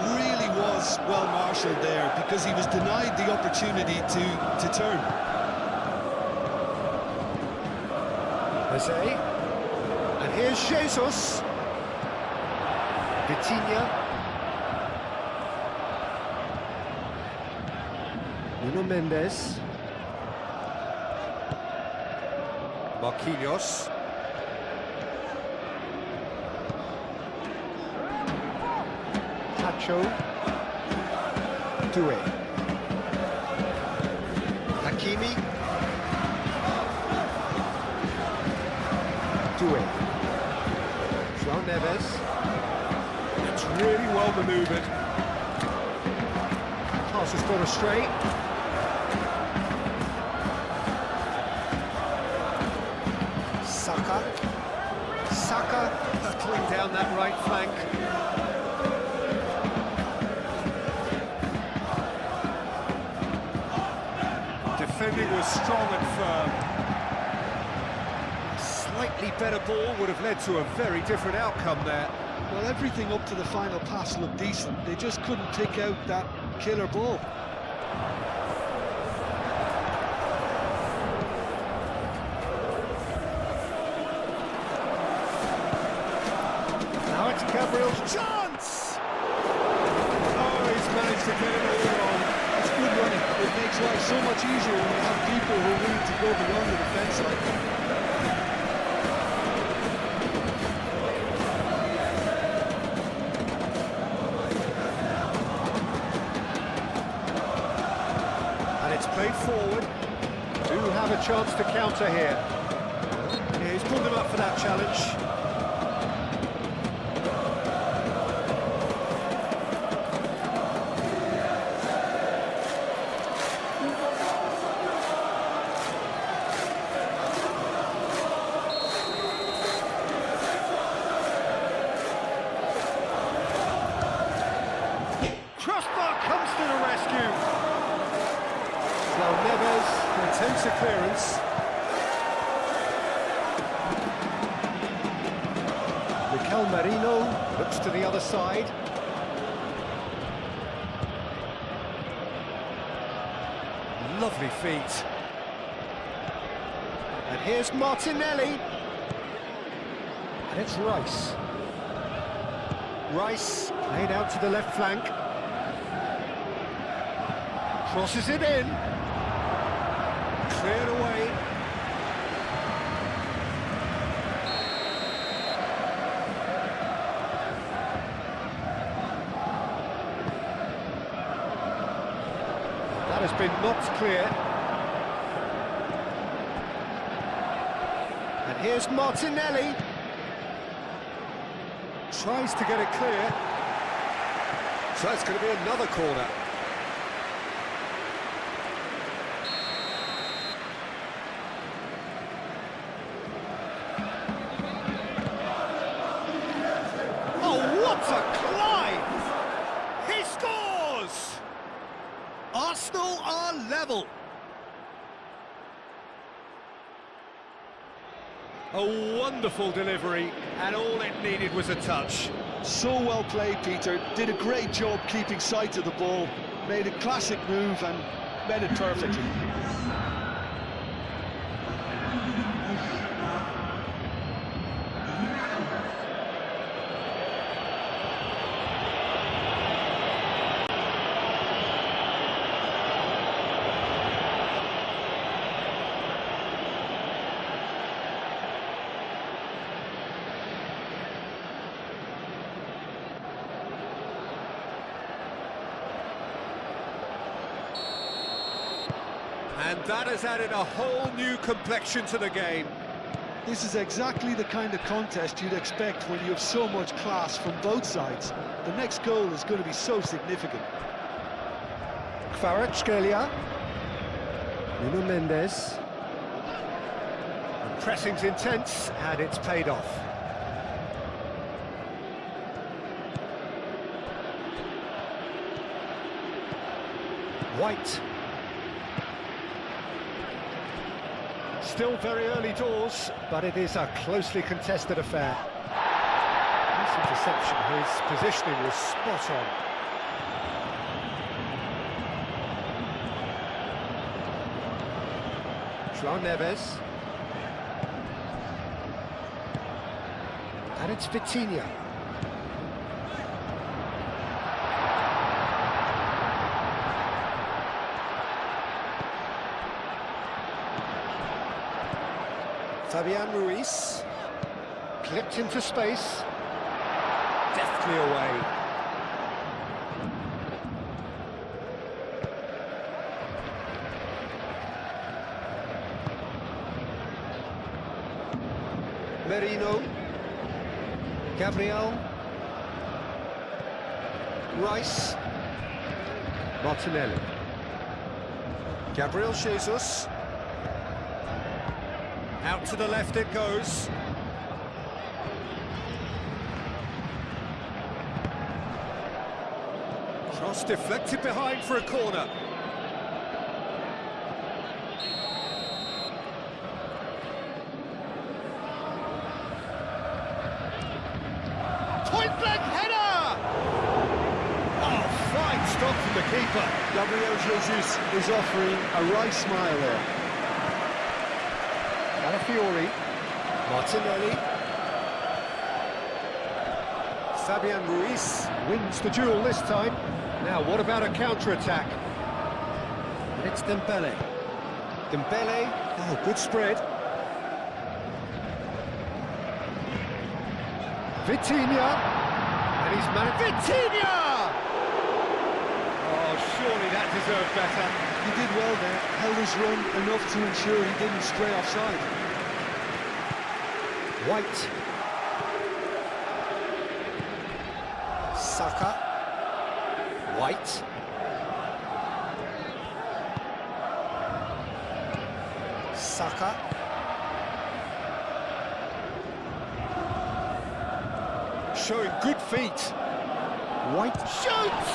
Really was well marshalled there because he was denied the opportunity to turn. Jose, and here's Jesus. Vitinha. Nuno Mendes. Marquinhos. Pacho. Doué. Hakimi. Doué. João Neves. It's really well manoeuvred. Pass has gone astray. Saka hurtling down that right flank. Defending was strong and firm. Slightly better ball would have led to a very different outcome there. Well, everything up to the final pass looked decent. They just couldn't pick out that killer ball. Now it's Gabriel's chance! Oh, he's managed to get it all wrong. It's good running. It makes life so much easier when you have people who need to go beyond the defence like that. And it's played forward. Do have a chance to counter here. Yeah, he's pulled him up for that challenge. Crossbar comes to the rescue. João Neves attempts a clearance. Mikel Merino looks to the other side. Lovely feet. And here's Martinelli. And it's Rice. Rice laid out to the left flank. Crosses it in. Cleared away. That has been knocked clear. And here's Martinelli. Tries to get it clear. So it's going to be another corner. What a climb! He scores! Arsenal are level. A wonderful delivery, and all it needed was a touch. So well played, Peter. Did a great job keeping sight of the ball. Made a classic move and made it perfectly. And that has added a whole new complexion to the game. This is exactly the kind of contest you'd expect when you have so much class from both sides. The next goal is going to be so significant. Kvaratskhelia. Nuno Mendes. And pressing's intense, and it's paid off. White. Still very early doors, but it is a closely contested affair. This interception, his positioning was spot on. João Neves. And it's Vitinha. Fabian Ruiz, clipped into space, deftly away. Merino, Gabriel, Rice, Martinelli, Gabriel Jesus. Out to the left it goes. Cross deflected behind for a corner. Point blank header! Oh, fine stop from the keeper. Gabriel Jesus is offering a right smile there. Calafiori, Martinelli, Fabian Ruiz wins the duel this time. Now, what about a counter-attack? And it's Dembele. Dembele, oh, good spread. Vitinha, and he's managed. Vitinha! Oh, surely that deserved better. He did well there, held his run enough to ensure he didn't stray offside. White. Saka. White. Saka. Showing good feet. White shoots!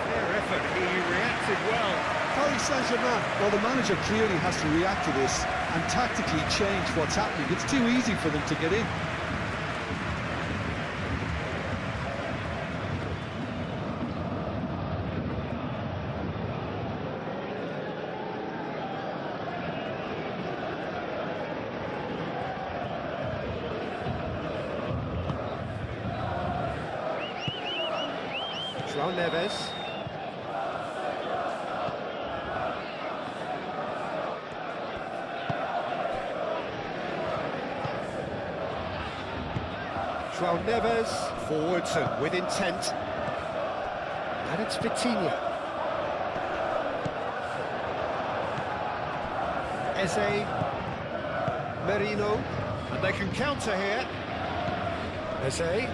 Fair effort, he reacted well. Paris Saint-Germain, well, the manager clearly has to react to this and tactically change what's happening. It's too easy for them to get in. João Neves. João Neves, forwards and with intent. And it's Vitinha. Eze, Merino, and they can counter here. Eze,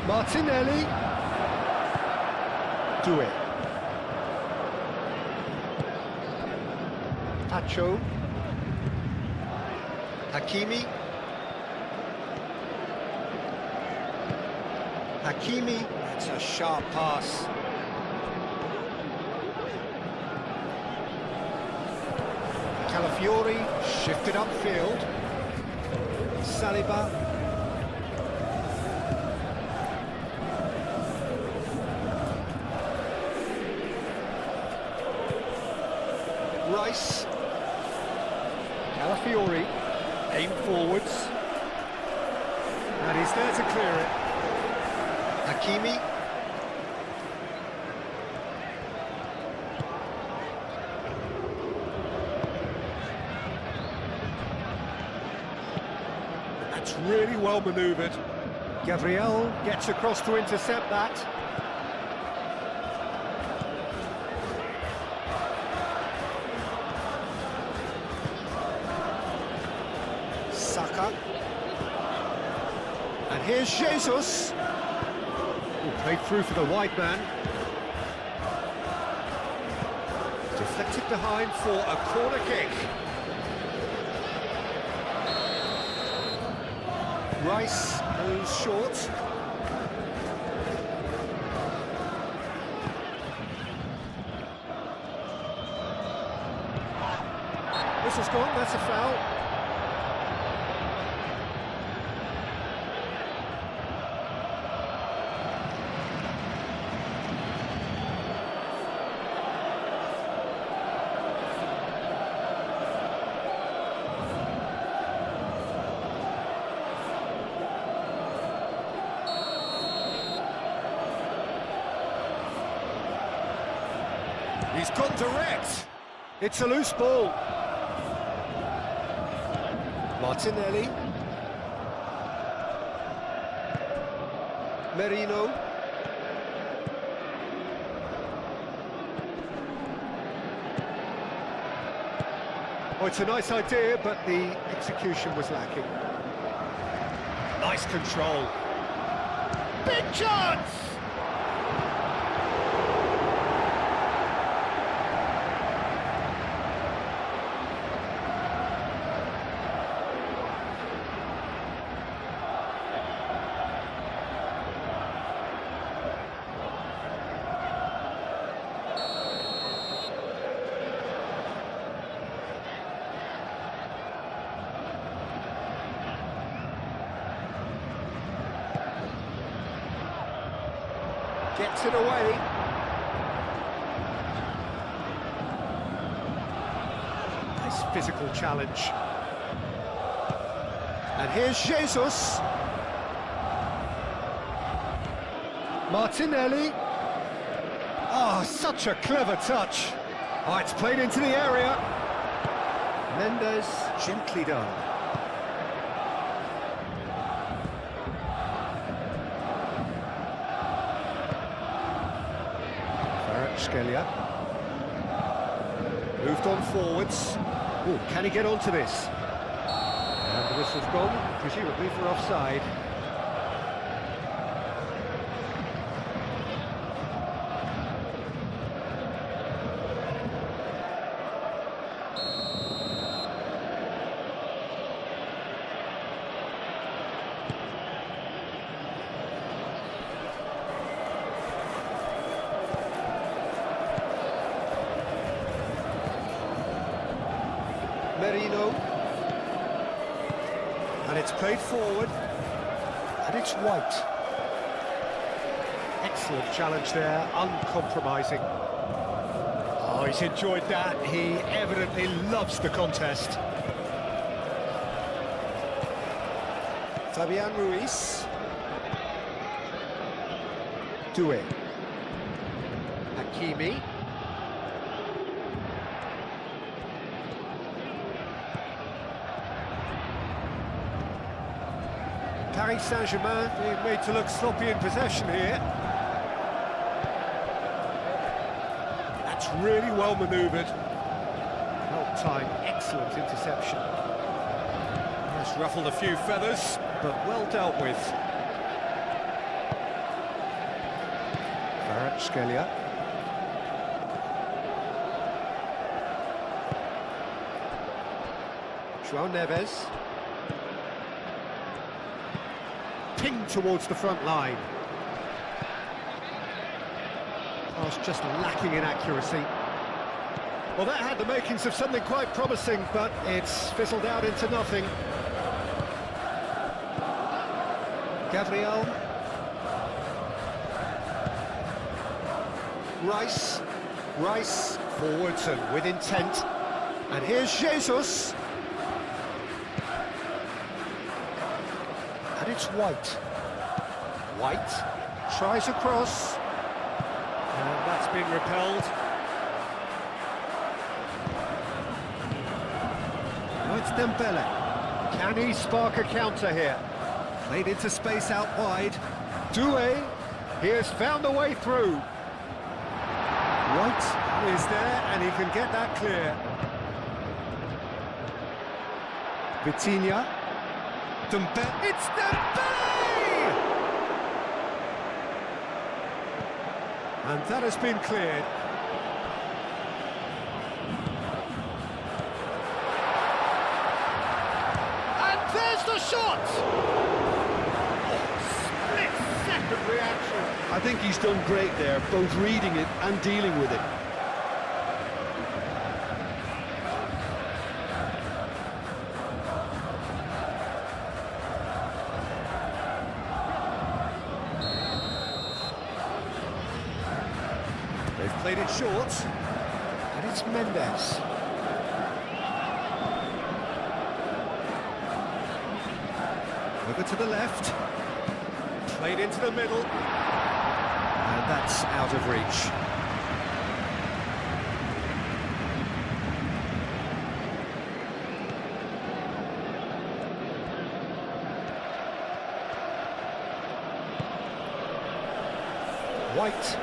Martinelli, do it. Pacho, Hakimi. Hakimi, it's a sharp pass. Calafiori, shifted upfield. Saliba. Rice. Calafiori, aim forwards. And he's there to clear it. Hakimi. That's really well manoeuvred. Gabriel gets across to intercept that. Saka. And here's Jesus. Played through for the wide man. deflected behind for a corner kick. Rice moves short. Whistle's gone, that's a foul. He's gone direct. It's a loose ball. Martinelli. Merino. Oh, it's a nice idea, but the execution was lacking. Nice control. Big chance! Gets it away. Nice physical challenge. And here's Jesus. Martinelli. Oh, such a clever touch. Oh, it's played into the area. Mendes, gently done. Scalia. Moved on forwards. Ooh, can he get onto this? And the whistle's gone, presumably for offside. Merino, and it's played forward, and it's White. Excellent challenge there, uncompromising. Oh, he's enjoyed that. He evidently loves the contest. Fabian Ruiz. Doué. Hakimi. Paris Saint-Germain being made to look sloppy in possession here. That's really well manoeuvred. Well timed, excellent interception. Has ruffled a few feathers, but well dealt with. Scalia. João Neves. Ping towards the front line. Pass just lacking in accuracy. Well, that had the makings of something quite promising, but it's fizzled out into nothing. Gabriel. Rice forwards and with intent. And here's Jesus. And it's White tries a cross, and that's been repelled. Now it's Dembele. Can he spark a counter here? Played into space out wide. Doué, he has found a way through. White is there, and he can get that clear. Vitinha. Dembele. It's Dembele! And that has been cleared. I think he's done great there, both reading it and dealing with it. They've played it short, and it's Mendes. Over to the left, played into the middle, and that's out of reach. White.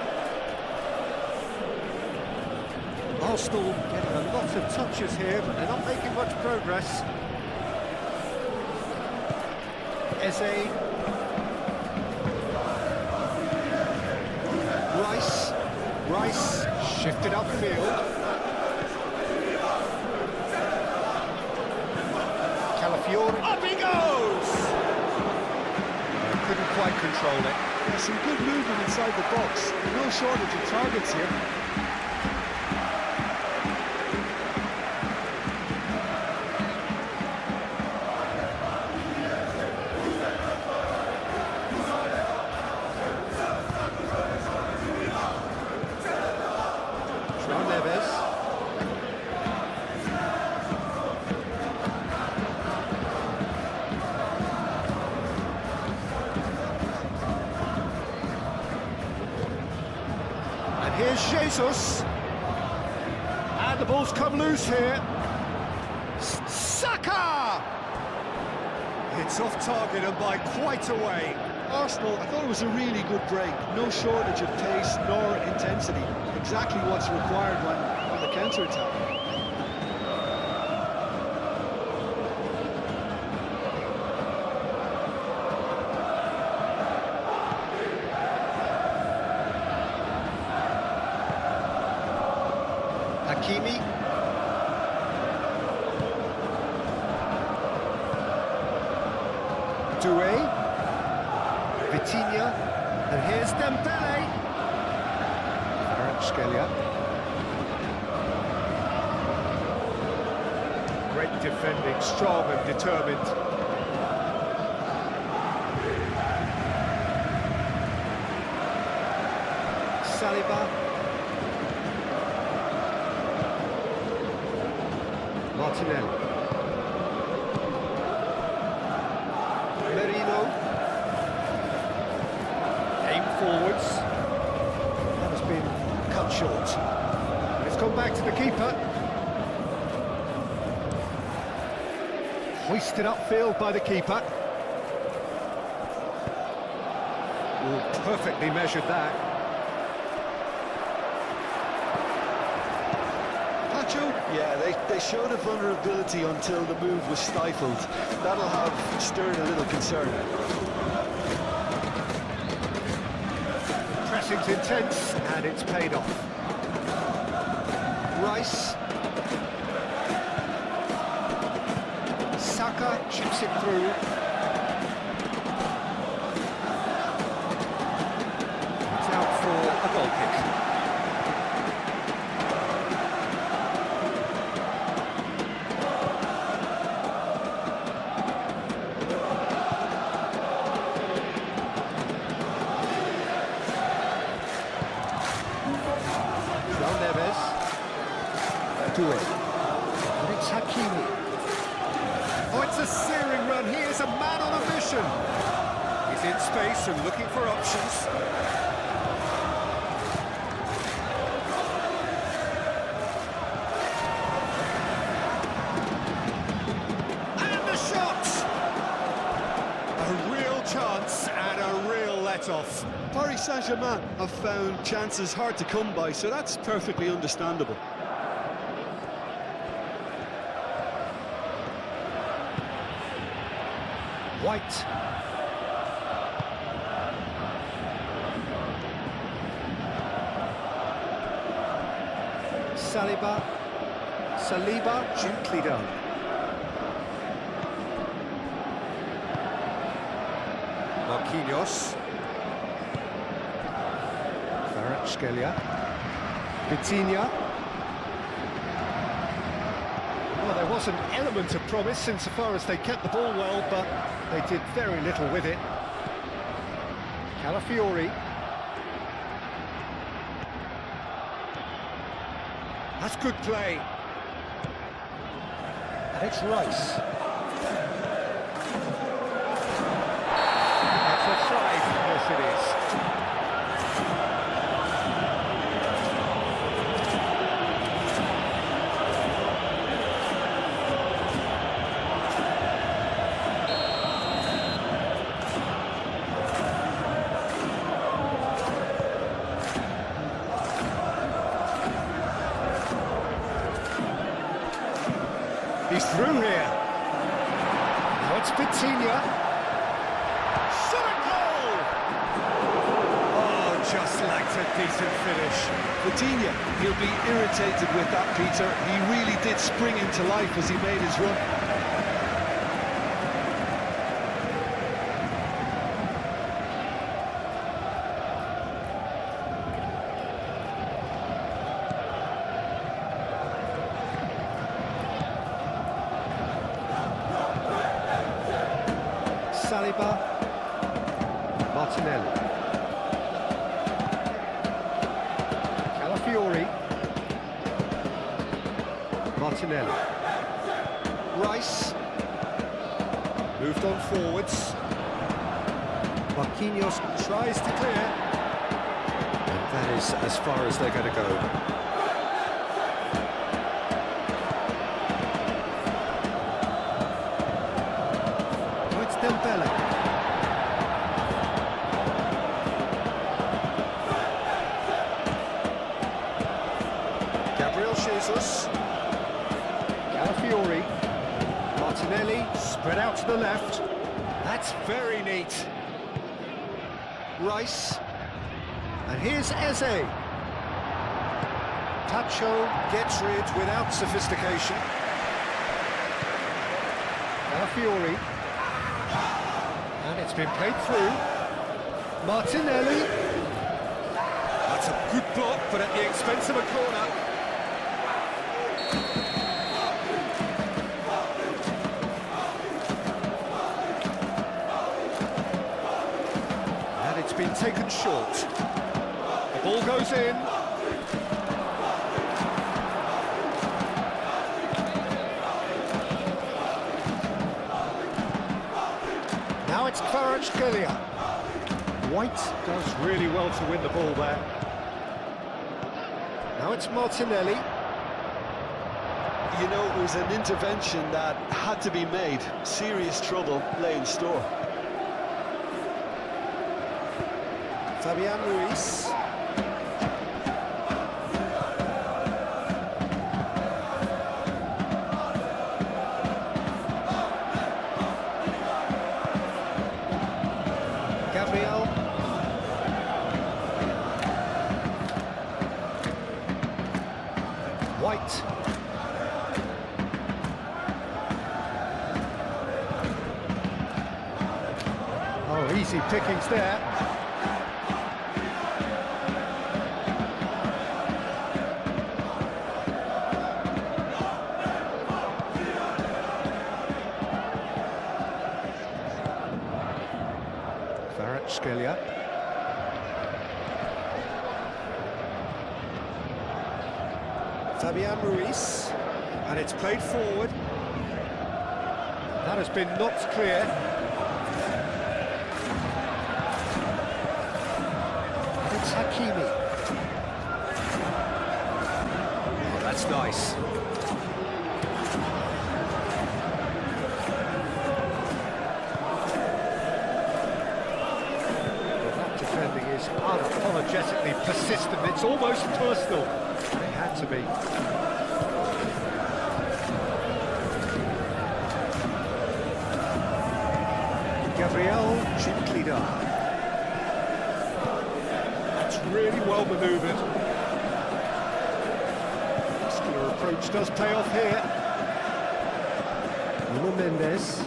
Arsenal getting a lot of touches here, but they're not making much progress. Eze. Rice shifted upfield. Calafiore, up he goes! Couldn't quite control it. Yeah, some good movement inside the box. No shortage of targets here. Here's Jesus, and the ball's come loose here. Saka! It's off target and by quite a way. Arsenal, I thought it was a really good break. No shortage of pace nor intensity. Exactly what's required on the counter-attack. Hakimi. Doué. Vitinha. And here's Dembele. Kvaratskhelia. Great defending, strong and determined. Saliba. Martinelli. Merino. Aim forwards. That has been cut short. And it's gone back to the keeper. Hoisted upfield by the keeper. Ooh, perfectly measured that. Yeah, they showed a vulnerability until the move was stifled. That'll have stirred a little concern. Pressing's intense, and it's paid off. Rice. Saka chips it through. It's out for a goal kick. Doué. And it's Hakimi. Oh, it's a searing run. He is a man on a mission. He's in space and looking for options. And the shot! A real chance and a real let-off. Paris Saint-Germain have found chances hard to come by, so that's perfectly understandable. White. Saliba, gently done. Marquinhos. Kvaratskhelia. Vitinha. Well, there was an element of promise insofar as they kept the ball well, but they did very little with it. Calafiori. That's good play. And it's Rice. That's offside. Yes, it is. He's through here. Now it's Vitinha. Shot a goal! Oh, just lacked a decent finish. Vitinha, he'll be irritated with that, Peter. He really did spring into life as he made his run. Saliba, Martinelli, Calafiori, Martinelli, Rice, moved on forwards, Marquinhos tries to clear, and that is as far as they're going to go. Dembele. Gabriel Jesus. Calafiori. Martinelli, spread out to the left. That's very neat. Rice. And here's Eze. Tacho gets rid without sophistication. Calafiori. And it's been played through. Martinelli. That's a good block, but at the expense of a corner. And it's been taken short. The ball goes in. Now it's Kvaratskhelia. White does really well to win the ball there. Now it's Martinelli. You know, it was an intervention that had to be made. Serious trouble lay in store. Fabian Ruiz. Gabriel. White. Oh, easy pickings there. Kvaratskhelia. Fabian Ruiz, and it's played forward. That has been knocked clear. It's Hakimi. Oh, that's nice. Defending is unapologetically persistent. It's almost personal. It had to be. Gabriel Chinclida. That's really well manoeuvred. Muscular approach does pay off here. Nuno Mendes.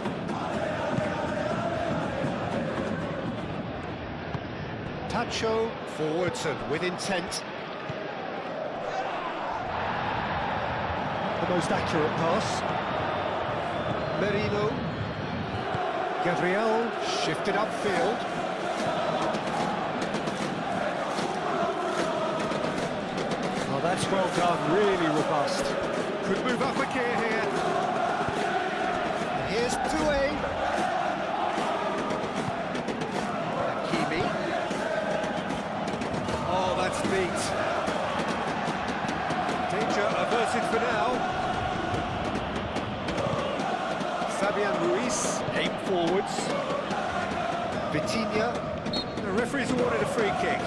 Tacho forwards and with intent. The most accurate pass. Merino. Gabriel shifted upfield. Oh, that's well done, really robust. Could move up a gear here. And here's Doué. Hakimi. Oh, that's beat. Danger averted for now. Fabian Ruiz, aim forwards. Vitinha. The referee's awarded a free kick.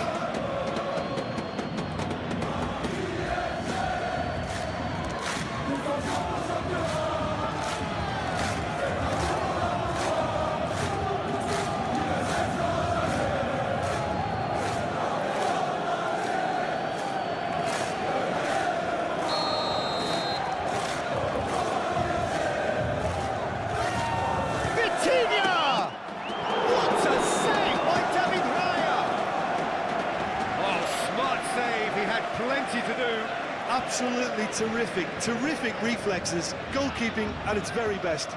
Plenty to do. Absolutely terrific reflexes, goalkeeping at its very best.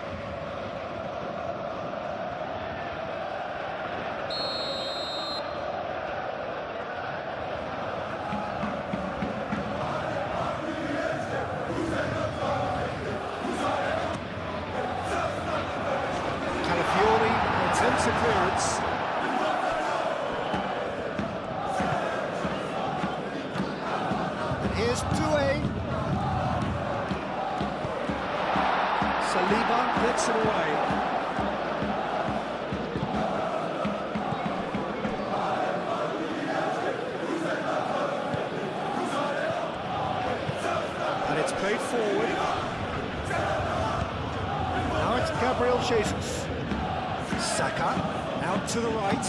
Calafiori attempts a clearance. Here's Doué. Saliba gets it away. And it's played forward. Now it's Gabriel Jesus. Saka out to the right.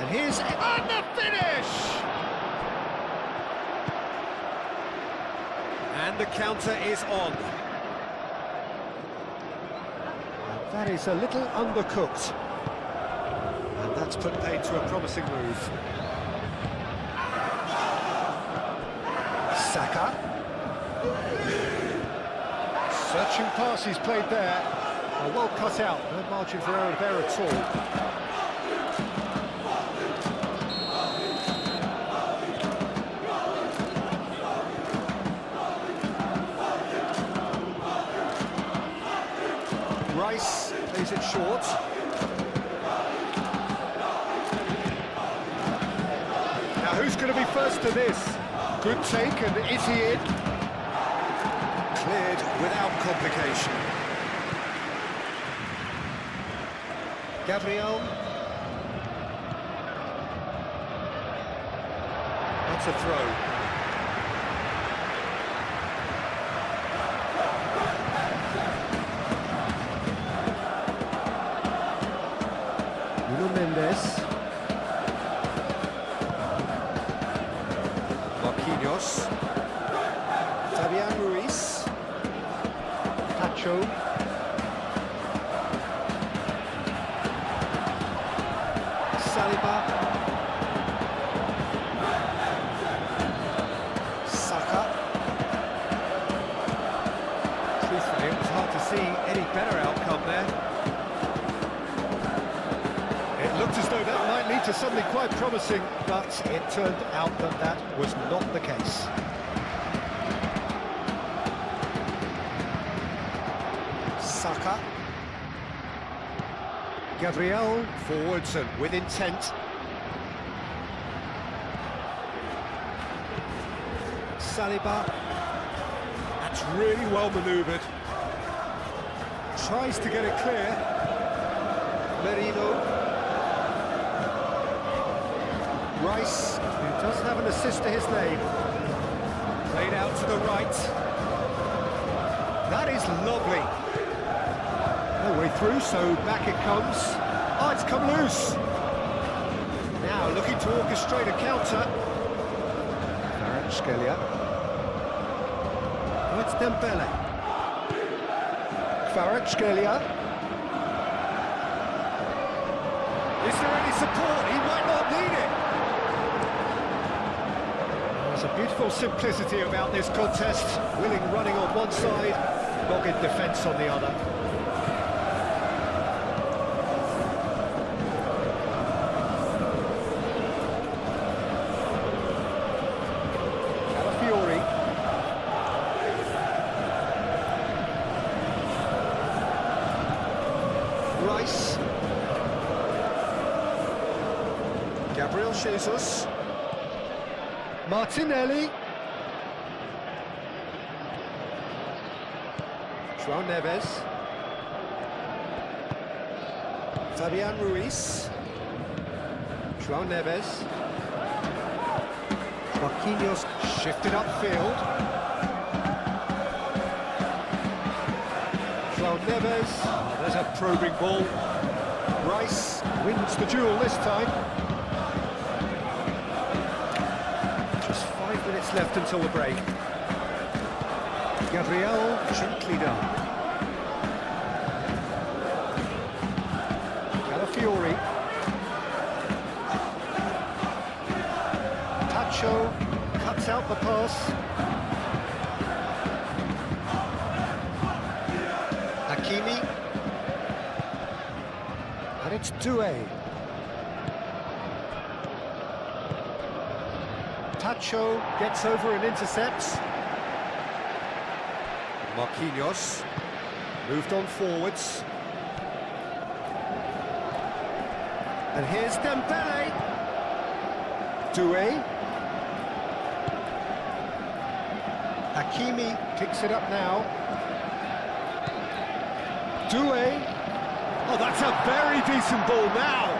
Here's on the finish! And the counter is on. And that is a little undercooked. And that's put paid to a promising move. Saka. Searching pass he's played there. Well cut out, no margin for error there at all. Rice plays it short. Now who's going to be first to this? Good take, and is he in? Cleared without complication. Gabriel. That's a throw. Mendes. Marquinhos. Fabian Ruiz. Tacho. Saliba. Saka. Truthfully, it was hard to see any better outcome there. Looked as though that might lead to something quite promising, but it turned out that that was not the case. Saka. Gabriel forwards and with intent. Saliba. That's really well manoeuvred. Tries to get it clear. Merino. Rice, who does have an assist to his name. Played out to the right. That is lovely. No way through, so back it comes. Oh, it's come loose. Now looking to orchestrate a counter. Kvaratskhelia. Oh, it's Dembele. Kvaratskhelia. Is there any support? He might not need it. There's a beautiful simplicity about this contest. Willing running on one side, dogged defence on the other. Calafiori. Rice. Gabriel Jesus. Martinelli. João Neves. Fabian Ruiz. João Neves. Marquinhos shifted upfield. João Neves. Oh, there's a probing ball. Rice wins the duel this time. Just 5 minutes left until the break. Gabriel, gently done. Calafiori. Tacho cuts out the pass. Hakimi. And it's Doué. Tacho gets over and intercepts. Marquinhos moved on forwards. And here's Dembele. Doué. Hakimi picks it up now. Doué. Oh, that's a very decent ball now.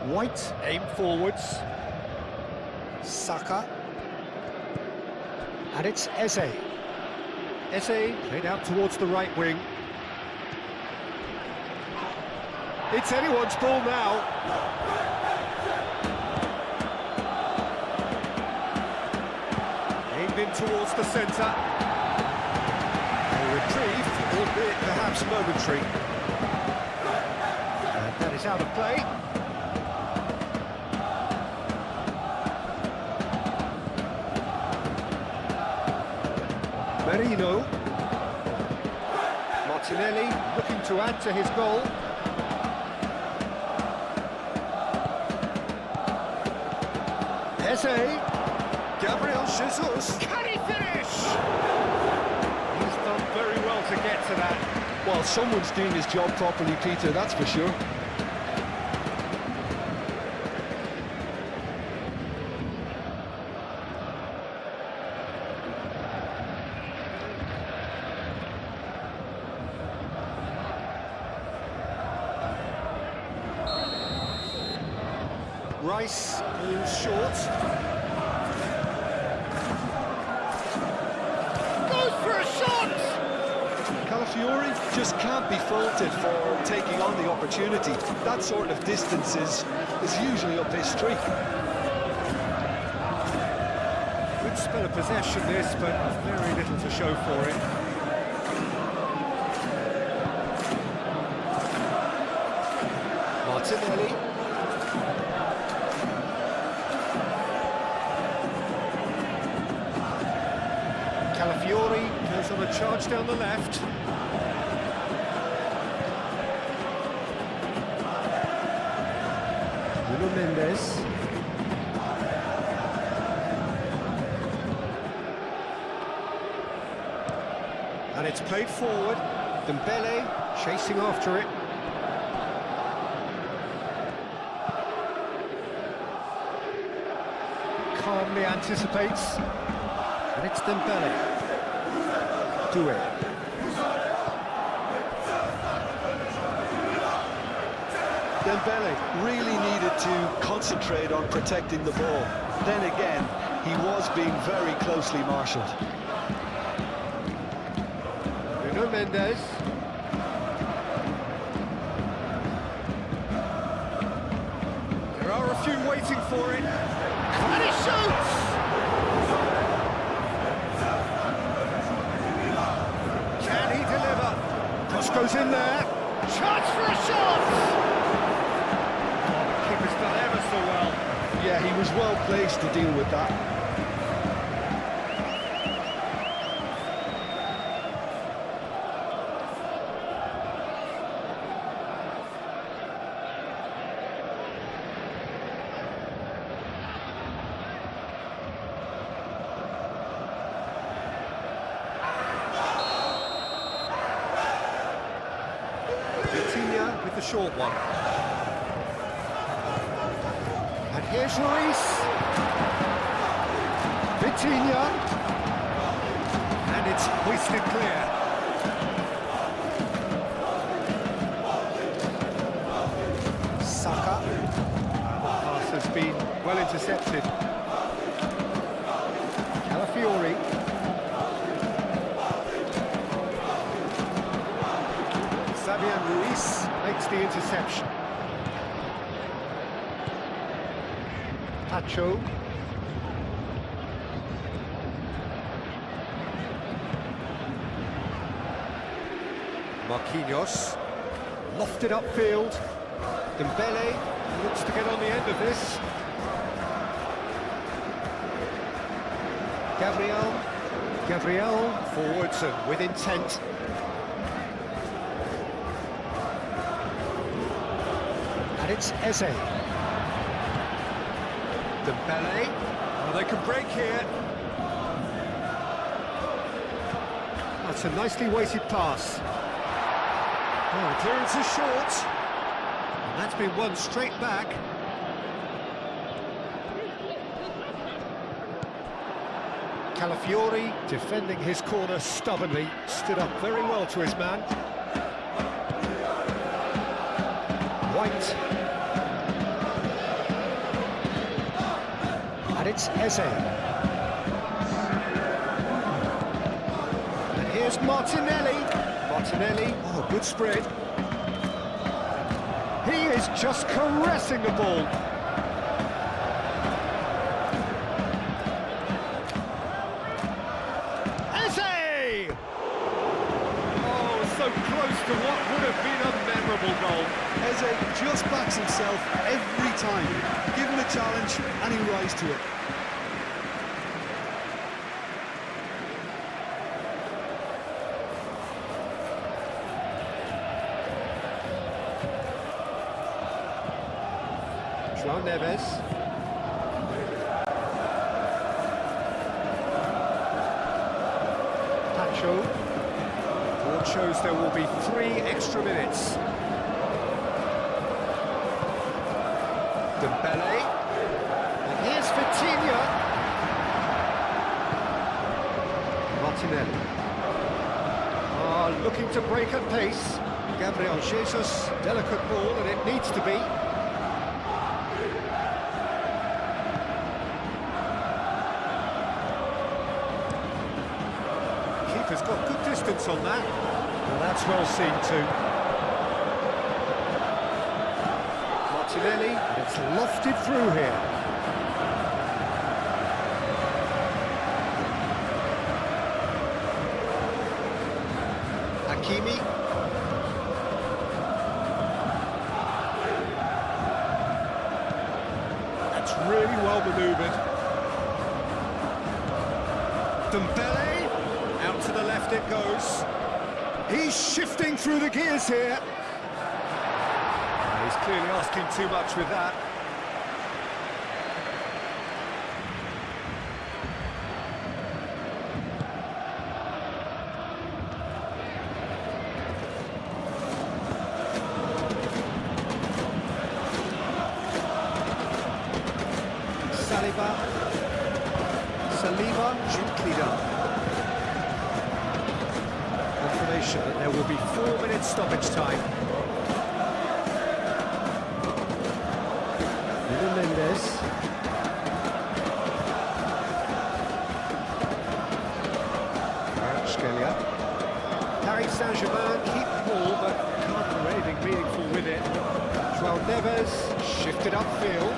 White, aim forwards. Saka. And it's Eze. Eze played out towards the right wing. It's anyone's ball now. Aimed in towards the centre. A reprieve, albeit perhaps momentary. And that is out of play. Merino. Martinelli looking to add to his goal. Eze. Gabriel Jesus. Can he finish? He's done very well to get to that. Well, someone's doing his job properly, Peter, that's for sure. Rice moves short. Goes for a shot! Calafiori just can't be faulted for taking on the opportunity. That sort of distance is usually up his street. Good spell of possession this, but very little to show for it. Martinelli. Calafiori goes on a charge down the left. Nuno Mendes. And it's played forward. Dembele chasing after it. Calmly anticipates. And it's Dembele. Doué. Dembele really needed to concentrate on protecting the ball. Then again, he was being very closely marshalled. Nuno Mendes. There are a few waiting for it. And he shoots! goes in there. Chance for a shot! Oh, the keeper's done ever so well. Yeah, he was well placed to deal with that. With the short one. And here's Ruiz. Vitinha. And it's hoisted clear. Saka. The pass has been well intercepted. Calafiori. Ruiz makes the interception. Pacho. Marquinhos. Lofted upfield. Dembele looks to get on the end of this. Gabriel forwards and with intent. And it's Eze. Dembele. Oh, they can break here. That's a nicely weighted pass. Oh, the clearance is short. And that's been won straight back. Calafiori defending his corner stubbornly. Stood up very well to his man. White. And it's Eze. And here's Martinelli. Oh, good spread. He is just caressing the ball. Eze! Oh, so close to what would have been a memorable goal. Eze just backs himself every time. Give him a challenge and he rises to it. João Neves. Pacho. Board shows there will be 3 extra minutes. Dembele. And here's Vitinha. Martinelli. Looking to break at pace. Gabriel Jesus. Delicate ball, and it needs to be. Keeper's got good distance on that. Well, that's well seen too. Martinelli, and it's lofted through here. Hakimi. That's really well manoeuvred. Dembele. Out to the left it goes. He's shifting through the gears here. He's clearly asking too much with that. Saliba, gently done. Confirmation that there will be 4 minutes stoppage time. Nuno Mendes. Paris Saint-Germain keep the ball, but can't do anything meaningful with it. João Neves shifted upfield.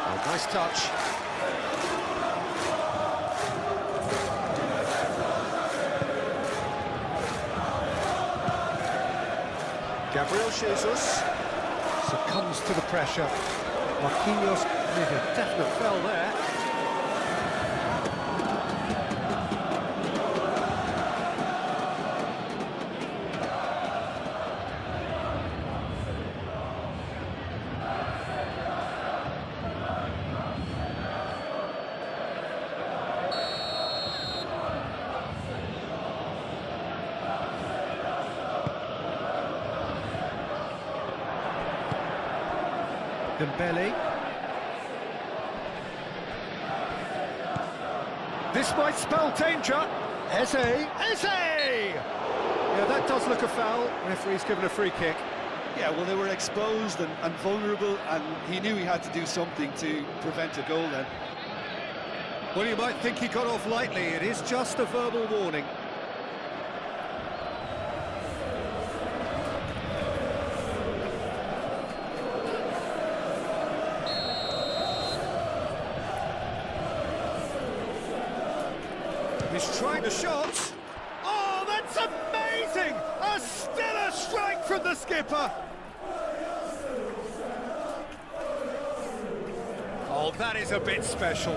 Oh, nice touch. Gabriel Jesus succumbs to the pressure. Marquinhos made a definite foul there. Dembele. This might spell danger. Eze! Yeah, that does look a foul. Referee's given a free kick. Yeah, well, they were exposed and vulnerable, and he knew he had to do something to prevent a goal then. Well, you might think he got off lightly. It is just a verbal warning. He's trying a shot. Oh, that's amazing! A stellar strike from the skipper. Oh, that is a bit special.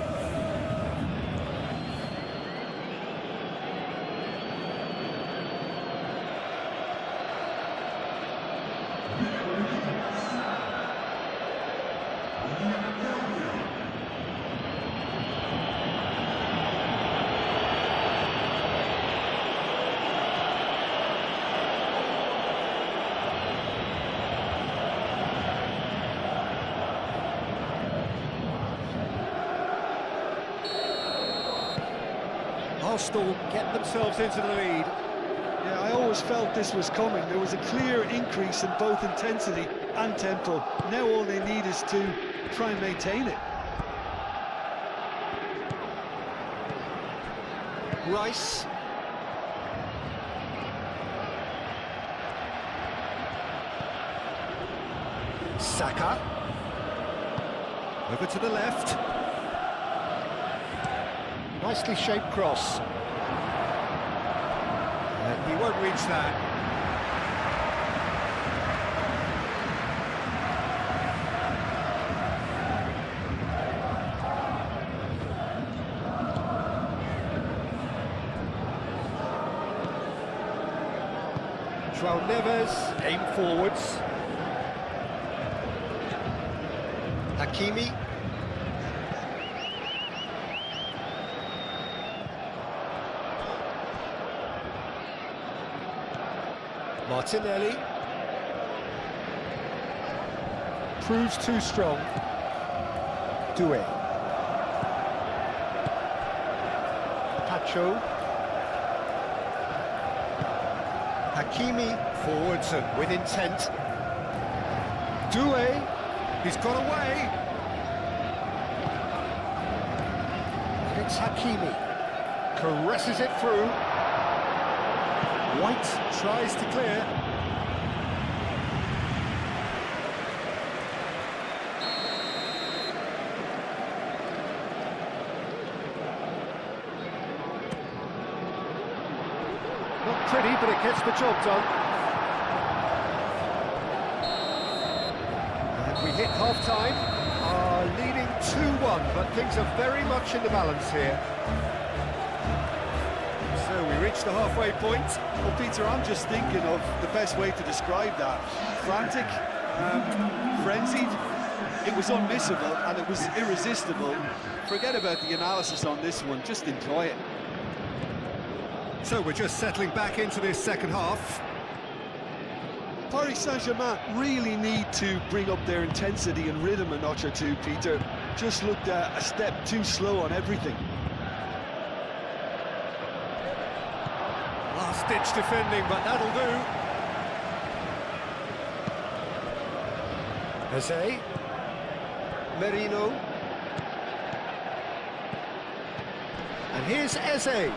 Arsenal get themselves into the lead. Yeah, I always felt this was coming. There was a clear increase in both intensity and tempo. Now all they need is to try and maintain it. Rice. Saka. Over to the left. Nicely shaped cross. He won't reach that. João Neves, aim forwards. Hakimi. Martinelli. Proves too strong. Doué. Pacho. Hakimi. Forwards and with intent. Doué. He's got away. And it's Hakimi. Caresses it through. White tries to clear. Not pretty, but it gets the job done. And we hit half-time, are leading 2-1, but things are very much in the balance here. So we reach the halfway point. Well, Peter, I'm just thinking of the best way to describe that. Frantic, frenzied. It was unmissable and it was irresistible. Forget about the analysis on this one, just enjoy it. So we're just settling back into this second half. Paris Saint-Germain really need to bring up their intensity and rhythm a notch or two, Peter. Just looked a step too slow on everything. Last-ditch defending, but that'll do. Eze. Merino. And here's Eze.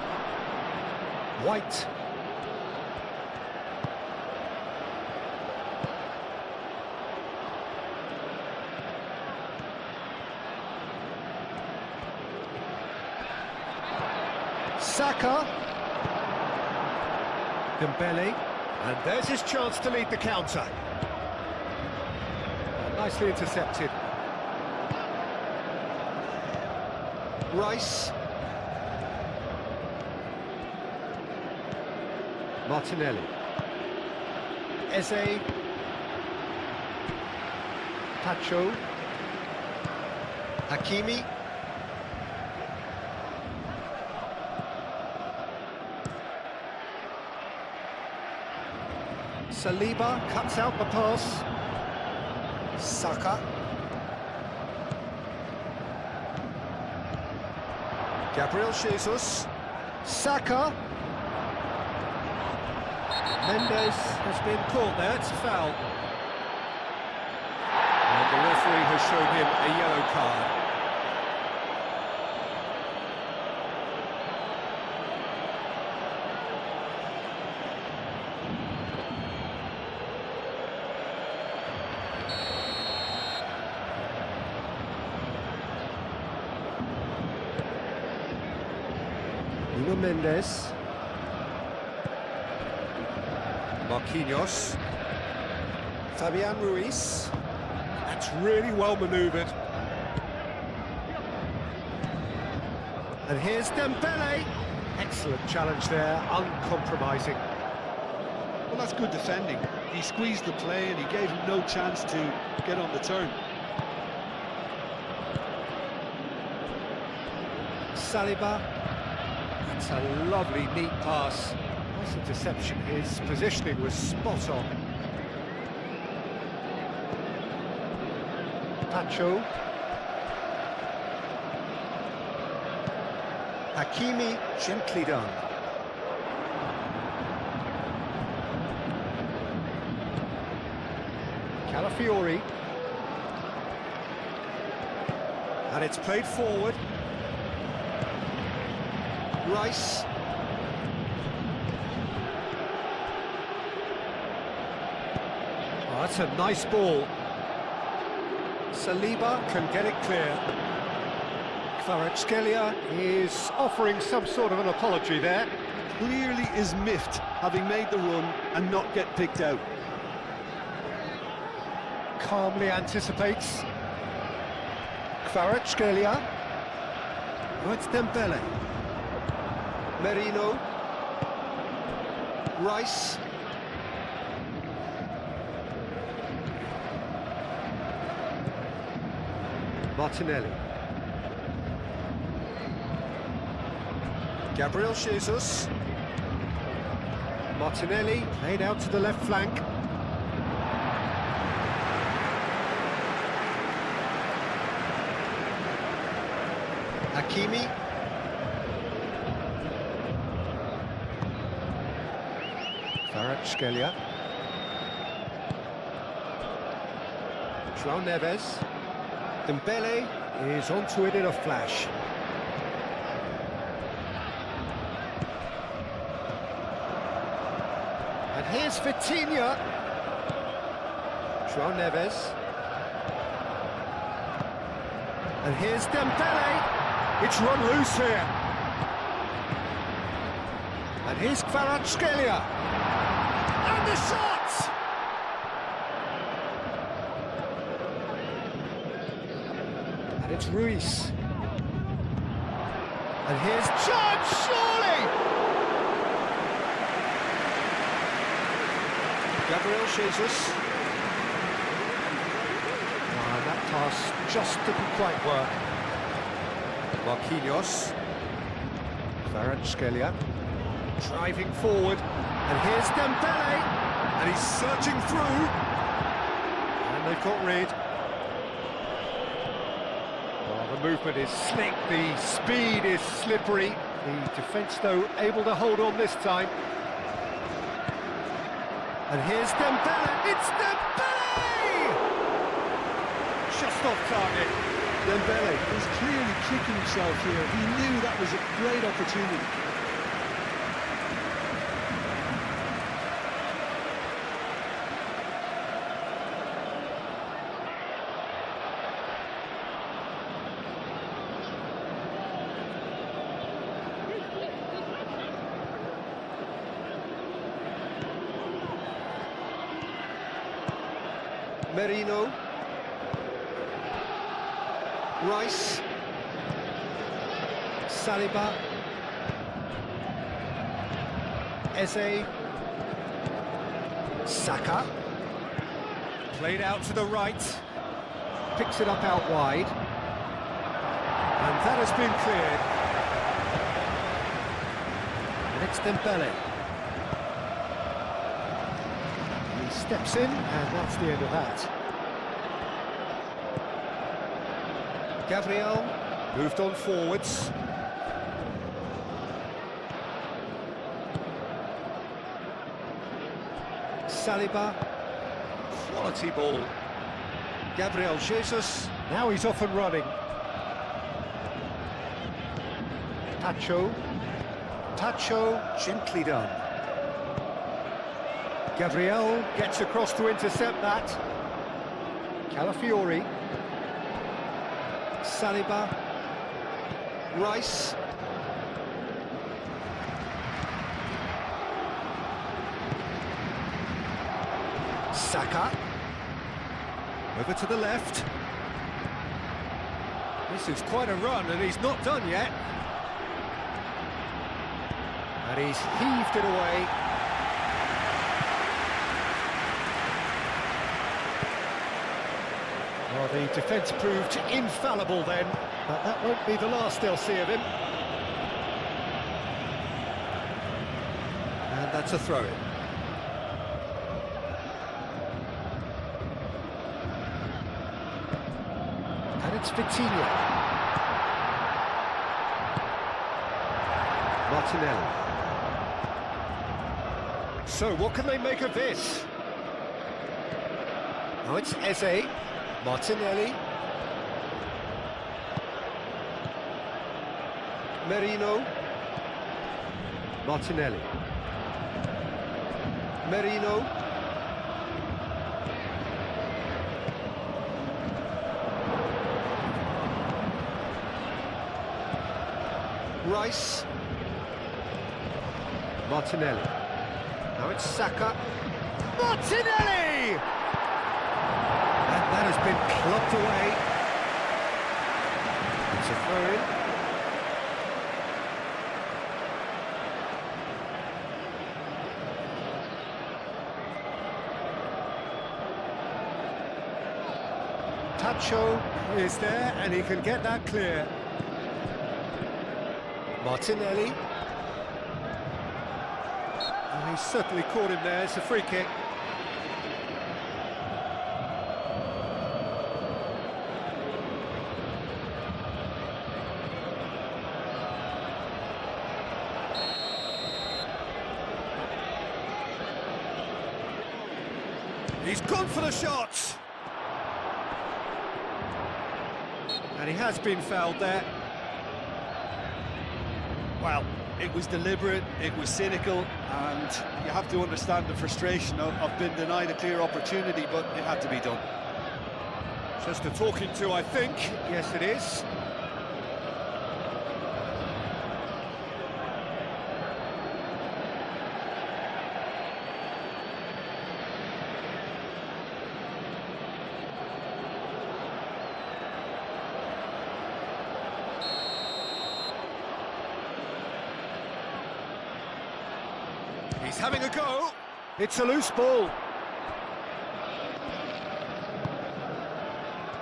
White. Saka. Dembele. And there's his chance to lead the counter. Nicely intercepted. Rice. Martinelli. Eze. Pacho. Hakimi. Saliba cuts out the pass. Saka. Gabriel Jesus. Saka. Mendes has been caught there, it's a foul. And the referee has shown him a yellow card. Nuno Mendes. Marquinhos. Fabian Ruiz. That's really well manoeuvred. And here's Dembele. Excellent challenge there, uncompromising. Well, that's good defending. He squeezed the play and he gave him no chance to get on the turn. Saliba. That's a lovely, neat pass. Nice interception. His positioning was spot on. Pacho. Hakimi, gently done. Calafiori. And it's played forward. Rice. Oh, that's a nice ball. Saliba can get it clear. Kvaratskhelia is offering some sort of an apology there. Clearly is miffed, having made the run and not get picked out. Calmly anticipates. Kvaratskhelia. Oh, it's Dembele. Merino. Rice. Martinelli. Gabriel Jesus. Martinelli played out to the left flank. Hakimi. Kvaratskhelia. João Neves. Dembele is onto it in a flash. And here's Vitinha. João Neves. And here's Dembele. It's run loose here. And here's Kvaratskhelia. And the shot! And it's Ruiz. And here's chance, surely! Gabriel Jesus. Oh, that pass just didn't quite work. Marquinhos. Kvaratskhelia. Driving forward. And here's Dembele. And he's searching through. And they've got rid. The movement is slick, the speed is slippery. The defence, though, able to hold on this time. And here's Dembele. It's Dembele! Just off target. Dembele was clearly kicking himself here. He knew that was a great opportunity. Merino. Rice. Saliba. Eze. Saka. Played out to the right. Picks it up out wide. And that has been cleared. And it's Dembele. He steps in, and that's the end of that. Gabriel moved on forwards. Saliba. Quality ball. Gabriel Jesus. Now he's off and running. Tacho, gently done. Gabriel gets across to intercept that. Calafiori. Saliba. Rice. Saka. Over to the left. This is quite a run, and he's not done yet. And he's heaved it away. Well, the defence proved infallible then, but that won't be the last they'll see of him. And that's a throw-in. And it's Vitinha. Martinelli. So, what can they make of this? Now it's Eze. Martinelli. Merino. Martinelli. Merino. Rice. Martinelli. Now it's Saka. Martinelli! And that has been clubbed away. It's a throw-in. Tacho is there, and he can get that clear. Martinelli. And he's certainly caught him there. It's a free kick. He's gone for the shots. And he has been fouled there. Well, it was deliberate, it was cynical, and you have to understand the frustration of being denied a clear opportunity, but it had to be done. Just a talking to, I think. Yes, it is. He's having a go. It's a loose ball.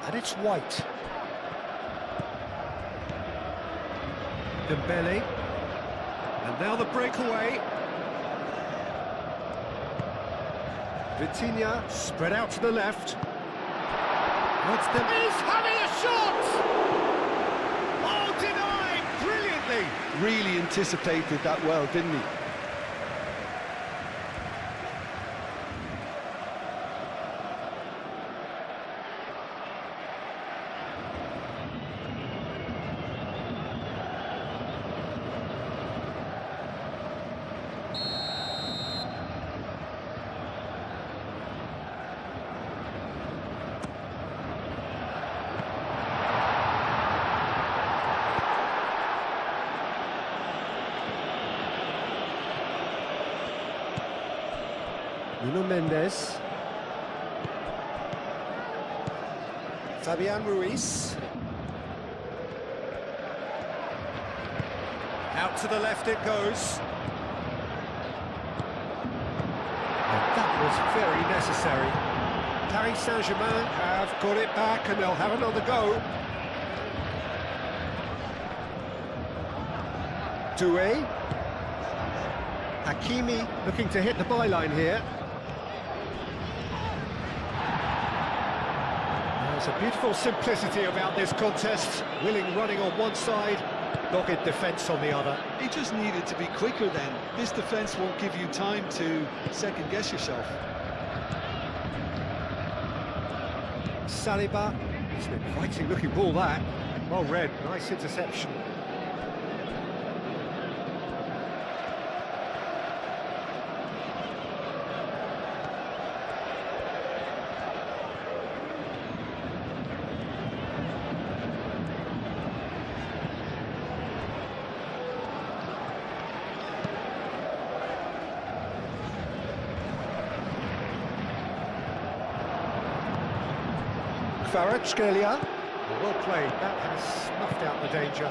And it's White. Dembele. And now the breakaway. Vitinha spread out to the left. What's the... He's having a shot! Oh, denied brilliantly. Really anticipated that well, didn't he? Nuno Mendes. Fabian Ruiz. Out to the left it goes. And that was very necessary. Paris Saint-Germain have got it back and they'll have another go. Doué. Hakimi looking to hit the byline here. There's a beautiful simplicity about this contest. Willing running on one side, dogged defence on the other. He just needed to be quicker then. This defence won't give you time to second-guess yourself. Saliba. It's an inviting looking ball that. Well read, nice interception. Kvaratskhelia. Well played, that has snuffed out the danger.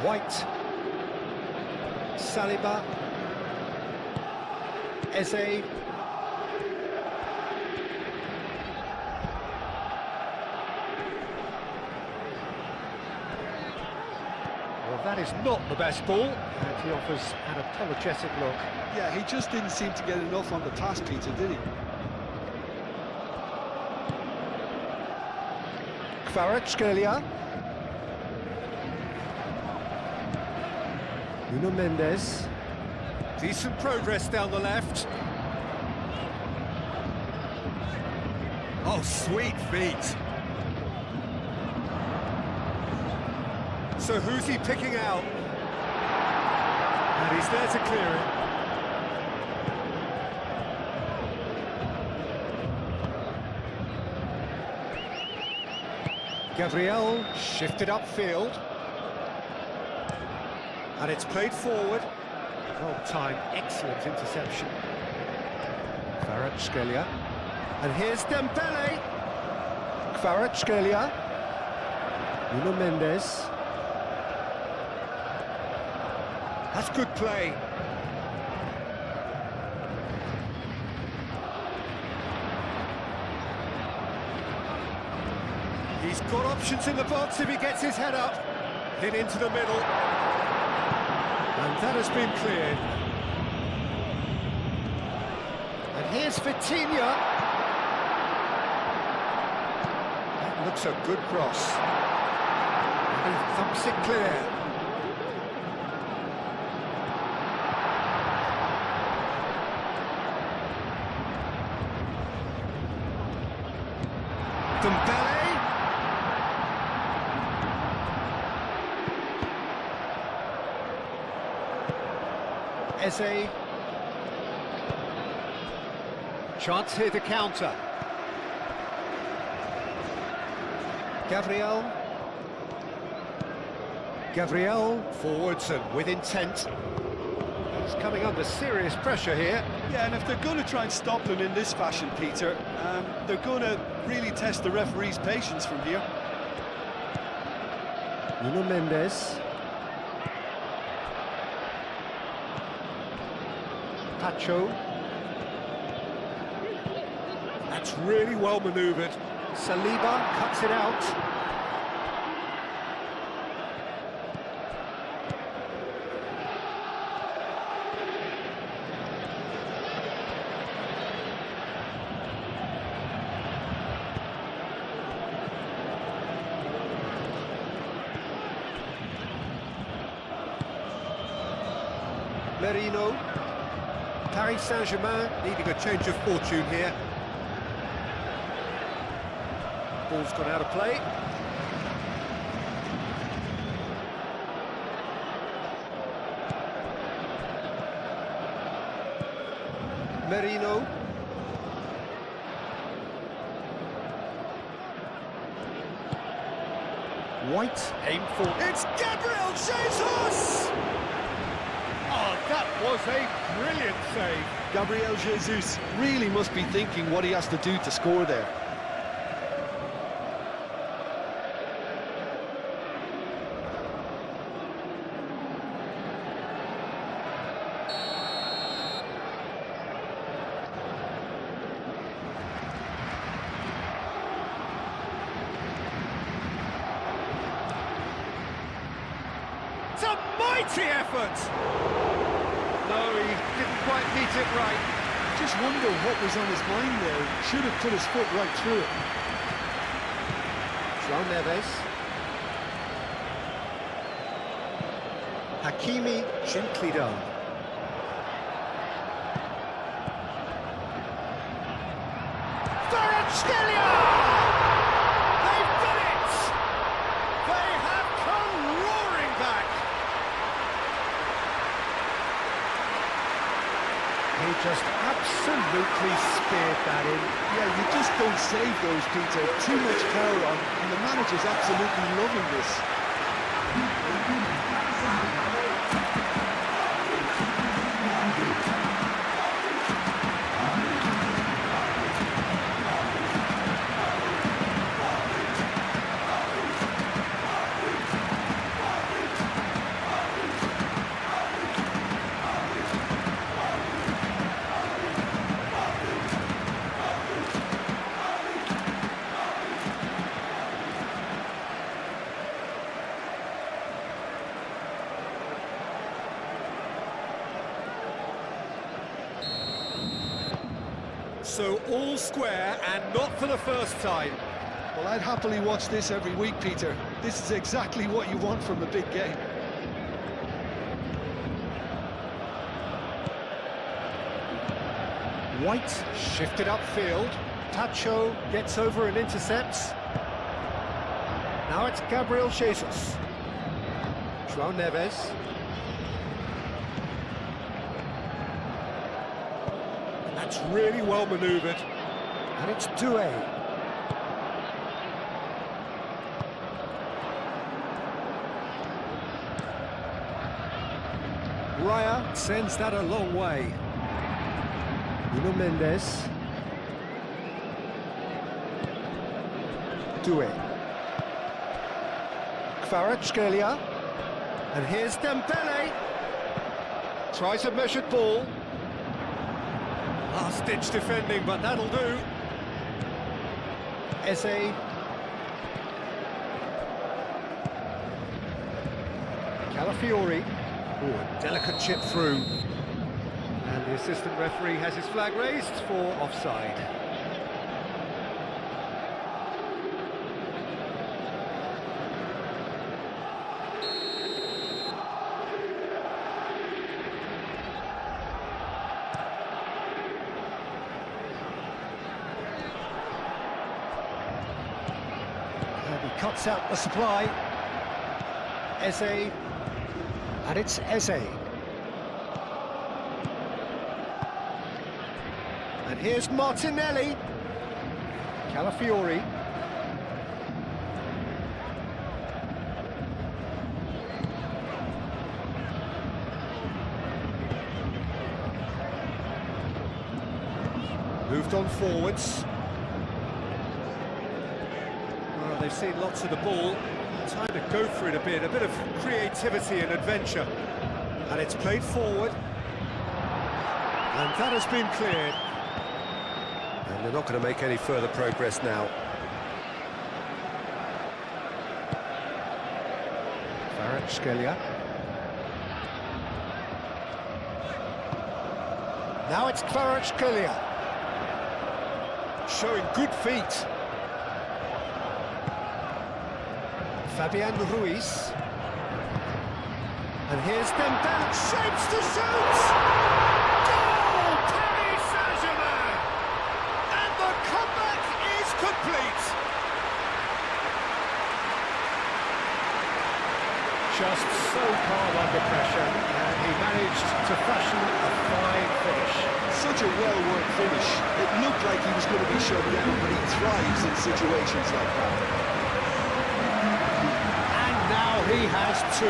White. Saliba. Eze. Well, that is not the best ball, and he offers an apologetic look. Yeah, he just didn't seem to get enough on the pass, Peter, did he? Kvaratskhelia. Nuno Mendes. Decent progress down the left. Oh, sweet feet. So who's he picking out? And he's there to clear it. Gabriel shifted upfield. And it's played forward. Well timed, excellent interception. Kvaratskhelia. And here's Dembele. Kvaratskhelia. Nuno Mendes. That's good play. He's got options in the box if he gets his head up. Hit into the middle. And that has been cleared. And here's Vitinha. That looks a good cross. And he thumps it clear. Dembele. Eze. Chance here to counter. Gabriel. Gabriel forwards and with intent. He's coming under serious pressure here. Yeah, and if they're going to try and stop him in this fashion, Peter, they're going to really test the referee's patience from here. Nuno Mendes. Pacho. That's really well manoeuvred. Saliba cuts it out. Merino. Paris Saint-Germain needing a change of fortune here. Ball's gone out of play. Merino. White, aim for... It's Gabriel Jesus! Oh, that was a brilliant save. Gabriel Jesus really must be thinking what he has to do to score there. It's a mighty effort! No, he didn't quite meet it right. Just wonder what was on his mind there. Should have put his foot right through it. João Neves. Hakimi gently done. Kvaratskhelia! They've done it! They have come roaring back! He just absolutely speared that in. Yeah, you just don't save those, Peter. Too much power on, and the manager's absolutely loving this. So all square, and not for the first time. Well, I'd happily watch this every week, Peter. This is exactly what you want from a big game. White shifted upfield. Tacho gets over and intercepts. Now it's Gabriel Jesus. João Neves. That's really well manoeuvred. And it's Doué. Raya sends that a long way. Nuno Mendes. Doué. Kvaratskhelia. And here's Dembele. Tries a measured ball. Last-ditch defending, but that'll do. Eze. Calafiori. Oh, a delicate chip through. And the assistant referee has his flag raised for offside. He cuts out the supply. Eze. And it's Eze. And here's Martinelli. Calafiori. Moved on forwards. Well, they've seen lots of the ball. Time to go for it a bit of creativity and adventure. And it's played forward. And that has been cleared. And they're not going to make any further progress now. Kvaratskhelia. Now it's Kvaratskhelia. Showing good feet. Fabian Ruiz. And here's Dembele. Shapes to shoot! Goal! Paris Saint-Germain! And the comeback is complete! Just so calm under pressure, and he managed to fashion a fine finish. Such a well-worked finish. It looked like he was going to be shut down, but he thrives in situations like that. He has two.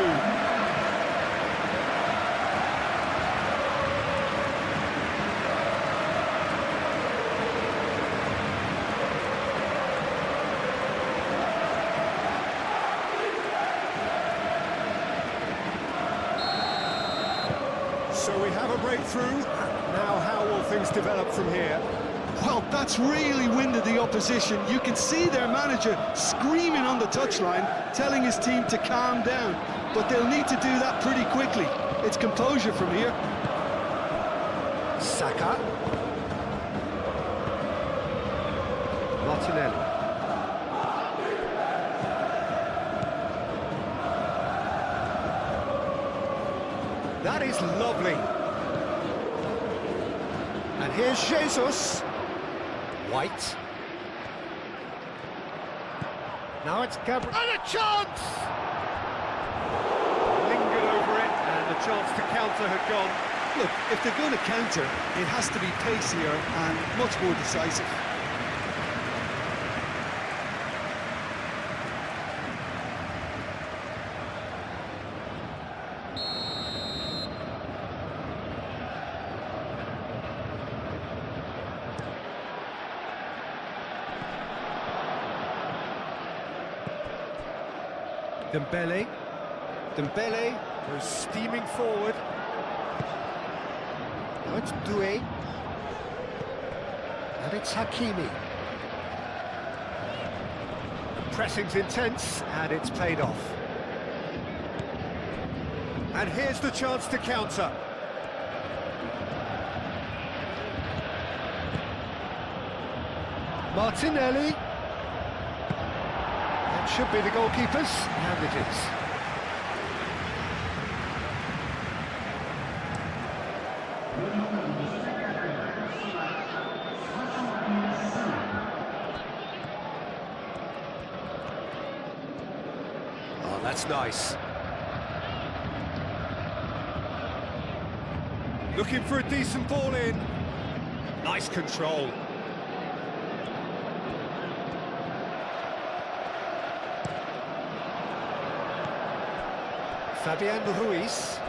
So we have a breakthrough. Now how will things develop from here? Well, that's really winded the opposition. You can see their manager screaming on the touchline, telling his team to calm down. But they'll need to do that pretty quickly. It's composure from here. Saka. Martinelli. That is lovely. And here's Jesus. White. Now it's Gabriel. And a chance! Lingered over it, and the chance to counter had gone. Look, if they're going to counter, it has to be pacier and much more decisive. Dembele goes steaming forward. Now it's Doué. And it's Hakimi. The pressing's intense, and it's paid off. And here's the chance to counter. Martinelli. That should be the goalkeepers, and it is. Oh, that's nice. Looking for a decent ball in. Nice control. Fabian Ruiz.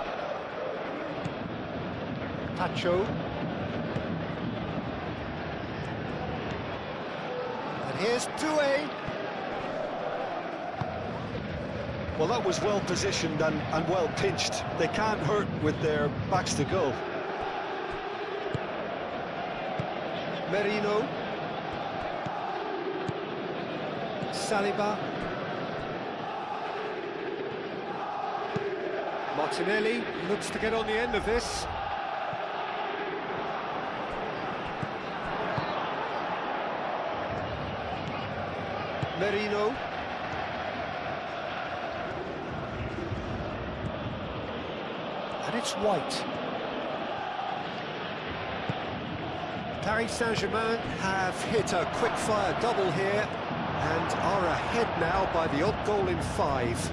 Pacho. And here's Doué. Well, that was well positioned and well pinched. They can't hurt with their backs to goal. Merino. Saliba. Martinelli looks to get on the end of this. Merino. And it's White. Paris Saint-Germain have hit a quick-fire double here and are ahead now by the odd goal in 5.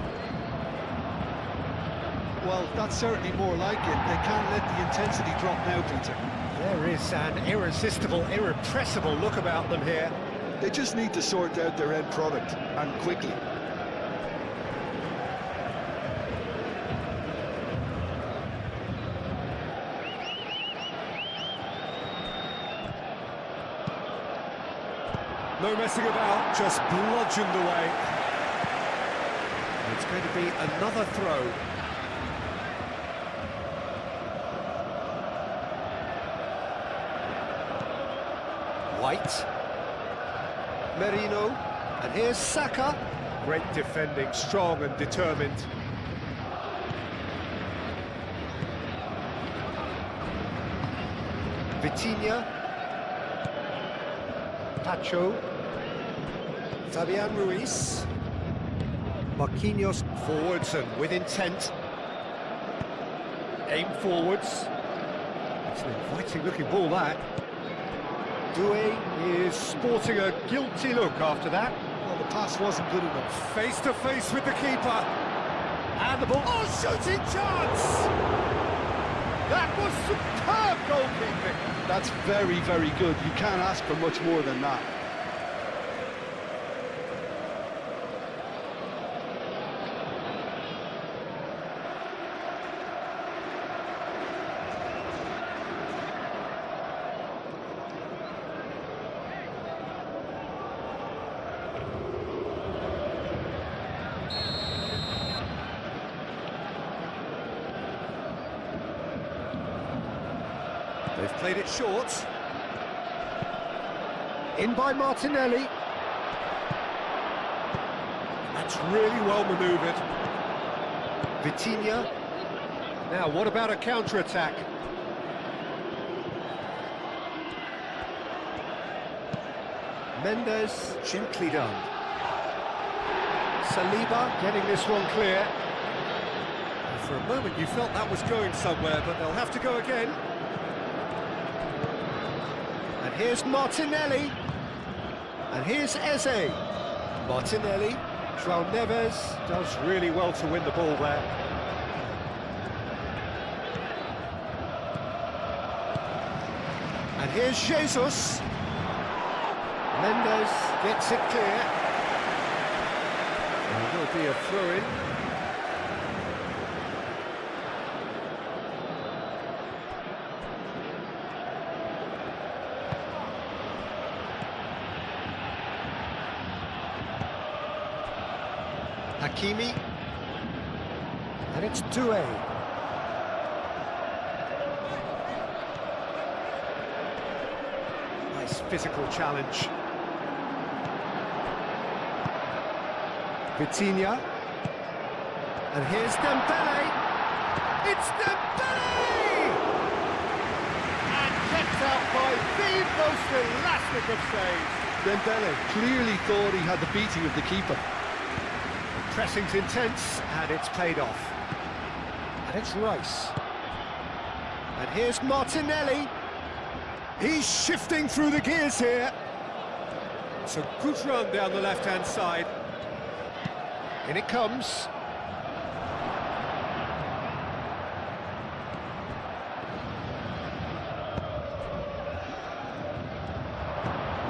Well, that's certainly more like it. They can't let the intensity drop now, Peter. There is an irresistible, irrepressible look about them here. They just need to sort out their end product, and quickly. No messing about, just bludgeoned away. It's going to be another throw. White. Merino. And here's Saka. Great defending, strong and determined. Vitinha. Pacho. Fabian Ruiz. Marquinhos forwards and with intent. Aim forwards. It's an inviting looking ball, that. Doué is sporting a guilty look after that. Well, the pass wasn't good enough. Face to face with the keeper. And the ball. Oh, shooting chance! That was superb goalkeeping. That's very, very good. You can't ask for much more than that. They've played it short. In by Martinelli. That's really well manoeuvred. Vitinha. Now, what about a counter-attack? Mendes, gently done. Saliba getting this one clear. For a moment you felt that was going somewhere, but they'll have to go again. And here's Martinelli. And here's Eze. Martinelli. João Neves does really well to win the ball there. And here's Jesus. Mendes gets it clear. There will be a throw-in. Hakimi. And it's Doué. Nice physical challenge. Vitinha. And here's Dembele. It's Dembele! And kept out by the most elastic of saves. Dembele clearly thought he had the beating of the keeper. Pressing's intense, and it's paid off. And it's Rice. And here's Martinelli. He's shifting through the gears here. It's a good run down the left-hand side. In it comes.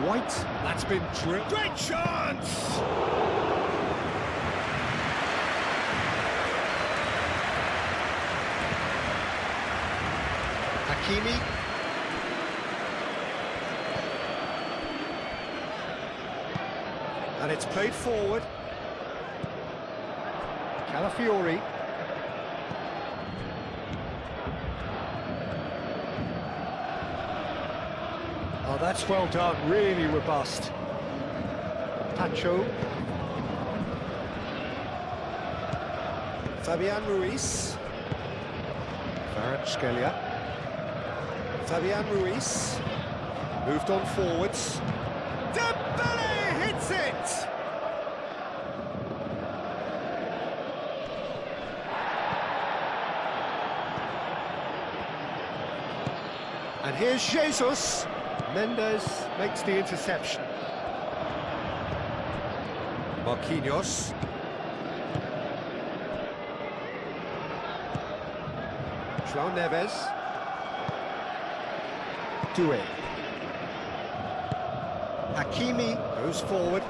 White, that's been drilled. Great chance! Hakimi. And it's played forward. Calafiori. Oh, that's well done, really robust. Pacho. Fabian Ruiz. Kvaratskhelia. Fabian Ruiz. Moved on forwards. Dembele hits it! And here's Jesus. Mendes makes the interception. Marquinhos. João Neves. Doué. Hakimi goes forward.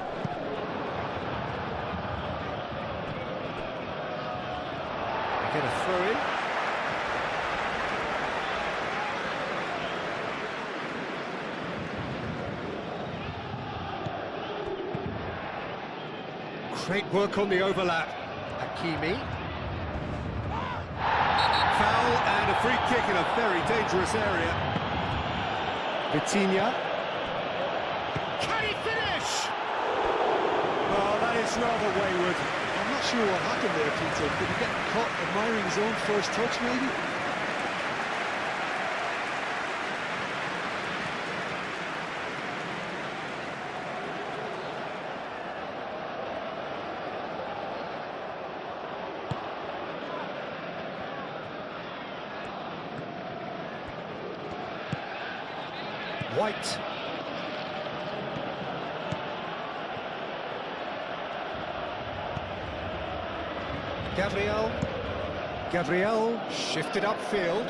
They get a throw-in. Great work on the overlap. Hakimi. Foul and a free kick in a very dangerous area. Vitinha. Can he finish? Oh, that is rather wayward. I'm not sure what happened there, Peter. Did he get caught admiring his own first touch, maybe? White. Gabriel shifted upfield.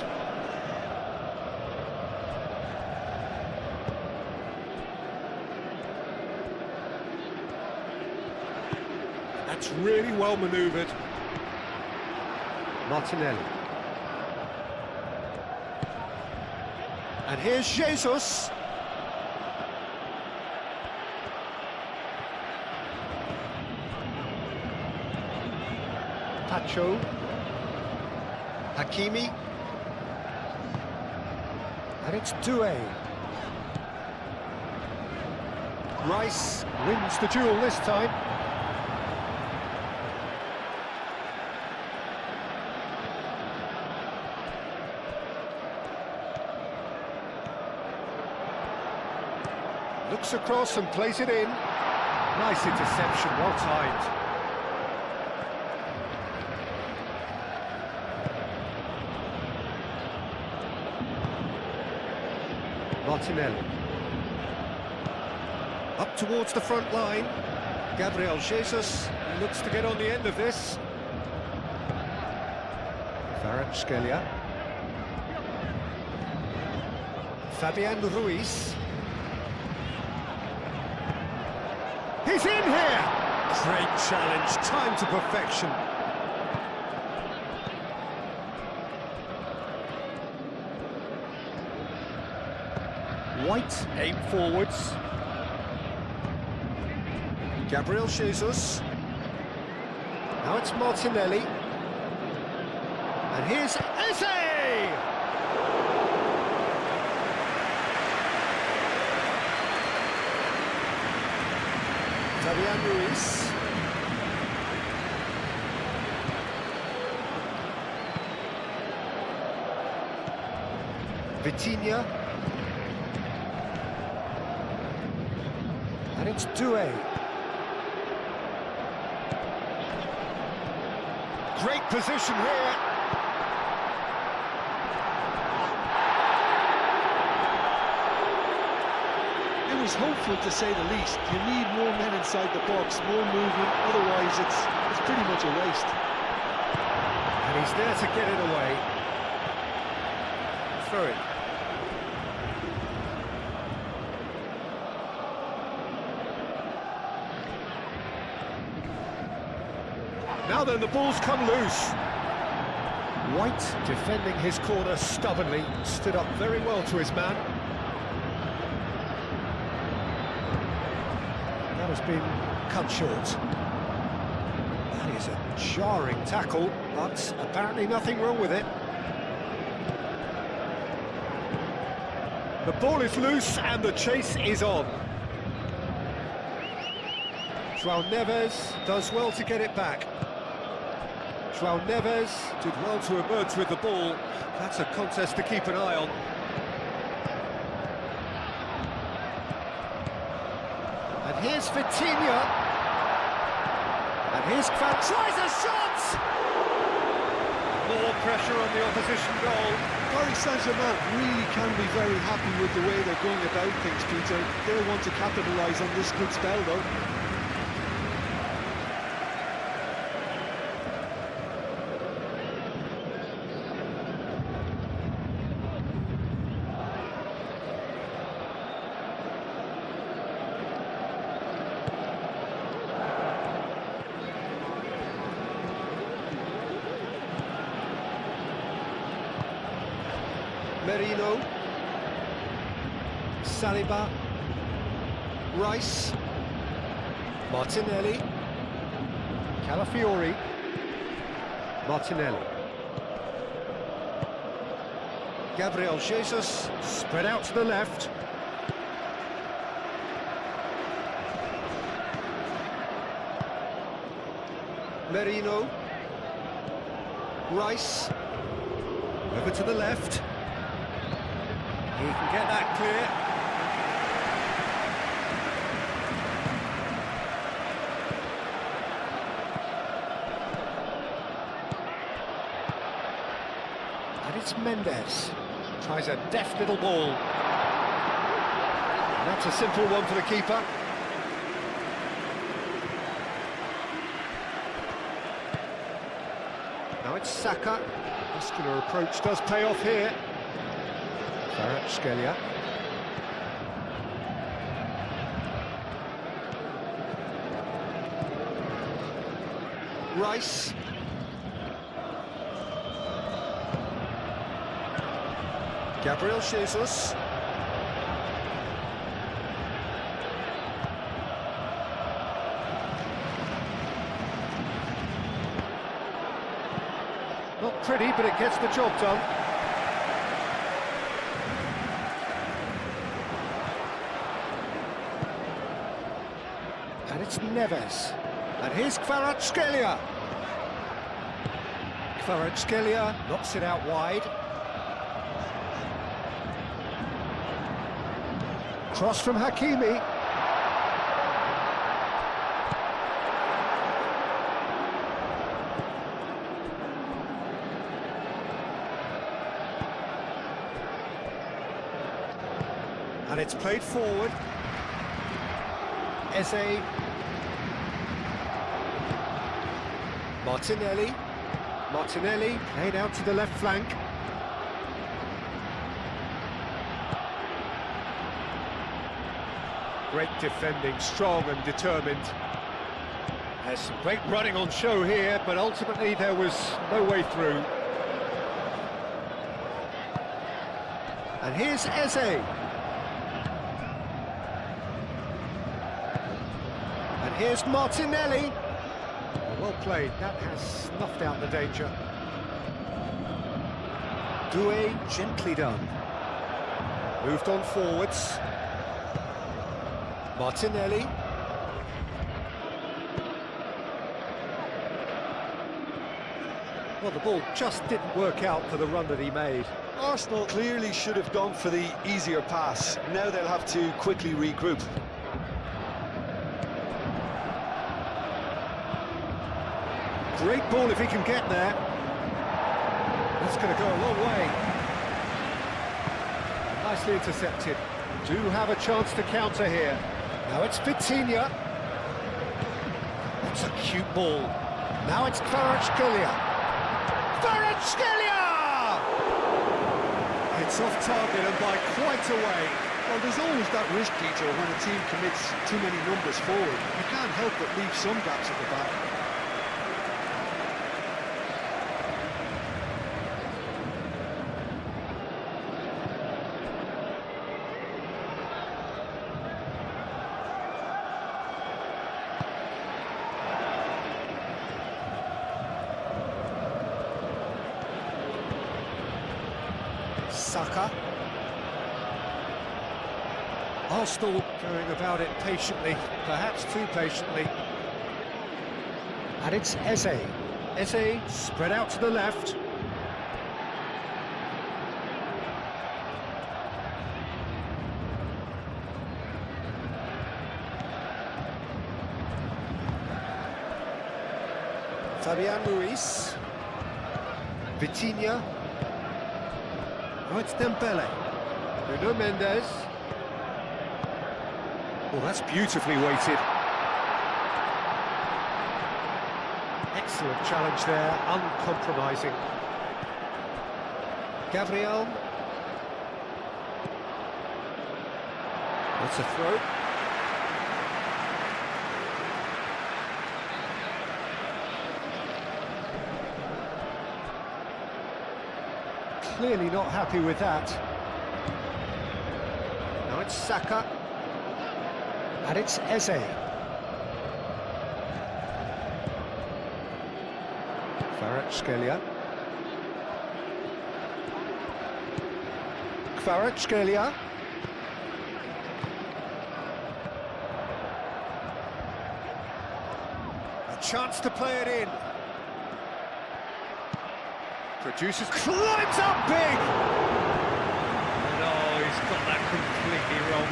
That's really well manoeuvred. Martinelli. And here's Jesus. Pacho. Hakimi. And it's Doué. Rice wins the duel this time. Looks across and plays it in. Nice interception, well timed. Martinelli. Up towards the front line. Gabriel Jesus looks to get on the end of this. Kvaratskhelia. Fabian Ruiz. He's in here! Great challenge, time to perfection. White, aim forwards. Gabriel Jesus. Now it's Martinelli. And here's Eze! Fabian Ruiz. Vitinha. And it's Doué. Great position here. It was hopeful, to say the least. You need more men inside the box, more movement, otherwise it's pretty much a waste. And he's there to get it away. Throw it. Now then, the ball's come loose. White, defending his corner stubbornly, stood up very well to his man. That has been cut short. That is a jarring tackle, but apparently nothing wrong with it. The ball is loose and the chase is on. João Neves does well to get it back. João Neves did well to emerge with the ball. That's a contest to keep an eye on. And here's Vitinha. And here's Kvaratskhelia. Tries a shot! More pressure on the opposition goal. Paris Saint-Germain really can be very happy with the way they're going about things, Peter. They'll want to capitalise on this good spell, though. Merino, Saliba, Rice, Martinelli, Calafiori, Martinelli. Gabriel Jesus, spread out to the left. Merino, Rice, over to the left. He can get that clear. And it's Mendes. Tries a deft little ball. And that's a simple one for the keeper. Now it's Saka. Muscular approach does pay off here. Kvaratskhelia. Rice. Gabriel Jesus. Not pretty, but it gets the job done. it's Neves. And here's Kvaratskhelia. Kvaratskhelia knocks it out wide. Cross from Hakimi. And it's played forward. Eze. Martinelli. Martinelli played out to the left flank. Great defending, strong and determined. There's some great running on show here, but ultimately there was no way through. And here's Eze. And here's Martinelli. Well played, that has snuffed out the danger. Doué, gently done. Moved on forwards. Martinelli. Well, the ball just didn't work out for the run that he made. Arsenal clearly should have gone for the easier pass. Now they'll have to quickly regroup. Great ball if he can get there. That's going to go a long way. Nicely intercepted. Do have a chance to counter here. Now it's Vitinha. That's a cute ball. Now it's Kvaratskhelia. Kvaratskhelia! It's off target and by quite a way. Well, there's always that risk, Peter, when a team commits too many numbers forward. You can't help but leave some gaps at the back. Saka. Arsenal going about it patiently, perhaps too patiently. And it's Eze. Eze spread out to the left. Fabian Ruiz. Vitinha. Oh, it's Dembele. Nuno Mendes. Oh, that's beautifully weighted. Excellent challenge there, uncompromising. Gabriel. That's a throw. Clearly not happy with that. Now it's Saka. And it's Eze. Kvaratskhelia. Kvaratskhelia. A chance to play it in. Produces, climbs up big! No, he's got that completely wrong.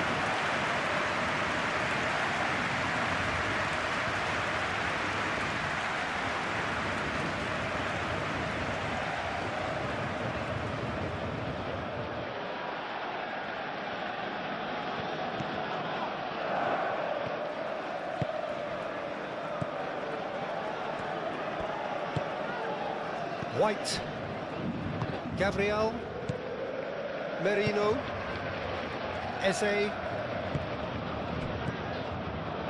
White. Gabriel, Merino, Eze.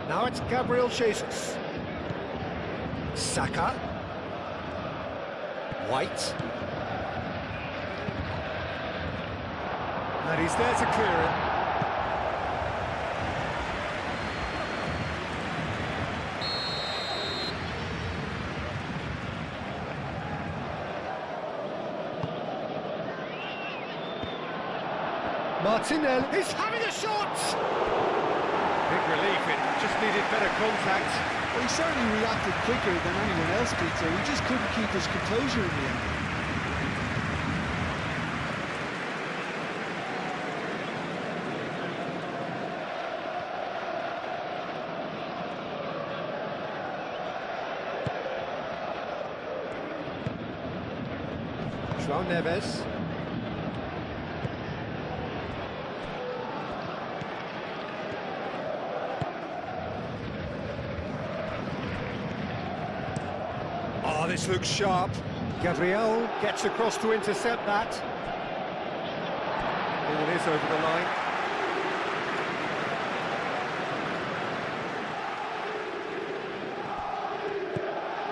Now it's Gabriel Jesus. Saka. White. And he's there to clear it. Martinelli is having a shot! Big relief, it just needed better contact. Well, he certainly reacted quicker than anyone else, Peter. He just couldn't keep his composure in the end. João Neves. Oh, this looks sharp. Gabriel gets across to intercept that. Ball is over the line.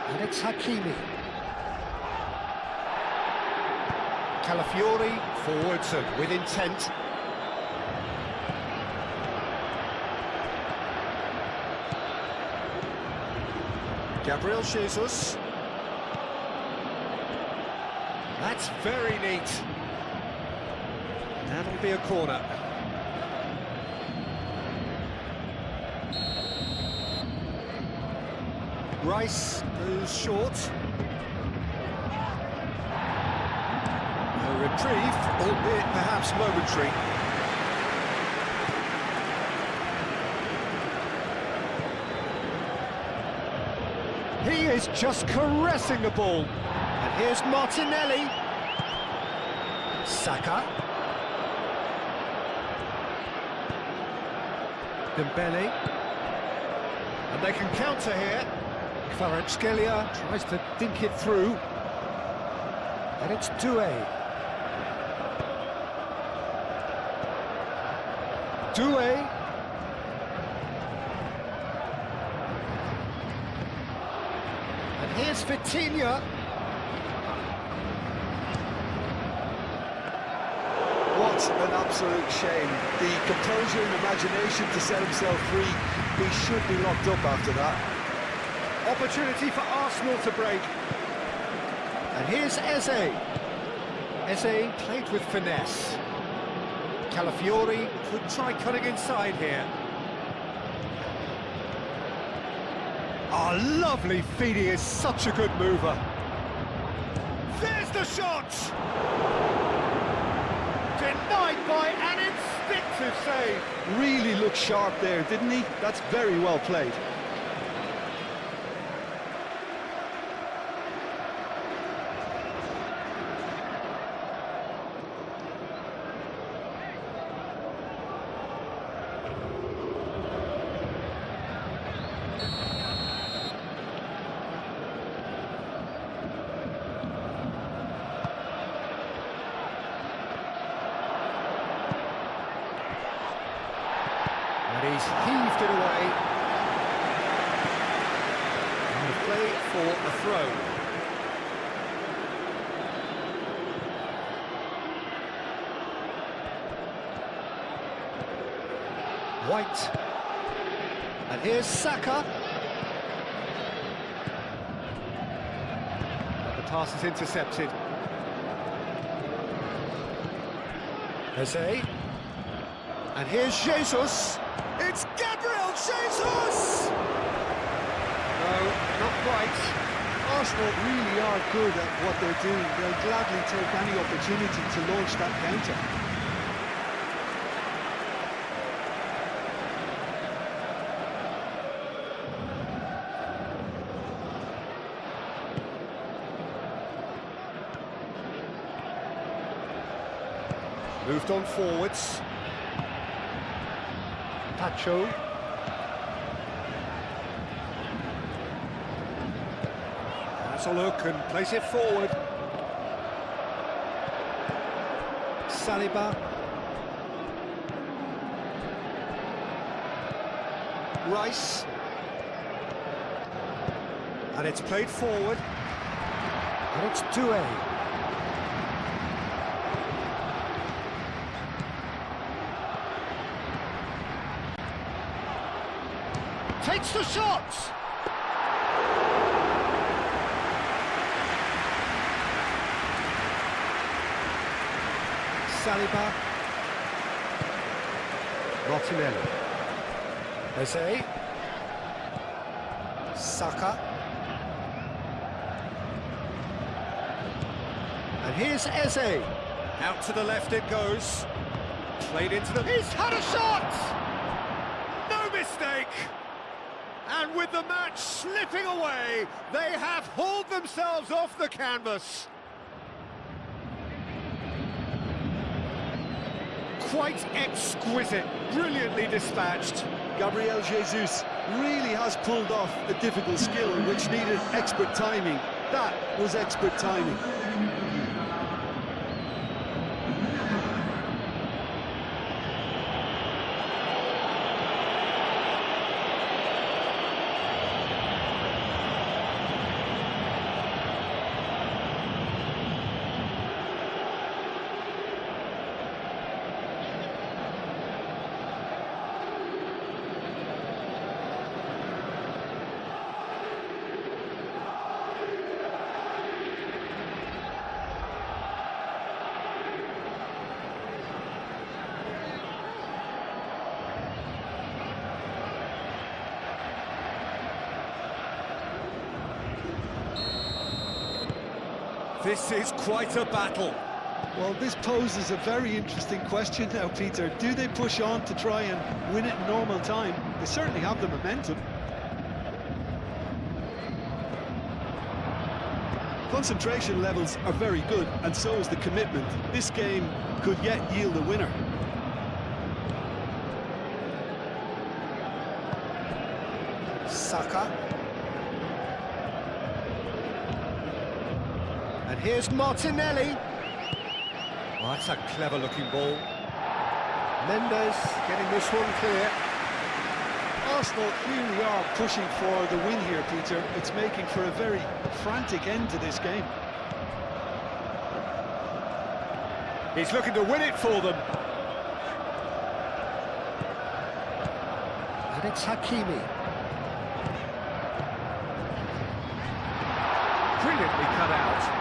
And it's Hakimi. Calafiori forwards and with intent. Gabriel Jesus. That's very neat. That'll be a corner. Rice goes short. A reprieve, albeit perhaps momentary. He is just caressing the ball. And here's Martinelli. Saka. Dembele. And they can counter here. Kvaratskhelia tries to dink it through. And it's Doué. Doué. And here's Vitinha. What an absolute shame. The composure and imagination to set himself free. He should be locked up after that. Opportunity for Arsenal to break. And here's Eze. Eze played with finesse. Calafiori could try cutting inside here. Oh, lovely feed. He is such a good mover. There's the shot! Denied by an instinctive save. Really looked sharp there, didn't he? That's very well played. And he's heaved it away. And play for a throw. White. And here's Saka. And the pass is intercepted. Eze. And here's Jesus. It's Gabriel Jesus! No, not quite. Arsenal really are good at what they're doing. They'll gladly take any opportunity to launch that counter. Moved on forwards. Pacho. Has a look and plays it forward. Saliba. Rice. And it's played forward. And it's Doué. Takes the shot! Saliba. Martinelli. Eze. Saka. And here's Eze. Out to the left it goes. Played into the... He's had a shot! No mistake! And with the match slipping away, they have hauled themselves off the canvas. Quite exquisite, brilliantly dispatched. Gabriel Jesus really has pulled off a difficult skill which needed expert timing. That was expert timing. This is quite a battle. Well, this poses a very interesting question now, Peter. Do they push on to try and win it in normal time? They certainly have the momentum. Concentration levels are very good, and so is the commitment. This game could yet yield a winner. Saka. And here's Martinelli. Oh, that's a clever-looking ball. Mendes getting this one clear. Arsenal really are pushing for the win here, Peter. It's making for a very frantic end to this game. He's looking to win it for them. And it's Hakimi. Brilliantly cut out.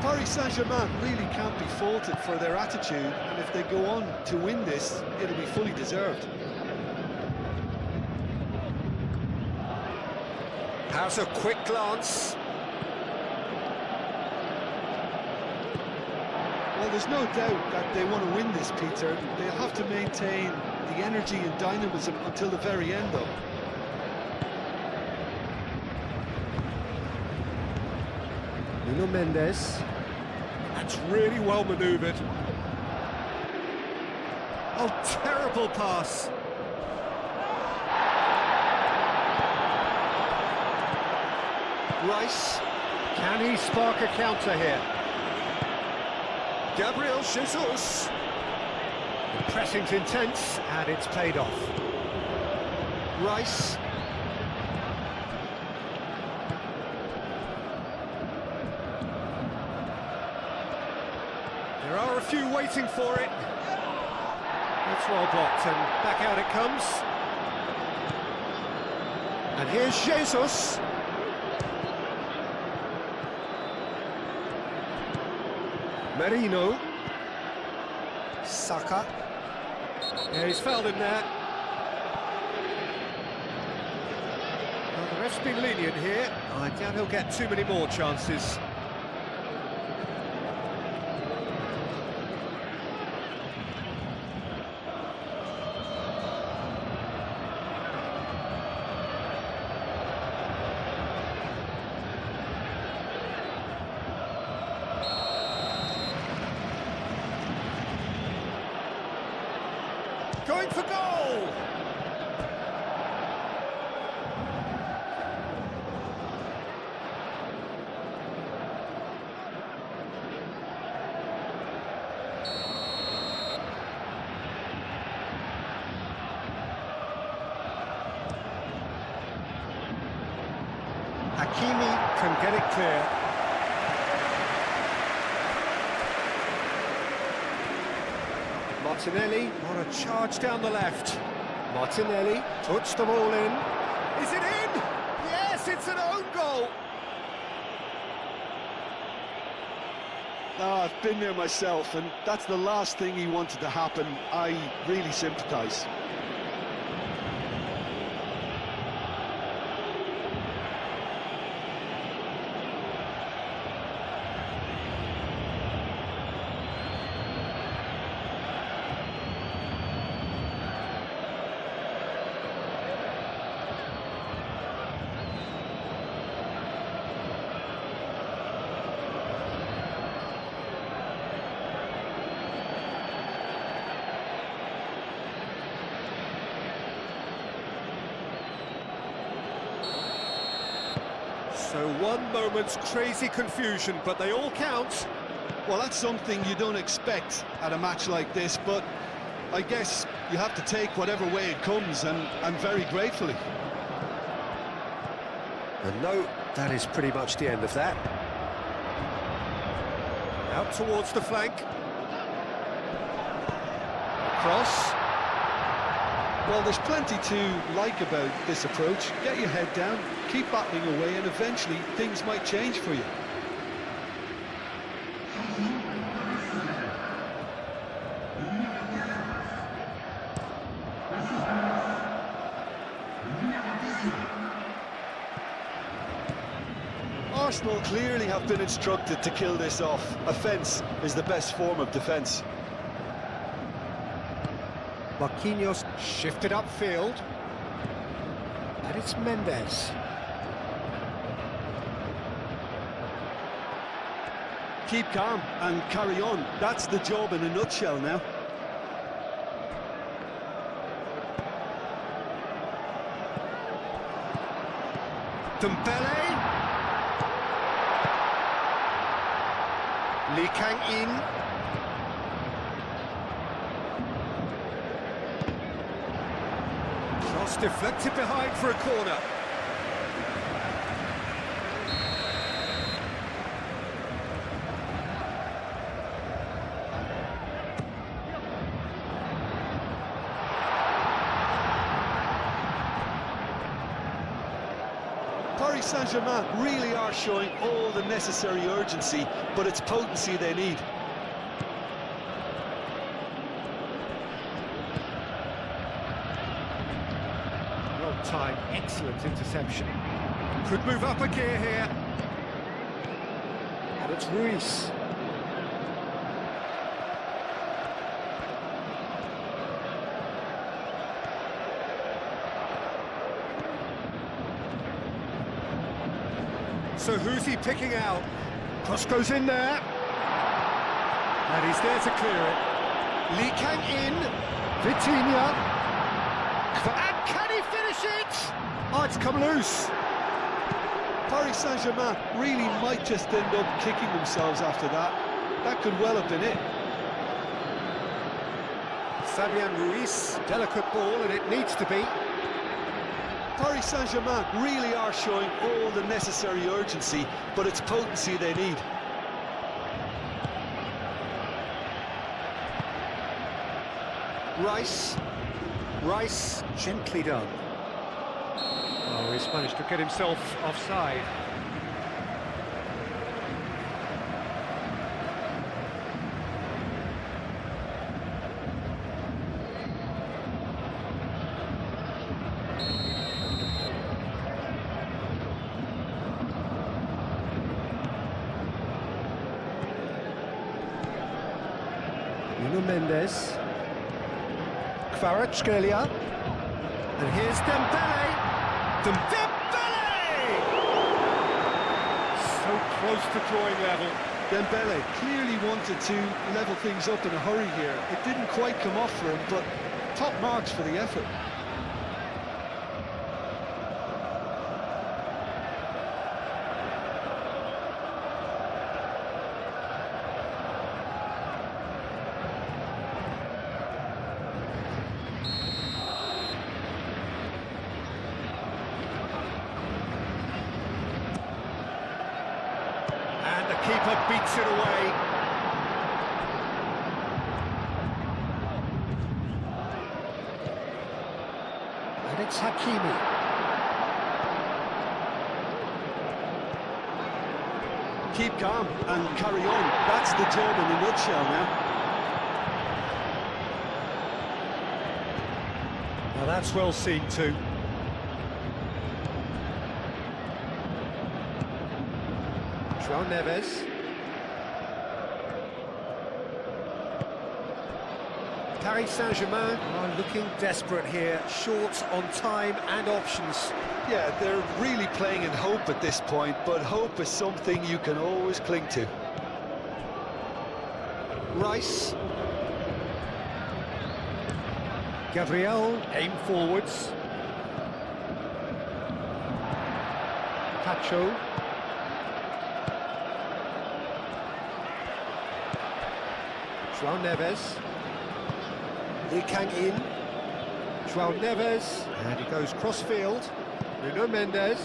Paris Saint-Germain really can't be faulted for their attitude, and if they go on to win this, it'll be fully deserved. How's a quick glance? Well, there's no doubt that they want to win this, Peter. They'll have to maintain the energy and dynamism until the very end, though. Nuno Mendes. That's really well manoeuvred. Oh, terrible pass. Rice. Can he spark a counter here? Gabriel Jesus. The pressing's intense, and it's paid off. Rice. There are a few waiting for it. That's well blocked, and back out it comes. And here's Jesus. Merino. Saka. Yeah, he's fouled him there. Well, the ref's been lenient here. I doubt he'll get too many more chances. Going for goal! Hakimi can get it clear. Martinelli on a charge down the left. Martinelli puts the ball in. Is it in? Yes, it's an own goal. Oh, I've been there myself, and that's the last thing he wanted to happen. I really sympathise. So one moment's crazy confusion, but they all count. Well, that's something you don't expect at a match like this, but I guess you have to take whatever way it comes, and very gratefully. And no, that is pretty much the end of that. Out towards the flank. Cross. Well, there's plenty to like about this approach. Get your head down, keep battling away, and eventually things might change for you. Arsenal clearly have been instructed to kill this off. Offence is the best form of defence. Marquinhos shifted upfield. And it's Mendes. Keep calm and carry on. That's the job in a nutshell now. Dembele. Lee Kang-in. Cross deflected behind for a corner. Paris Saint-Germain really are showing all the necessary urgency, but it's potency they need. Well timed, excellent interception. Could move up a gear here. And it's Ruiz. So who's he picking out? Cross goes in there. And he's there to clear it. Lee Kang-in. Vitinha. And can he finish it? Oh, it's come loose. Paris Saint-Germain really might just end up kicking themselves after that. That could well have been it. Fabian Ruiz. Delicate ball, and it needs to be. Paris Saint-Germain really are showing all the necessary urgency, but it's potency they need. Rice, gently done. Oh, he's managed to get himself offside. Mendes, Kvaratskhelia, and here's Dembele. Dembele! So close to drawing level. Dembele clearly wanted to level things up in a hurry here. It didn't quite come off for him, but top marks for the effort. Keeper beats it away. And it's Hakimi. Keep calm and carry on. That's the job in a nutshell now. Now that's well seen too. João Neves. Paris Saint-Germain are looking desperate here, short on time and options. Yeah, they're really playing in hope at this point, but hope is something you can always cling to. Rice. Gabriel, aim forwards. Pacho. João Neves. Lee Kang-in. João Neves. And he goes cross-field. Nuno Mendes.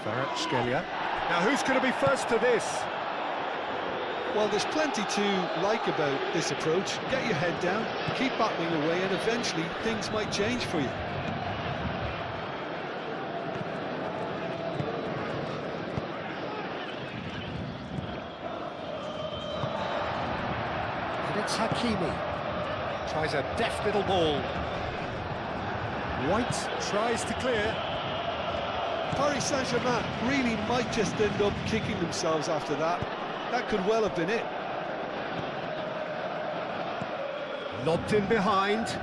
Kvaratskhelia. Now who's going to be first to this? Well, there's plenty to like about this approach. Get your head down, keep battling away, and eventually things might change for you. And it's Hakimi. Tries a deft little ball. White tries to clear. Paris Saint-Germain really might just end up kicking themselves after that. That could well have been it. Lobbed in behind.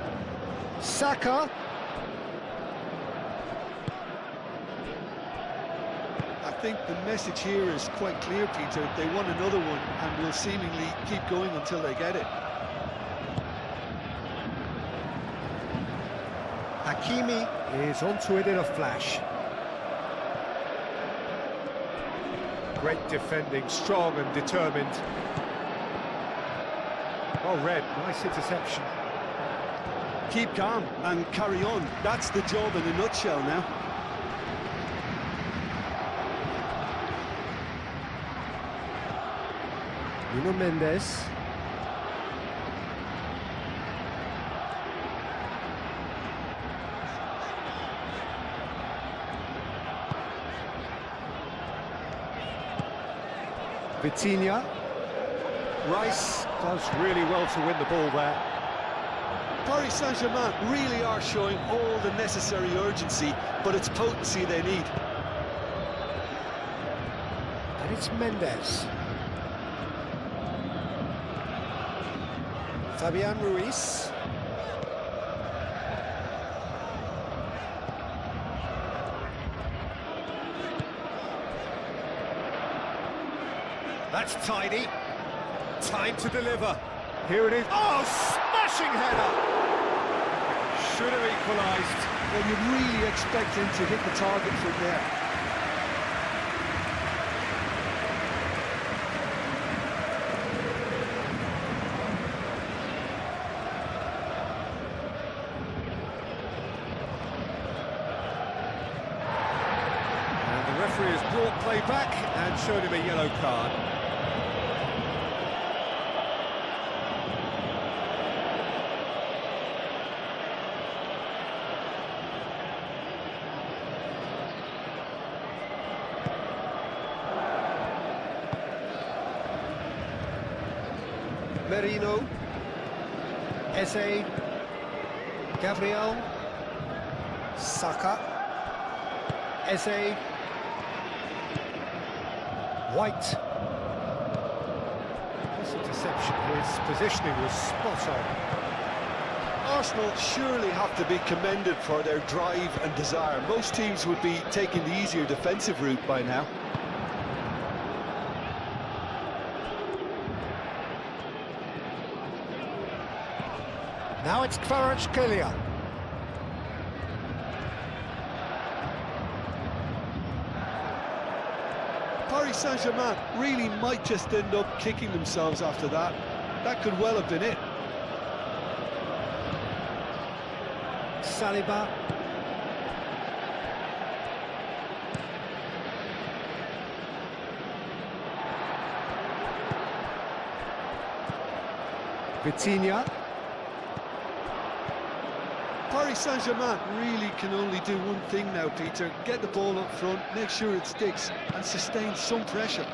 Saka. I think the message here is quite clear, Peter. They want another one and will seemingly keep going until they get it. Hakimi is onto it in a flash. Great defending, strong and determined. Well read, nice interception. Keep calm and carry on. That's the job in a nutshell now. Nuno Mendes. Vitinha. Rice does really well to win the ball there. Paris Saint-Germain really are showing all the necessary urgency, but it's potency they need. And it's Mendes. Fabian Ruiz. That's tidy. Time to deliver. Here it is. Oh, smashing header! Should have equalised. Well, you'd really expect him to hit the target from there. And the referee has brought play back and showed him a yellow card. Merino, Eze, Gabriel, Saka, Eze, White. This interception, his positioning was spot on. Arsenal surely have to be commended for their drive and desire. Most teams would be taking the easier defensive route by now. Now it's Kvaratskhelia. Paris Saint-Germain really might just end up kicking themselves after that. That could well have been it. Saliba. Vitinha. Paris Saint-Germain really can only do one thing now, Peter. Get the ball up front, make sure it sticks, and sustain some pressure.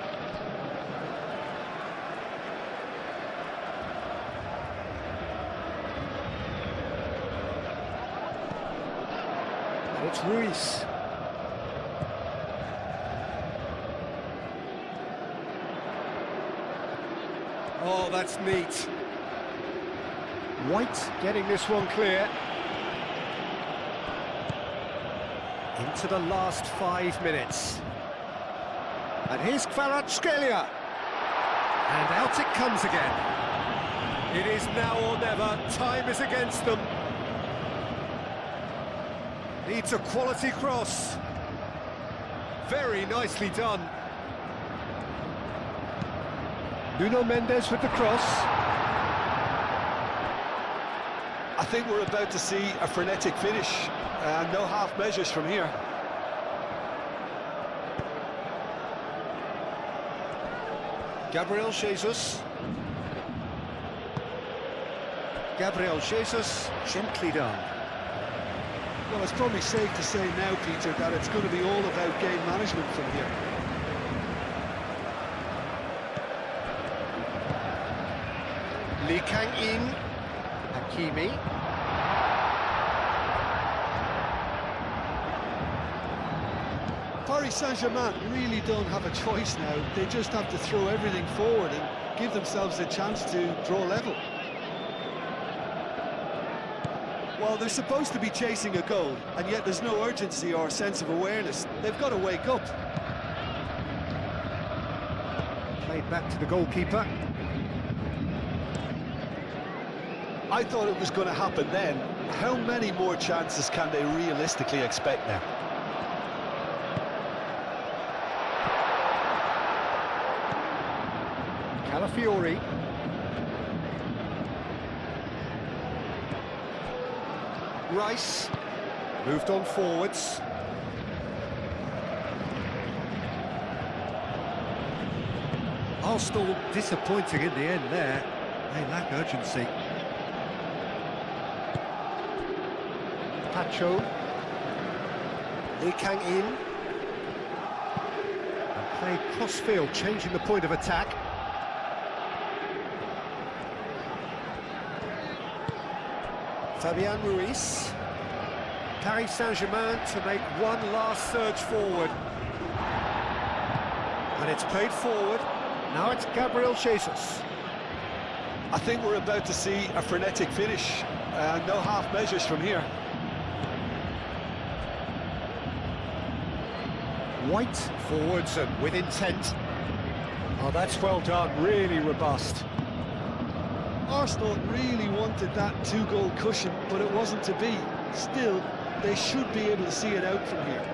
And it's Ruiz. Oh, that's neat. White getting this one clear. Into the last 5 minutes. And here's Kvaratskhelia. And out it comes again. It is now or never. Time is against them. Needs a quality cross. Very nicely done. Nuno Mendes with the cross. I think we're about to see a frenetic finish. No half measures from here. Gabriel Jesus. Gabriel Jesus, gently done. Well, it's probably safe to say now, Peter, that it's going to be all about game management from here. Lee Kang-in. Hakimi. Paris Saint-Germain really don't have a choice now. They just have to throw everything forward and give themselves a chance to draw level. Well, they're supposed to be chasing a goal, and yet there's no urgency or sense of awareness. They've got to wake up. Played back to the goalkeeper. I thought it was going to happen then. How many more chances can they realistically expect now? Calafiori. Rice. Moved on forwards. Arsenal disappointing in the end there. They lack urgency. Pacho. Lee Kang-in. And played cross-field, changing the point of attack. Fabian Ruiz. Paris Saint-Germain to make one last surge forward. And it's played forward. Now it's Gabriel Jesus. I think we're about to see a frenetic finish. No half measures from here. White forwards and with intent. Oh, that's well done, really robust. Arsenal really wanted that two-goal cushion, but it wasn't to be. Still, they should be able to see it out from here.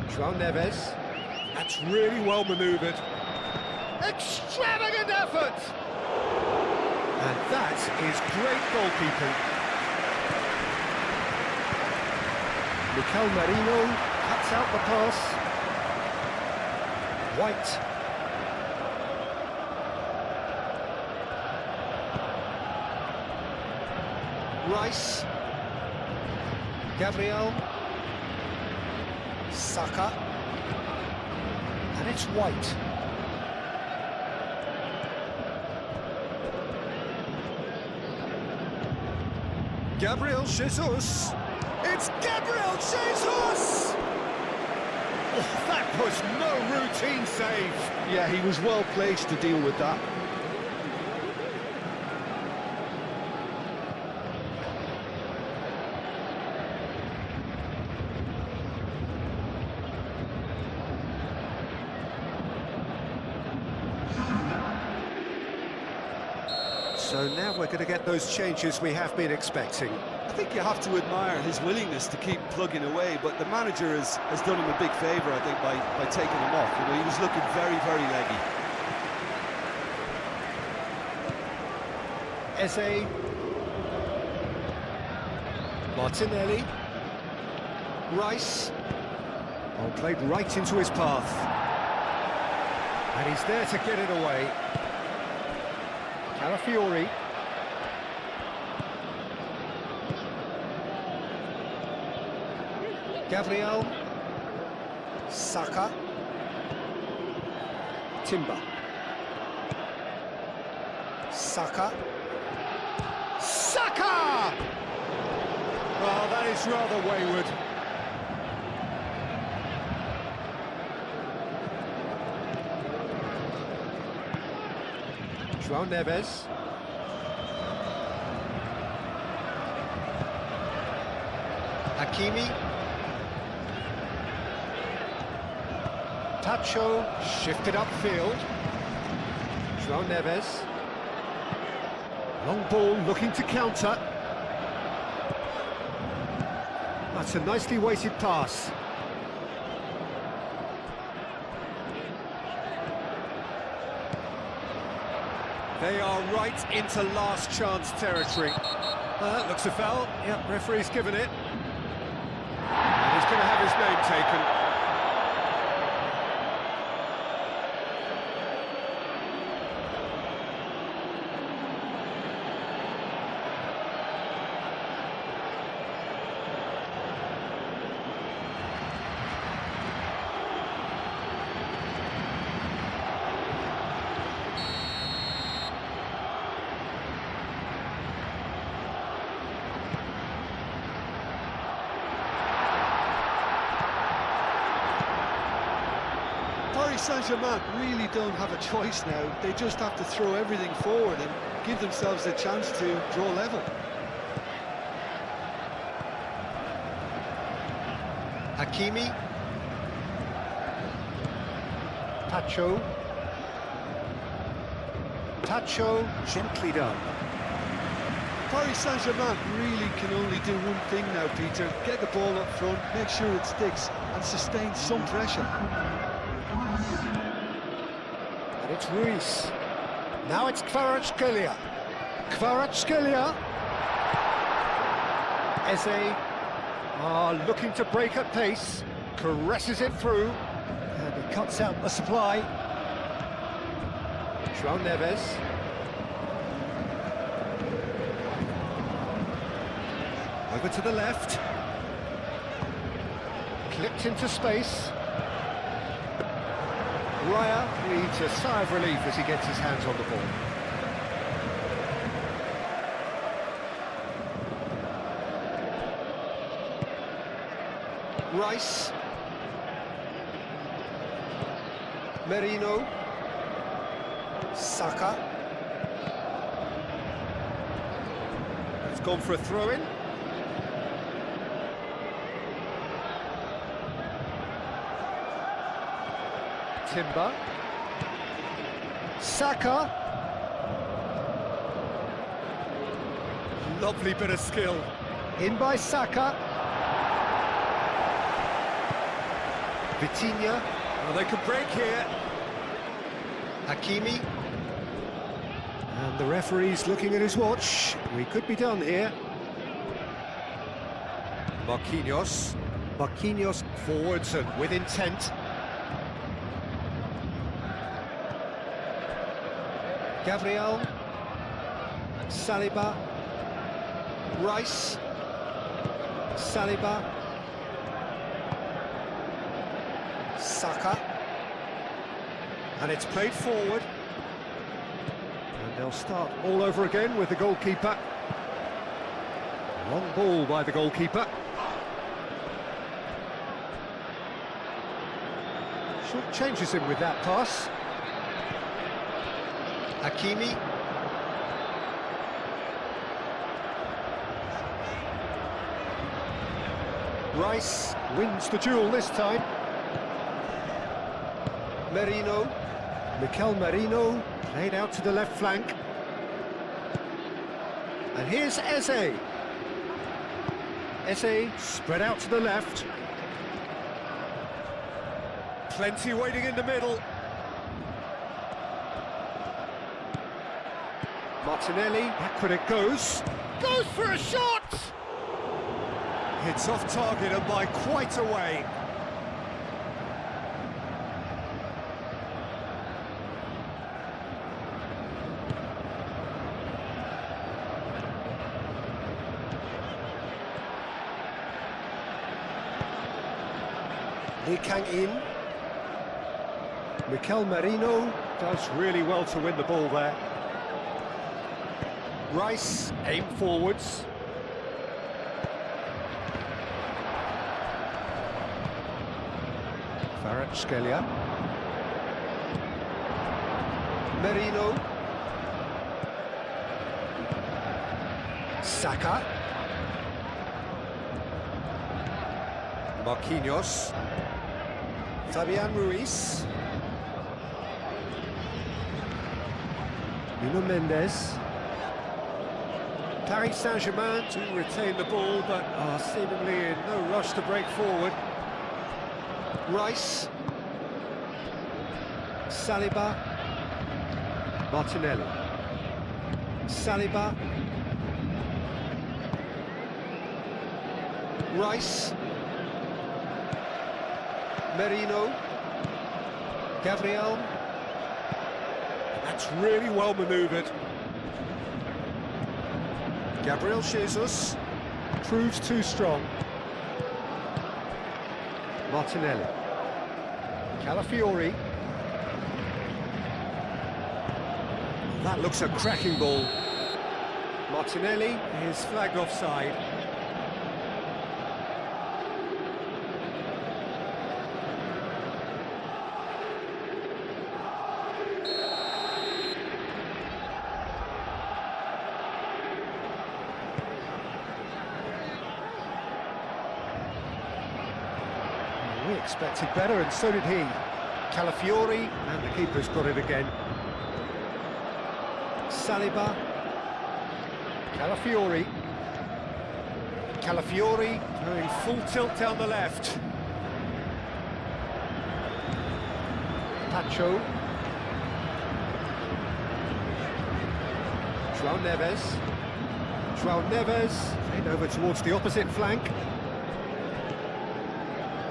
João Neves. That's really well manoeuvred. Extravagant effort! And that is great goalkeeping. Mikel Merino cuts out the pass. White. Rice. Gabriel. Saka. And it's White. Gabriel Jesus. It's Gabriel Jesus! Oh, that was no routine save. Yeah, he was well placed to deal with that. So now we're going to get those changes we have been expecting. I think you have to admire his willingness to keep plugging away, but the manager has done him a big favour, I think, by taking him off. You know, he was looking very, very leggy. Eze. Martinelli. Rice. Oh, played right into his path. And he's there to get it away. Calafiori. Gabriel. Saka. Timber. Saka. Saka! Well, that is rather wayward. João Neves. Hakimi. Pacho shifted upfield. João Neves. Long ball looking to counter. That's a nicely weighted pass. They are right into last chance territory. Looks a foul. Yep, referee's given it. And he's going to have his name taken. Saint-Germain really don't have a choice now. They just have to throw everything forward and give themselves a chance to draw level. Hakimi. Tacho. Tacho, gently done. Paris Saint-Germain really can only do one thing now, Peter. Get the ball up front, make sure it sticks, and sustain some pressure. And it's Ruiz. Now it's Kvaratskhelia. Kvaratskhelia. Eze looking to break at pace. Caresses it through. And he cuts out the supply. João Neves. Over to the left. Clipped into space. Raya needs a sigh of relief as he gets his hands on the ball. Rice. Merino. Saka. It's gone for a throw-in. Timber. Saka. Lovely bit of skill. In by Saka. Vitinha. Oh, they could break here. Hakimi. And the referee's looking at his watch. We could be done here. Marquinhos. Marquinhos forwards and with intent. Gabriel, Saliba, Rice, Saliba, Saka, and it's played forward, and they'll start all over again with the goalkeeper. Long ball by the goalkeeper. Short changes him with that pass. Hakimi. Rice wins the duel this time. Merino. Mikel Merino played out to the left flank. And here's Eze. Eze spread out to the left. Plenty waiting in the middle. Martinelli, backward it goes. Goes for a shot! It's off target and by quite a way. Lee Kang-in. Mikel Merino does really well to win the ball there. Rice, aim forwards. Kvaratskhelia. Merino. Saka. Marquinhos. Fabian Ruiz. Nuno Mendes. Paris Saint-Germain to retain the ball, but are seemingly in no rush to break forward. Rice. Saliba. Martinelli. Saliba. Rice. Merino. Gabriel. That's really well manoeuvred. Gabriel Jesus proves too strong. Martinelli. Calafiori. That looks a cracking ball. Martinelli is flagged offside. We expected better, and so did he. Calafiori, and the keeper's got it again. Saliba. Calafiori. Calafiori going full tilt down the left. Pacho. João Neves. João Neves played over towards the opposite flank.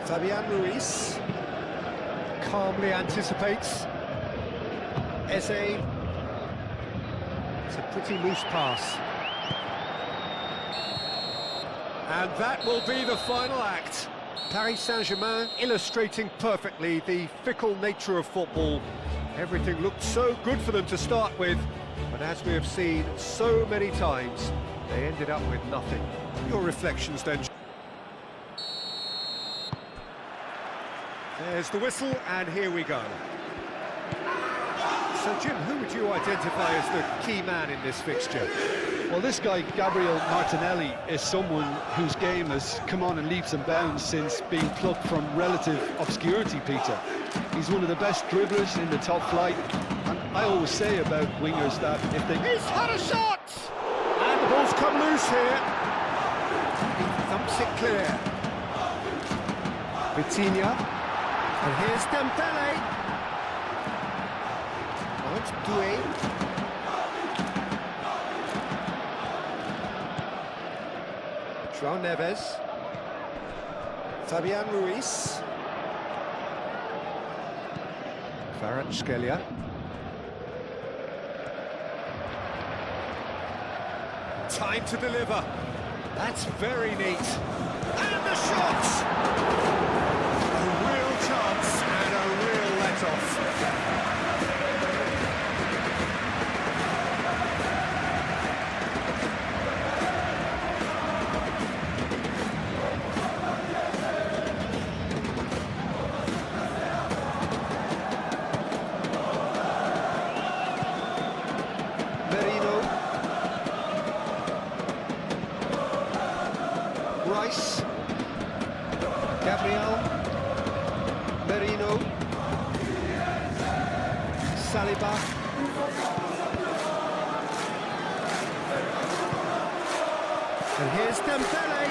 Fabian Ruiz calmly anticipates. Eze. It's a pretty loose pass. And that will be the final act. Paris Saint-Germain illustrating perfectly the fickle nature of football. Everything looked so good for them to start with, but as we have seen so many times, they ended up with nothing. Your reflections then? There's the whistle, and here we go. So, Jim, who would you identify as the key man in this fixture? Well, this guy, Gabriel Martinelli, is someone whose game has come on in leaps and bounds since being plucked from relative obscurity, Peter. He's one of the best dribblers in the top flight, and I always say about wingers that if they... He's had a shot! And the ball's come loose here. He thumps it clear. Vitinha. And here's Dembele. Now it's Doué. João Neves. Fabian Ruiz. Kvaratskhelia. Time to deliver. That's very neat. And the shot! Chance and a real let-off. Merino. Rice. Gabriel. Merino. Saliba. And here's Dembele.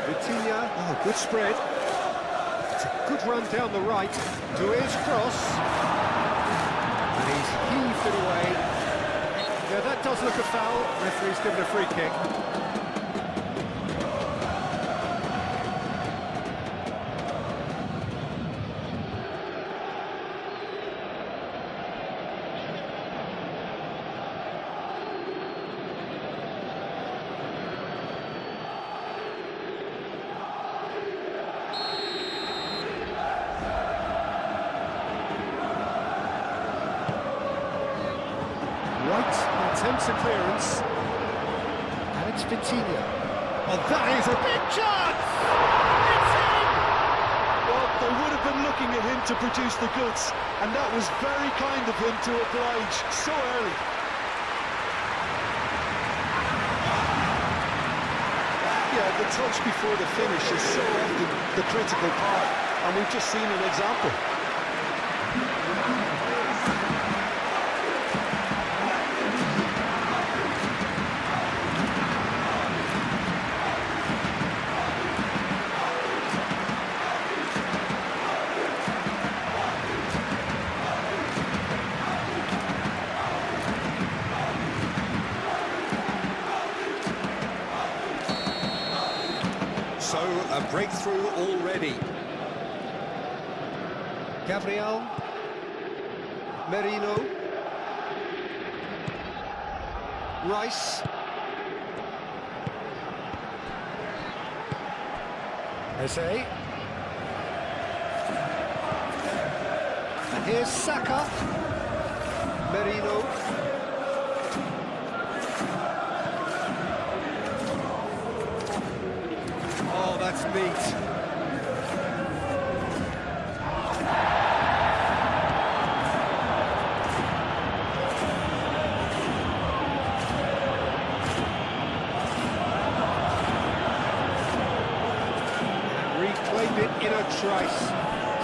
Vitinha. Oh, good spread. It's a good run down the right. Doué's cross. And he's heaved it away. Yeah, that does look a foul. Referee's given a free kick. Attempts a clearance, and it's Vitinha. Oh, that is a big chance! It's in! Well, they would have been looking at him to produce the goods, and that was very kind of him to oblige so early. Yeah, the touch before the finish is so often the critical part, and we've just seen an example. breakthrough already. Gabriel. Merino. Rice. Eze. And here's Saka. Merino. Oh, that's neat. Reclaimed it in a trice.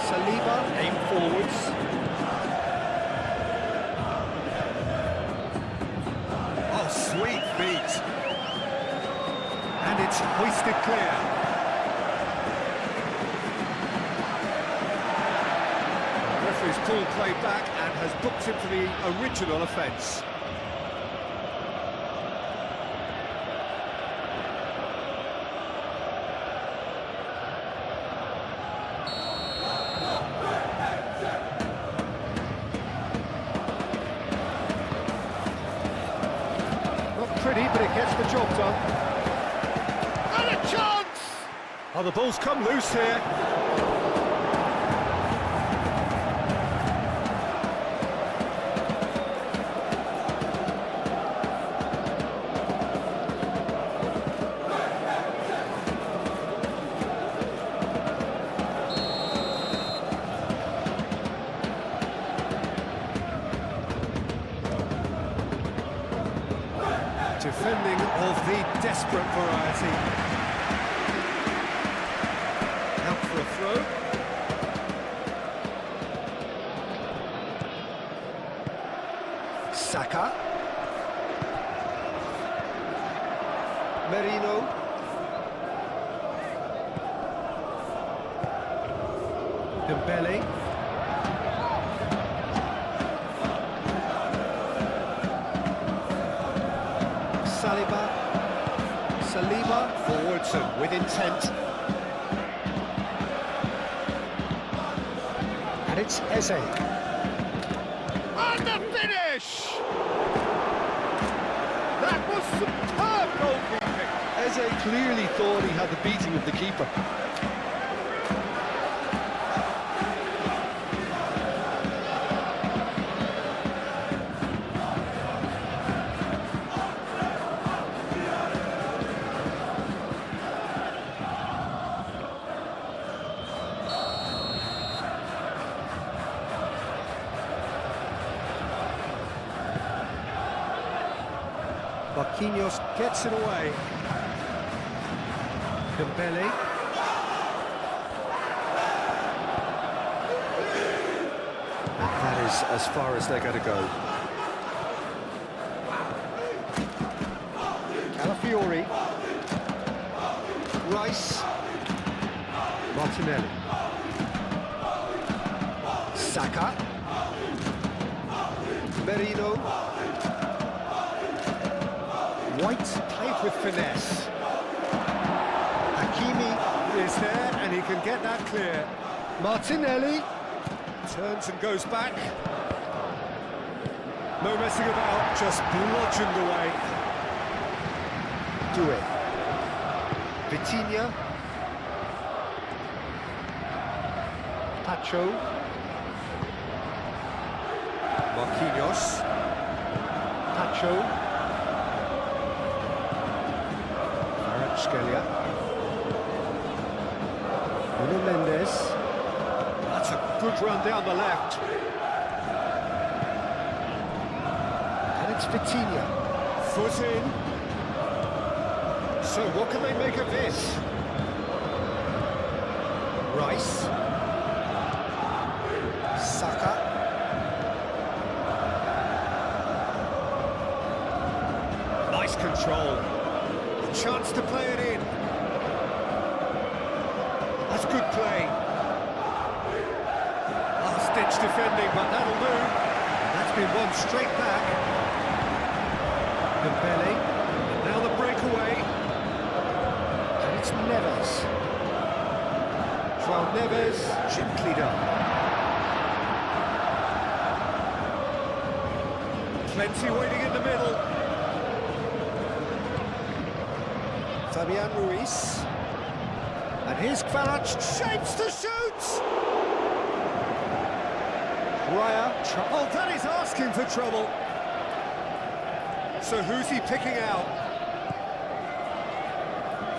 Saliba aim forwards. Oh, sweet feet. And it's hoisted clear. The referee's called play back and has booked him for the original offence. Pretty, but it gets the job done. And a chance! Oh, the ball's come loose here. Defending of the desperate variety. Out for a throw. Saka. Merino. Dembele. Saliba forwards and with intent. And it's Eze. And the finish! That was superb goalkeeping. Eze clearly thought he had the beating of the keeper. Marquinhos gets it away. Dembele. And that is as far as they're going to go. Calafiori. Rice. Martinelli. Saka. Merino. White played with finesse. Hakimi is there and he can get that clear. Martinelli turns and goes back. No messing about, just bludgeoned away. Doué. Vitinha. Pacho. Marquinhos. Pacho. Scalia. Bruno Mendes. That's a good run down the left. And it's Vitinha. Foot in. So what can they make of this? Rice. Saka. Nice control. Chance to play it in. That's good play. Last-ditch defending, but that'll do. That's been won straight back. Dembele. And now the breakaway. And it's Neves. João Neves, gently done. Plenty waiting in the middle. Fabian Ruiz. And here's Kvarac, shapes to shoot! Raya, oh, that is asking for trouble. So who's he picking out?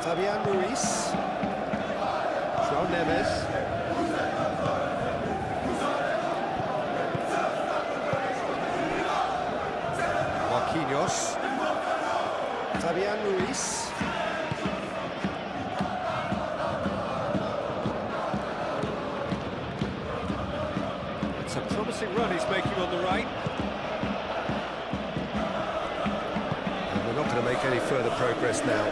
Fabian Ruiz. João Neves. Marquinhos. Fabian Ruiz. It's a promising run he's making on the right. And we're not going to make any further progress now.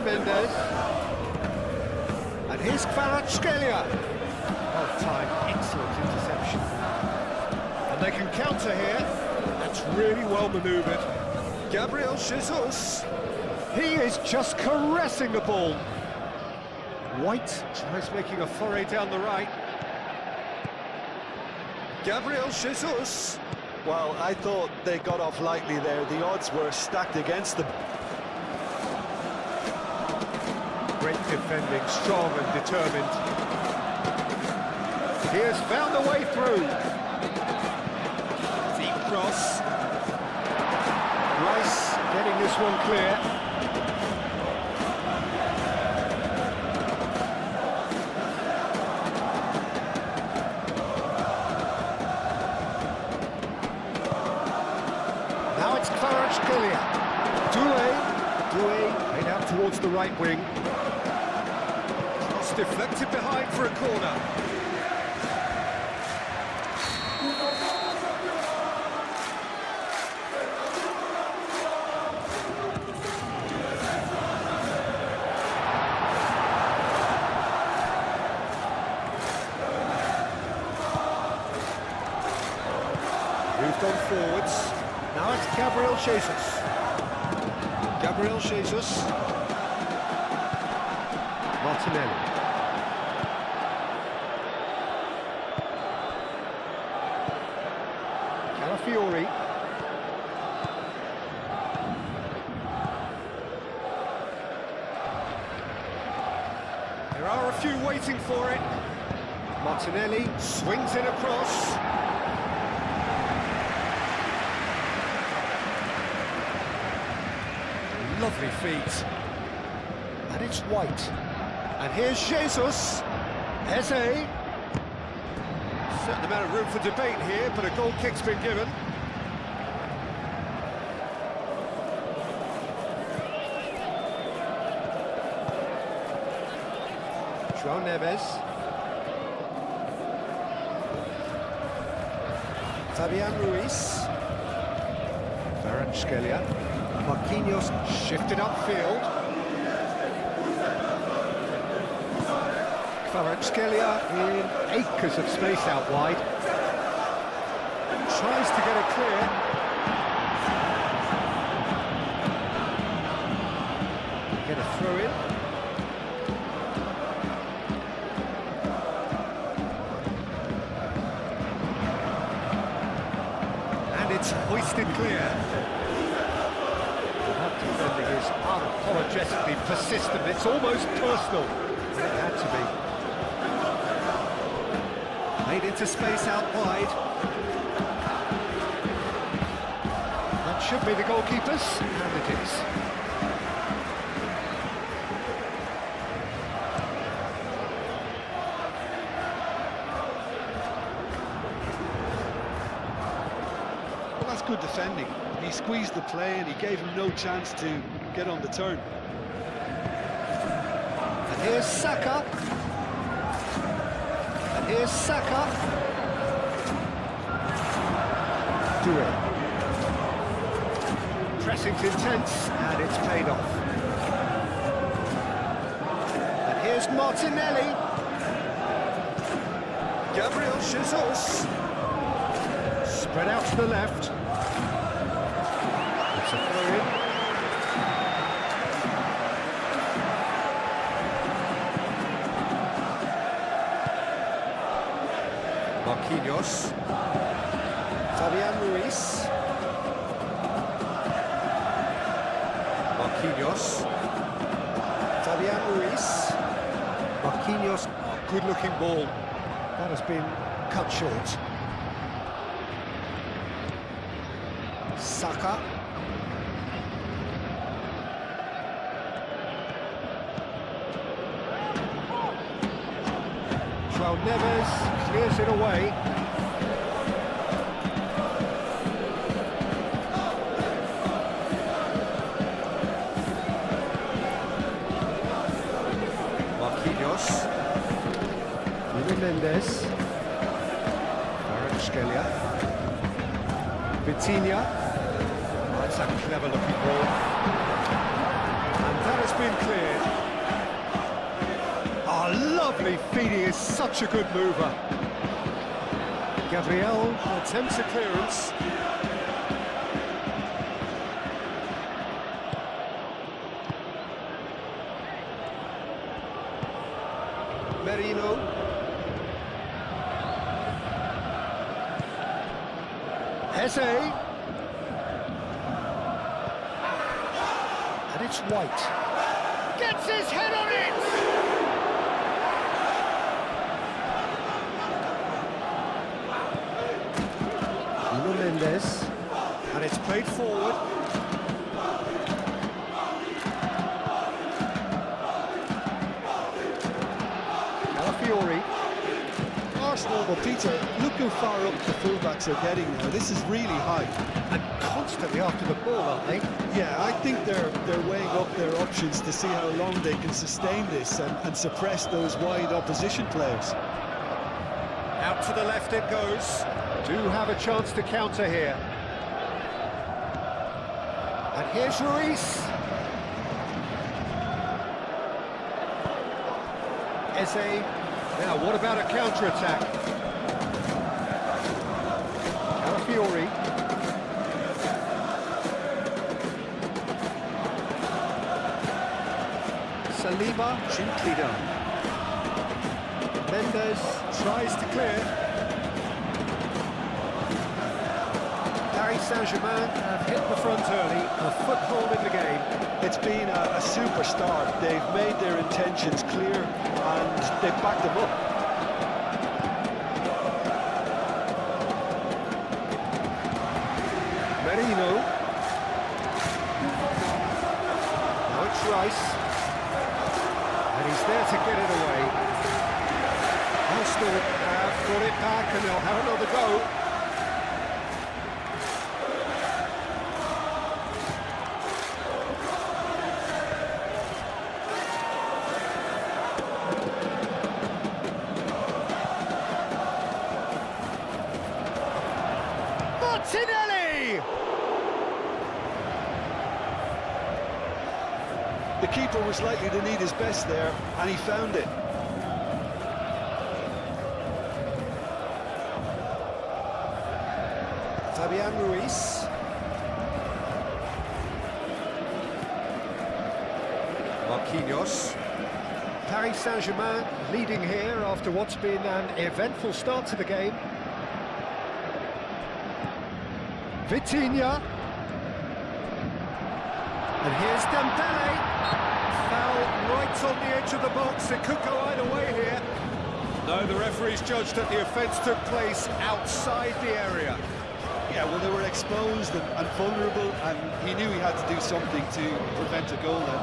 Mendes. And here's Kvaratskhelia. Well timed, excellent interception. And they can counter here. That's really well manoeuvred. Gabriel Jesus. He is just caressing the ball. White tries making a foray down the right. Gabriel Jesus. Well, I thought they got off lightly there. The odds were stacked against them. Great defending, strong and determined. He has found a way through. Deep cross. Rice getting this one clear. Now it's Kvaratskhelia. Doué made out towards the right wing. Deflected behind for a corner. Moved on forwards. Now it's Gabriel Jesus. Gabriel Jesus. Martinelli. Fiori. There are a few waiting for it. Martinelli swings it across. Lovely feet. And it's White. And here's Jesus. Eze. Certain amount of room for debate here, but a goal kick's been given. João Neves. Fabian Ruiz. Kvaratskhelia. Marquinhos shifted upfield. Kvaratskhelia in acres of space out wide. Tries to get it clear. Get a throw in. And it's hoisted clear. That defending is unapologetically persistent. It's almost personal. It had to be. Made into space out wide. That should be the goalkeeper's, and it is. Well, that's good defending. He squeezed the play and he gave him no chance to get on the turn. And here's Saka. Here's Saka. Doué. Pressing's intense, and it's paid off. And here's Martinelli. Gabriel Jesus. Spread out to the left. It's a throw-in. Marquinhos. Fabian Ruiz. Marquinhos. Fabian Ruiz. Marquinhos. Oh, good-looking ball. That has been cut short. Saka. João Neves clears it away. Marquinhos. Nuno Mendes. Kvaratskhelia. Vitinha. That's a clever-looking ball. And that has been cleared. Oh, lovely feed, he is such a good mover. Gabriel attempts a clearance. Merino. Eze. And it's White. Gets his head on it! Nuno Mendes. And it's played forward. Calafiori. Arsenal, well, Peter, look how far up the fullbacks are getting now. This is really high. And constantly after the ball, aren't they? Yeah, I think they're weighing up their options to see how long they can sustain this and suppress those wide opposition players. Out to the left it goes. Do have a chance to counter here. And here's Ruiz. Eze. Now, what about a counter-attack? Calafiori. Saliba, gently done. Mendes tries to clear. Paris Saint-Germain have hit the front early, a foothold in the game. It's been a super start. They've made their intentions clear and they've backed them up. Merino. Now it's Rice. And he's there to get it away. Arsenal have got it back and they'll have another go. Martinelli! The keeper was likely to need his best there, and he found it. Fabian Ruiz. Marquinhos. Paris Saint-Germain leading here after what's been an eventful start to the game. Vitinha. And here's Dembele. Foul right on the edge of the box. It could go either way here. No, the referee's judged that the offence took place outside the area. Yeah, well, they were exposed and vulnerable, and he knew he had to do something to prevent a goal then.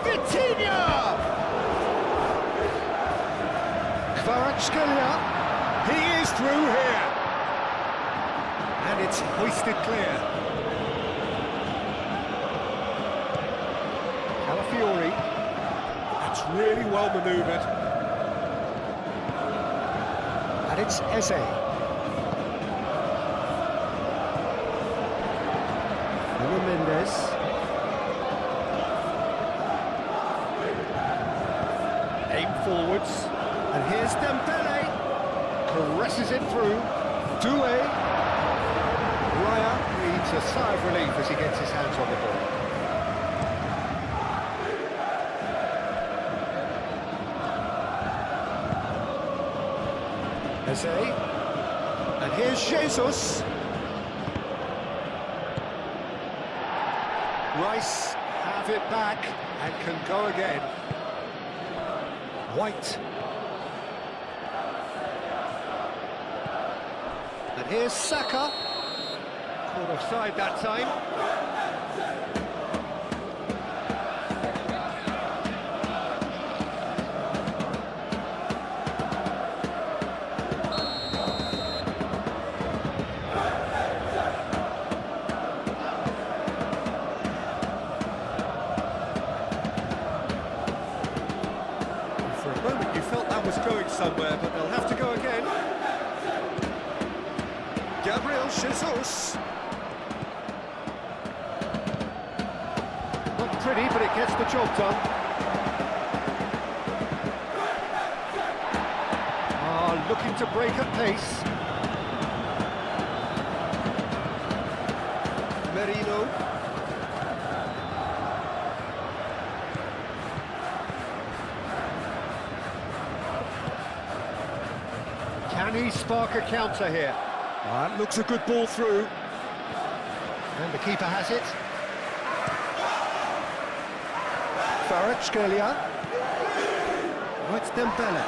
Vitinha! Kvaratskhelia, he is through here. And it's hoisted clear. Calafiori, that's really well manoeuvred. And it's Eze. Nuno Mendes. forwards. And here's Dembele. Caresses it through. Doué. Raya needs a sigh of relief as he gets his hands on the ball. Eze. And here's Jesus. Rice have it back and can go again. White. And here's Saka. Caught offside that time. For a moment you felt that was going somewhere, but they'll have to go again. Jesus. Not pretty, but it gets the job done. Looking to break at pace. Merino. Can he spark a counter here? That looks a good ball through. And the keeper has it. Kvaratskhelia. Right, Dembele.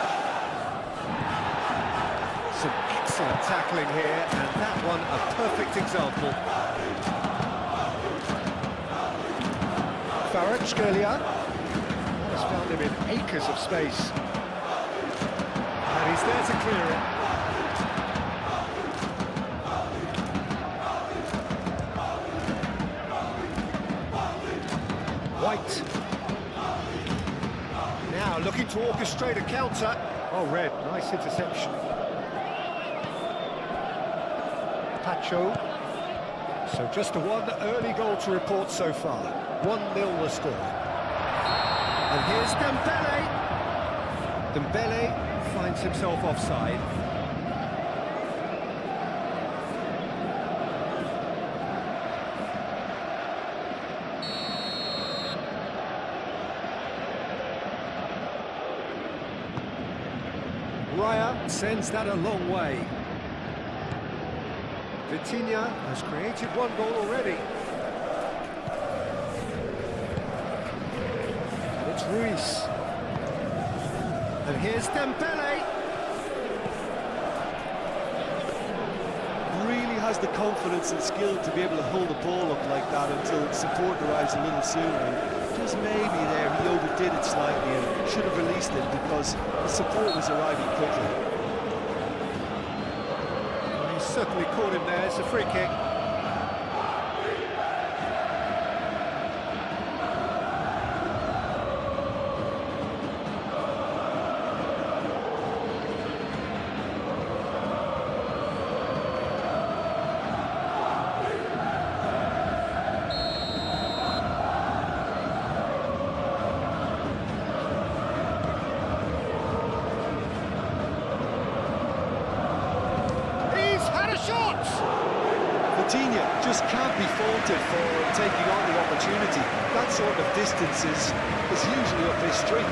Some excellent tackling here, and that one a perfect example. Kvaratskhelia has found him in acres of space. And he's there to clear it. White. Now looking to orchestrate a counter. Oh, Red, nice interception. Pacho. So just the one early goal to report so far. 1-0 the score. And here's Dembele. Dembele finds himself offside. Raya sends that a long way. Vitinha has created one goal already. And it's Ruiz. And here's Dembele. Really has the confidence and skill to be able to hold the ball up like that until support arrives a little sooner. And just maybe there he overdid it slightly and should have released it because the support was arriving quickly. Well, he's certainly caught him there. It's a free kick. Vitinha just can't be faulted for taking on the opportunity. That sort of distance is usually up his street.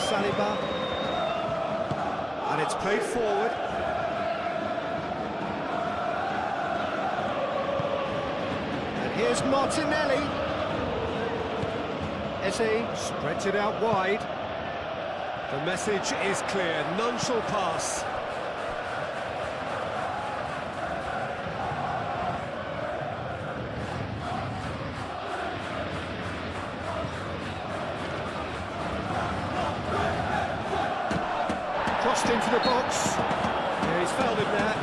Saliba. And it's played forward. And here's Martinelli. Eze spreads it out wide. The message is clear, none shall pass. Crossed into the box. Yeah, he's fouled him there.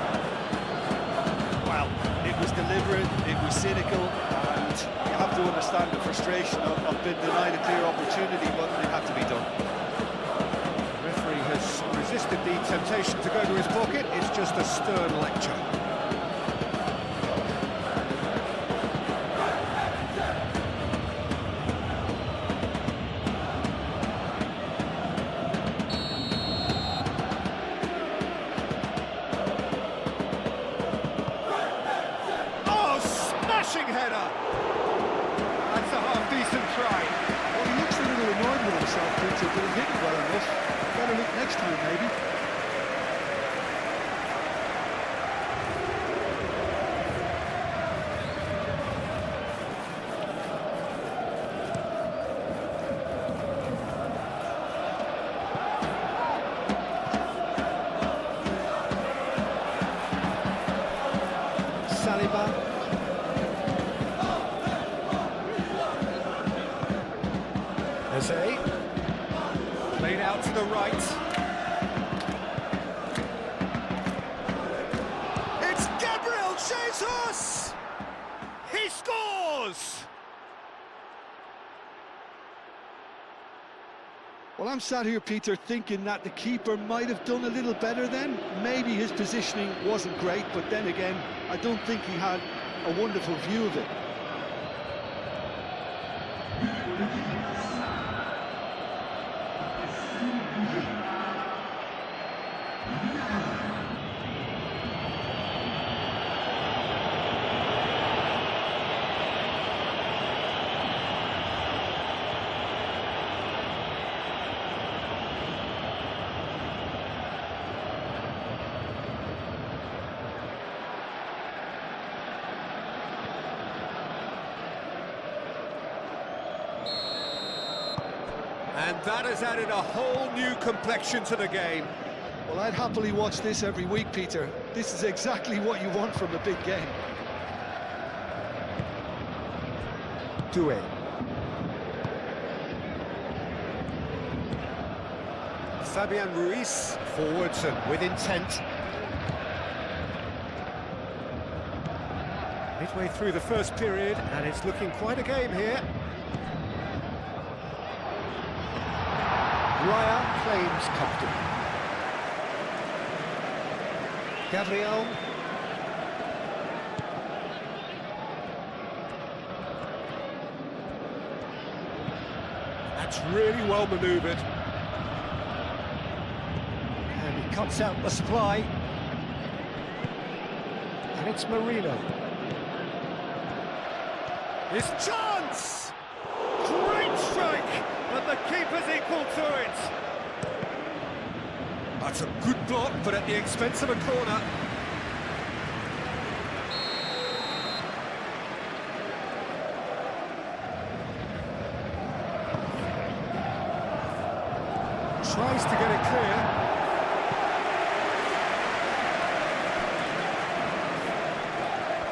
Well, it was deliberate, it was cynical, and you have to understand the frustration of being denied a clear opportunity, but it had to be done. The referee has resisted the temptation to go to his pocket. It's just a stern lecture. shot, Peter, but he hit it well enough. Better look next time, maybe. Saliba. Jose. Played out to the right. It's Gabriel Jesus! He scores! Well, I'm sat here, Peter, thinking that the keeper might have done a little better then. Maybe his positioning wasn't great, but then again, I don't think he had a wonderful view of it. And that has added a whole new complexion to the game. Well, I'd happily watch this every week, Peter. This is exactly what you want from a big game. Doué. Fabian Ruiz, forwards and with intent. Midway through the first period, and it's looking quite a game here. Raya claims comfortably. Gabriel. That's really well manoeuvred. And he cuts out the supply. And it's Marino. His chance! Great strike! But the keeper's equal to it. That's a good block, but at the expense of a corner. Tries to get it clear.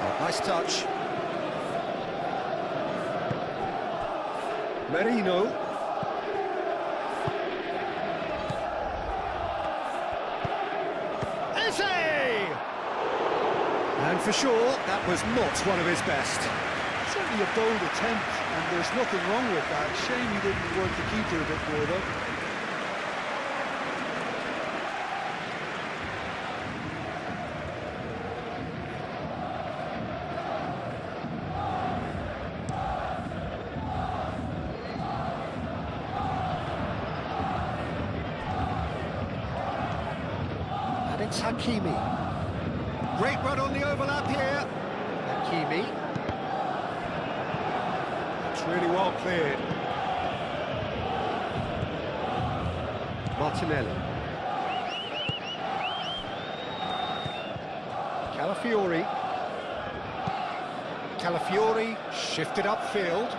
Oh, nice touch. Marino. And for sure, that was not one of his best. Certainly a bold attempt, and there's nothing wrong with that. Shame he didn't work the keeper a bit more, though. And it's Hakimi. Great run on the overlap here. Hakimi. It's really well cleared. Martinelli. Calafiori. Calafiori shifted upfield.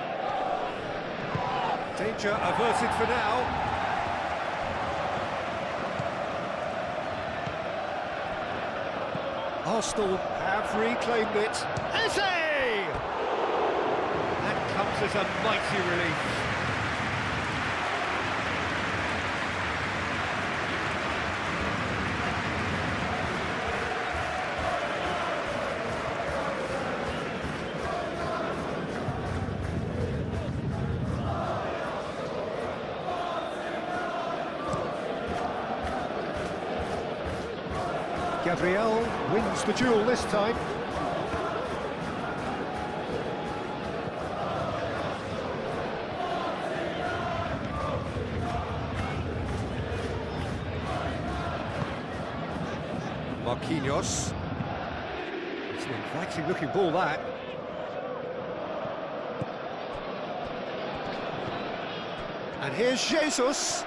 Danger averted for now. Arsenal have reclaimed it. Eze! That comes as a mighty relief. Gabriel wins the duel this time. Marquinhos. It's an inviting looking ball, that. And here's Jesus.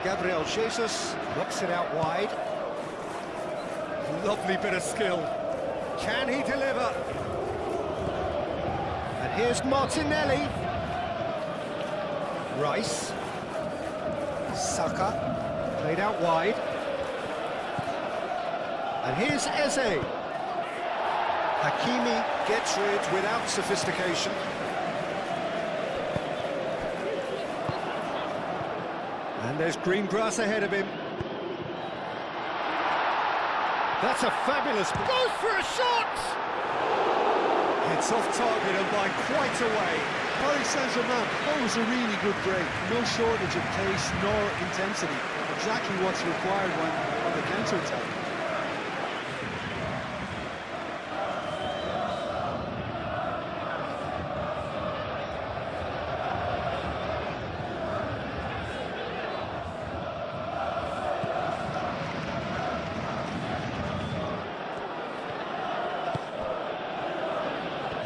Gabriel Jesus knocks it out wide. Lovely bit of skill. Can he deliver? And here's Martinelli. Rice. Saka. Played out wide. And here's Eze. Hakimi gets rid without sophistication. And there's green grass ahead of him. That's a fabulous... Goes for a shot! It's off target and by quite a way. Paris Saint-Germain, that was a really good break. No shortage of pace nor intensity. Exactly what's required when on the counter-attack.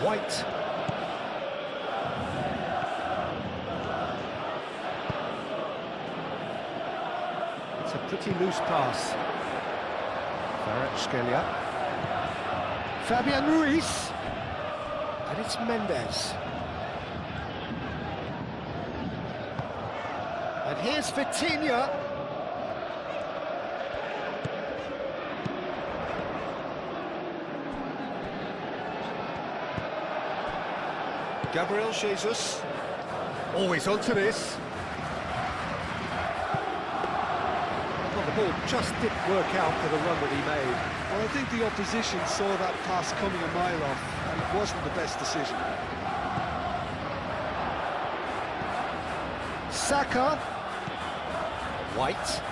White. It's a pretty loose pass. Kvaratskhelia. Fabian Ruiz. And it's Mendes. And here's Vitinha. Gabriel Jesus, always onto this. Well, the ball just didn't work out for the run that he made. Well, I think the opposition saw that pass coming a mile off, and it wasn't the best decision. Saka. White.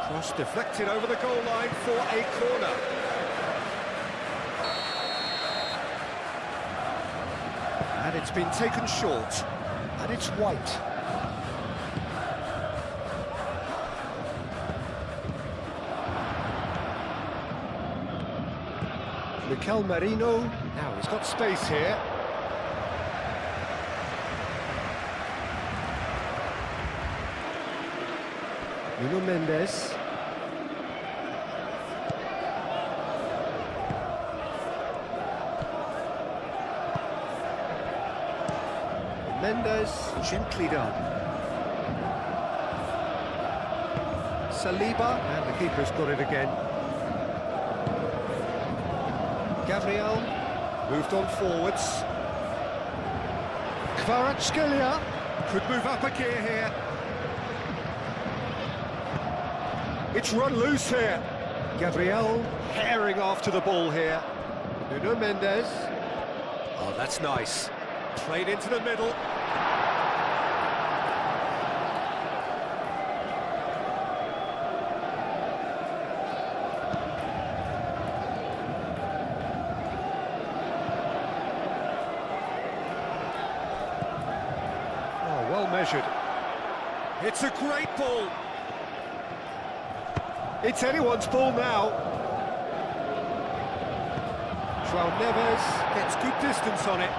Cross deflected over the goal line for a corner. And it's been taken short, and it's White. Mikel Merino, now he's got space here. Nuno Mendes. Mendes, gently done. Saliba, and the keeper's got it again. Gabriel, moved on forwards. Kvaratskhelia, could move up a gear here. It's run loose here. Gabriel, herring after the ball here. Nuno Mendes. Oh, that's nice. Played into the middle. Oh, well measured. It's a great ball. It's anyone's ball now. João Neves gets good distance on it.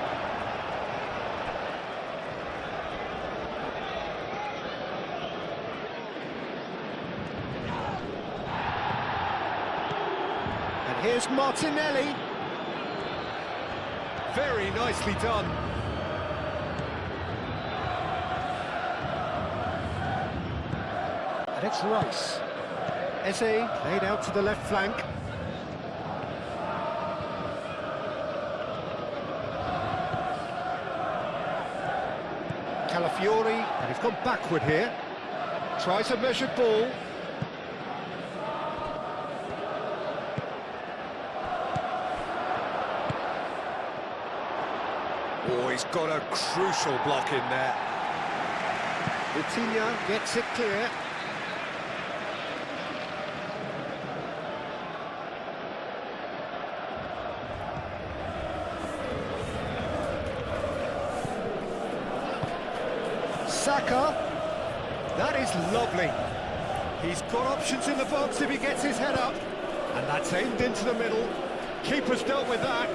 And here's Martinelli. Very nicely done. And it's Rice. Eze played out to the left flank. Calafiori, and he's gone backward here. Tries a measured ball. Oh, he's got a crucial block in there. Vitinha gets it clear. Saka, that is lovely. He's got options in the box if he gets his head up, and that's aimed into the middle. Keeper's dealt with that.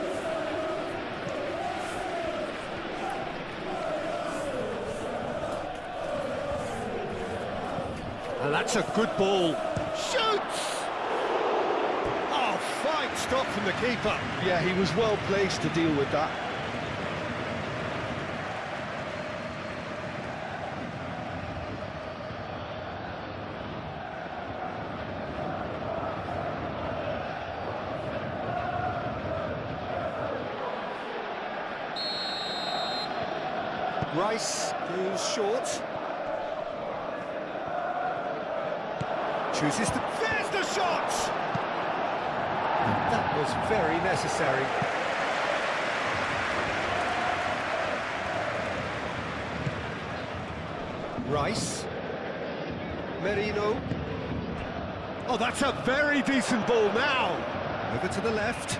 And that's a good ball. Shoots! Oh, fine stop from the keeper. Yeah, he was well placed to deal with that. Rice goes short. Chooses to... There's the shot! That was very necessary. Rice. Merino. Oh, that's a very decent ball now. Over to the left.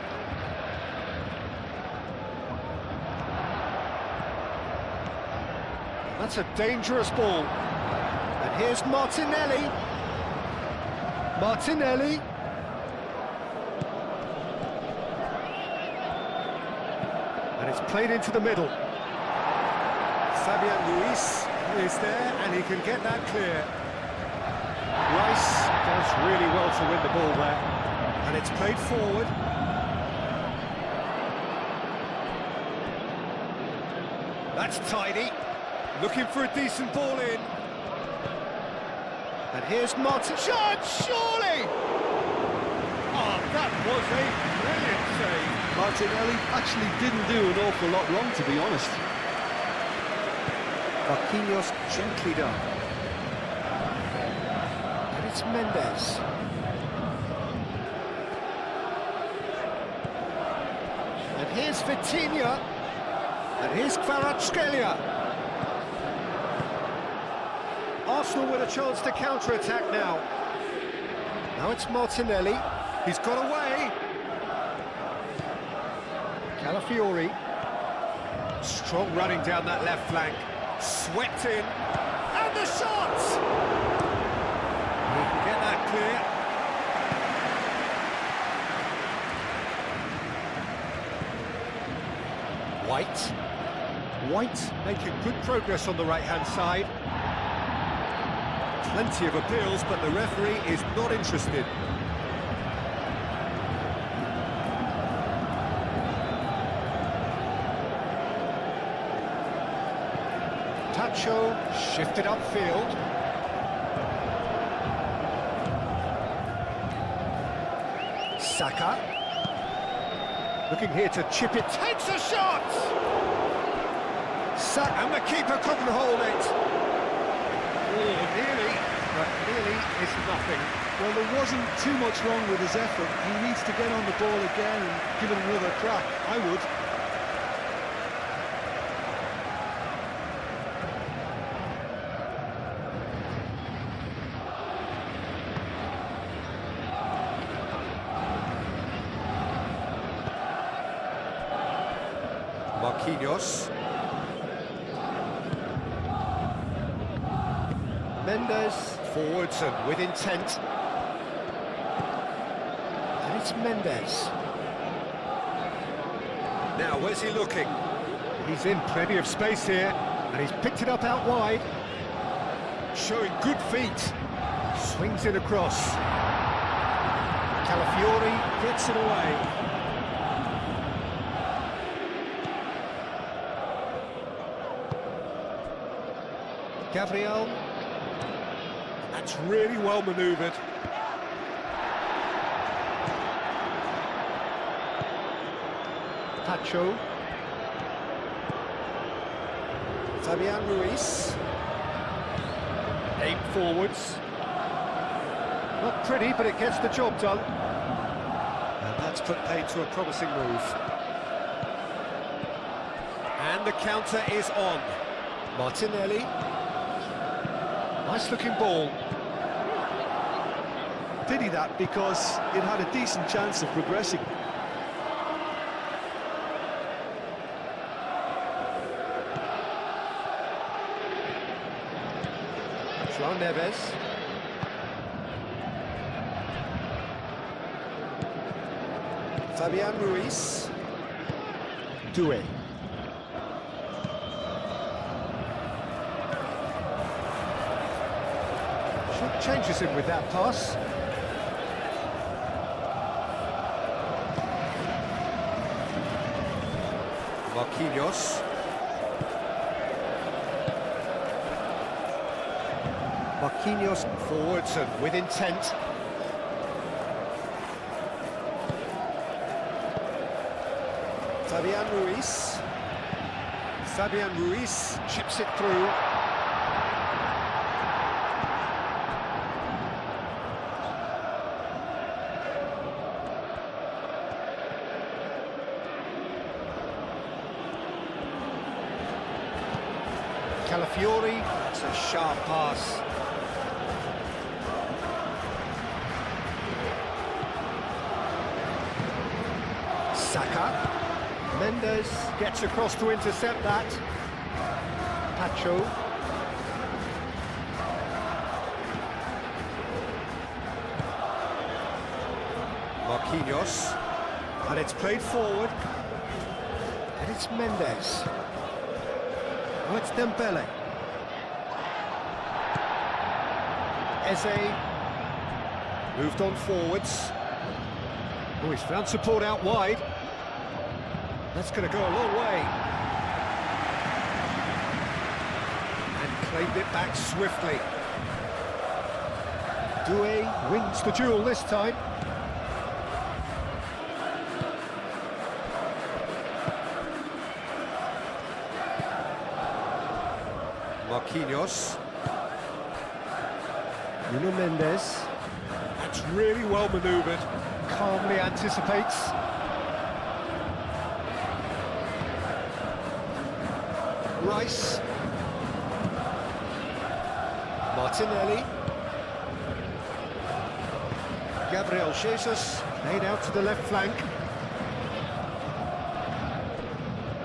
That's a dangerous ball. And here's Martinelli. Martinelli. And it's played into the middle. Fabian Ruiz is there, and he can get that clear. Rice does really well to win the ball there. And it's played forward. That's tidy. Looking for a decent ball in. And here's Martin. Shot, surely! Oh, that was a brilliant save. Martinelli actually didn't do an awful lot wrong, to be honest. Marquinhos gently done. And it's Mendes. And here's Vitinha. And here's Kvaratskhelia. Arsenal with a chance to counter-attack now. Now it's Martinelli. He's got away. Calafiori. Strong running down that left flank. Swept in. And the shot! He can get that clear. White. White making good progress on the right-hand side. Plenty of appeals, but the referee is not interested. Tacho shifted upfield. Saka. Looking here to chip it. Takes a shot! Saka, and the keeper couldn't hold it. Oh, nearly, but nearly is nothing. Well, there wasn't too much wrong with his effort. He needs to get on the ball again and give it another crack. I would. Marquinhos. Mendes forwards and with intent. And it's Mendes. Now, where's he looking? He's in plenty of space here, and he's picked it up out wide. Showing good feet. Swings it across. Calafiori gets it away. Gabriel. That's really well manoeuvred. Tacho. Fabian Ruiz. Aim forwards. Not pretty, but it gets the job done. And that's put paid to a promising move. And the counter is on. Martinelli. Nice looking ball. Pity that, because it had a decent chance of progressing. João Neves. Fabian Ruiz. Doué. Changes him with that pass. Marquinhos. Marquinhos forwards and with intent. Fabian Ruiz. Fabian Ruiz chips it through. Calafiori, it's a sharp pass. Saka. Mendes gets across to intercept that. Pacho. Marquinhos. And it's played forward. And it's Mendes. Oh, it's Dembele. Eze. Moved on forwards. Oh, he's found support out wide. That's going to go a long way. And claimed it back swiftly. Doué wins the duel this time. Marquinhos. Nuno Mendes. That's really well manoeuvred. Calmly anticipates. Rice. Martinelli. Gabriel Jesus laid out to the left flank.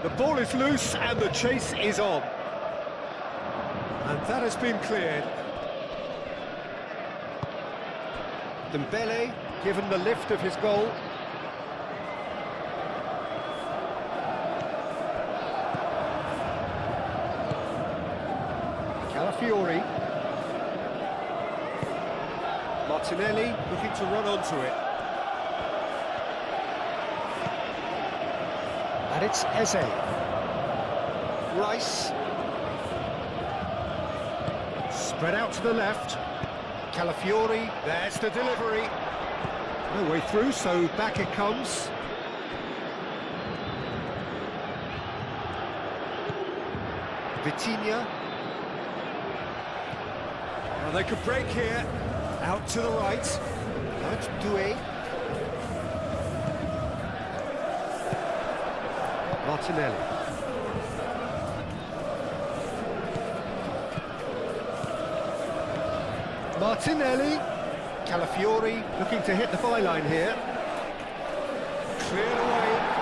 The ball is loose and the chase is on. And that has been cleared. Dembele given the lift of his goal. Calafiori. Martinelli looking to run onto it. And it's Eze. Rice. Spread out to the left. Calafiori, there's the delivery. No way through, so back it comes. Vitinha. Well, they could break here. Out to the right. Now it's Doué. Martinelli. Martinelli. Calafiori looking to hit the byline here. Cleared away.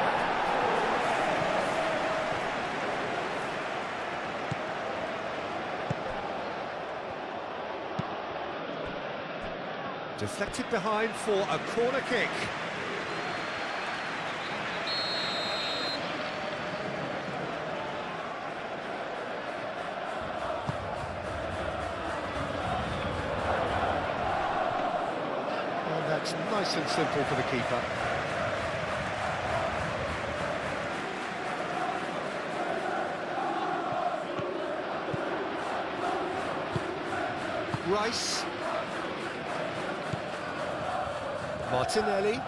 Deflected behind for a corner kick. And that's nice and simple for the keeper. Rice. Martinelli.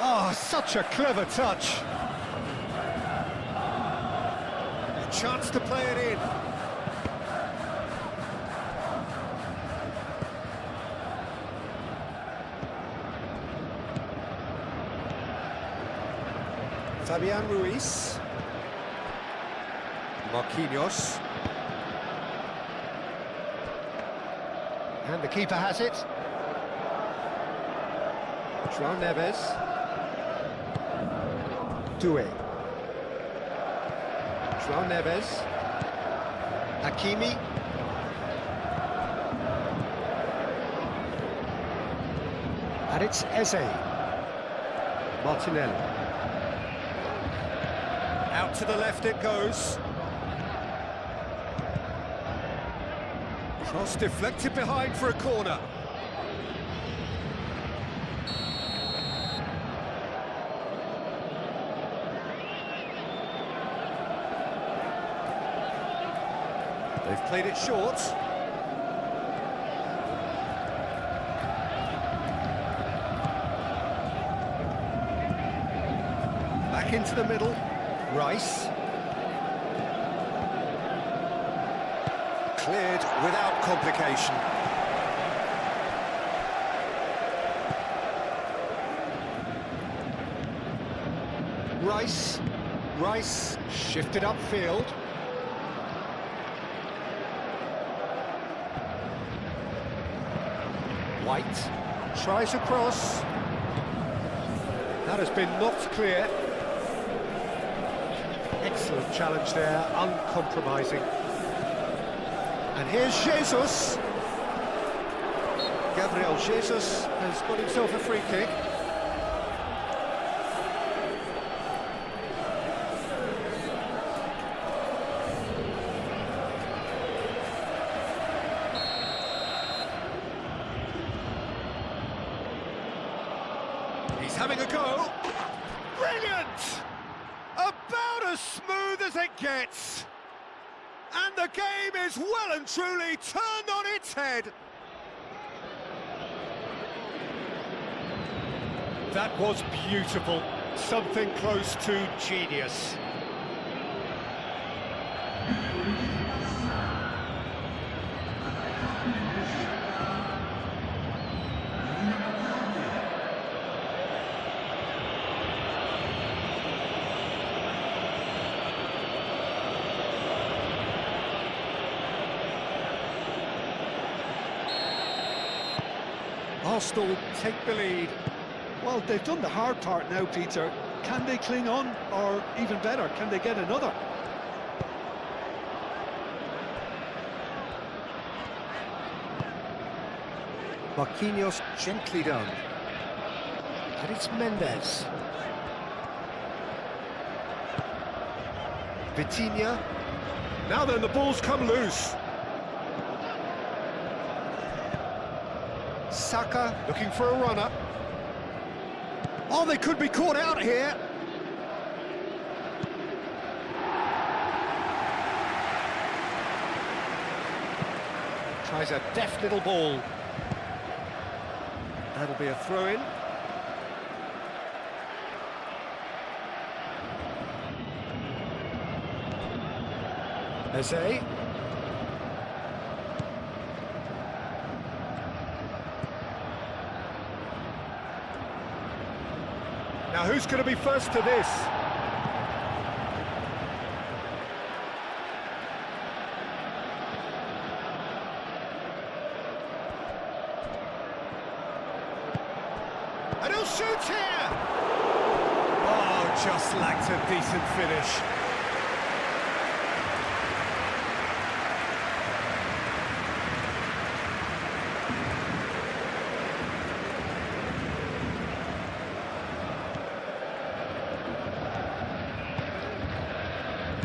Oh, such a clever touch. A chance to play it in. Fabian Ruiz. Marquinhos. And the keeper has it. João Neves. Doué. João Neves. Hakimi. And it's Eze. Martinelli. Out to the left it goes. Cross deflected behind for a corner. They've played it short. Back into the middle. Rice. Cleared without complication. Rice shifted upfield. White tries a cross. That has been knocked clear. Excellent challenge there, uncompromising. And here's Jesus. Gabriel Jesus has got himself a free kick. He's having a go. Brilliant! About as smooth as it gets. And the game is well and truly turned on its head. That was beautiful. Something close to genius. Arsenal take the lead. Well, they've done the hard part now, Peter. Can they cling on, or even better, can they get another? Marquinhos gently done. And it's Mendes. Vitinha. Now then, the ball's come loose. Saka looking for a runner. Oh, they could be caught out here. Tries a deft little ball. That'll be a throw-in. Eze. Now, who's going to be first to this? And he'll shoot here! Oh, just lacked a decent finish.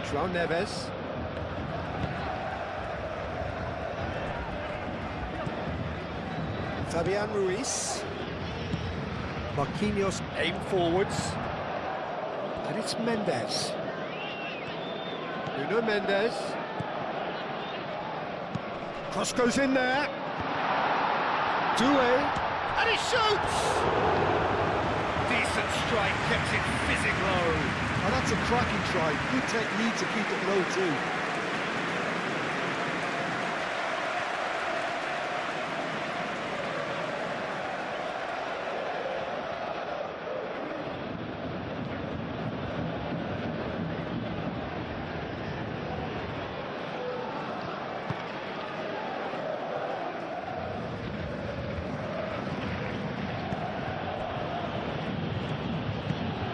João Neves. Fabian Ruiz. Marquinhos aim forwards. And it's Mendes. Nuno Mendes. Cross goes in there. Doué. And he shoots! Decent strike, kept it fizzing low. Oh, that's a cracking try. Good technique to keep it low too.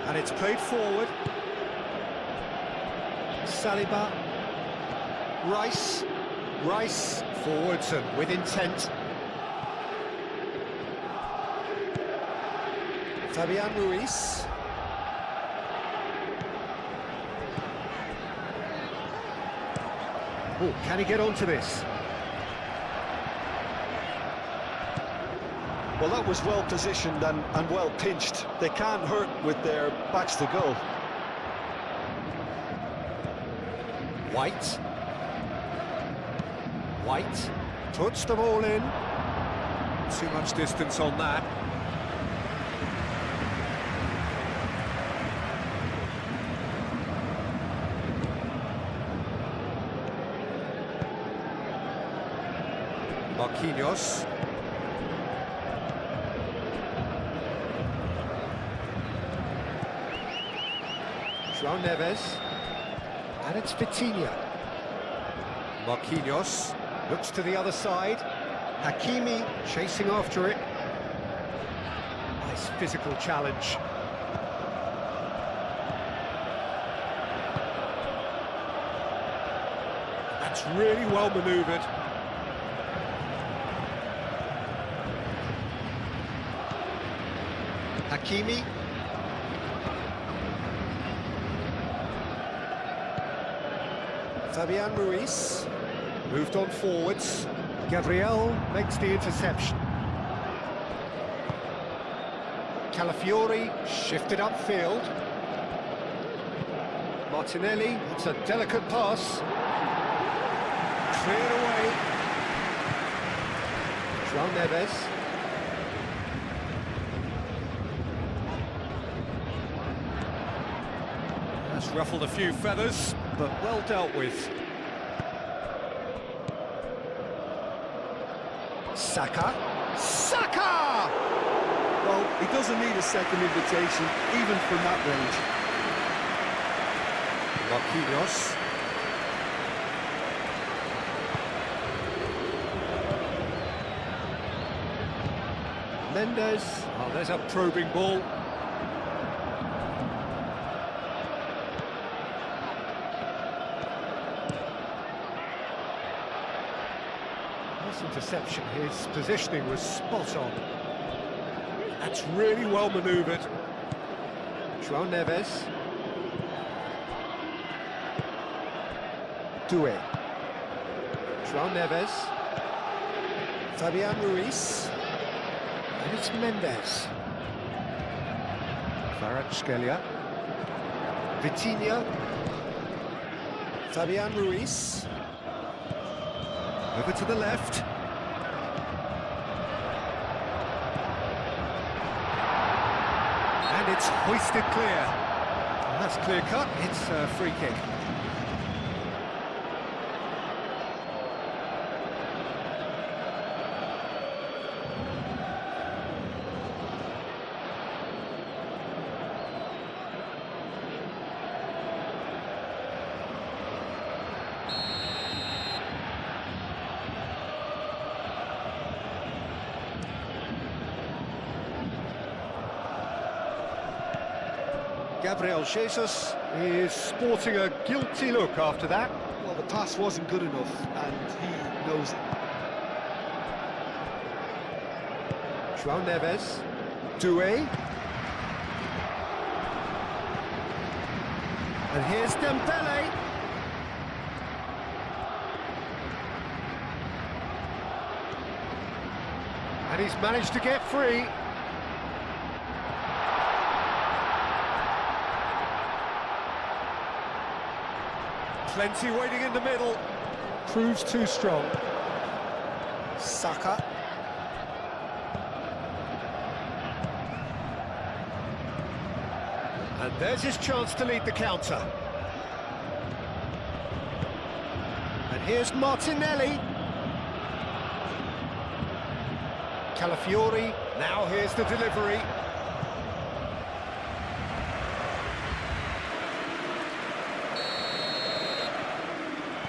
And it's played forward. Saliba. Rice forwards and with intent. Fabian Ruiz. Oh, can he get onto this? Well, that was well positioned and well pinched. They can't hurt with their backs to goal. White. White puts them all in. Too much distance on that. Marquinhos. João Neves. And it's Vitinha. Marquinhos looks to the other side. Hakimi chasing after it. Nice physical challenge. That's really well manoeuvred. Hakimi. Fabian Ruiz moved on forwards. Gabriel makes the interception. Calafiori shifted upfield. Martinelli, it's a delicate pass. Cleared away. João Neves. That's ruffled a few feathers, but well dealt with. Saka. Saka! Well, he doesn't need a second invitation, even from that range. Marquinhos. Mendes. Oh, there's a probing ball. Interception, his positioning was spot on. That's really well manoeuvred. João Neves. Doué. João Neves. Fabian Ruiz. And it's Mendes. Kvaratskhelia. Vitinha. Fabian Ruiz. Over to the left. And it's hoisted clear. And that's clear cut, it's a free kick. Gabriel Jesus is sporting a guilty look after that. Well, the pass wasn't good enough, and he knows it. João Neves. Doué. And here's Dembele. And he's managed to get free. Plenty waiting in the middle. Proves too strong. Saka. And there's his chance to lead the counter. And here's Martinelli. Calafiori. Now here's the delivery.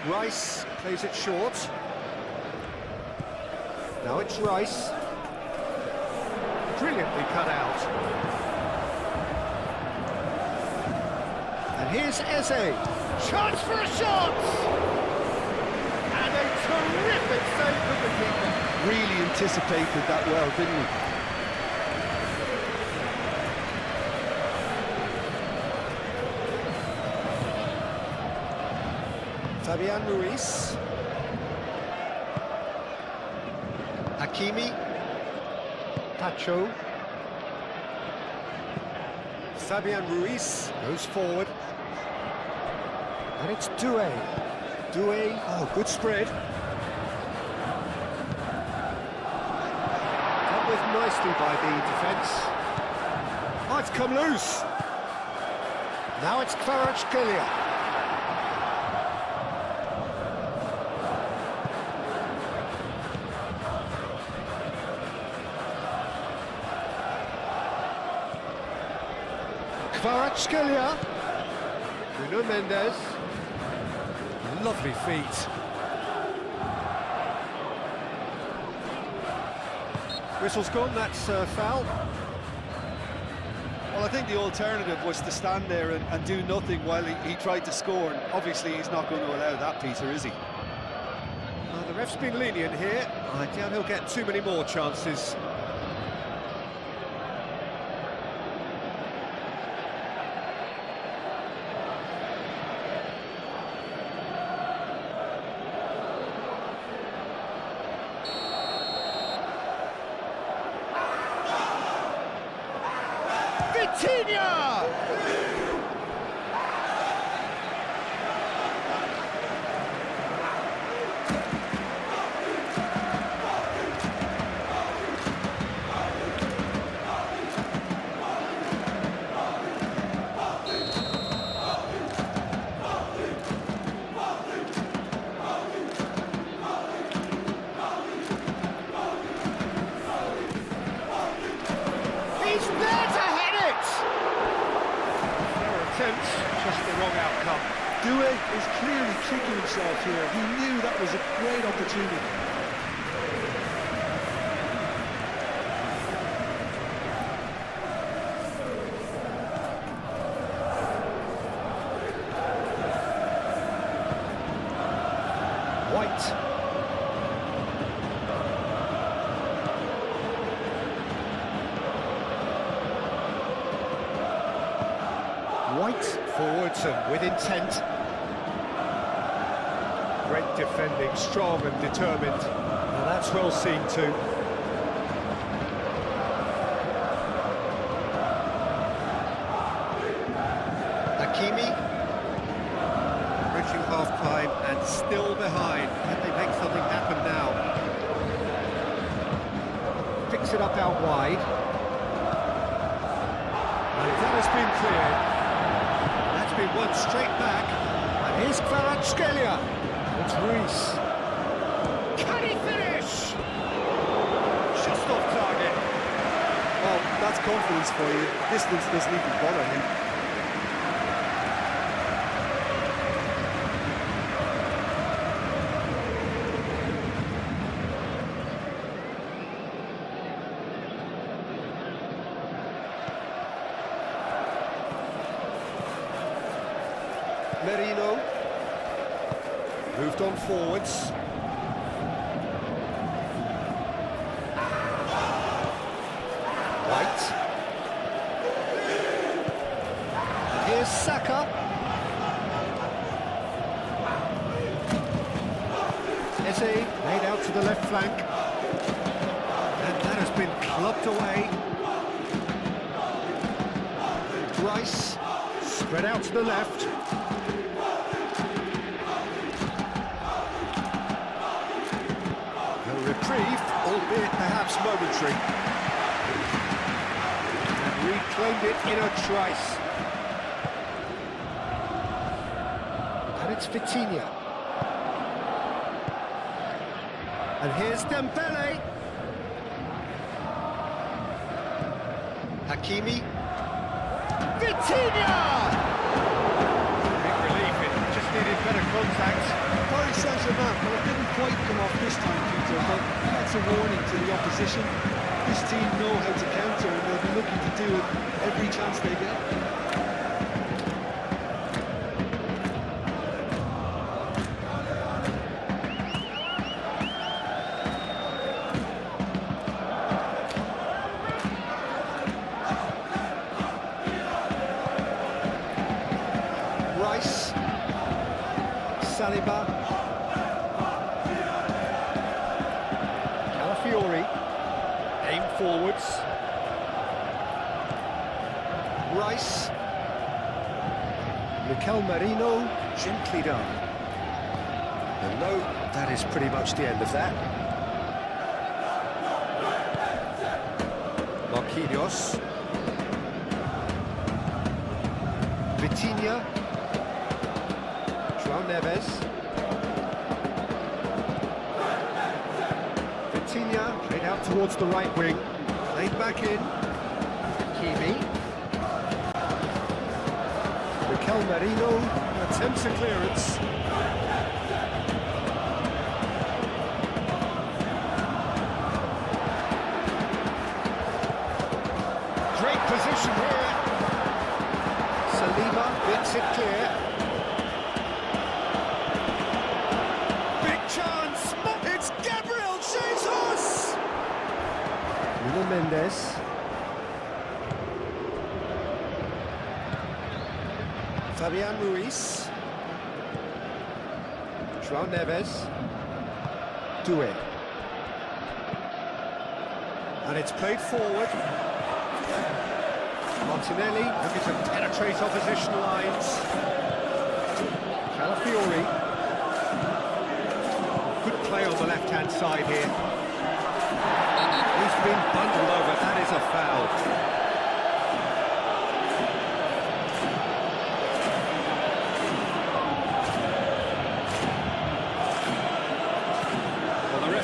Rice plays it short. Now it's Rice. Brilliantly cut out. And here's Eze. Chance for a shot! And a terrific save from the keeper. Really anticipated that well, didn't he? Fabian Ruiz. Hakimi. Pacho. Fabian Ruiz goes forward. And it's Doué. Doué, oh, good spread. Dealt with nicely by the defence. Oh, it's come loose. Now it's Kvaratskhelia. Kvaratskhelia. Bruno Mendes. Lovely feet. Whistle's gone, that's foul. Well, I think the alternative was to stand there and do nothing while he tried to score, and obviously he's not going to allow that, Peter, is he? Well, the ref's been lenient here. I doubt he'll get too many more chances. Vitinha! He's there to hit it! Fair attempt, just the wrong outcome. Doué is clearly tricking himself here. He knew that was a great opportunity. White. White forwards and with intent. Great defending, strong and determined. And that's well seen too. Hakimi. Reaching half-time and still behind. Can they make something happen now? Picks it up out wide. And that has been cleared. That's been one straight back. And here's Kvaratskhelia. It's Ruiz. Can he finish? Just off target. Well, that's confidence for you. Distance doesn't even bother him. Merino. Moved on forwards. White. And here's Saka. Eze made out to the left flank. And that has been clubbed away. Rice spread out to the left. Reprieve, albeit perhaps momentary. And reclaimed it in a trice. And it's Vitinha. And here's Dembele. Hakimi. Vitinha! Big relief, it just needed better contact. Paris Saint-Germain, well, it didn't quite come off this time, Peter, but that's a warning to the opposition. This team know how to counter, and they'll be looking to do it every chance they get. Rice. Saliba. Calafiori. Aimed forwards. Rice. Mikel Merino, gently done. And no, that is pretty much the end of that. Marquinhos. Vitinha. João Neves. Vitinha played out towards the right wing. Played back in. Kimi. Mikel Merino attempts a clearance. Great position here. Saliba gets it clear. Big chance. It's Gabriel Jesus. Nuno Mendes. Fabian Ruiz. João Neves. Doué. And it's played forward. Martinelli looking to penetrate opposition lines. Calafiori. Good play on the left-hand side here. He's been bundled over. That is a foul.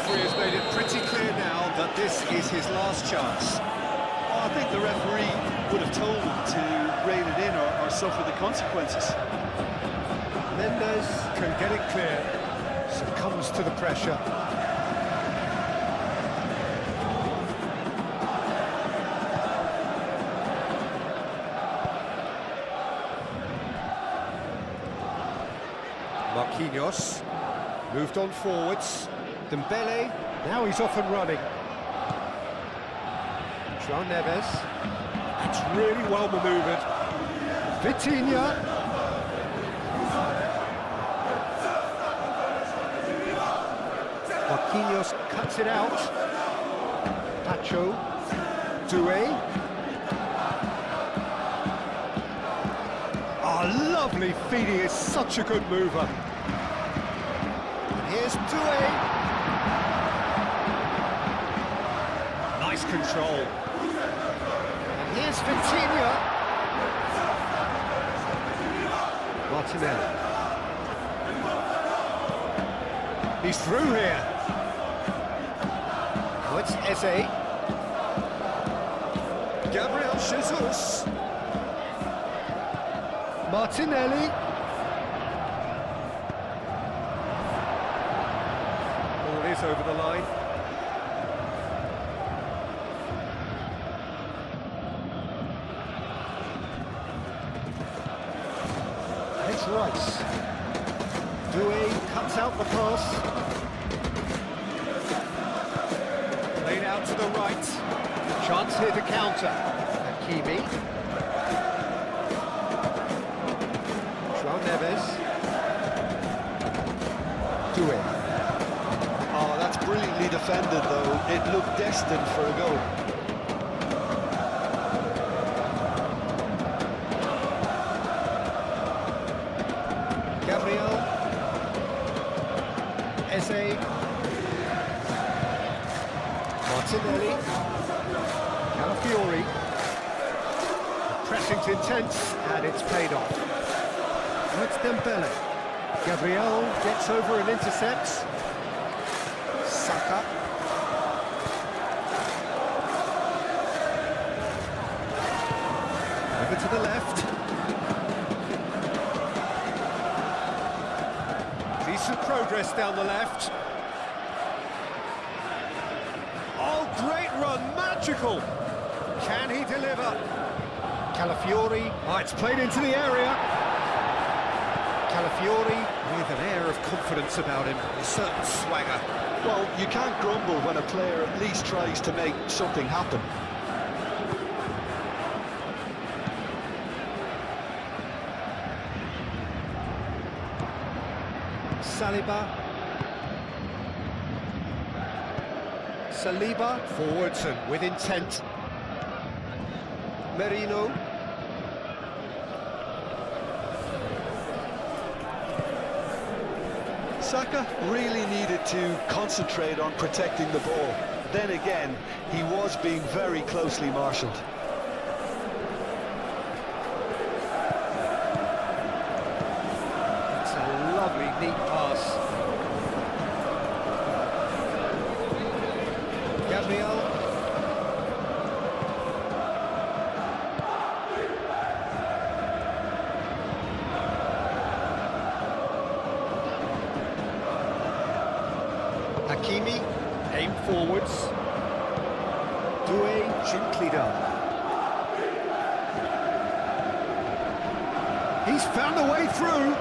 Has made it pretty clear now that this is his last chance. Well, I think the referee would have told him to rein it in or suffer the consequences. Mendes can get it clear, succumbs to the pressure. Marquinhos moved on forwards. Dembele, now he's off and running. João Neves, that's really well manoeuvred. Vitinha. Marquinhos cuts it out. Pacho, Doué. Oh, lovely feet, he is such a good mover. And here's Doué. Nice control. And here's Vitinha. Martinelli. He's through here. Oh, it's Eze. Gabriel Jesus. Martinelli. Oh, it is over the line. It's Rice. Doué cuts out the pass. Played out to the right. Chance here to counter. Kimi. João Neves. Doué. Oh, that's brilliantly defended, though. It looked destined for a goal. Gabriel. Eze. Martinelli. Calafiori. The pressing's intense, and it's paid off. Now it's Dembele. Gabriel gets over and intercepts. Saka. Over to the left. Decent progress down the left. Oh, great run, magical! Can he deliver? Calafiori. Oh, it's played into the area. Calafiori with an air of confidence about him, a certain swagger. Well, you can't grumble when a player at least tries to make something happen. Saliba. Saliba forwards and with intent. Merino. Saka really needed to concentrate on protecting the ball. Then again, he was being very closely marshalled. It's a lovely, neat pass. Gabriel. Hakimi, aim forwards. Doué, gently done. He's found a way through.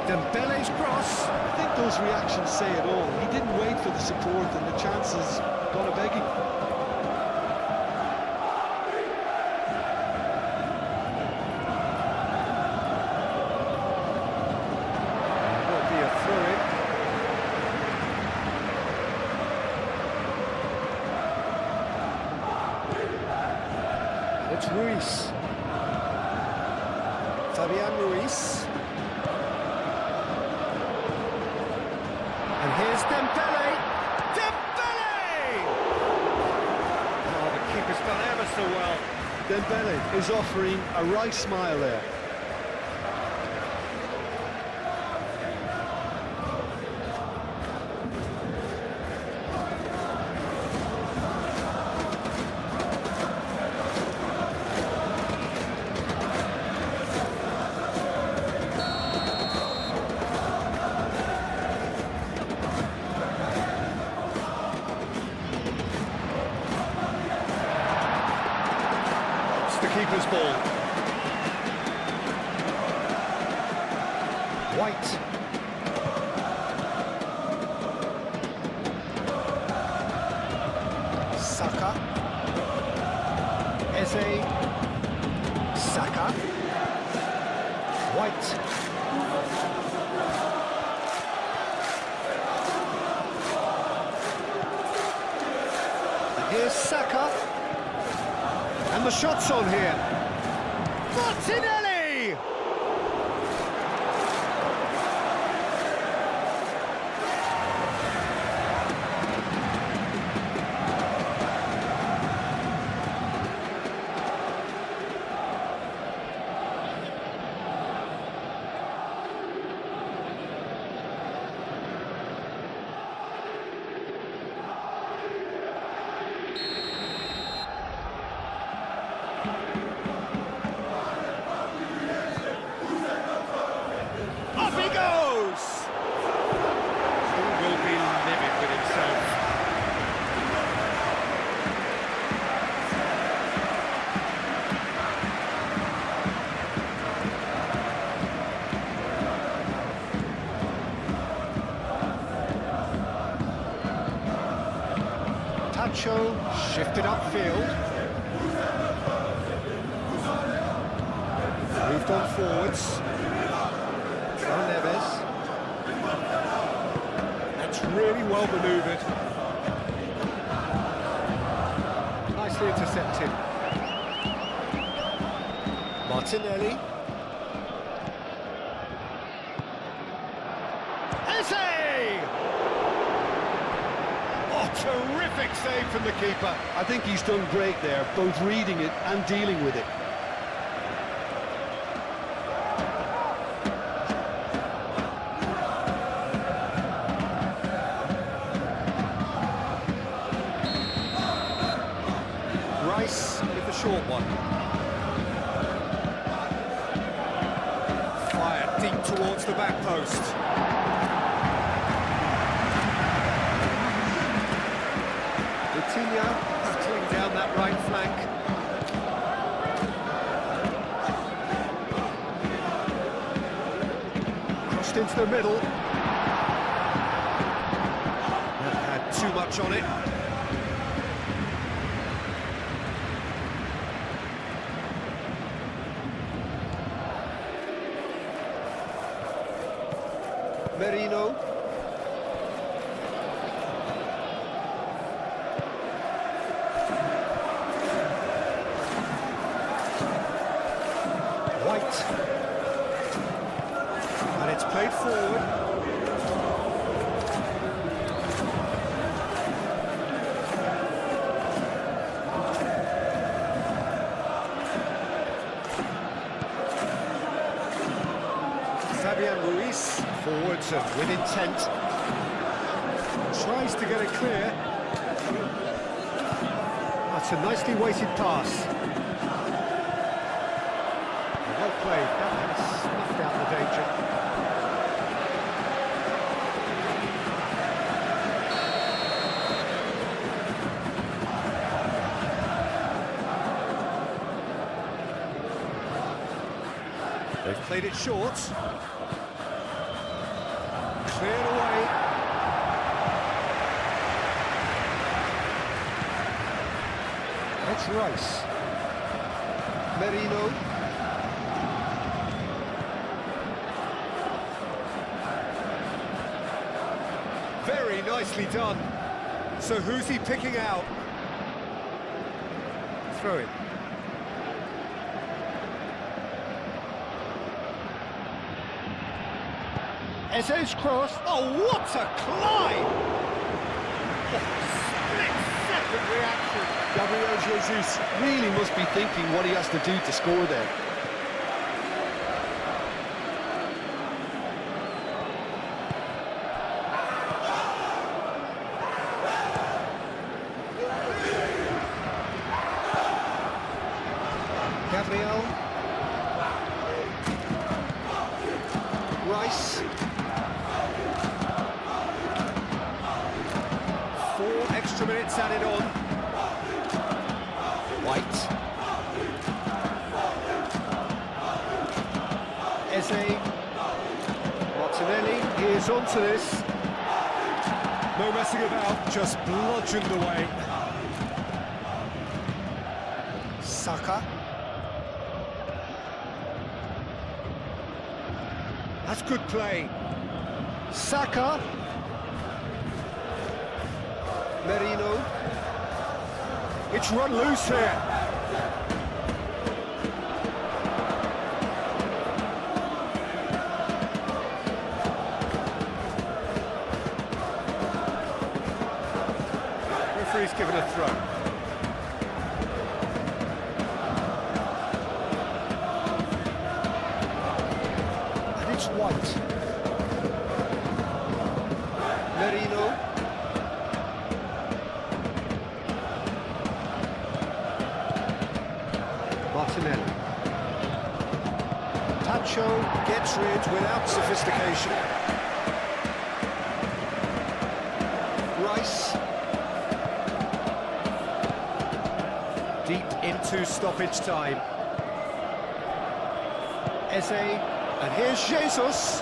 Dembele's cross. I think those reactions say it all. He didn't wait for the support and the chances gone a begging. Will be a throw-in. It's Ruiz. Fabian Ruiz. And here's Dembele. Dembele! Oh, the keeper's done ever so well. Dembele is offering a right smile there. The keeper's ball. White. Saka. Eze. Saka. White. And here's Saka. And the shot's on here. Martinelli! Off he goes! He will be livid with himself. Tacho shifted upfield. Moved on forwards. Neves. That's really well manoeuvred. Nicely intercepted. Martinelli. Eze! Oh, terrific save from the keeper. I think he's done great there, both reading it and dealing with it. Rice with the short one. Fired deep towards the back post. Vitinha battling down that right flank. Crossed into the middle. Never had too much on it. Merino. White. And it's played forward. Fabian Ruiz forwards and with intent. Tries to get it clear. That's a nicely weighted pass. Well played. That has snuffed out the danger. They've played it short. Cleared away. That's Rice. Merino. Very nicely done. So who's he picking out? Throw it. Eze's cross. Oh, what a climb! Split-second reaction. Gabriel Jesus really must be thinking what he has to do to score there. Gabriel. Rice. 4 extra minutes added on. White. Eze. Martinelli is onto this. No messing about, just bludgeoned away. Saka. That's good play. Saka. Merino. It's run loose here. Referee's given a throw. White. Merino. Martinelli. Tacho gets rid without sophistication. Rice. Deep into stoppage time. Eze. And here's Jesus.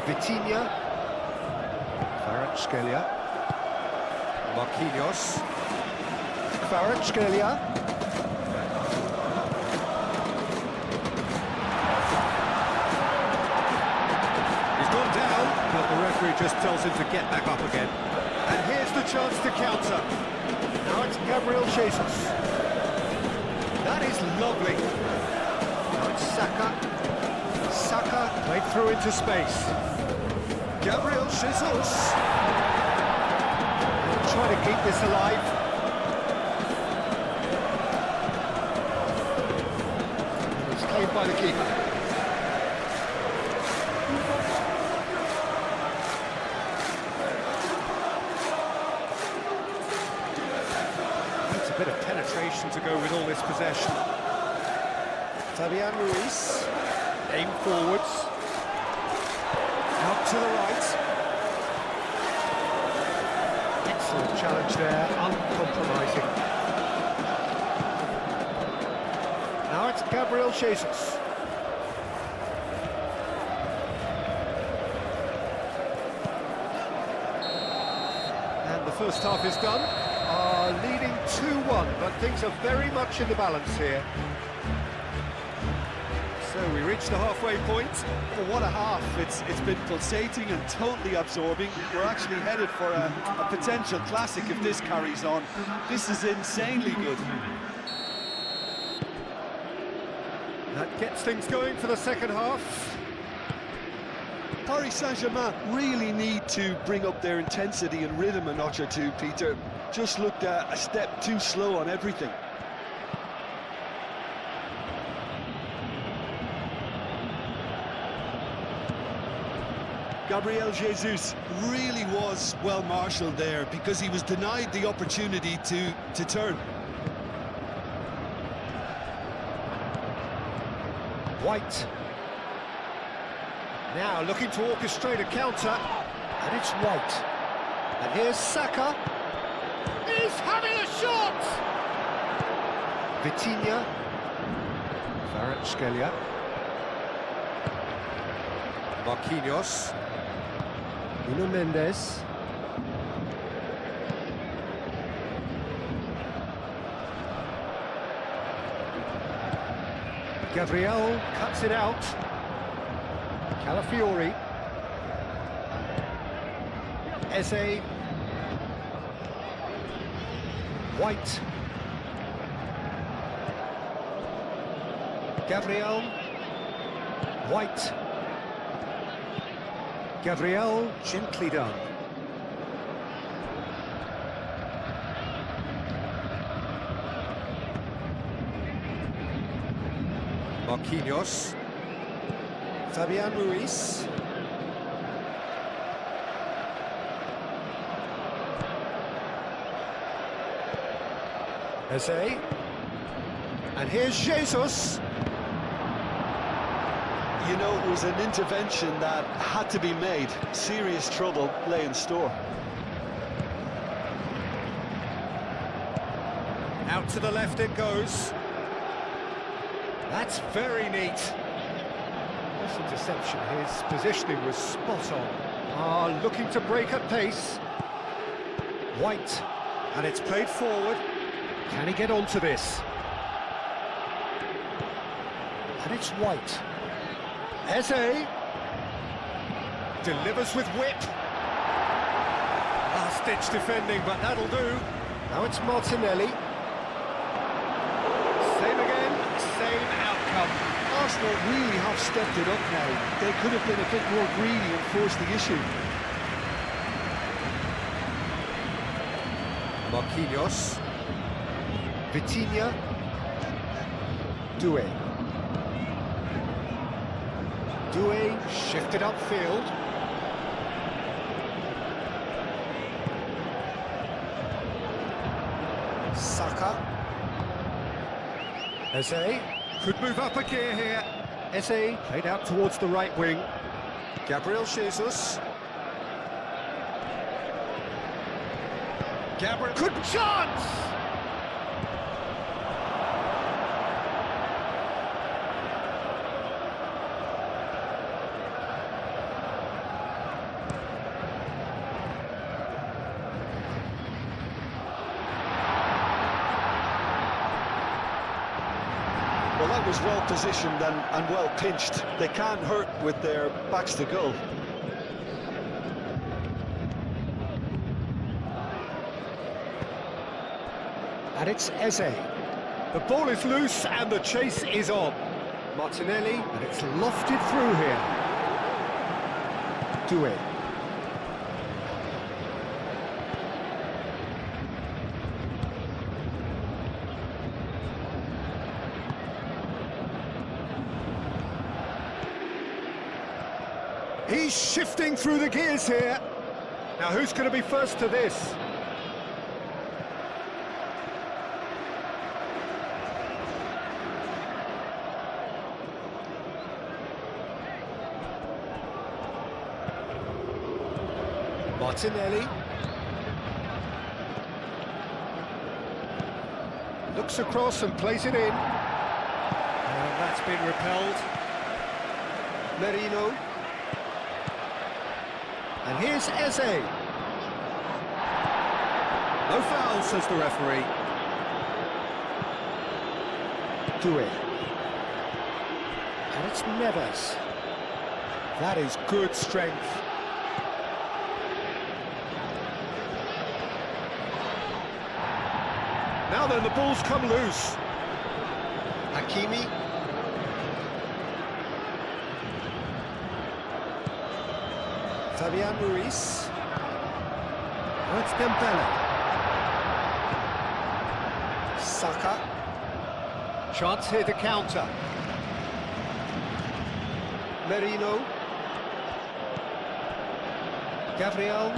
Vitinha. Kvaratskhelia. Marquinhos. Kvaratskhelia. He's gone down, but the referee just tells him to get back up again. And here's the chance to counter. Now it's Gabriel Jesus. That is lovely. Now it's Saka. Saka played through into space. Gabriel Jesus. Trying to keep this alive. It's claimed by the keeper. A bit of penetration to go with all this possession. Fabian Ruiz, aim forwards, out to the right. Excellent challenge there, uncompromising. Now it's Gabriel Jesus. And the first half is done. Leading 2-1, but things are very much in the balance here. So we reach the halfway point. For what a half. It's been pulsating and totally absorbing. We're actually headed for a potential classic if this carries on. This is insanely good. That gets things going for the second half. Paris Saint-Germain really need to bring up their intensity and rhythm a notch or two, Peter. Just looked a step too slow on everything. Gabriel Jesus really was well marshalled there because he was denied the opportunity to turn. White. Now looking to orchestrate a counter, and it's White. And here's Saka. He's having a shot! Vitinha. Kvaratskhelia. Marquinhos. Nuno Mendes. Gabriel cuts it out. Calafiori. Eze. White. Gabriel. White. Gabriel, gently done. Marquinhos. Fabian Ruiz. Eze. And here's Jesus. You know, it was an intervention that had to be made. Serious trouble lay in store. Out to the left it goes. That's very neat. This interception, his positioning was spot on. Looking to break at pace. White, and it's played forward. Can he get onto this? And it's White. Eze delivers with whip. Last-ditch defending, but that'll do. Now it's Martinelli. Same again, same outcome. Arsenal really have stepped it up now. They could have been a bit more greedy and forced the issue. Marquinhos. Vitinha. Doué. Doué shifted upfield. Saka. Eze could move up a gear here. Eze played out towards the right wing. Gabriel Jesus. Gabriel, good chance! Well, that was well positioned and well pinched. They can't hurt with their backs to goal. And it's Eze. The ball is loose and the chase is on. Martinelli, and it's lofted through here. Doué. He's shifting through the gears here. Now who's going to be first to this? Martinelli. Looks across and plays it in. And that's been repelled. Merino. And here's Eze. No foul, says the referee. Doué. And it's Neves. That is good strength. Now then, the ball's come loose. Hakimi. Fabian Ruiz. Oh, it's Dembele. Saka. Chance here to counter. Merino. Gabriel.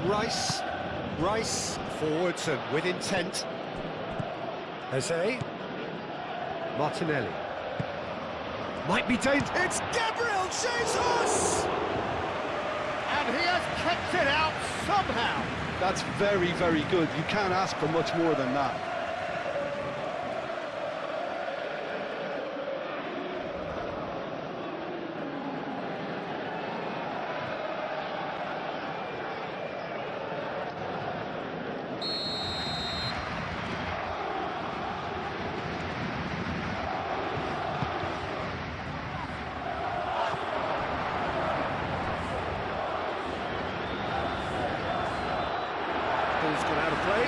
Rice. Rice forwards and with intent. Jose. Martinelli. Might be dangerous. It's Gabriel Jesus! And he has kept it out somehow. That's very, very good. You can't ask for much more than that. Ball's gone out of play.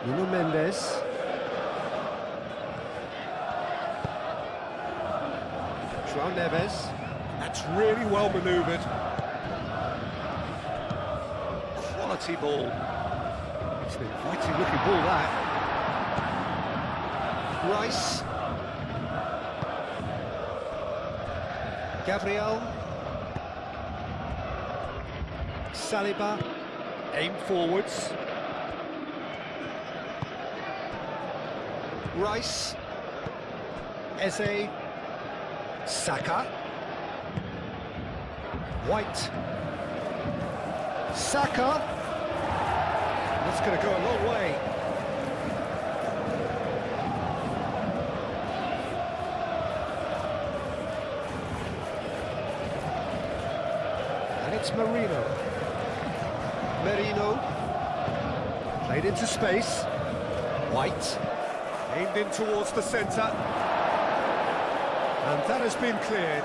Nuno Mendes. João Neves. That's really well manoeuvred. Quality ball. It's an inviting looking ball, that. Rice. Gabriel. Saliba. Aim forwards. Rice. Eze. Saka. White. Saka. That's going to go a long way. And it's Merino. Merino. Played into space. White. Aimed in towards the centre. And that has been cleared.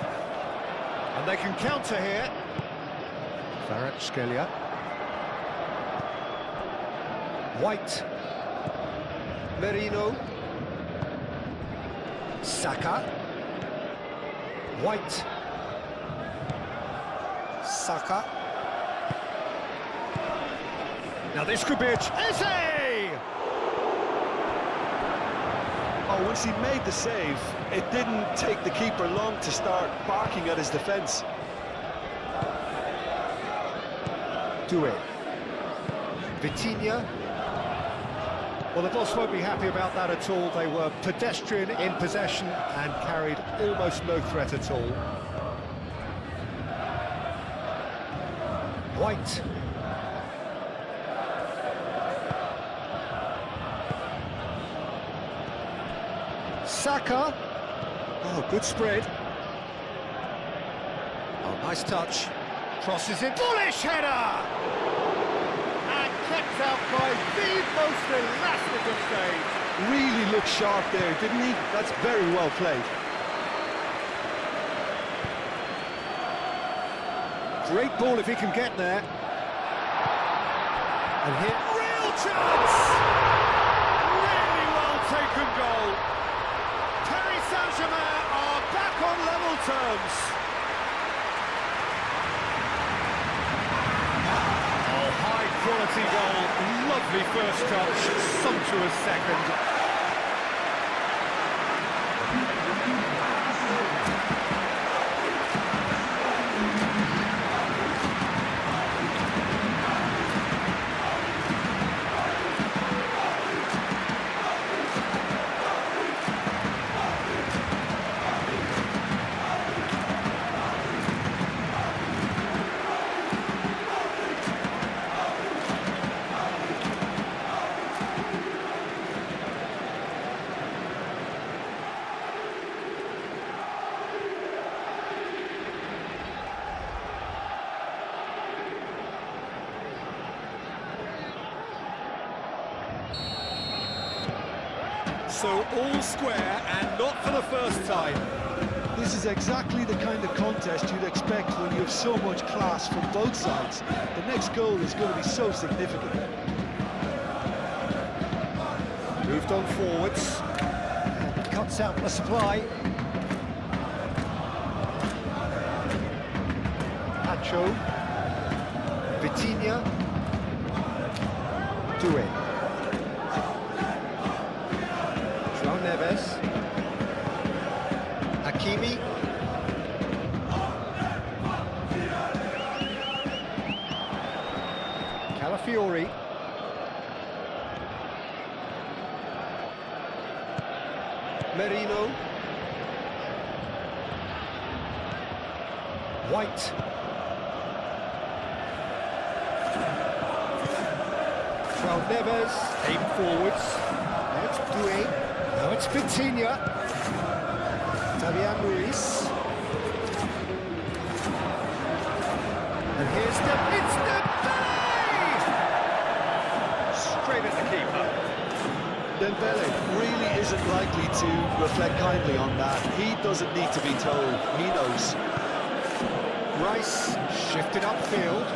And they can counter here. Kvaratskhelia. White. Merino. Saka. White. Saka. Now this could be a Eze! Oh, once he made the save, it didn't take the keeper long to start barking at his defence. Doué. Vitinha. Well, the boss won't be happy about that at all. They were pedestrian in possession and carried almost no threat at all. White. Saka. Oh, good spread. Oh, nice touch. Crosses it. Bullish header! And kept out by the most elastic of saves. Really looked sharp there, didn't he? That's very well played. Great ball if he can get there. And hit. Real chance! Really well taken goal. Paris Saint-Germain are back on level terms. Oh, high quality goal. Lovely first touch, sumptuous second. So all square, and not for the first time. This is exactly the kind of contest you'd expect when you have so much class from both sides. The next goal is going to be so significant. Moved on forwards. And cuts out the supply. Pacho. Vitinha. Doué. João Neves. Hakimi. Calafiori. Merino. White. João Neves. Aim forwards. Now it's Doué. Now it's Vitinha. Fabian Ruiz. And here's it's Dembele! Straight at the keeper. Dembele really isn't likely to reflect kindly on that. He doesn't need to be told. He knows. Rice shifted upfield.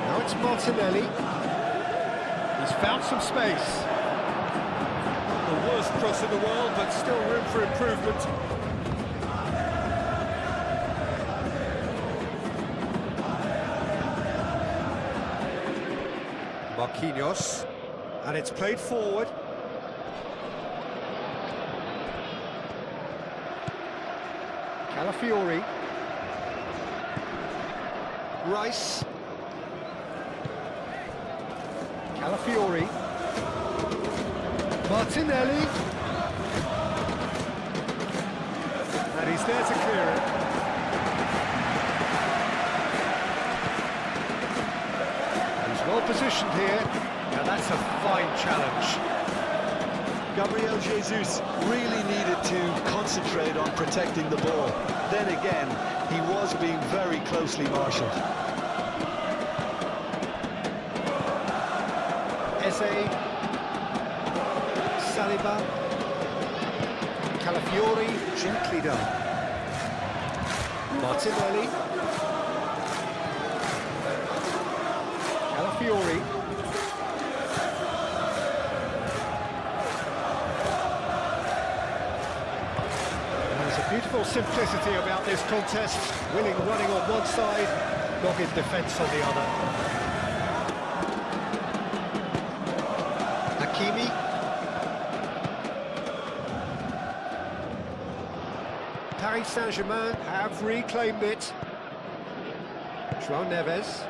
Now it's Martinelli. He's found some space. The worst cross in the world, but still room for improvement. Marquinhos, and it's played forward. Calafiori. Rice. Calafiori. Martinelli. And he's there to clear it. He's well positioned here. Now that's a fine challenge. Gabriel Jesus really needed to concentrate on protecting the ball. Then again, he was being very closely marshalled. Eze. Saliba. Calafiori, gently done. Martinelli. Calafiori. There's a beautiful simplicity about this contest. Willing running on one side, dogged defence on the other. Hakimi. Paris Saint-Germain have reclaimed it. João Neves.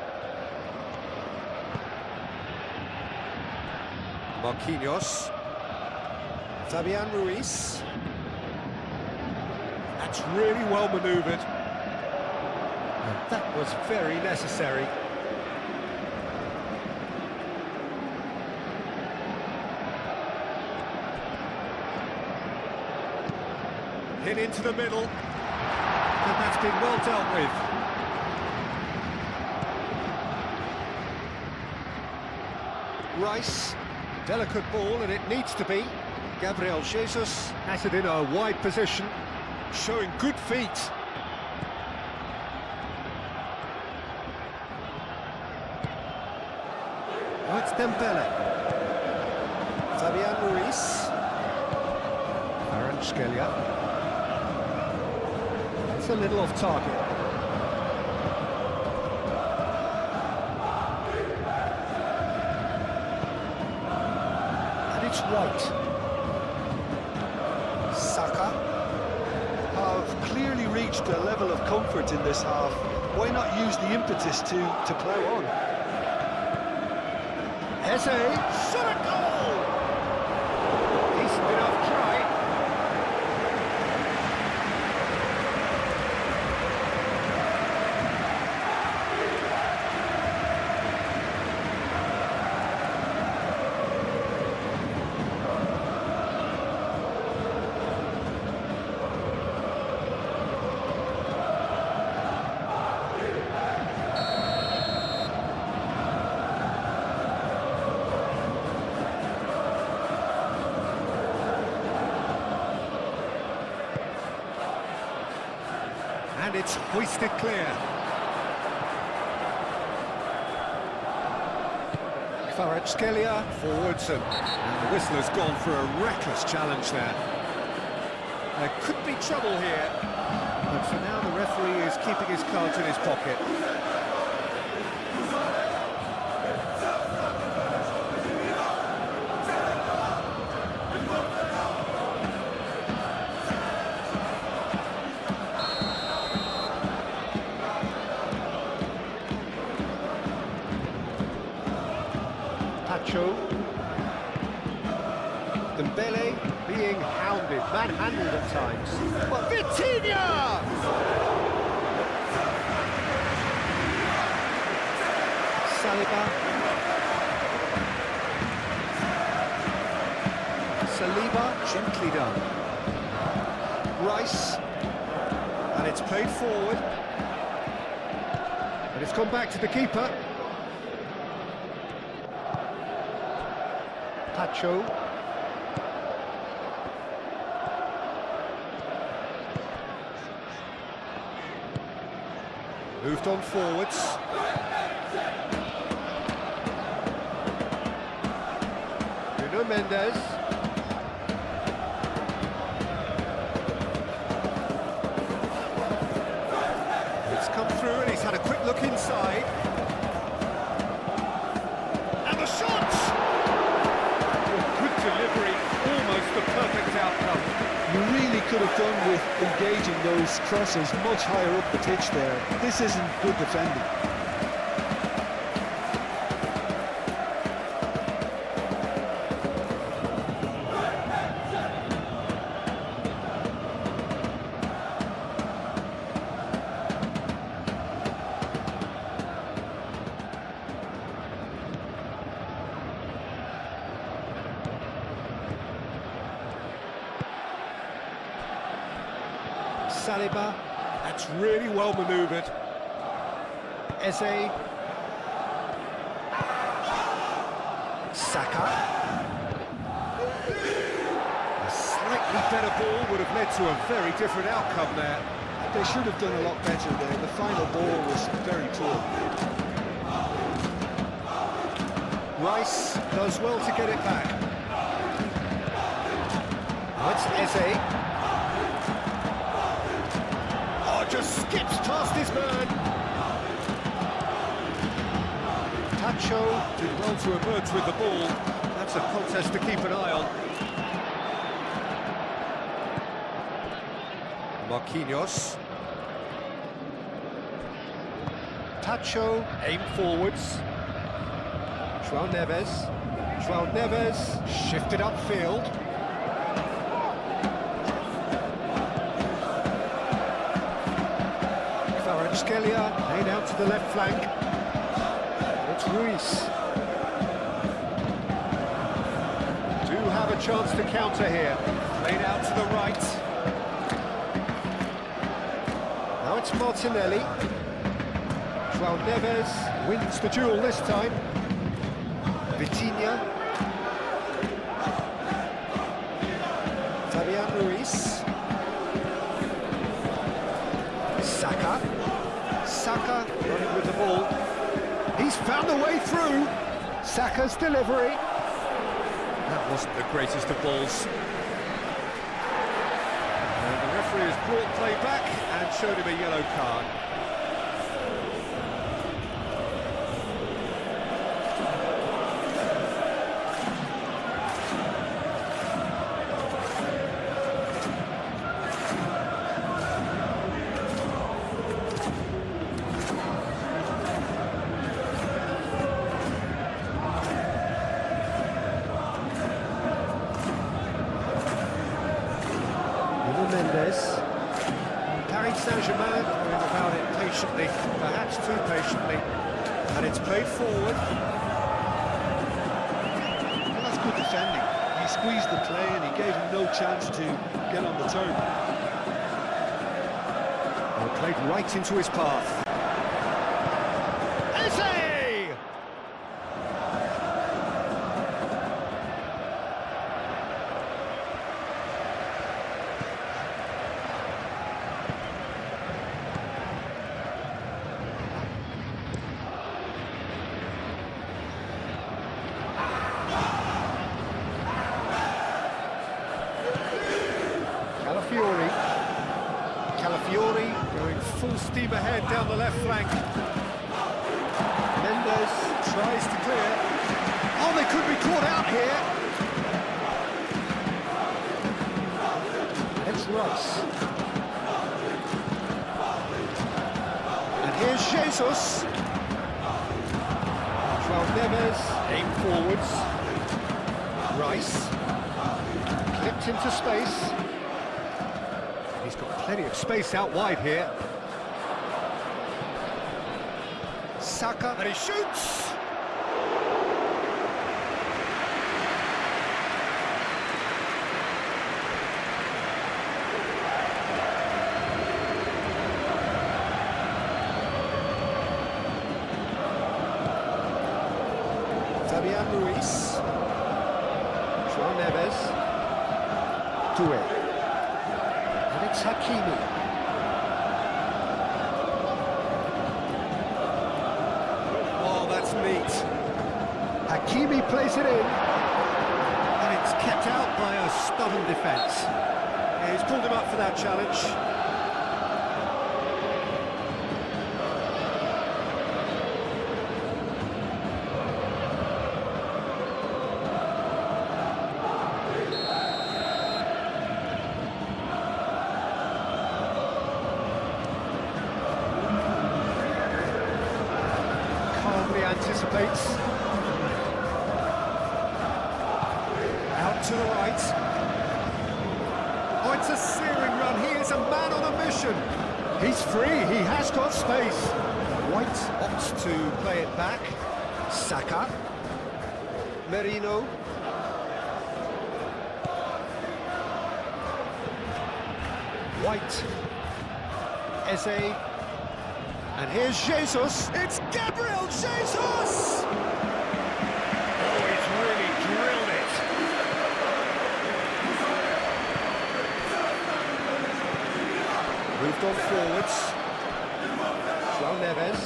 Marquinhos. Fabian Ruiz. That's really well manoeuvred. And that was very necessary. Hit into the middle, and that's been well dealt with. Rice, delicate ball, and it needs to be. Gabriel Jesus has it in a wide position, showing good feet. Now it's Dembele. Fabian Ruiz. Kvaratskhelia. A little off target. And it's White. Saka. Have clearly reached a level of comfort in this half. Why not use the impetus to plough on? Eze, shot a goal! Decent enough try. And it's hoisted clear. Kvaratskhelia forwards and the whistle has gone for a reckless challenge there. There could be trouble here, but for now the referee is keeping his cards in his pocket. Dembele being hounded, manhandled at times. But Vitinha! Saliba, gently done. Rice, and it's played forward. And it's gone back to the keeper. Pacho. Moved on forwards. Nuno Mendes. It's come through and he's had a quick look inside. And the shot! Good delivery, almost the perfect outcome. You really could have done with engaging those crosses much higher up the pitch there. This isn't good defending. Saliba, that's really well manoeuvred. Eze. Saka. A slightly better ball would have led to a very different outcome there. They should have done a lot better there. The final ball was very poor. Rice does well to get it back. Now it's Eze. Just skips past his man. Tacho did well to emerge with the ball. That's a contest to keep an eye on. Marquinhos. Tacho aimed forwards. João Neves. João Neves shifted upfield. Kvaratskhelia laid out to the left flank. It's Ruiz. Do have a chance to counter here. Played out to the right. Now it's Martinelli. João Neves wins the duel this time. Vitinha. Fabian Ruiz. Saka. Saka running with the ball. He's found a way through. Saka's delivery. That wasn't the greatest of balls. And the referee has brought play back and showed him a yellow card. Mendes. Paris Saint-Germain going about it patiently, perhaps too patiently, and it's played forward. Well, that's good defending. He squeezed the play and he gave him no chance to get on the turn. Well, played right into his path. Eze! full steam ahead down the left flank. Mendes tries to clear. Oh, they could be caught out here. It's Rice. And here's Jesus. João Neves, aim forwards. Rice. Clipped into space. He's got plenty of space out wide here. Saka, and he shoots! Fabian Ruiz. João Neves. Touré. And it's Hakimi. Oh, that's neat. Hakimi plays it in. And it's kept out by a stubborn defence. Yeah, he's pulled him up for that challenge. Anticipates. Out to the right. Oh, it's a searing run. He is a man on a mission. He's free. He has got space. White opts to play it back. Saka. Merino. White. Eze. And here's Jesus. It's Gabriel Jesus! Oh, he's really drilled it. Moved on forwards. João Neves.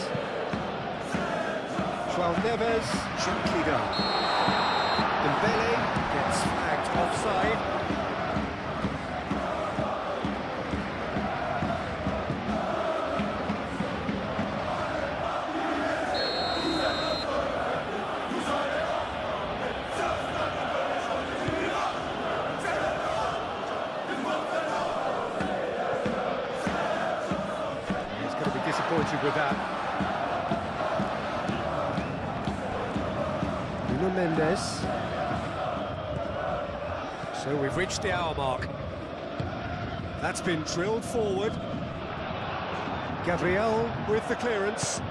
João Neves. Gently done. Dembele gets flagged offside. Disappointed with that. Nuno Mendes. So we've reached the hour mark. That's been drilled forward. Gabriel with the clearance.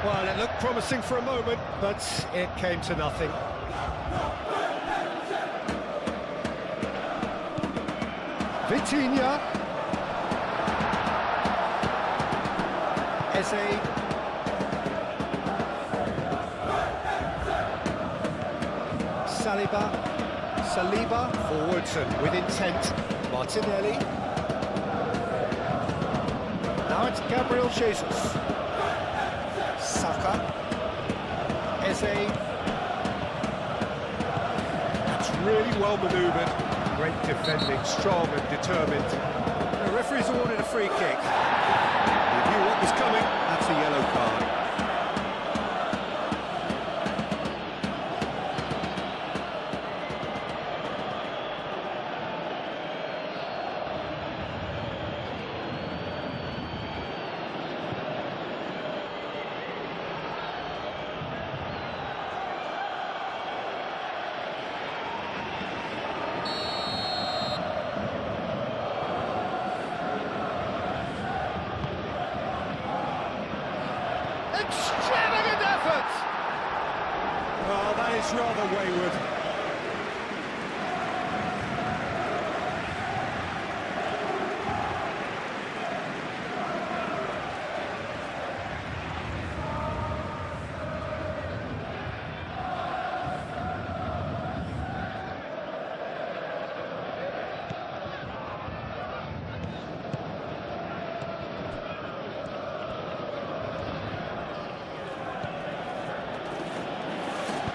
Well, it looked promising for a moment, but it came to nothing. Vitinha. Eze. Saliba forwards and with intent. Martinelli. Now it's Gabriel Jesus. Saka. Eze. That's really well manoeuvred. Great defending, strong and determined. The referee's awarded a free kick. He knew what was coming. That's a yellow card. Extravagant effort! Oh, that is rather wayward.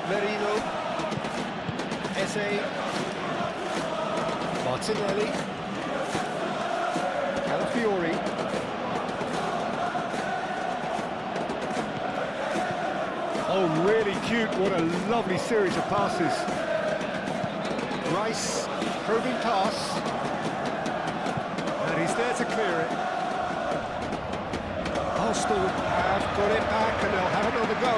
Merino, Eze, Martinelli, Calafiori, acute, what a lovely series of passes. Rice, probing pass. And he's there to clear it. Arsenal have got it back and they'll have another go.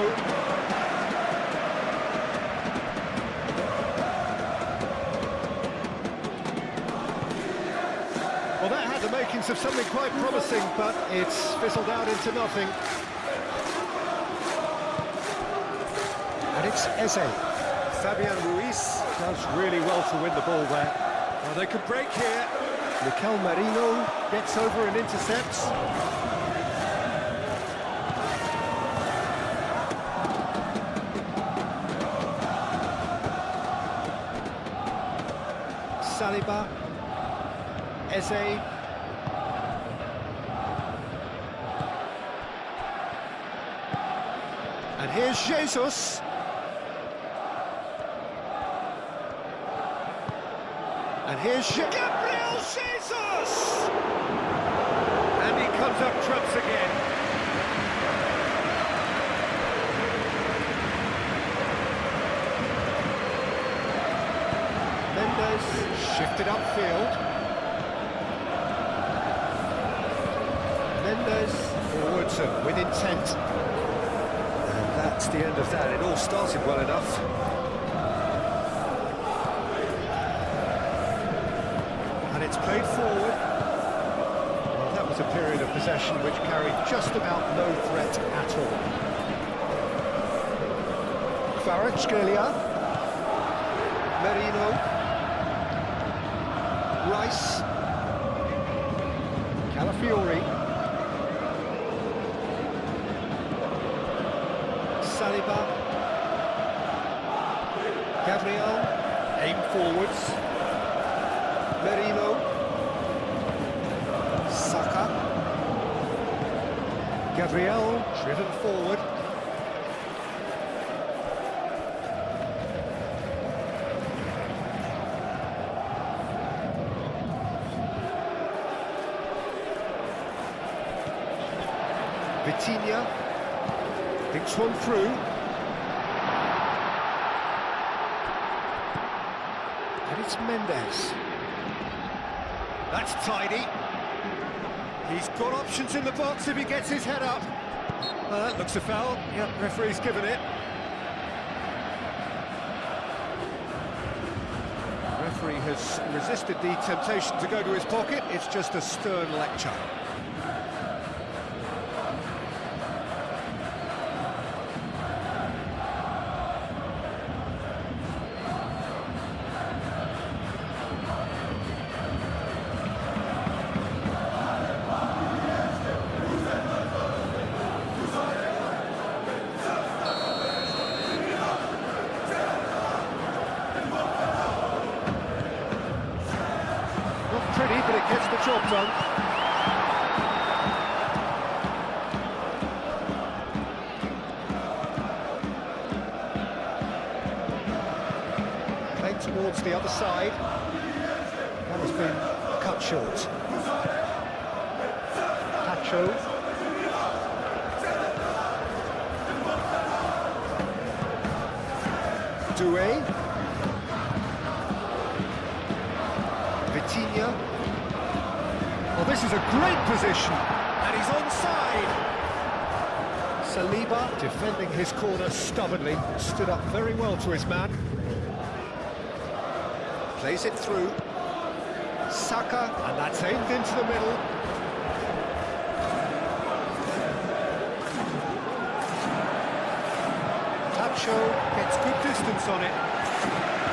Well, that had the makings of something quite promising, but it's fizzled out into nothing. And it's Eze. Fabian Ruiz does really well to win the ball there. Well, they could break here. Mikel Merino gets over and intercepts. Saliba. Eze. And here's Jesus. And here's Gabriel Jesus! And he comes up trumps again. Mendes shifted upfield. Mendes forwards and with intent. And that's the end of that. It all started well enough. And it's played forward. Well, that was a period of possession which carried just about no threat at all. Kvaratskhelia. Merino. Rice. Calafiori. Saliba. Gabriel. Aim forwards. Merino. Saka. Gabriel driven forward. Vitinha thinks one through. And it's Mendes. That's tidy. He's got options in the box if he gets his head up. That looks a foul. Yep, referee's given it. Referee has resisted the temptation to go to his pocket. It's just a stern lecture. Pretty, but it gets the job done. Played towards the other side. That has been cut short. Pacho. Doué. Vitinha. Well, this is a great position, and he's onside. Saliba defending his corner stubbornly, stood up very well to his man. Plays it through. Saka, and that's aimed into the middle. Pacho gets good distance on it.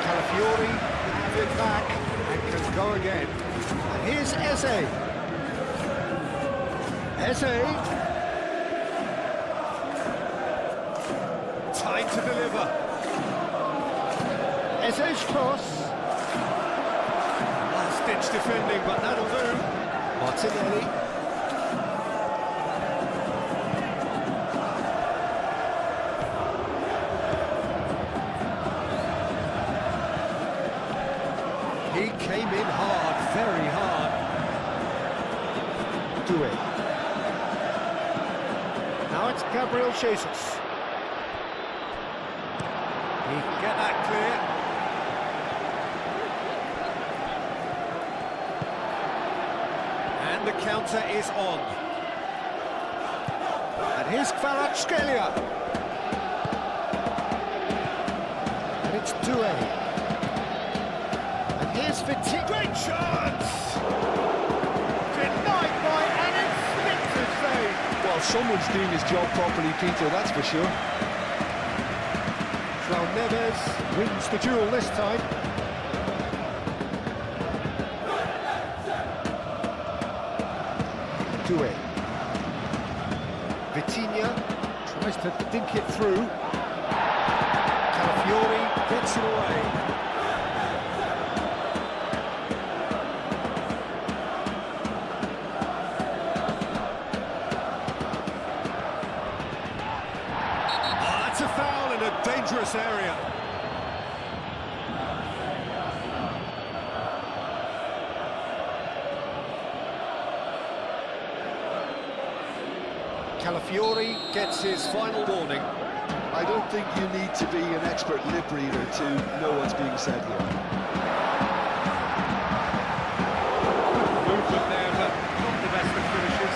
Calafiori has it back and can go again. And here's Eze. Eze. Time to deliver. Eze's cross. Last-ditch defending, but that'll do. Martinelli. He came in hard, very hard. Doué. Now it's Gabriel Jesus. get that clear. And the counter is on. And here's Kvaratskhelia. And it's Doué. And here's Vitti. Great chance! Denied by an instinctive save. Well, someone's doing his job properly, Peter, that's for sure. João Neves wins the duel this time. Doué. Vitinha tries to dink it through. Calafiori gets it away. That's a foul in a dangerous area. Calafiori gets his final warning. I don't think you need to be an expert lip reader to know what's being said here. Movement there, but not the best of finishes.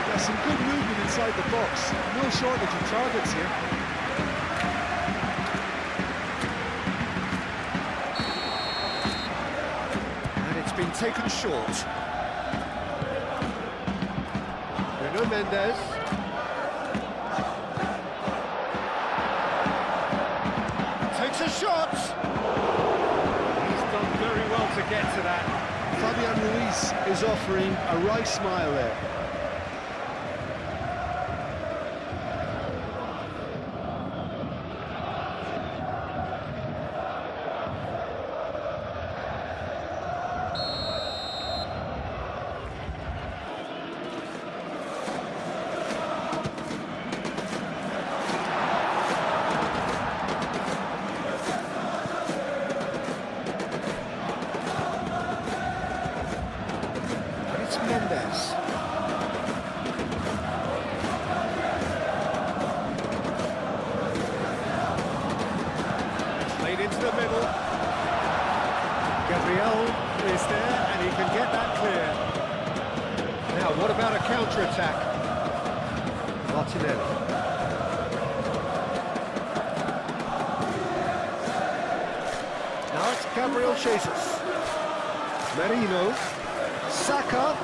There's some good movement inside the box. No shortage of targets here. And it's been taken short. Bruno Mendes. Takes a shot! He's done very well to get to that. Fabian Ruiz is offering a wry smile there. Mendes. Played into the middle. Gabriel is there and he can get that clear. Now, what about a counter-attack? Martinelli. Now it's Gabriel Jesus. Merino. Saka.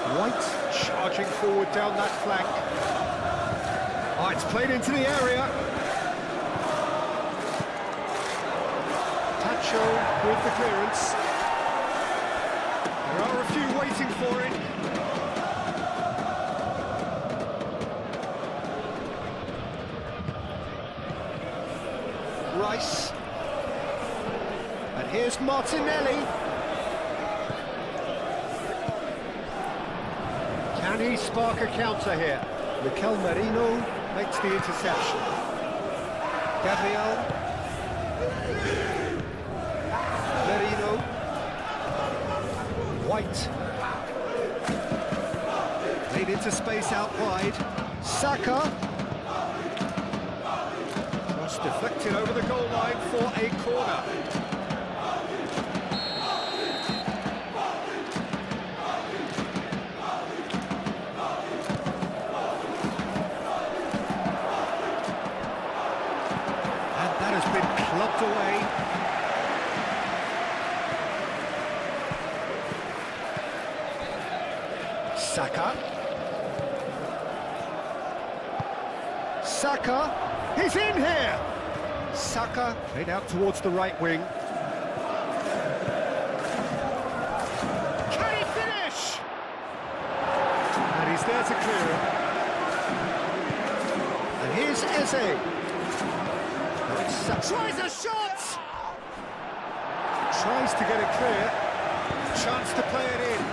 White charging forward down that flank. Oh, it's played into the area. Tacho with the clearance. There are a few waiting for it. Rice. And here's Martinelli. Can he spark a counter here? Mikel Merino makes the interception. Gabriel. Merino. White. Played into space out wide. Saka. Cross deflected over the goal line for a corner. Clubbed away. Saka. Saka. He's in here. Saka played out towards the right wing. Can he finish? And he's there to clear it. And here's Eze. Tries a shot! Tries to get it clear. Chance to play it in.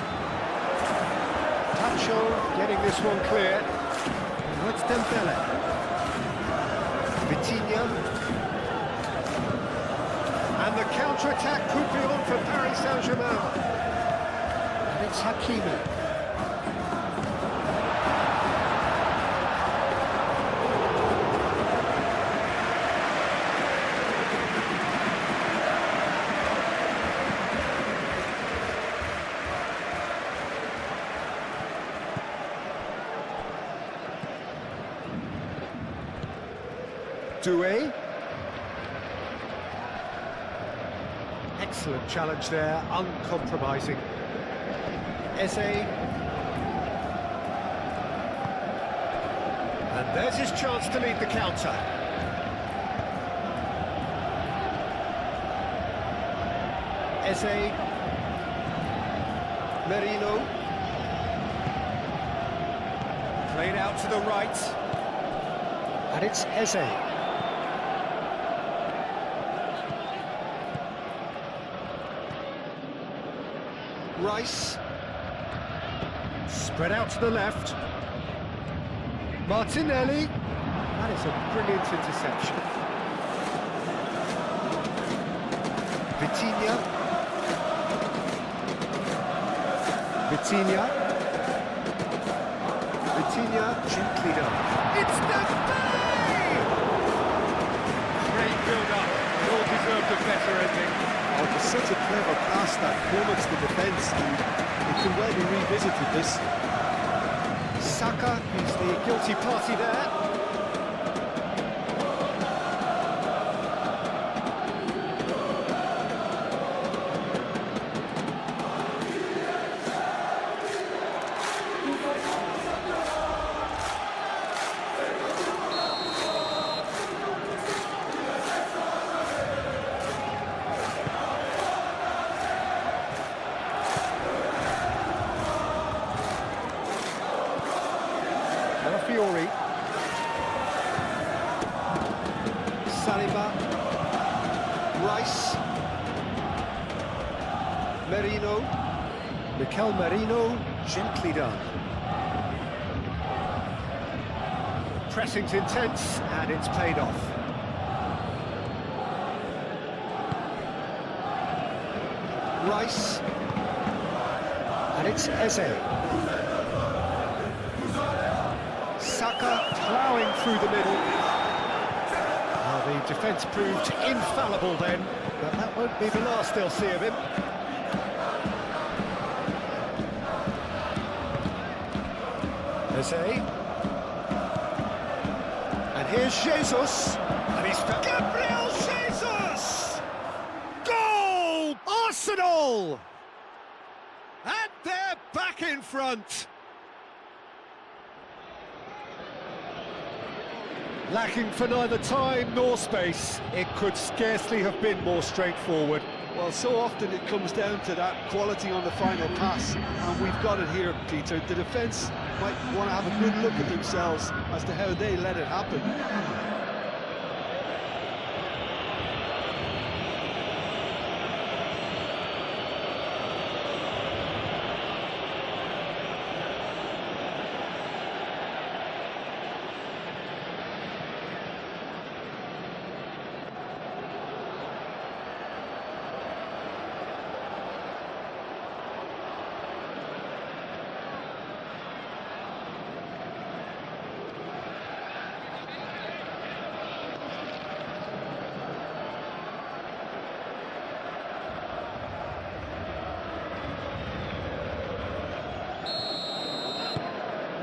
Tacho getting this one clear. What's Dembele? Vitinha. And the counter-attack could be on for Paris Saint-Germain. And it's Hakimi. Doué. Excellent challenge there, uncompromising. Eze. And there's his chance to lead the counter. Eze. Merino. Played out to the right. And it's Eze. Rice. Spread out to the left. Martinelli. That is a brilliant interception. Vitinha. Vitinha. Vitinha, gently done. It's the day! Great build-up. It all deserved a better ending. Oh, it was such a clever pass that plummets the defence, and it can well be revisited, this. Saka is the guilty party there. Fiori. Saliba. Rice. Merino. Mikel Merino, gently done. Pressing's intense, and it's paid off. Rice. And it's Eze. Saka ploughing through the middle. Well, the defence proved infallible then, but that won't be the last they'll see of him. Eze. And here's Jesus. And he's found Gabriel Jesus! Goal! Arsenal! And they're back in front. Lacking for neither time nor space, it could scarcely have been more straightforward. Well, so often it comes down to that quality on the final pass, and we've got it here, Peter. The defence might want to have a good look at themselves as to how they let it happen.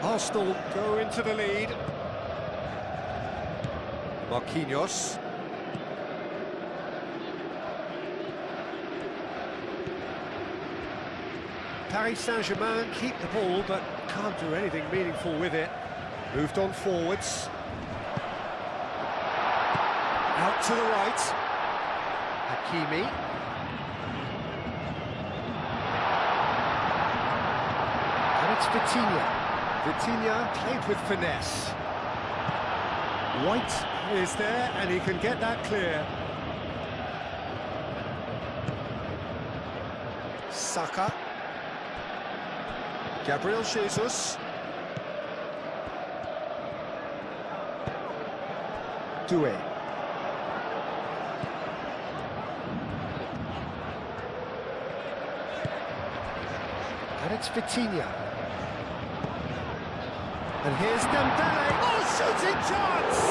Arsenal go into the lead. Marquinhos. Paris Saint-Germain keep the ball, but can't do anything meaningful with it. Moved on forwards. Out to the right. Hakimi. And it's Vitinha. Vitinha played with finesse. White is there, and he can get that clear. Saka. Gabriel Jesus. Doué. And it's Vitinha. And here's Dembele. Oh, shooting chance!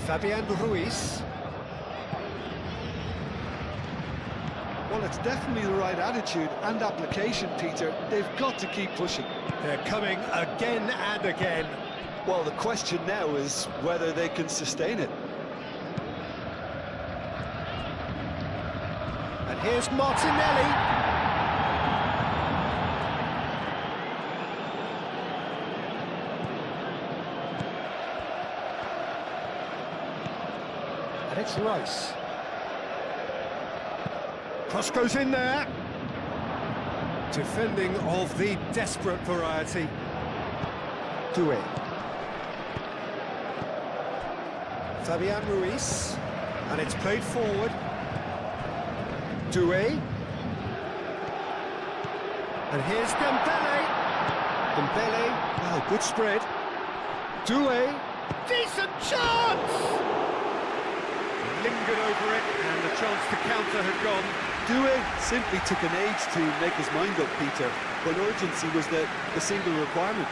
Fabian Ruiz. Well, it's definitely the right attitude and application, Peter. They've got to keep pushing. They're coming again and again. Well, the question now is whether they can sustain it. And here's Martinelli. And it's Rice. Cross goes in there. Defending of the desperate variety. Doué. Fabian Ruiz. And it's played forward. Doué. And here's Dembele. Dembele. Oh, good spread. Doué. Decent chance! Lingered over it, and the chance to counter had gone. Doué simply took an age to make his mind up, Peter, when urgency was the single requirement.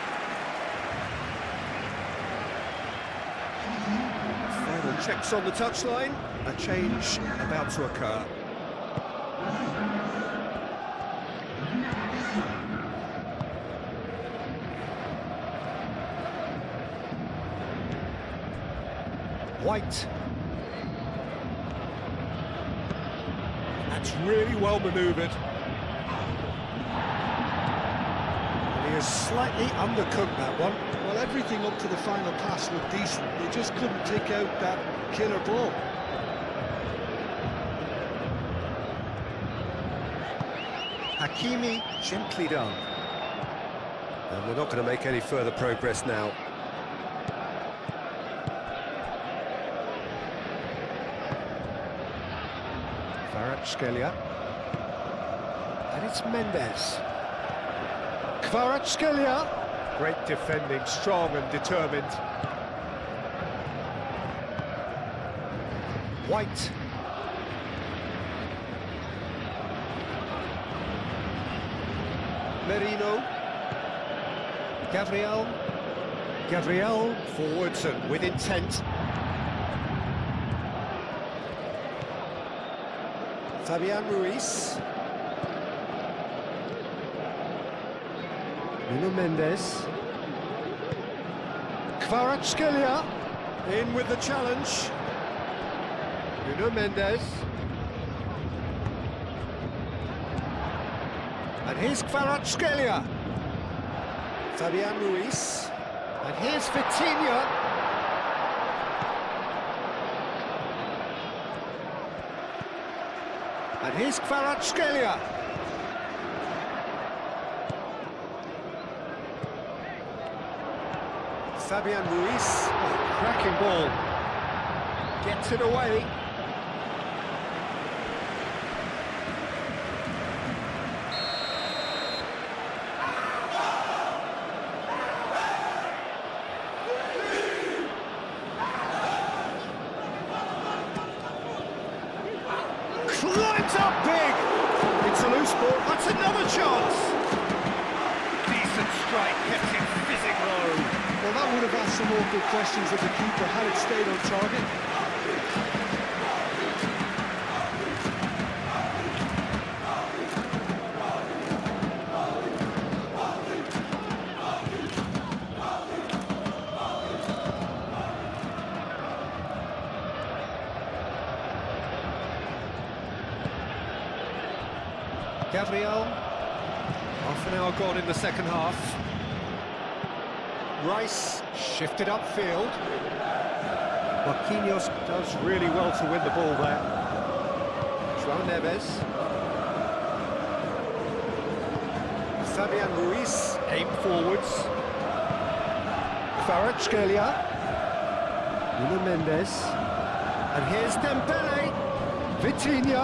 Final checks on the touchline. A change about to occur. White. That's really well manoeuvred. And he has slightly undercooked that one. Well, everything up to the final pass looked decent. They just couldn't take out that killer ball. Hakimi, gently done. And we're not going to make any further progress now. Kvaratskhelia. And it's Mendes. Kvaratskhelia. Great defending, strong and determined. White. Merino. Gabriel forwards and with intent. Fabian Ruiz. Nuno Mendes. Kvaratskhelia in with the challenge. Nuno Mendes. And here's Kvaratskhelia. Fabian Ruiz. And here's Vitinha. And here's Kvaratskhelia. Fabian Ruiz, oh, cracking ball. Gets it away. Climbs up big. It's a loose ball. That's another chance. Decent strike, kept it fizzing low. Well, that would have asked some awkward questions of the keeper had it stayed on target. Gabriel, half an hour gone in the second half. Rice shifted upfield. Marquinhos does really well to win the ball there. João Neves. Fabian Ruiz aimed forwards. Kvaratskhelia. Nuno Mendes. And here's Dembele. Vitinha.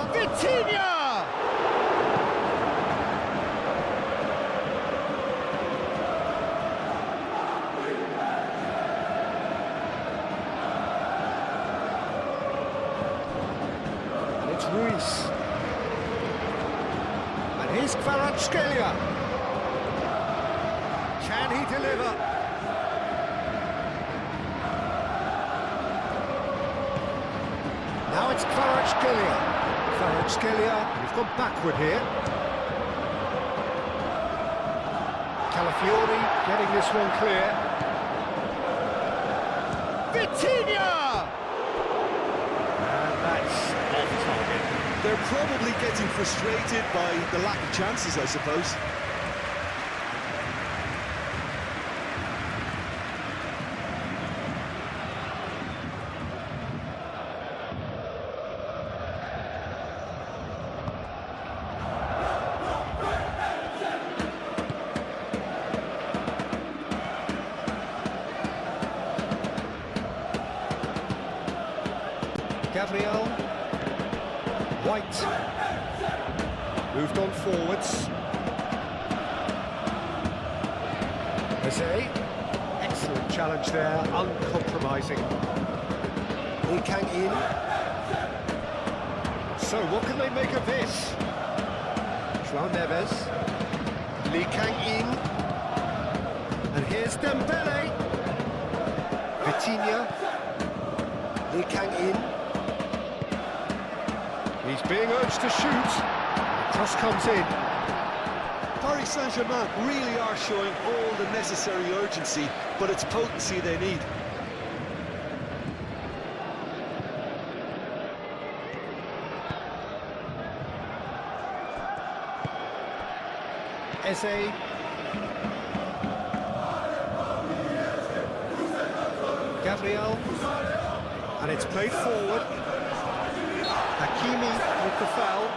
Ruiz. And here's Kvaratskhelia. Can he deliver? Now it's Kvaratskhelia. Kvaratskhelia, he's gone backward here. Calafiori getting this one clear. Vitinha! And that's off target. They're probably getting frustrated by the lack of chances, I suppose. Gabriel, White, moved on forwards. Jose, excellent challenge there, uncompromising. Lee Kang in. So what can they make of this? João Neves, Lee Kang in. And here's Dembele. Vitinha, Lee Kang in. He's being urged to shoot. Cross comes in. Paris Saint-Germain really are showing all the necessary urgency, but it's potency they need. Eze. Gabriel. And it's played forward. Hakimi with the foul.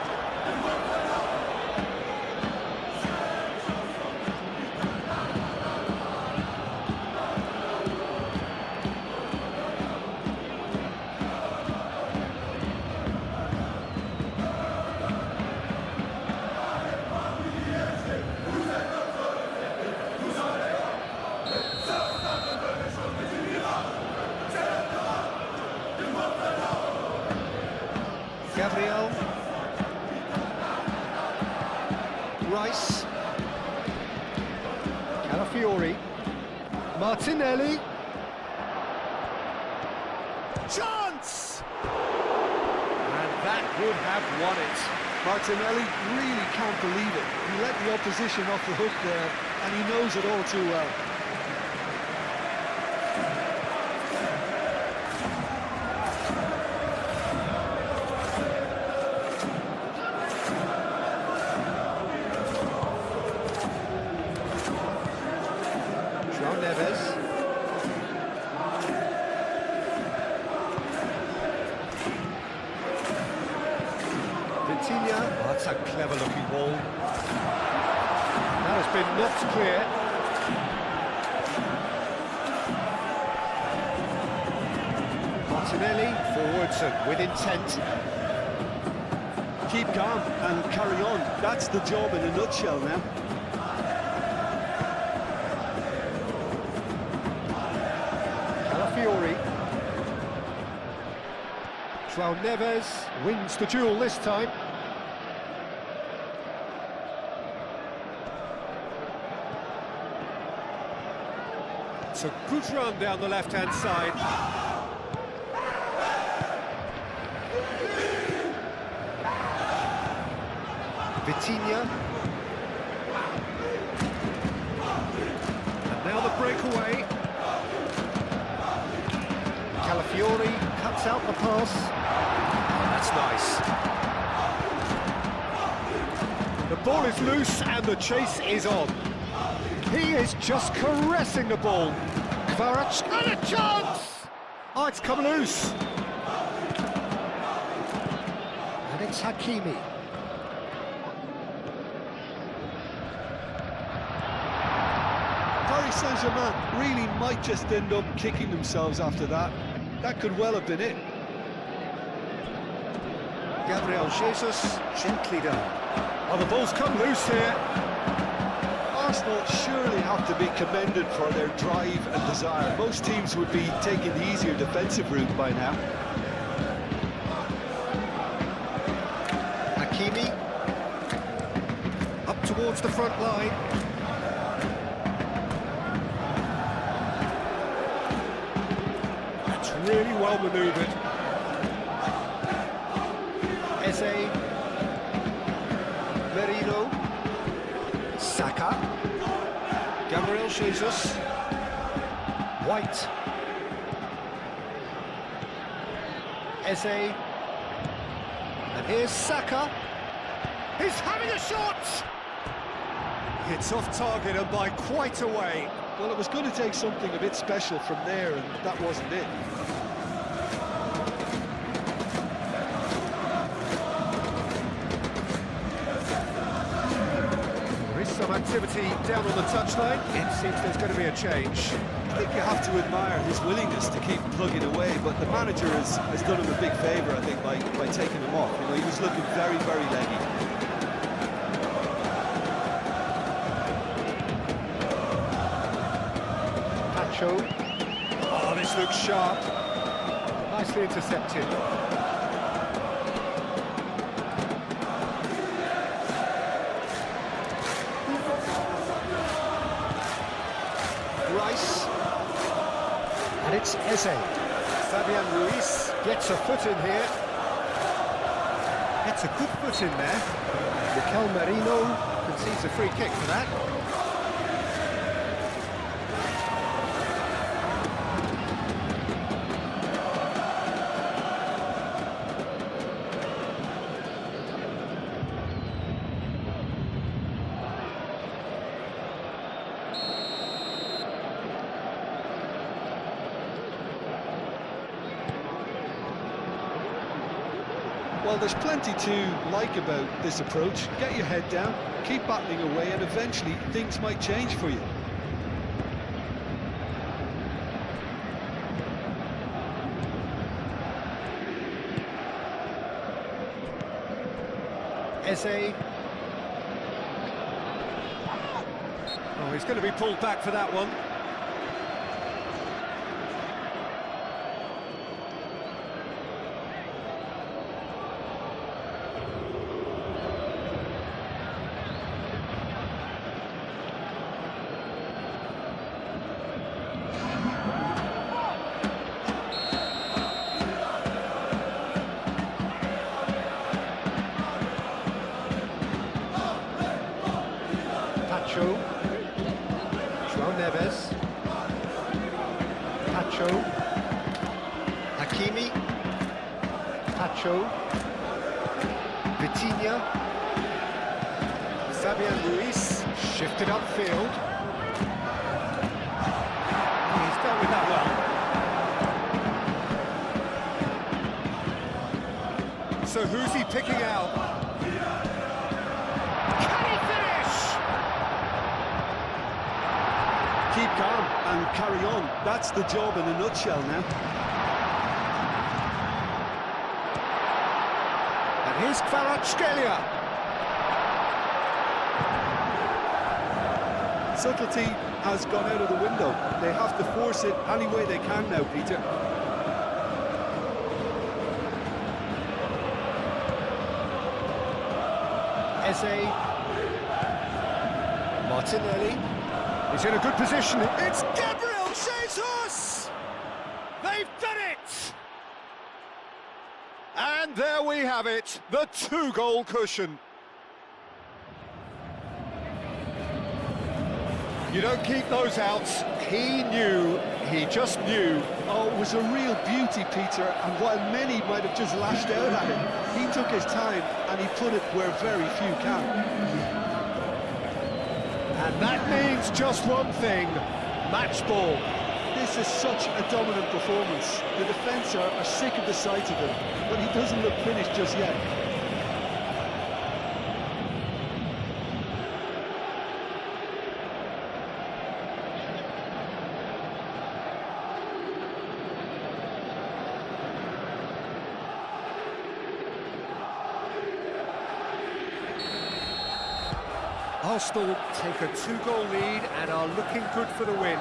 Gabriel, Rice, Calafiori, Martinelli, chance! And that would have won it. Martinelli really can't believe it. He let the opposition off the hook there, and he knows it all too well. João Neves. Vitinha. Oh, that's a clever-looking ball. That has been knocked clear. Martinelli, forwards and with intent. Keep calm and carry on. That's the job in a nutshell now. Calafiori. João Neves wins the duel this time. It's a good run down the left-hand side. Vitinha. And now the breakaway. Calafiori cuts out the pass. Oh, that's nice. The ball is loose and the chase is on. He is just caressing the ball. Kvaratskhelia, and a chance! Oh, it's come loose. And it's Hakimi. Paris Saint-Germain really might just end up kicking themselves after that. That could well have been it. Gabriel Jesus, gently done. Oh, the ball's come loose here. Arsenal surely have to be commended for their drive and desire. Most teams would be taking the easier defensive route by now. Hakimi. Up towards the front line. That's really well manoeuvred. Eze, Merino, Saka, Gabriel Jesus, White, Eze, and here's Saka. He's having a shot! It's off target and by quite a way. Well, it was going to take something a bit special from there, and that wasn't it. There is some activity down on the touchline. It seems there's going to be a change. I think you have to admire his willingness to keep plugging away, but the manager has done him a big favour, I think, by taking him off. You know, he was looking very, very leggy. Oh, this looks sharp. Nicely intercepted. Rice. And it's Eze. Fabian Ruiz gets a foot in here. Gets a good foot in there. Mikel Merino concedes a free kick for that. Well, there's plenty to like about this approach. Get your head down, keep battling away, and eventually things might change for you. Eze. Oh, he's going to be pulled back for that one. João Neves, Pacho, Hakimi, Pacho, Vitinha, Fabian Ruiz, shifted upfield. He's dealt with that well. So who's he picking out? Keep calm and carry on. That's the job in a nutshell now. And here's Kvaratskhelia. Subtlety has gone out of the window. They have to force it any way they can now, Peter. Eze. Martinelli. He's in a good position. It's Gabriel Jesus! They've done it! And there we have it, the two-goal cushion. You don't keep those out. He knew, he just knew. Oh, it was a real beauty, Peter, and while many might have just lashed out at him, he took his time and he put it where very few can. And that means just one thing, match ball. This is such a dominant performance. The defence are sick of the sight of him, but he doesn't look finished just yet. Arsenal take a two-goal lead and are looking good for the win.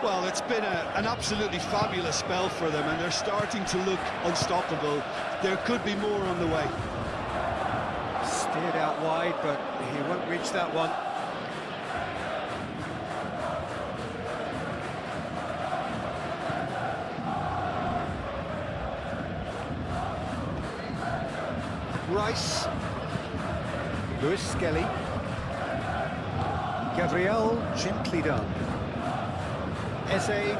Well, it's been an absolutely fabulous spell for them, and they're starting to look unstoppable. There could be more on the way. Steered out wide, but he won't reach that one. Rice. Lewis Skelly. Gabriel, gently done. Eze.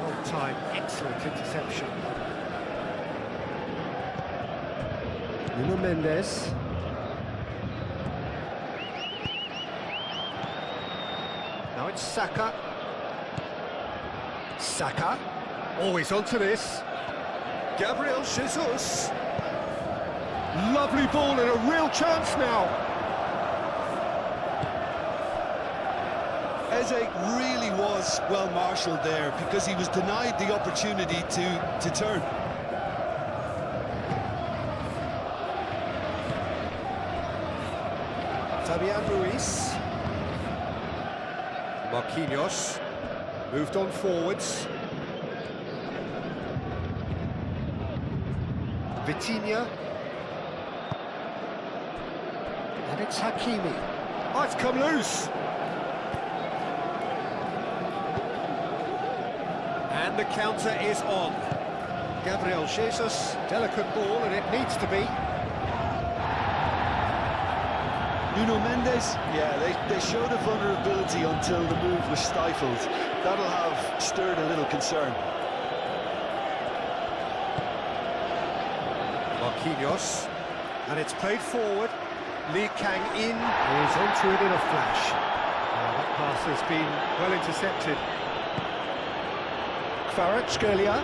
Long time, excellent interception. Nuno Mendes. Now it's Saka. Saka. Always onto this. Gabriel Jesus. Lovely ball and a real chance now. Eze really was well marshalled there because he was denied the opportunity to turn. Fabian Ruiz. Marquinhos. Moved on forwards. Vitinha. And it's Hakimi. Oh, it's come loose. And the counter is on. Gabriel Jesus, delicate ball, and it needs to be. Nuno Mendes, yeah, they showed a vulnerability until the move was stifled. That'll have stirred a little concern. Marquinhos, and it's played forward. Lee Kang in is onto it in a flash. That pass has been well intercepted. Kvaratskhelia.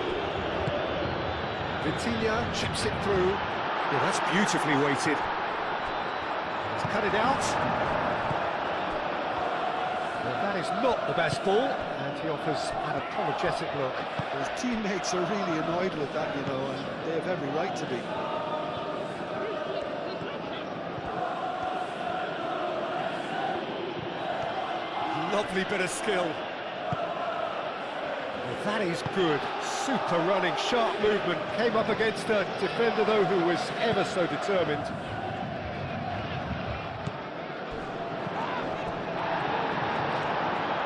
Vitinha chips it through. Yeah, that's beautifully weighted. He's cut it out. Well, that is not the best ball, and he offers an apologetic look. His teammates are really annoyed with that, you know, and they have every right to be. Lovely bit of skill. Well, that is good. Super running, sharp movement. Came up against a defender, though, who was ever so determined.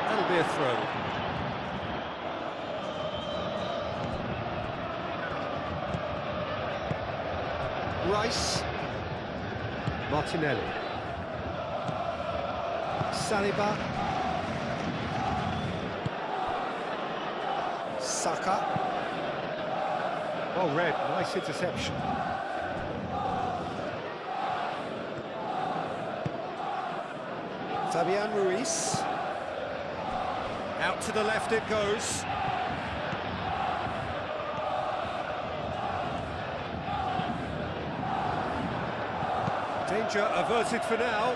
That'll be a throw. Rice. Martinelli. Saliba. Saka. Well read, nice interception. Fabian Ruiz. Out to the left it goes. Danger averted for now.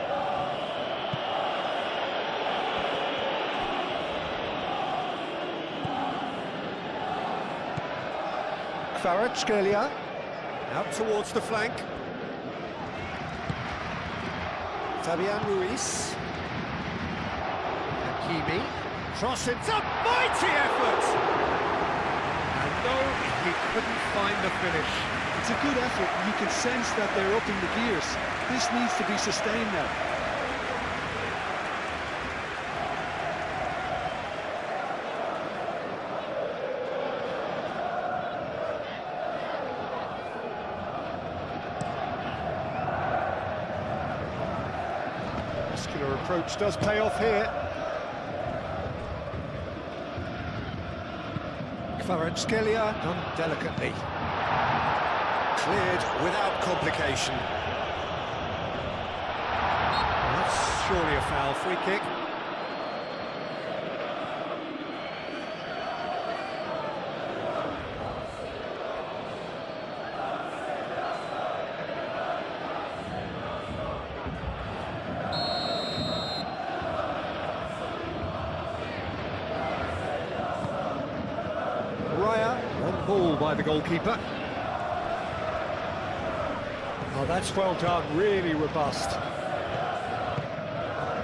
Kvaratskhelia, out towards the flank. Fabian Ruiz. Hakimi. Cross, it's a mighty effort! And no, he couldn't find the finish. It's a good effort, you can sense that they're upping the gears. This needs to be sustained now. Muscular approach does pay off here. Kvaratskhelia done delicately. Cleared without complication. That's surely a foul. Free kick. On ball by the goalkeeper. Oh, that's well done, really robust.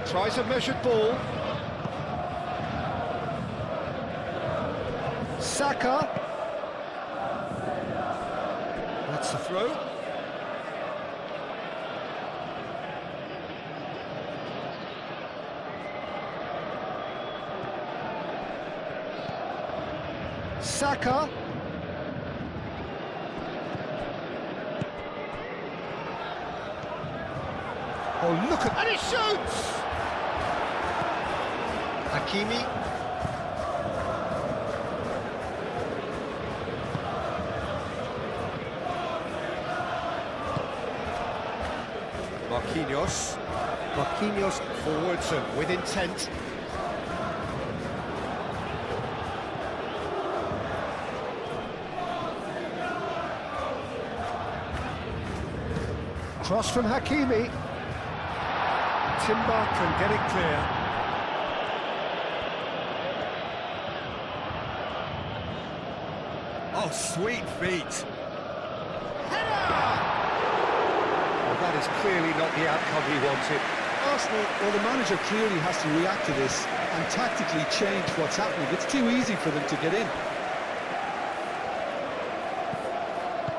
Tries a measured ball. Saka. That's the throw. Saka. Oh, look at... And he shoots! Hakimi. Marquinhos forwards and with intent. Cross from Hakimi. Timber can get it clear. Oh, sweet feet. That is clearly not the outcome he wanted. Arsenal, well, the manager clearly has to react to this and tactically change what's happening. It's too easy for them to get in.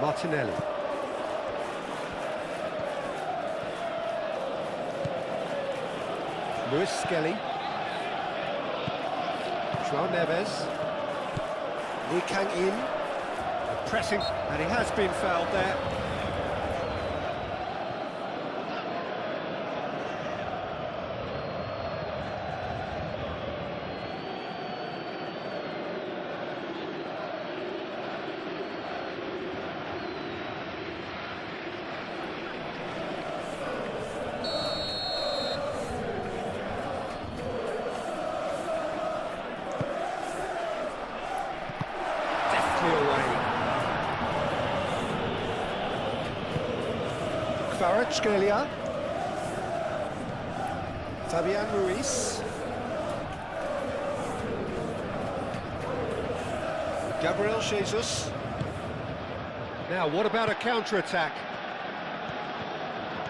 Martinelli. Luis Skelly. João Neves. Lee Kang-in. Pressing, and he has been fouled there. Kvaratskhelia. Fabian Ruiz. Gabriel Jesus. Now, what about a counter-attack?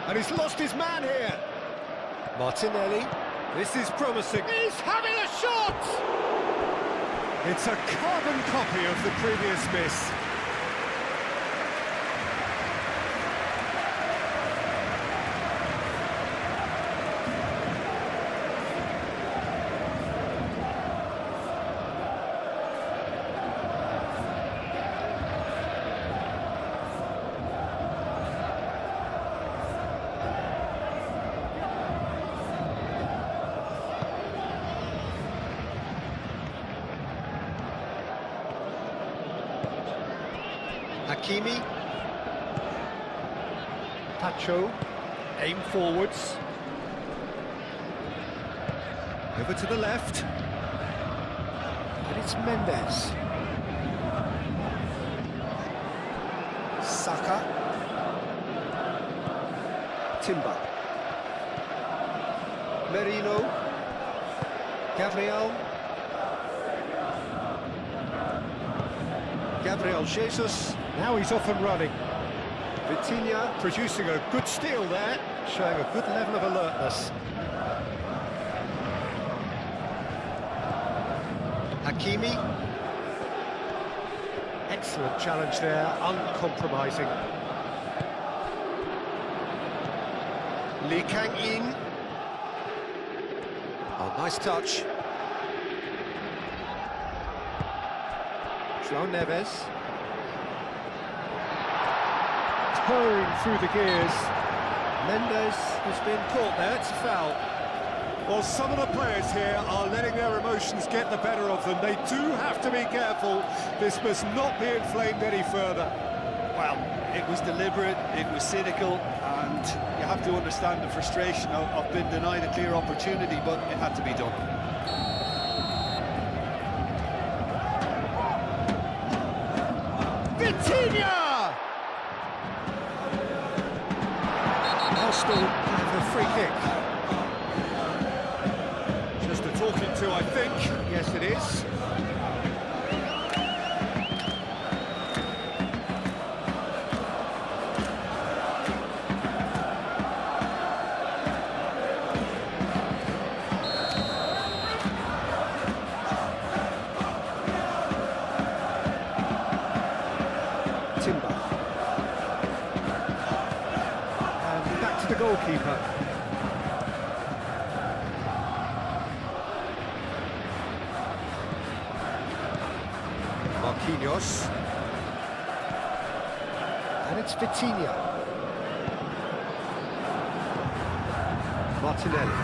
And he's lost his man here. Martinelli. This is promising. He's having a shot! It's a carbon copy of the previous miss. Hakimi. Pacho. Aim forwards. Over to the left. And it's Mendes. Saka. Timber. Merino. Gabriel Jesus. Now he's off and running. Vitinha producing a good steal there, showing a good level of alertness. Hakimi. Excellent challenge there, uncompromising. Lee Kang-in. Oh, nice touch. João Neves. Purring through the gears. Mendes has been caught there, it's a foul. Well, some of the players here are letting their emotions get the better of them. They do have to be careful. This must not be inflamed any further. Well, it was deliberate, it was cynical, and you have to understand the frustration of being denied a clear opportunity, but it had to be done. Vitinha! Arsenal have a free kick. Just a talking to, I think. Yes, it is. Timber. And back to the goalkeeper. Marquinhos. And it's Vitinha. Martinelli.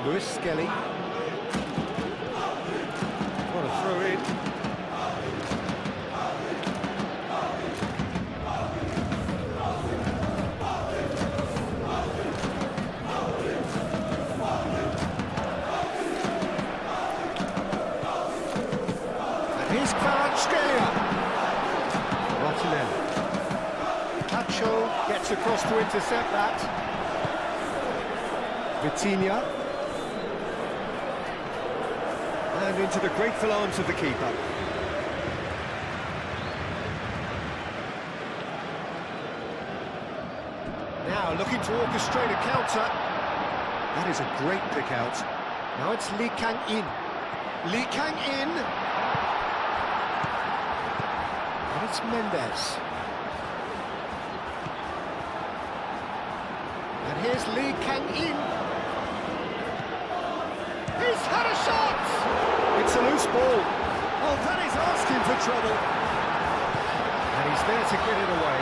Lewis Skelly. What a throw in. And here's Kvaratskhelia. Martinelli. Pacho gets across to intercept that. Vitinha. And into the grateful arms of the keeper. Now looking to orchestrate a counter. That is a great pick out. Now it's Lee Kang-in. Lee Kang-in. And it's Mendes. And here's Lee Kang-in. He's had a shot! It's a loose ball. Oh, that is asking for trouble. And he's there to get it away.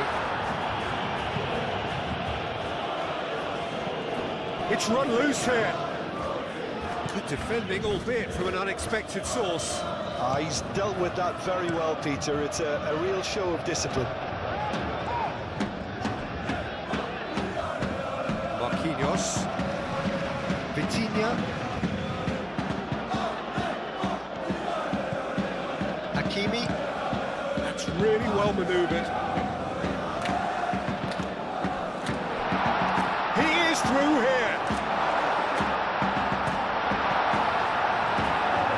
It's run loose here. Good defending, albeit from an unexpected source. He's dealt with that very well, Peter. It's a real show of discipline. Marquinhos. Vitinha. Hakimi. That's really well manoeuvred. He is through here.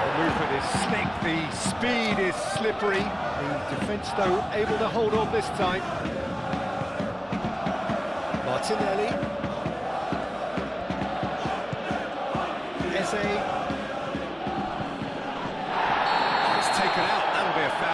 The movement is slick, the speed is slippery. The defence, though, able to hold on this time. Martinelli. Eze.